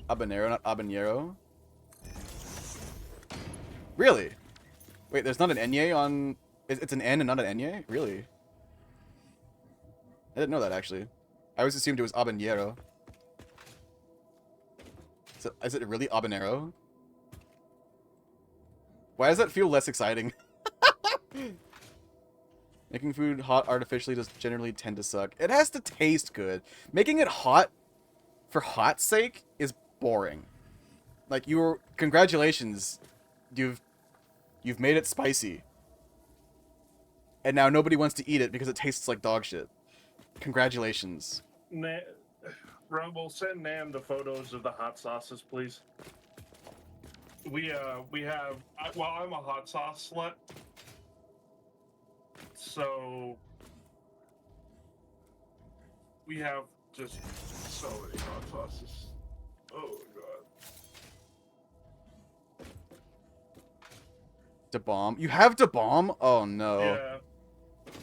Habanero, not habanero. Really? Wait, there's not an enye on... It's an N and not an enye? Really? I didn't know that, actually. I always assumed it was habanero. So, is it really habanero? Why does that feel less exciting? Making food hot artificially does generally tend to suck. It has to taste good. Making it hot for hot's sake is boring. Like, congratulations. You've made it spicy. And now nobody wants to eat it because it tastes like dog shit. Congratulations. Rumble, send Nam the photos of the hot sauces, please. We have. Well, I'm a hot sauce slut, so we have just so many hot sauces. Oh my god. Da bomb. You have da bomb? Oh no.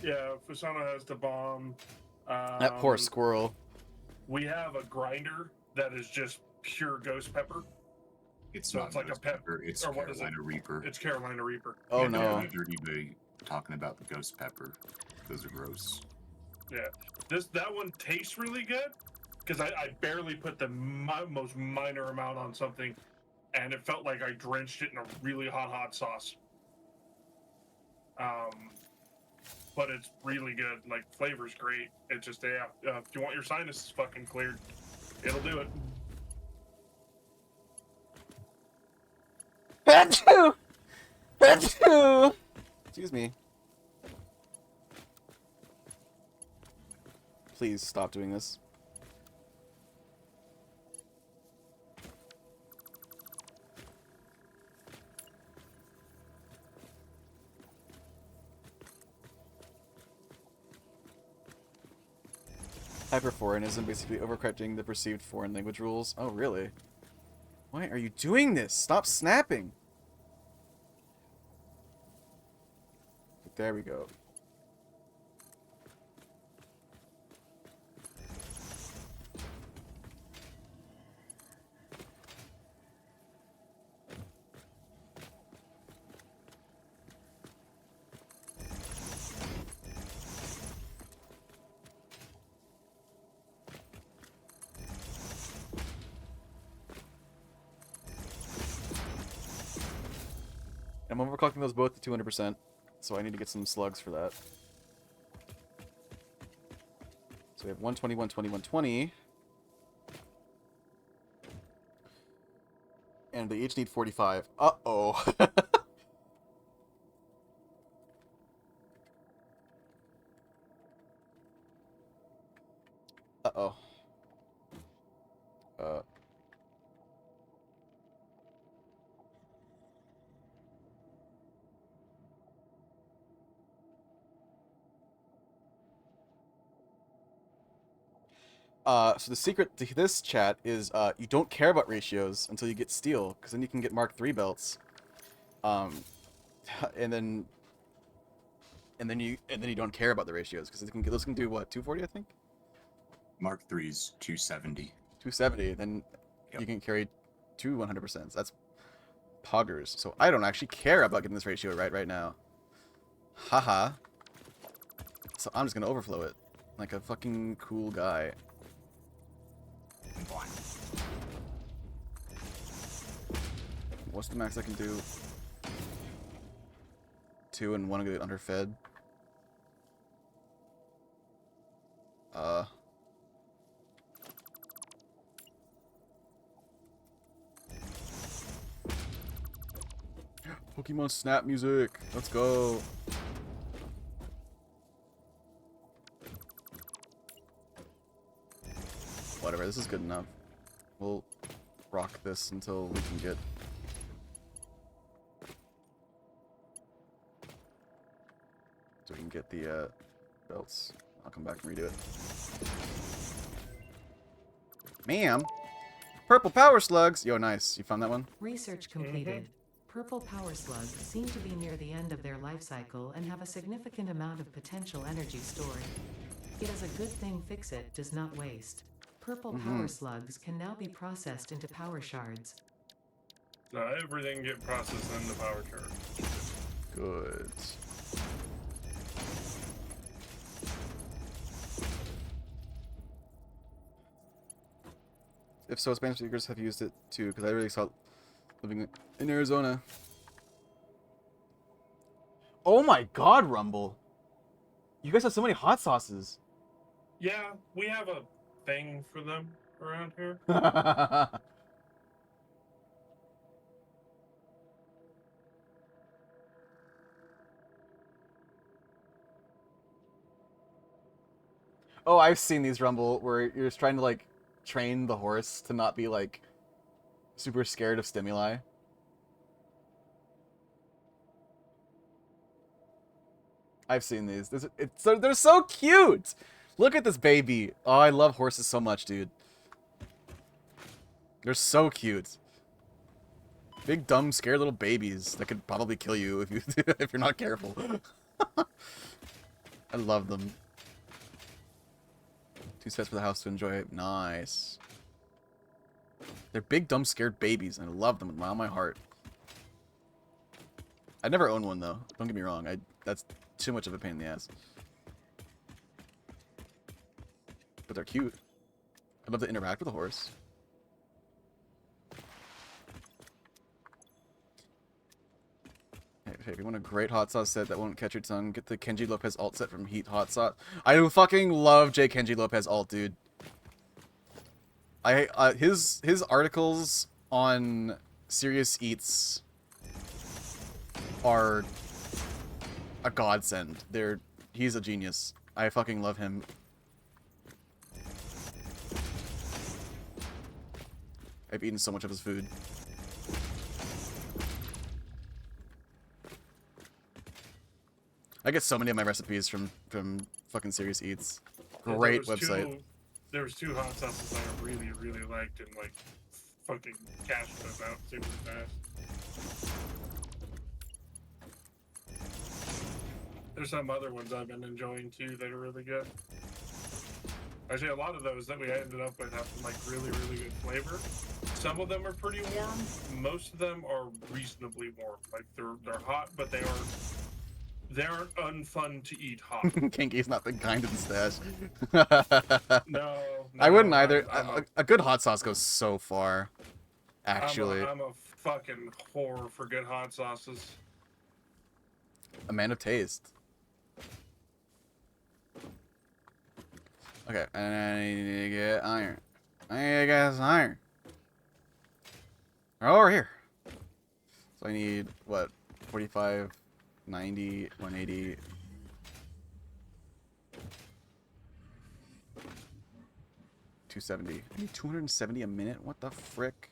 Yeah. Fusano has the bomb. That poor squirrel. We have a grinder that is just pure ghost pepper. It's So not it's like Ghost a pep- pepper. It's or what is it? Carolina Reaper. It's Carolina Reaper. Oh Don't no. be dirty by talking about the ghost pepper. Those are gross. Yeah, that one tastes really good because I barely put the most minor amount on something, and it felt like I drenched it in a really hot sauce. But it's really good. Like, flavor's great. It's just if you want your sinuses fucking cleared, it'll do it. Achoo! Achoo! Excuse me. Please stop doing this. Hyperforeignism, basically overcorrecting the perceived foreign language rules. Oh, really? Why are you doing this? Stop snapping! There we go. I'm overclocking those both to 200%, so I need to get some slugs for that. So we have 120, 120, 120. And they each need 45. Uh-oh. Uh-oh. So the secret to this chat is you don't care about ratios until you get steel, because then you can get Mark III belts. And then you don't care about the ratios because those can do what, 240 I think. Mark III's 270. 270. Then Yep. you can carry 100%. That's poggers. So I don't actually care about getting this ratio right now. Haha. So I'm just gonna overflow it like a fucking cool guy. One. What's the max I can do? 2 and 1 get underfed. Pokemon Snap music. Let's go. Whatever, this is good enough. We'll rock this until we can get... So we can get the belts. I'll come back and redo it. Ma'am! Purple power slugs! Yo, nice. You found that one? Research completed. Purple power slugs seem to be near the end of their life cycle and have a significant amount of potential energy stored. It is a good thing Fix-It does not waste. Purple power slugs can now be processed into power shards. Everything get processed in the power chart. Good. If so, Spanish speakers have used it too, because I really saw living in Arizona. Oh my god, Rumble! You guys have so many hot sauces. Yeah, we have a thing for them around here. Oh, I've seen these, Rumble, where you're just trying to like train the horse to not be like super scared of stimuli. I've seen these. They're so cute. Look at this baby. Oh, I love horses so much, dude. They're so cute. Big, dumb, scared little babies that could probably kill you if you if you're not careful. I love them. 2 sets for the house to enjoy. Nice. They're big, dumb, scared babies, and I love them with all my heart. I never owned one though. Don't get me wrong. That's too much of a pain in the ass. But they're cute. I'd love to interact with a horse. Hey, if you want a great hot sauce set that won't catch your tongue, get the Kenji Lopez alt set from Heat Hot Sauce. I fucking love J. Kenji Lopez alt, dude. His articles on Serious Eats are a godsend. He's a genius. I fucking love him. I've eaten so much of his food. I get so many of my recipes from fucking Serious Eats. Great website. There was 2 hot sauces I really, really liked and like fucking cashed them out super fast. There's some other ones I've been enjoying too that are really good. Actually, a lot of those that we ended up with have like really, really good flavor. Some of them are pretty warm. Most of them are reasonably warm. Like they're hot, but they aren't unfun to eat hot. Kinky's not been kind to the stash. No, I wouldn't either. I'm A good hot sauce goes so far. Actually. I'm a fucking whore for good hot sauces. A man of taste. Okay, and I need to get iron. I need to get some iron. Over here. So I need, what, 45, 90, 180. $270. I need 270 a minute? What the frick?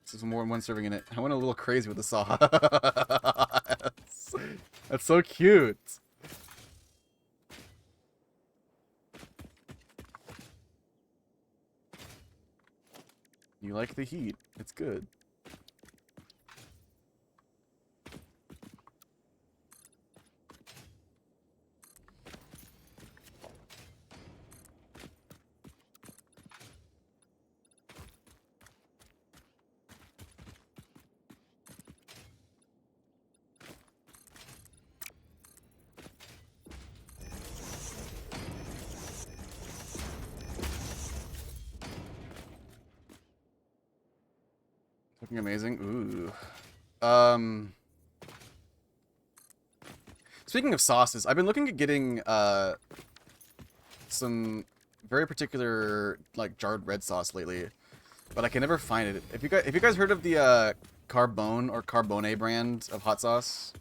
This is more than one serving in it. I went a little crazy with the sauce. That's so cute. You like the heat. It's good. Looking amazing. Ooh. Speaking of sauces, I've been looking at getting some very particular like jarred red sauce lately, but I can never find it. If you guys heard of the Carbone or Carbone brand of hot sauce?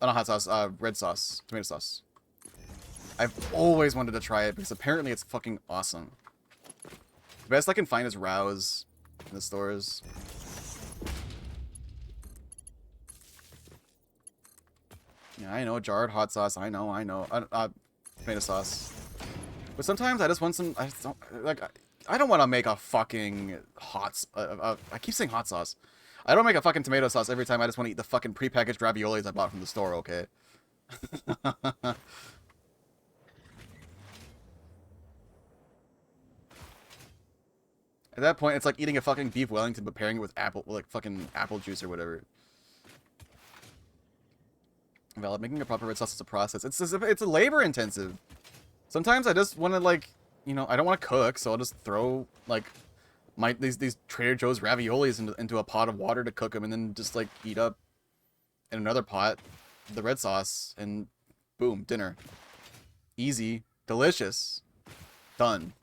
Oh, not hot sauce, red sauce, tomato sauce. I've always wanted to try it because apparently it's fucking awesome. The best I can find is Rouse in the stores. Yeah, I know, jarred hot sauce. I know. Tomato sauce. But sometimes I just want some. I just don't like. I don't want to make a fucking I keep saying hot sauce. I don't make a fucking tomato sauce every time. I just want to eat the fucking prepackaged raviolis I bought from the store. Okay. At that point, it's like eating a fucking beef Wellington, but pairing it with fucking apple juice or whatever. Valid. Making a proper red sauce is a process. It's a labor intensive. Sometimes I just want to like, you know, I don't want to cook, so I'll just throw like these Trader Joe's raviolis into a pot of water to cook them, and then just like eat up in another pot the red sauce, and boom, dinner. Easy, delicious, done.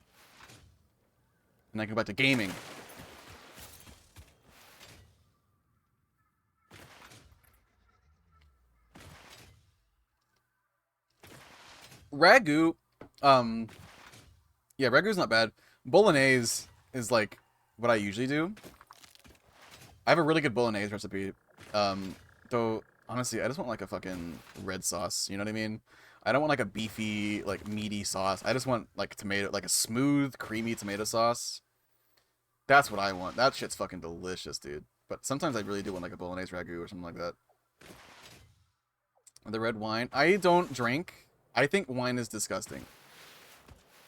And I can go back to gaming. Ragu, yeah, ragu's not bad. Bolognese is like what I usually do. I have a really good bolognese recipe. Though honestly, I just want like a fucking red sauce. You know what I mean? I don't want like a beefy, like meaty sauce. I just want like tomato, like a smooth, creamy tomato sauce. That's what I want. That shit's fucking delicious, dude. But sometimes I really do want like a bolognese ragu or something like that. The red wine. I don't drink. I think wine is disgusting.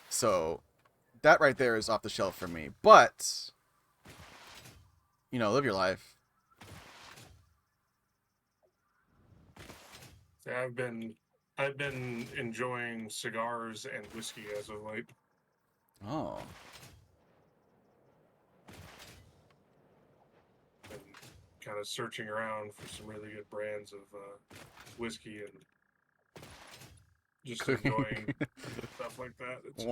So, that right there is off the shelf for me. But, you know, live your life. Yeah, I've been enjoying cigars and whiskey as of late. Oh. Been kind of searching around for some really good brands of whiskey and just enjoying stuff like that. It's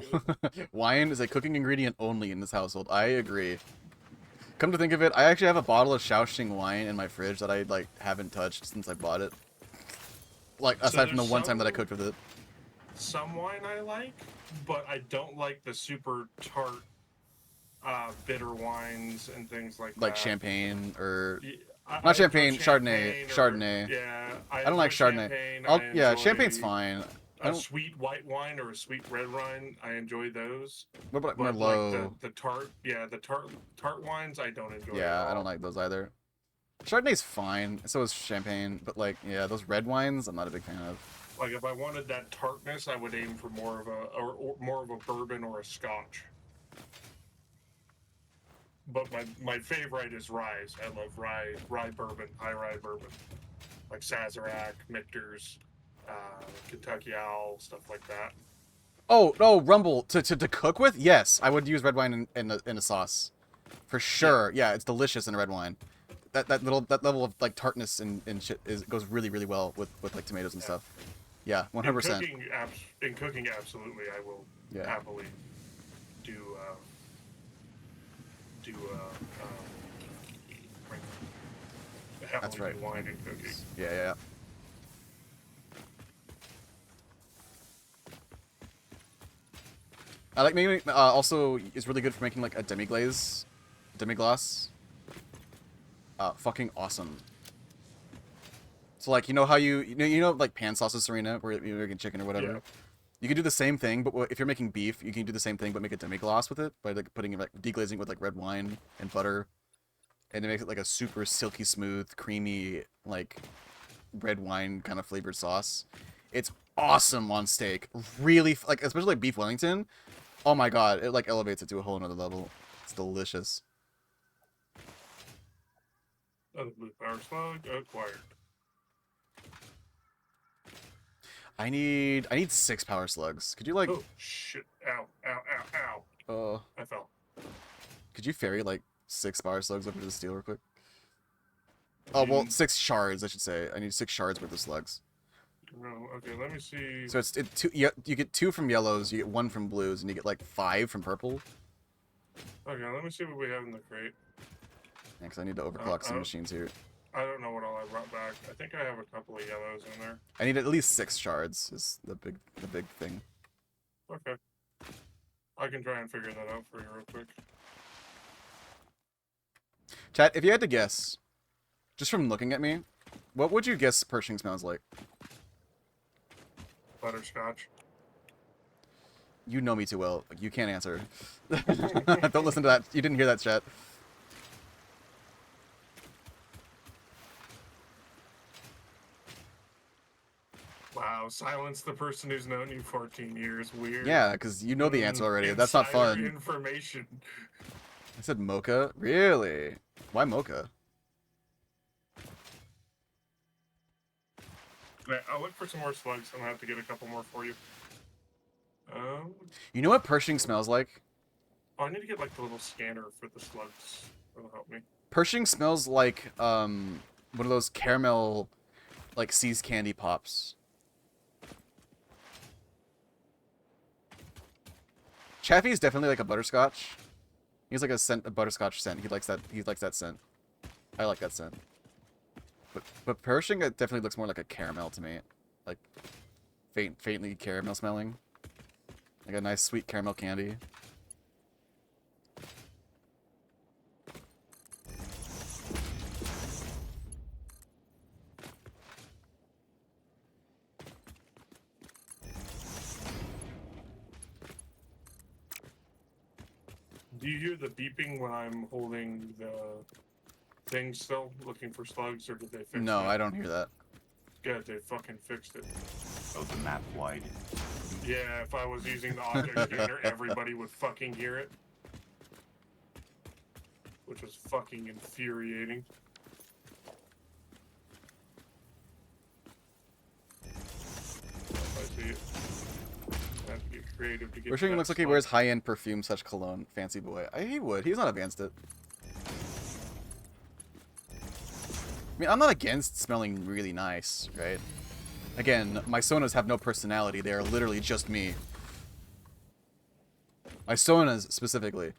good. Wine is a cooking ingredient only in this household. I agree. Come to think of it, I actually have a bottle of Shaoxing wine in my fridge that I like haven't touched since I bought it. Like aside from the one time that I cooked with it. Some wine I like, but I don't like the super tart, bitter wines and things like that. Like champagne or I not champagne, enjoy Chardonnay. or- Chardonnay. Yeah, I don't like Chardonnay. Yeah, enjoy champagne's fine. I A don't, sweet white wine or a sweet red wine, I enjoy those. what about But Merlot? like the tart, yeah, the tart wines, I don't enjoy. Yeah, at I don't all. like those either. Chardonnay's fine. So is champagne, but like, yeah, those red wines, I'm not a big fan of. Like if I wanted that tartness, I would aim for more of a or more of a bourbon or a scotch. But my favorite is ryes. I love rye bourbon, high rye bourbon, like Sazerac, Michter's, Kentucky Owl, stuff like that. Oh no, Rumble to cook with? Yes, I would use red wine in a sauce, for sure. Yeah, it's delicious in red wine. That level of like tartness and shit goes really well with like tomatoes and Yeah. stuff. Yeah, 100%. In cooking, absolutely, I will Yeah. happily do do happily That's right. do wine in cooking. Yeah. I like making also is really good for making like a demi-glace, demi-glace. Fucking awesome. So like you know how you know like pan sauces, Serena, where you're making chicken or whatever. Yeah. You can do the same thing, but if you're making beef, you can do the same thing, but make a demi-glace with it by like putting it like deglazing with like red wine and butter, and it makes it like a super silky smooth, creamy like red wine kind of flavored sauce. It's awesome on steak. Really like especially like beef Wellington. Oh my god, it like elevates it to a whole another level. It's delicious. Another blue power slug acquired. I need 6 power slugs. Could you like Oh shit! Ow! Ow! Ow! Ow! I fell. could you ferry like 6 power slugs over to the steel real quick? Oh well, 6 shards I should say. I need 6 shards worth of slugs. No, okay. Let me see. So it's two. You get 2 from yellows, you get 1 from blues, and you get like 5 from purple. Okay, let me see what we have in the crate. Yeah, because I need to overclock some machines here. I don't know what all I brought back. I think I have a couple of yellows in there. I need at least 6 shards. Is the big thing. Okay. I can try and figure that out for you real quick. Chat, if you had to guess, just from looking at me, what would you guess Pershing smells like? Butterscotch. You know me too well. You can't answer. Don't listen to that. You didn't hear that, chat. Wow, silence the person who's known you 14 years. Weird. Yeah, because you know the answer already. That's not fun. Insider information. I said mocha? Really? Why mocha? Yeah, I'll look for some more slugs. I'm gonna have to get a couple more for you. You know what Pershing smells like? Oh, I need to get like the little scanner for the slugs. That'll help me. Pershing smells like one of those caramel like See's candy pops. Chaffee's definitely like a butterscotch. He's like a butterscotch scent. He likes that scent. I like that scent. But Pershing it definitely looks more like a caramel to me. Like faintly caramel smelling. Like a nice sweet caramel candy. Do you hear the beeping when I'm holding the thing still, looking for slugs, or did they fix it? No, I don't hear that. Good, they fucking fixed it. Oh, the map wide. Yeah, if I was using the object scanner, everybody would fucking hear it. Which was fucking infuriating. If I see it. I have to get creative to get Pershing to looks that like he slug. wears high-end perfume such cologne. Fancy boy. He would. He's not against it. I mean, I'm not against smelling really nice, right? Again, my sonas have no personality. They are literally just me. My sonas, specifically.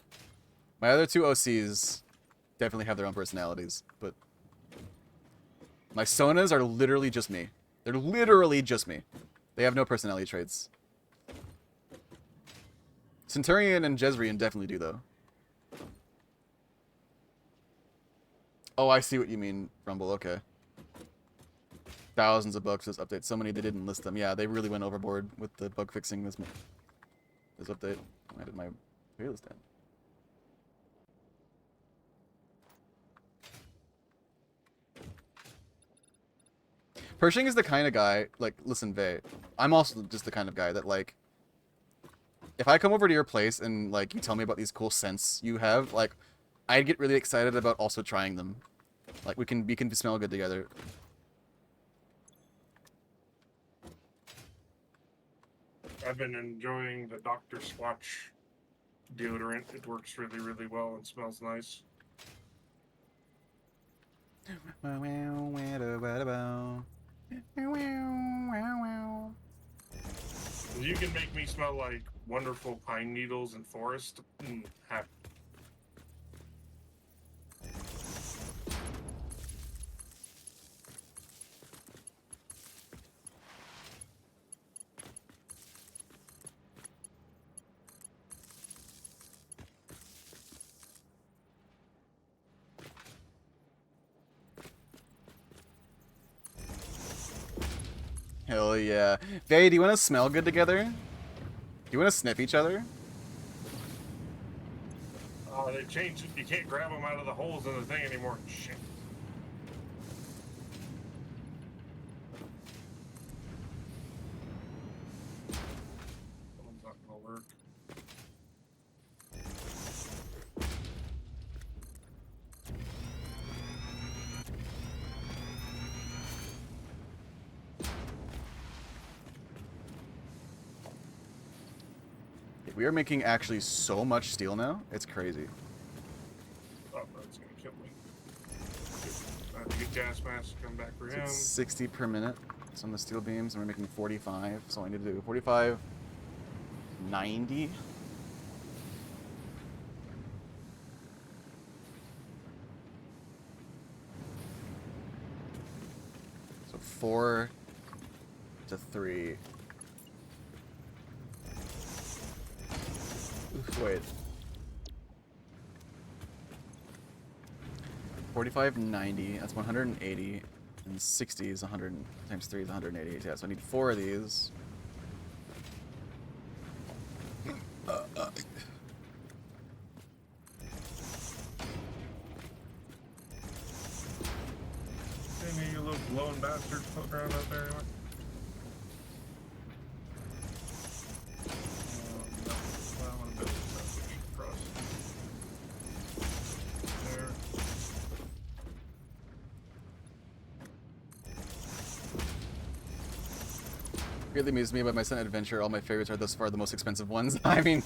My other 2 OCs definitely have their own personalities, but... My sonas are literally just me. They're literally just me. They have no personality traits. Centurion and Jezrien definitely do, though. Oh, I see what you mean, Rumble. Okay. Thousands of bugs for this update. So many they didn't list them. Yeah, they really went overboard with the bug fixing this update. Why did my playlist end? Pershing is the kind of guy, like, listen, Vey, I'm also just the kind of guy that, like, if I come over to your place and, like, you tell me about these cool scents you have, like, I'd get really excited about also trying them. Like we can smell good together. I've been enjoying the Dr. Squatch deodorant. It works really, really well and smells nice. If you can make me smell like wonderful pine needles and forest, happy. Hell yeah. Vay, do you want to smell good together? Do you want to sniff each other? Oh, they changed it. You can't grab them out of the holes in the thing anymore. Shit. That one's not gonna work. We are making actually so much steel now. It's crazy. Oh, that's gonna kill me. I have to get gas mask to come back for So him. it's 60 per minute. It's on the steel beams, and we're making 45. So I need to do 45, 90. So 4 to 3. Oof, wait. 45, 90. That's 180. And 60 is 100 times 3 is 188. Yeah, so I need 4 of these. Any you little glowing bastards floating around out there anyway? No. Well, I'm gonna build this foundation across. There. Really amused me about my Senate adventure. All my favorites are thus far the most expensive ones. I mean,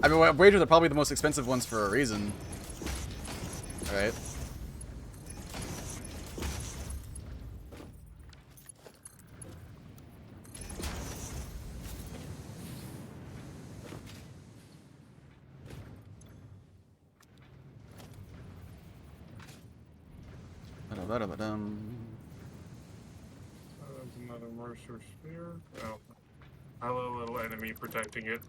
wager they're probably the most expensive ones for a reason. Right? Ba-da-ba-da-ba-dum. There's another Mercer Sphere. Oh. Hello, little enemy protecting it.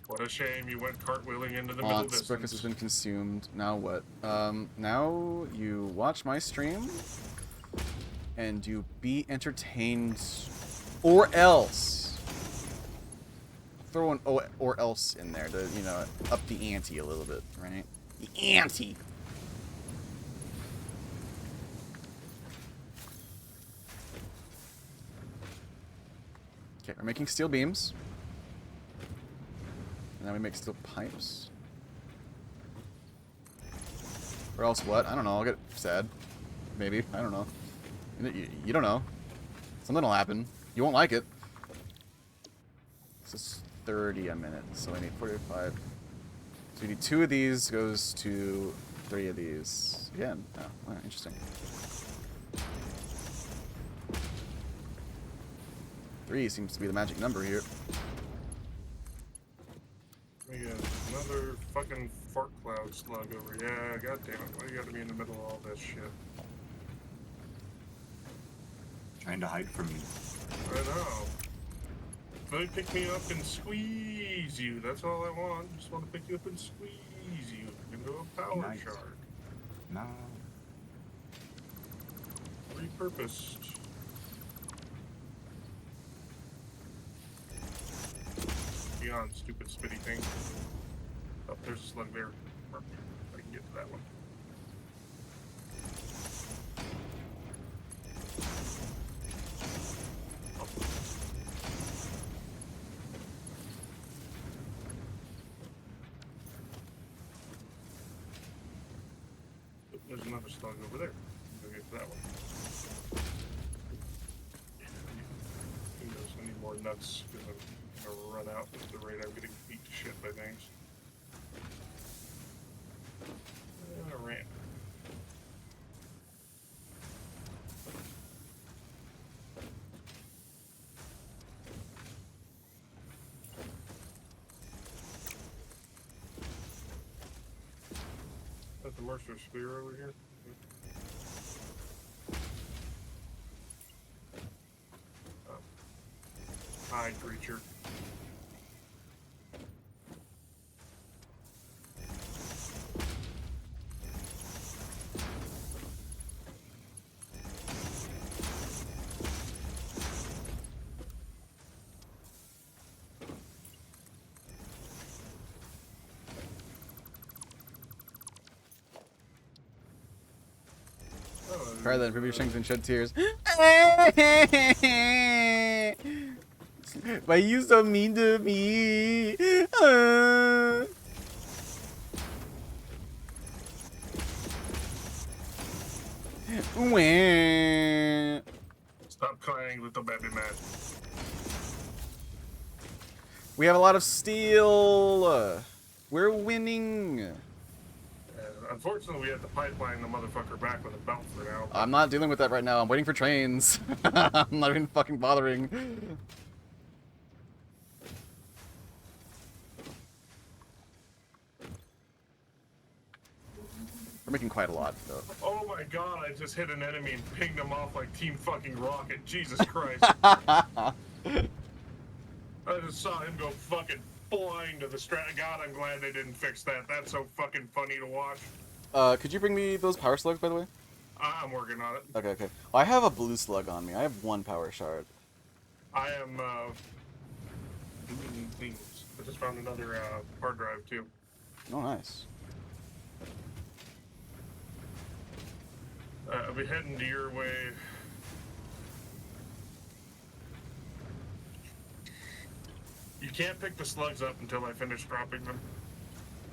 What a shame you went cartwheeling into the middle Breakfast has distance. been consumed. Now what? Now you watch my stream, and you be entertained, or else throw an or else in there to, you know, up the ante a little bit, right? The ante. Okay, we're making steel beams. And then we make steel pipes. Or else what? I don't know. I'll get sad. Maybe. I don't know. You don't know. Something will happen. You won't like it. This is 30 a minute, so I need 45. So we need 2 of these goes to 3 of these. Again. Oh, wow, interesting. 3 seems to be the magic number here. We got another fucking fart cloud slug over. Yeah, god damn it. Why you gotta be in the middle of all this shit? Trying to hide from me. I know. Let me pick me up and squeeze you. That's all I want. Just want to pick you up and squeeze you into a power Nice. shard. No. Repurposed. Beyond stupid spitty thing. Oh, there's a slug there. I can get to that one. there's another slug over there. Go get that one. Who knows? I need more nuts because I'm gonna run out at the rate I'm getting beat to shit by things. And a ramp. That's the Mercer Spear over here. Oh. Hi, creature. Oh, Try that and prove your strength and shed tears. Why you so mean to me? Wah. Stop crying, little baby man. We have a lot of steel. We're winning. Unfortunately, we have to pipeline the motherfucker back with a belt for now. I'm not dealing with that right now. I'm waiting for trains. I'm not even fucking bothering. We're making quite a lot, though. Oh my god, I just hit an enemy and pinged him off like Team fucking Rocket. Jesus Christ. I just saw him go fucking flying to the strat. God, I'm glad they didn't fix that. That's so fucking funny to watch. Could you bring me those power slugs, by the way? I'm working on it. Okay, okay. Well, I have a blue slug on me. I have 1 power shard. I am, doing things. I just found another, hard drive, too. Oh, nice. I'll be heading to your way. You can't pick the slugs up until I finish dropping them.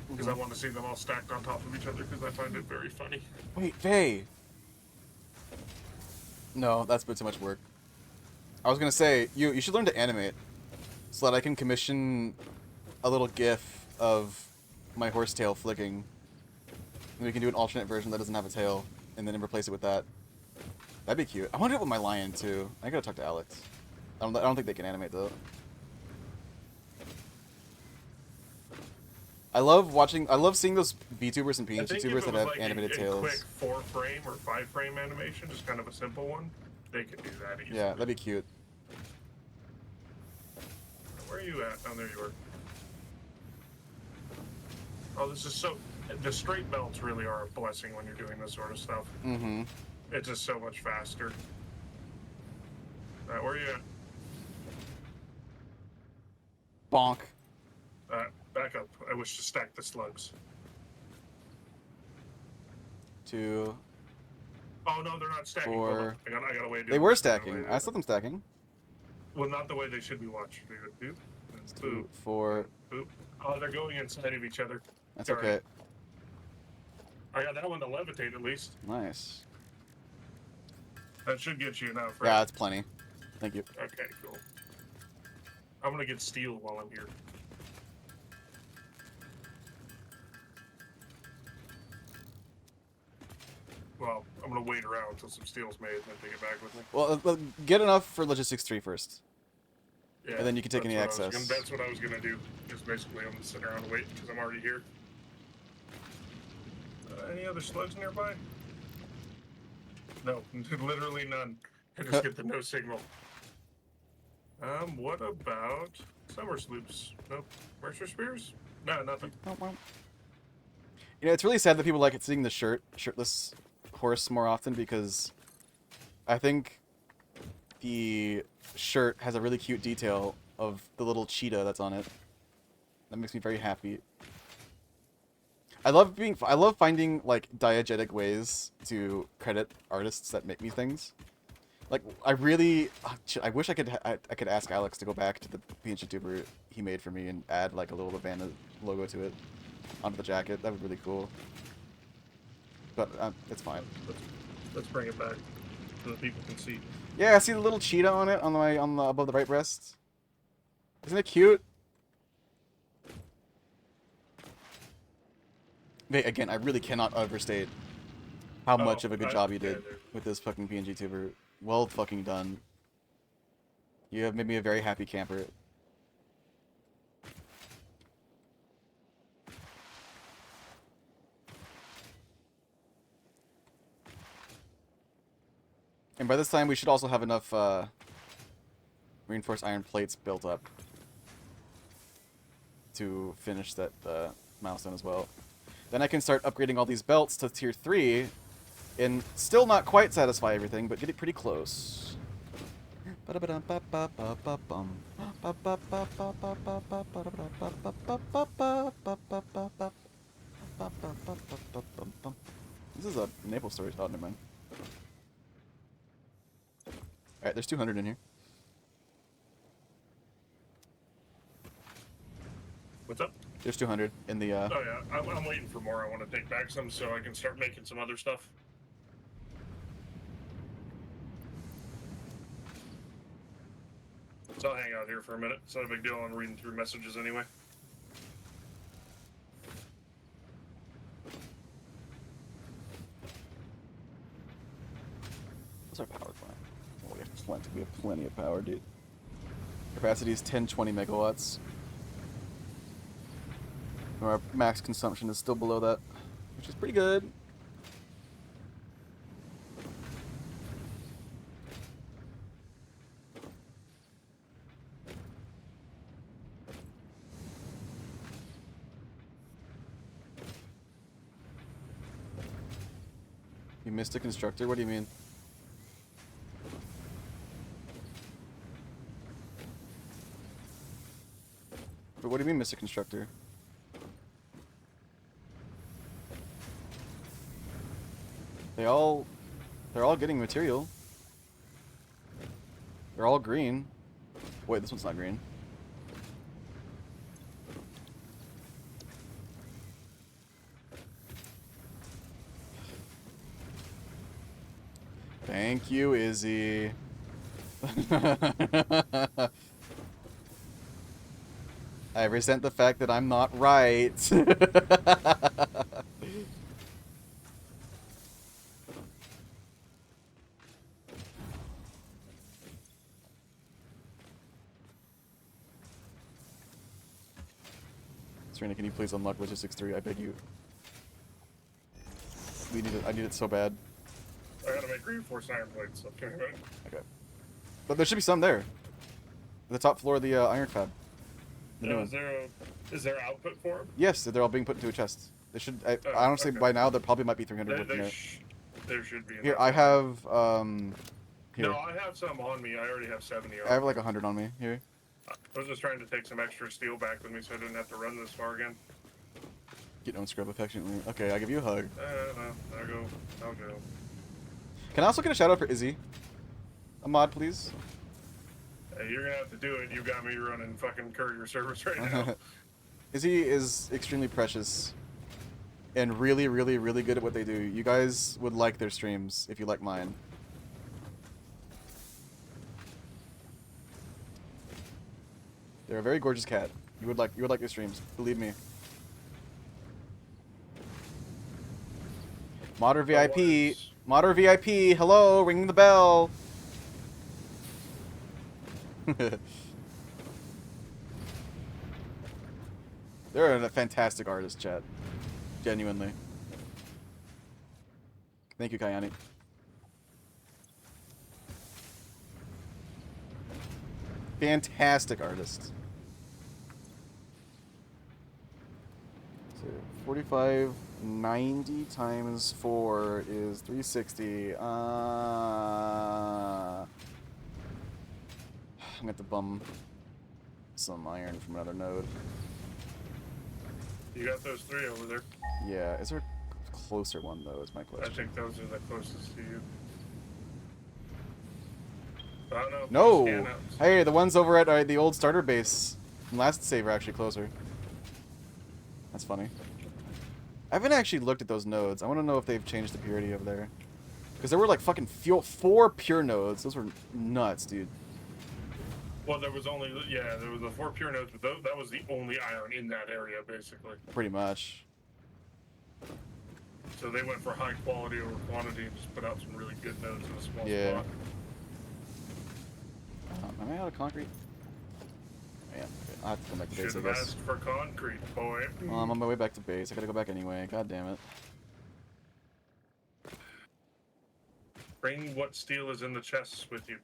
Because I want to see them all stacked on top of each other, because I find it very funny. Wait, Faye! No, that's a bit too much work. I was gonna say, you should learn to animate, so that I can commission a little gif of my horse tail flicking. And we can do an alternate version that doesn't have a tail, and then replace it with that. That'd be cute. I want to do it with my lion, too. I gotta talk to Alex. I don't think they can animate, though. I love seeing those VTubers and PNG YouTubers that have animated tails. Quick 4-frame or 5-frame animation, just kind of a simple one. They could do that easily. Yeah, that'd be cute. Where are you at? Oh, there you are. Oh, this is so... The straight belts really are a blessing when you're doing this sort of stuff. Mm-hmm. It's just so much faster. Where are you at? Bonk. Back up. I wish to stack the slugs. 2. Oh, no, they're not stacking. 4. I got a way to do They it. were I stacking. I saw them stacking. Well, not the way they should be watched. They go boop, and 2, boop, 4. boop. Oh, they're going inside of each other. That's Sorry. okay. I got that one to levitate at least. Nice. That should get you enough, Yeah, right? that's plenty. Thank you. Okay, cool. I'm gonna get steel while I'm here. Well, I'm gonna wait around until some steel's made and then take it back with me. Well, get enough for Logistics 3 first. Yeah, And then you can take that's any what I was excess. that's what I was gonna do. Just basically, I'm gonna sit around and wait because I'm already here. Any other slugs nearby? No, literally none. I just get the no signal. What about summer sloops? Nope. Mercer spears? No, nothing. You know, it's really sad that people like seeing the shirtless horse more often, because I think the shirt has a really cute detail of the little cheetah that's on it. That makes me very happy. I love finding like diegetic ways to credit artists that make me things. Like, I wish I could ask Alex to go back to the PNG tuber he made for me and add like a little Havana logo to it onto the jacket. That would be really cool. but it's fine. Let's bring it back so that people can see. Yeah, see the little cheetah on it on the above the right breast. Isn't it cute? Again, I really cannot overstate how much of a good job you did with this fucking PNG tuber. Well fucking done. You have made me a very happy camper. And by this time, we should also have enough reinforced iron plates built up to finish that milestone as well. Then I can start upgrading all these belts to tier 3 and still not quite satisfy everything, but get it pretty close. This is a Naples story. Oh, never mind. Alright, there's 200 in here. What's up? There's 200 in the, Oh yeah, I'm waiting for more. I want to take back some so I can start making some other stuff. So I'll hang out here for a minute. It's not a big deal. I'm reading through messages anyway. What's our power plant? Oh, we have plenty of power, dude. Capacity is 1020 megawatts. Our max consumption is still below that, which is pretty good. You missed a constructor? What do you mean? But what do you mean, Mr. Constructor? They're all getting material. They're all green. Wait, this one's not green. Thank you, Izzy. I resent the fact that I'm not right. Serena, can you please unlock Logistics 3? I beg you. We need it. I need it so bad. I gotta make reinforced iron plates. So give me a minute. Okay. But there should be some there. The top floor of the iron fab. The new Yeah, one. is there output for them? Yes, they're all being put into a chest. They should. Honestly, okay. by now there probably might be 300 worth in there. There should be. Here, enough. I have. Here, No, I have some on me. I already have 70 on I have like 100 on me. Here. I was just trying to take some extra steel back with me so I didn't have to run this far again. Get no scrub affectionately. Okay, I'll give you a hug. I'll go. I'll go. Can I also get a shout out for Izzy? A mod, please. Hey, you're gonna have to do it. You got me running fucking courier service right now. Izzy is extremely precious. And really, really, really good at what they do. You guys would like their streams if you like mine. They're a very gorgeous cat. You would like their streams, believe me. Modder VIP, Modder VIP, hello, ring the bell. They're a fantastic artist, chat. Genuinely. Thank you, Kayani. Fantastic artist. So 4590 times 4 is 360. I'm gonna have to bum some iron from another node. You got those 3 over there. Yeah, is there a closer one though, is my I question. think those are the closest to you. I don't know. No! Scan out. Hey, the ones over at the old starter base from last save are actually closer. That's funny. I haven't actually looked at those nodes. I want to know if they've changed the purity over there. Because there were like fucking 4 pure nodes. Those were nuts, dude. Well, there was the 4 pure nodes, but that was the only iron in that area, basically. Pretty much. So they went for high quality over quantity and just put out some really good nodes in a small Yeah. spot. Am I out of concrete? Man, I'll have to come back to base, Should I have guess. asked for concrete, boy. Well, I'm on my way back to base. I gotta go back anyway. God damn it. Bring what steel is in the chests with you.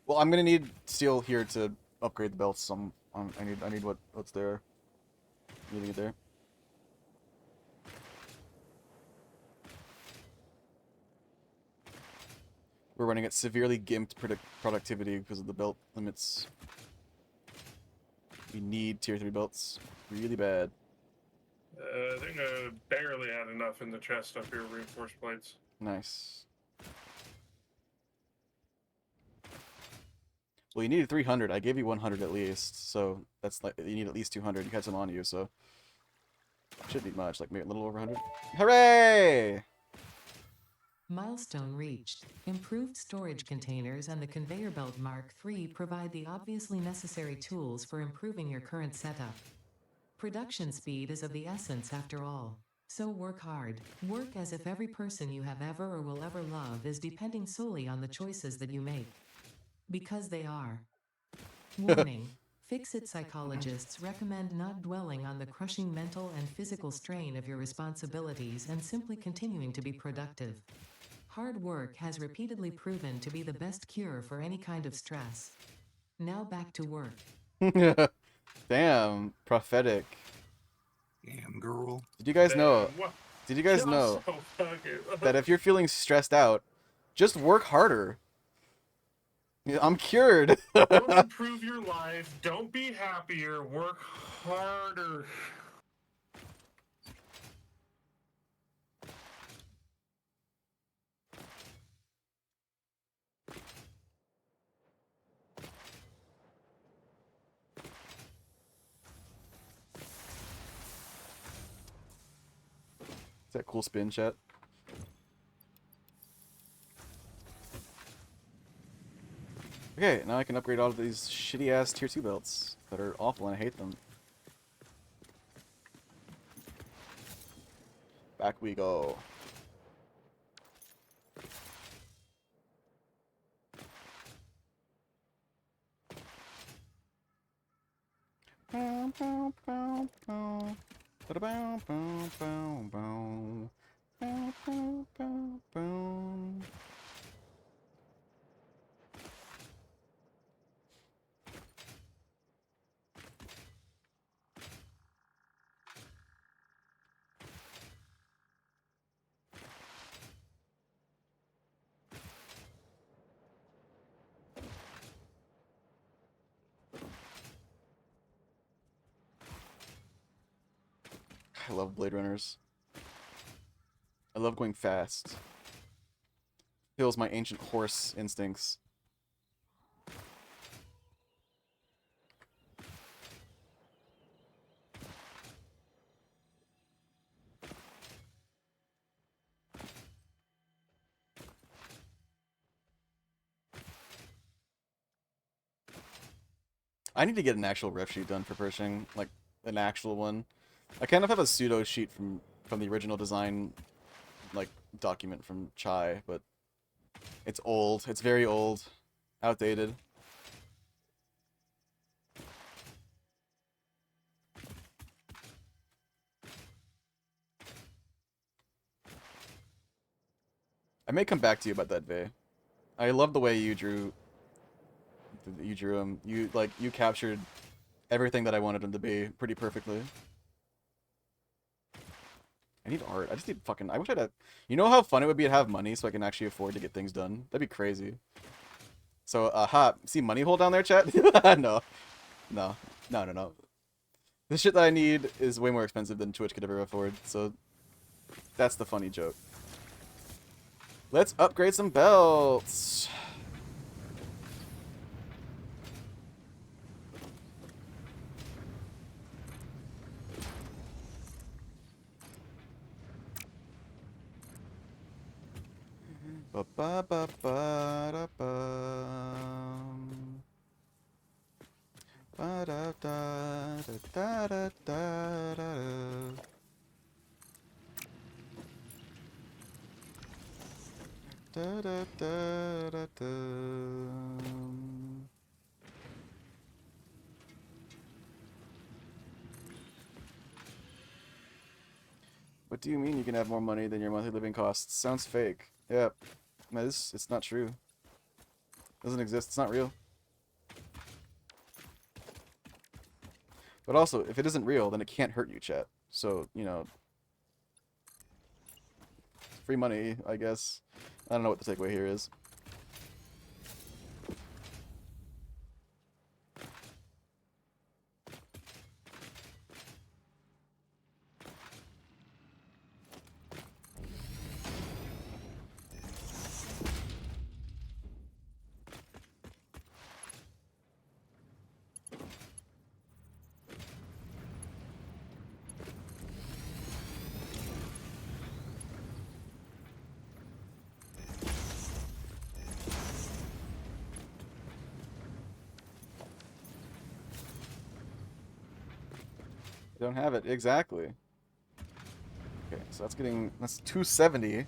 Well, I'm gonna need steel here to upgrade the belts. So I need what's there. I need to get there. We're running at severely gimped productivity because of the belt limits. We need tier 3 belts really bad. I think I barely had enough in the chest up here, reinforced plates. Nice. Well, you needed 300. I gave you 100 at least, so that's like you need at least 200. You had some on you, so shouldn't be much. Like maybe a little over 100. Hooray! Milestone reached. Improved storage containers and the conveyor belt Mark III provide the obviously necessary tools for improving your current setup. Production speed is of the essence after all. So work hard. Work as if every person you have ever or will ever love is depending solely on the choices that you make. Because they are. Warning. Fix-it psychologists recommend not dwelling on the crushing mental and physical strain of your responsibilities and simply continuing to be productive. Hard work has repeatedly proven to be the best cure for any kind of stress. Now back to work. Damn, prophetic. Damn, girl. Did you guys know? What? Did you guys You're know so fucking- that if you're feeling stressed out, just work harder? Yeah, I'm cured. Don't improve your life. Don't be happier. Work harder. Is that cool spin, chat? Okay, now I can upgrade all of these shitty-ass tier 2 belts that are awful and I hate them. Back we go. Bow, bow, bow, bow. Ba-da-bow, bow, bow, bow. Bow, bow, bow, bow. I love Blade Runners. I love going fast. Fills my ancient horse instincts. I need to get an actual ref sheet done for Pershing, like an actual one. I kind of have a pseudo sheet from the original design, like document from Chai, but it's old. It's very old, outdated. I may come back to you about that, Vey. I love the way you drew. You drew him. You captured everything that I wanted him to be pretty perfectly. I need art. I just need fucking. I wish I had. You know how fun it would be to have money so I can actually afford to get things done. That'd be crazy. So, see money hole down there, chat? No, no, no, no, no. The shit that I need is way more expensive than Twitch could ever afford. So, that's the funny joke. Let's upgrade some belts. Ba ba ba ba da bum. Ba da da da da da da da. Da da da da da. What do you mean you can have more money than your monthly living costs? Sounds fake. Yep. No, it's not true. Doesn't exist. It's not real. But also, if it isn't real, then it can't hurt you, chat. So, you know, free money, I guess. I don't know what the takeaway here is. I don't have it. Exactly. Okay, so that's 270,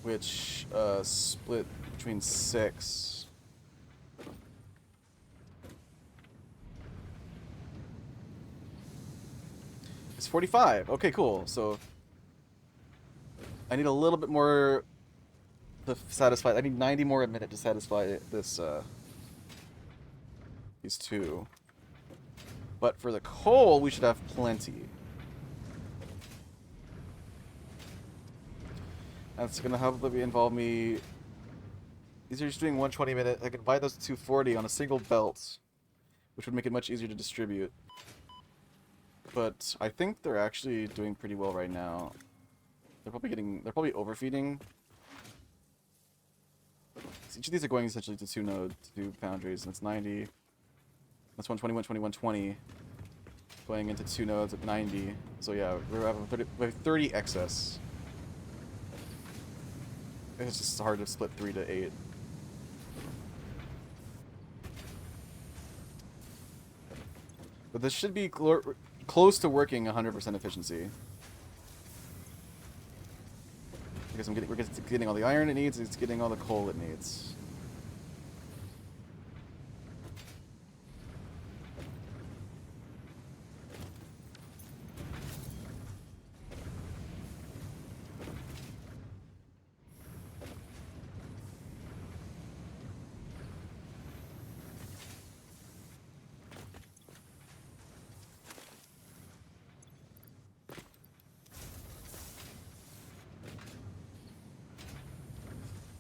which split between 6. It's 45. Okay, cool. So I need a little bit more to satisfy. I need 90 more a minute to satisfy this these two. But for the coal, we should have plenty. That's gonna probably involve me. These are just doing 120 minute. I can buy those 240 on a single belt, which would make it much easier to distribute. But I think they're actually doing pretty well right now. They're probably overfeeding. So each of these are going essentially to 2 foundries, and it's 90. That's 120, 120, 120. Going into 2 nodes at 90. So yeah, we have 30 excess. It's just hard to split 3 to 8. But this should be close to working 100% efficiency. Because we're getting all the iron it needs, it's getting all the coal it needs.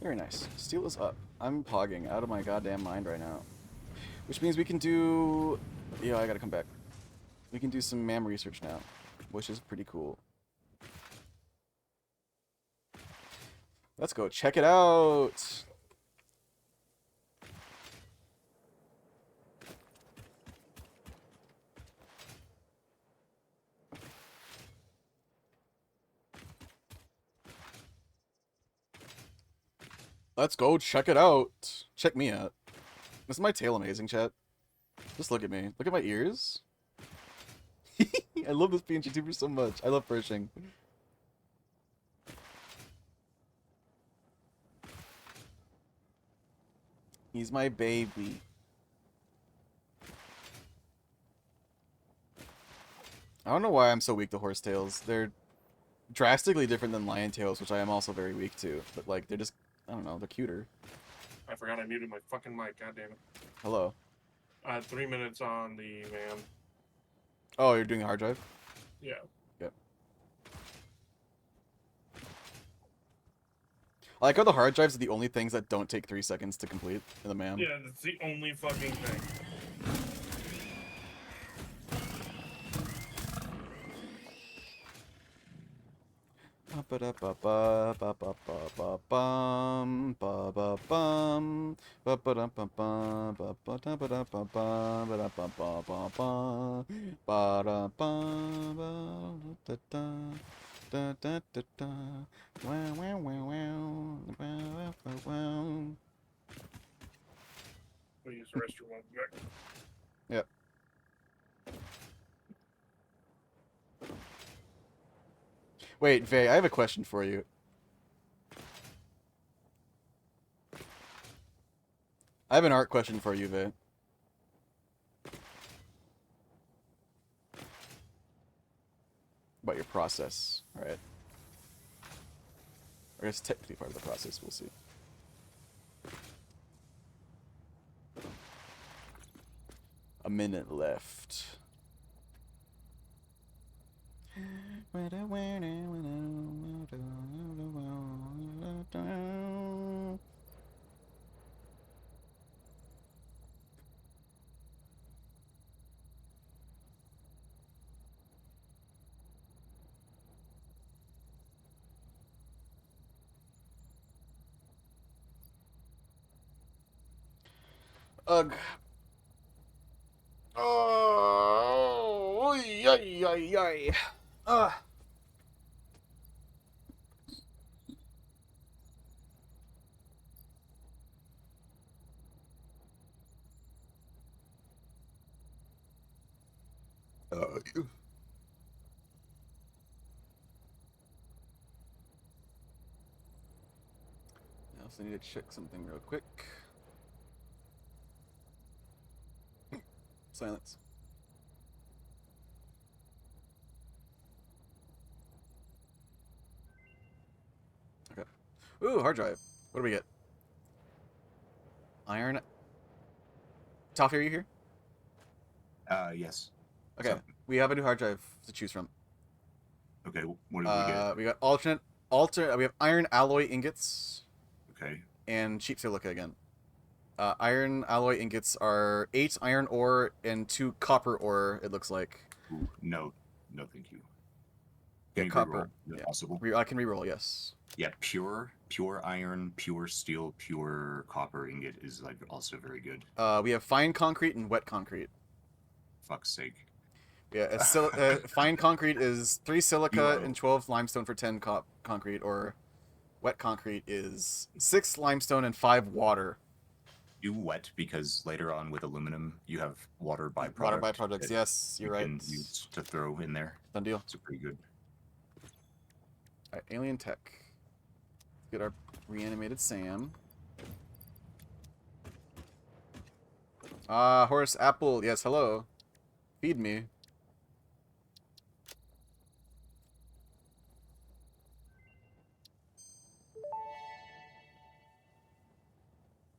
Very nice. Steel is up. I'm pogging out of my goddamn mind right now. Which means we can do... Yeah, I gotta come back. We can do some MAM research now, which is pretty cool. Let's go check it out! Let's go check it out! Check me out. Isn't my tail amazing, chat? Just look at me. Look at my ears. I love this PNG tuber so much. I love Pershing. He's my baby. I don't know why I'm so weak to horsetails. They're drastically different than lion tails, which I am also very weak to. But like, they're just, I don't know, they're cuter. I forgot I muted my fucking mic. God damn it. Hello. I had 3 minutes on the man. Oh, you're doing a hard drive? Yeah. Yep. I like how the hard drives are the only things that don't take 3 seconds to complete in the MAM. Yeah, that's the only fucking thing. Da, da, da, da. Wow, wow, wow, wow. Wow, wow, wow, wow. We'll use the restroom one back. Yep. Wait, Vay, I have a question for you. I have an art question for you, Vay. About your process, right? I guess technically part of the process, we'll see. A minute left. Ugh. Oh, yay, yay, yay. Ah. Uh, I also need to check something real quick. Silence. Okay. Ooh, hard drive. What do we get? Iron. Toffee, are you here? Yes. Okay. So, We have a new hard drive to choose from. okay, what did we get? We got we have iron alloy ingots Okay. and cheap silica again. Iron alloy ingots are 8 iron ore and 2 copper ore, it looks like. Ooh, no, thank you. Yeah, Can you copper. reroll? Is that Yeah. possible? I can reroll, yes. Yeah, pure iron, pure steel, pure copper ingot is like also very good. We have fine concrete and wet concrete. Fuck's sake. Yeah, fine concrete is 3 silica You, and 12 limestone for 10 concrete, or wet concrete is 6 limestone and 5 water. do wet because later on with aluminum you have water byproducts. Water byproducts, yes, you're you right. can use to throw in there. Done deal. It's pretty good. Alright, alien tech. Let's get our reanimated Sam. Horace Apple, yes, hello. Feed me.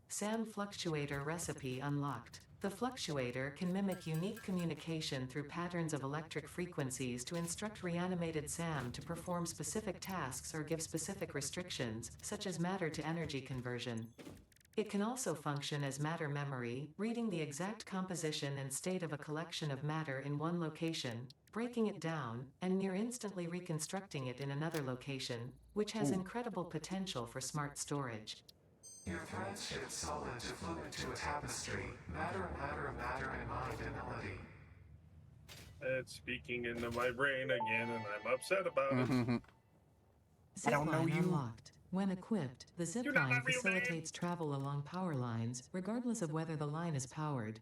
SAM fluctuator recipe unlocked. The fluctuator can mimic unique communication through patterns of electric frequencies to instruct reanimated SAM to perform specific tasks or give specific restrictions, such as matter to energy conversion. It can also function as matter memory, reading the exact composition and state of a collection of matter in one location, breaking it down, and near instantly reconstructing it in another location, which has incredible potential for smart storage. Your threads shift solid to fluid to a tapestry. Matter, matter, matter, and mind and melody. It's speaking into my brain again, and I'm upset about it. Zipline unlocked. When equipped, the You're not my zipline real man. facilitates travel along power lines, regardless of whether the line is powered.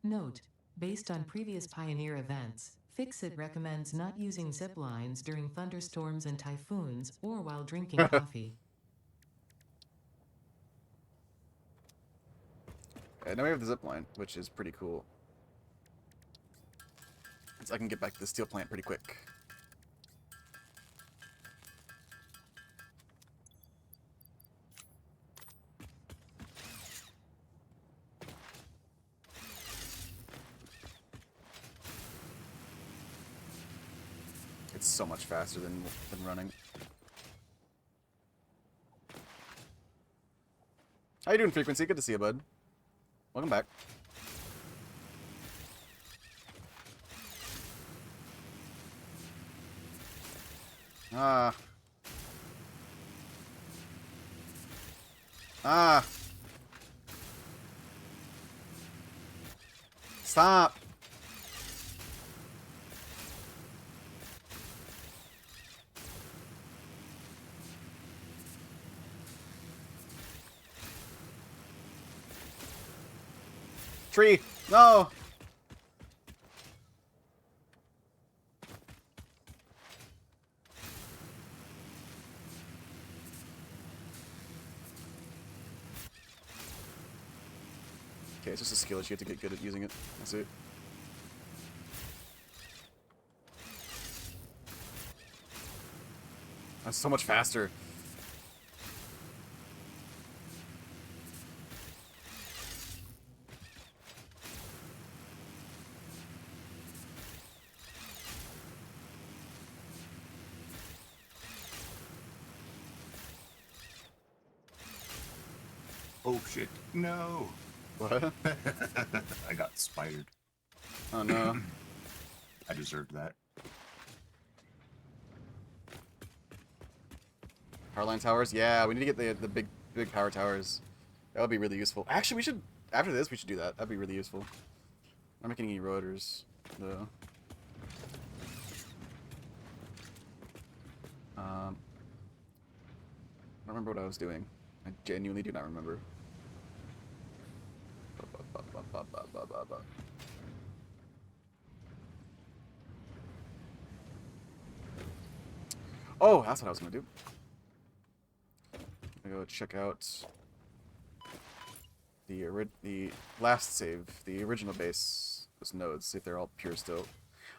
Note: based on previous Pioneer events, Fixit recommends not using zip lines during thunderstorms and typhoons, or while drinking coffee. Okay, now we have the zip line, which is pretty cool. So I can get back to the steel plant pretty quick. It's so much faster than running. How you doing, Frequency? Good to see you, bud. Welcome back. Ah. Ah. Stop. Tree! No! Okay, it's just a skill issue. You have to get good at using it. That's it. That's so much faster. Oh shit! No. What? I got spidered. Oh no. I deserved that. Powerline towers? Yeah, we need to get the big power towers. That would be really useful. Actually, we should, after this, we should do that. That'd be really useful. I'm not making any rotors, though. I don't remember what I was doing. I genuinely do not remember. Oh, that's what I was gonna do. I'm gonna go check out the last save, the original base, those nodes, see if they're all pure still.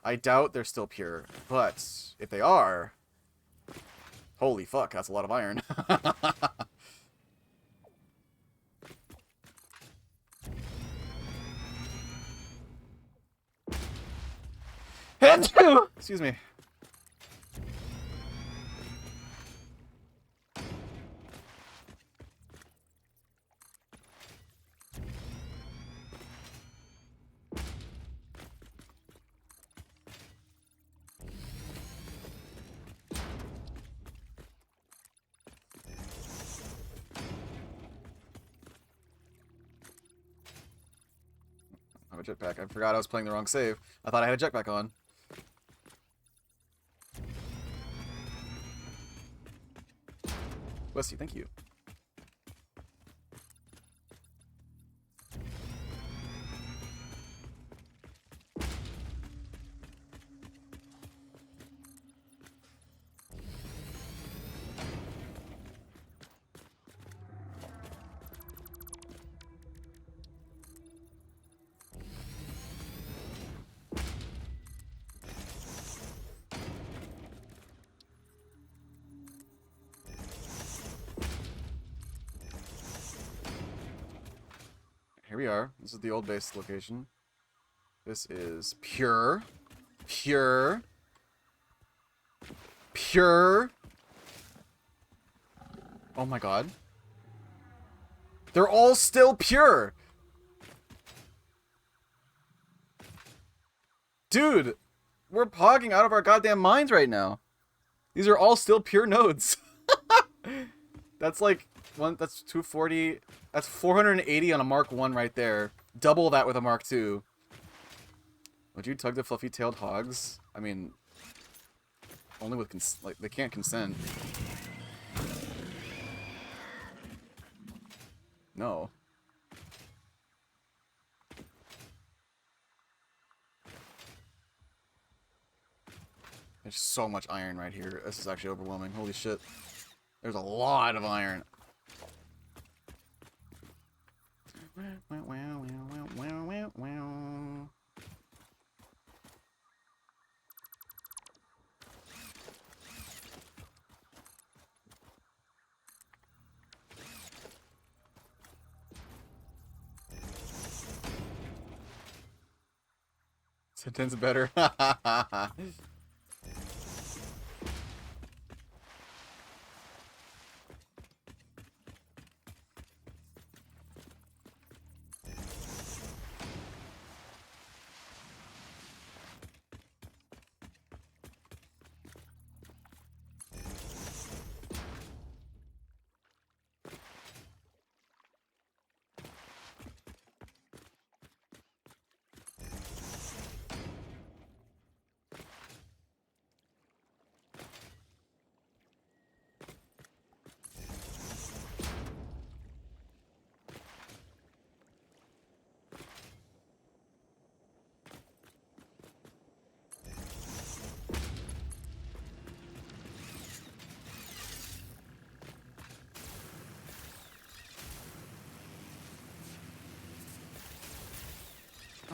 I doubt they're still pure, but if they are, holy fuck, that's a lot of iron. Excuse me. I have a jetpack. I forgot I was playing the wrong save. I thought I had a jetpack on. Wesley, thank you. Here we are. This is the old base location. This is pure. Pure. Pure. Oh my god. They're all still pure! Dude! We're pogging out of our goddamn minds right now. These are all still pure nodes. That's like that's 240. That's 480 on a Mark 1 right there. Double that with a Mark 2. Would you tug the fluffy-tailed hogs? I mean, only with like they can't consent. No. There's so much iron right here. This is actually overwhelming. Holy shit. There's a lot of iron. Sentence better.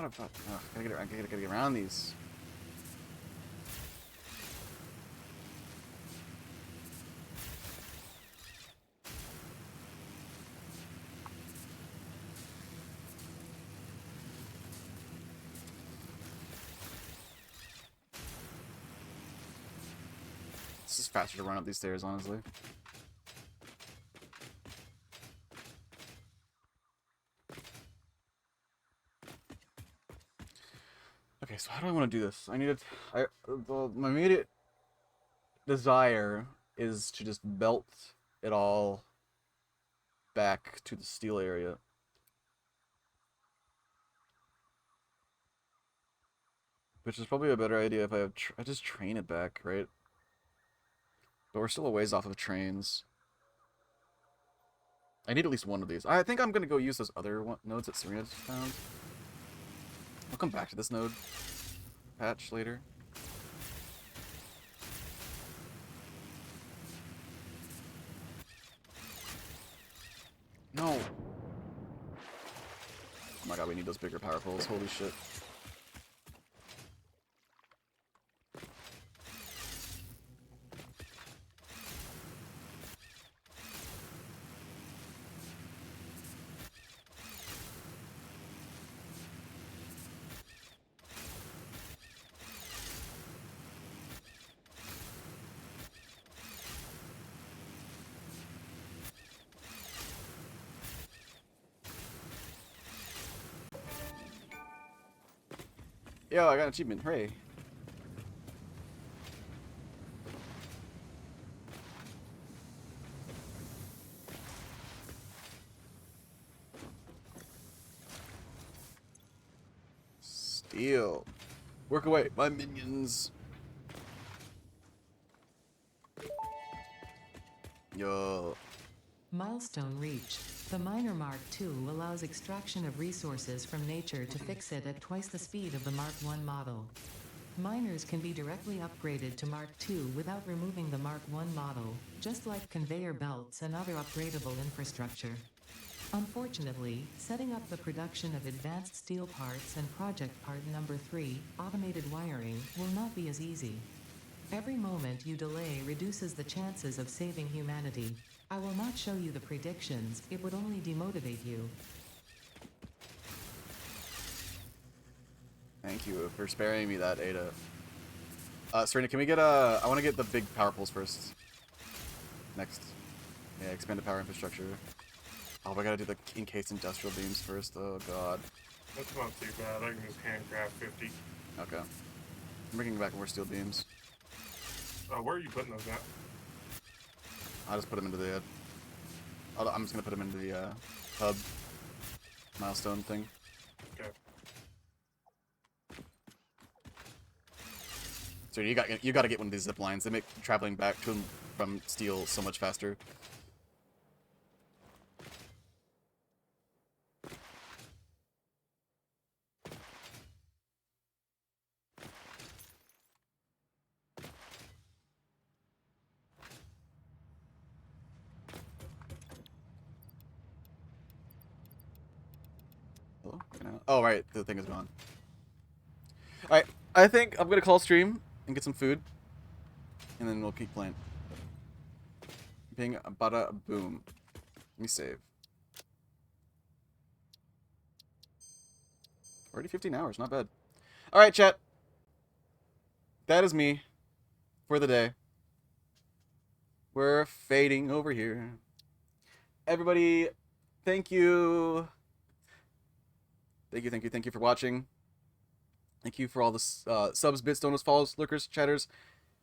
thought about. Gotta get around these. This is faster to run up these stairs, honestly. Okay, so how do I want to do this? My immediate desire is to just belt it all back to the steel area. Which is probably a better idea if I just train it back, right? But we're still a ways off of trains. I need at least one of these. I think I'm gonna go use those other nodes that Serena just found. I'll come back to this node patch later. No! Oh my god, we need those bigger power poles. Holy shit. Yo, I got an achievement. Hooray. Steel. Work away, my minions. Yo. Milestone reached. The Miner Mark II allows extraction of resources from nature to fix it at twice the speed of the Mark I model. Miners can be directly upgraded to Mark II without removing the Mark I model, just like conveyor belts and other upgradable infrastructure. Unfortunately, setting up the production of advanced steel parts and project part number 3, automated wiring, will not be as easy. Every moment you delay reduces the chances of saving humanity. I will not show you the predictions, it would only demotivate you. Thank you for sparing me that, Ada. Serena, can we get I want to get the big power poles first. Next. Yeah, expand the power infrastructure. Oh, we gotta do the encased industrial beams first. Oh, God. That's not too bad. I can just handcraft 50. Okay. I'm bringing back more steel beams. Where are you putting those at? I'll just put them into the... I'm just gonna put them into the hub milestone thing. Okay. So you got to get one of these zip lines. They make traveling back to and from steel so much faster. Hello? Oh, right. The thing is gone. Alright. I think I'm going to call stream and get some food. And then we'll keep playing. Bing, bada, boom. Let me save. Already 15 hours. Not bad. Alright, chat. That is me for the day. We're fading over here. Everybody, thank you. Thank you for watching. Thank you for all the subs, bits, donuts, follows, lurkers, chatters,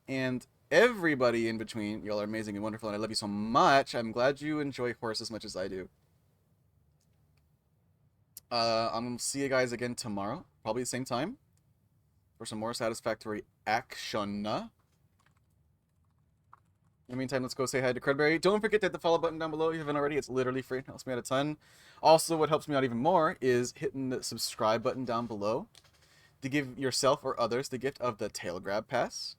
and everybody in between. Y'all are amazing and wonderful, and I love you so much. I'm glad you enjoy horse as much as I do. I'm gonna see you guys again tomorrow, probably the same time, for some more satisfactory action. In the meantime, let's go say hi to Credberry. Don't forget to hit the follow button down below if you haven't already. It's literally free. It helps me out a ton. Also, what helps me out even more is hitting the subscribe button down below to give yourself or others the gift of the Tail Grab Pass.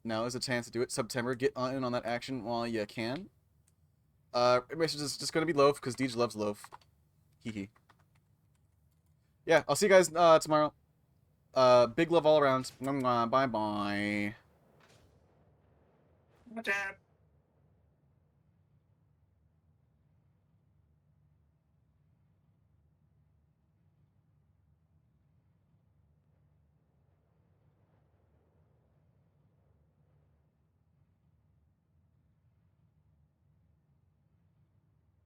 Now is a chance to do it. September, get in on that action while you can. Message is just going to be loaf because Deej loves loaf. Hee hee. yeah, I'll see you guys tomorrow. Big love all around. Bye bye. Watch out.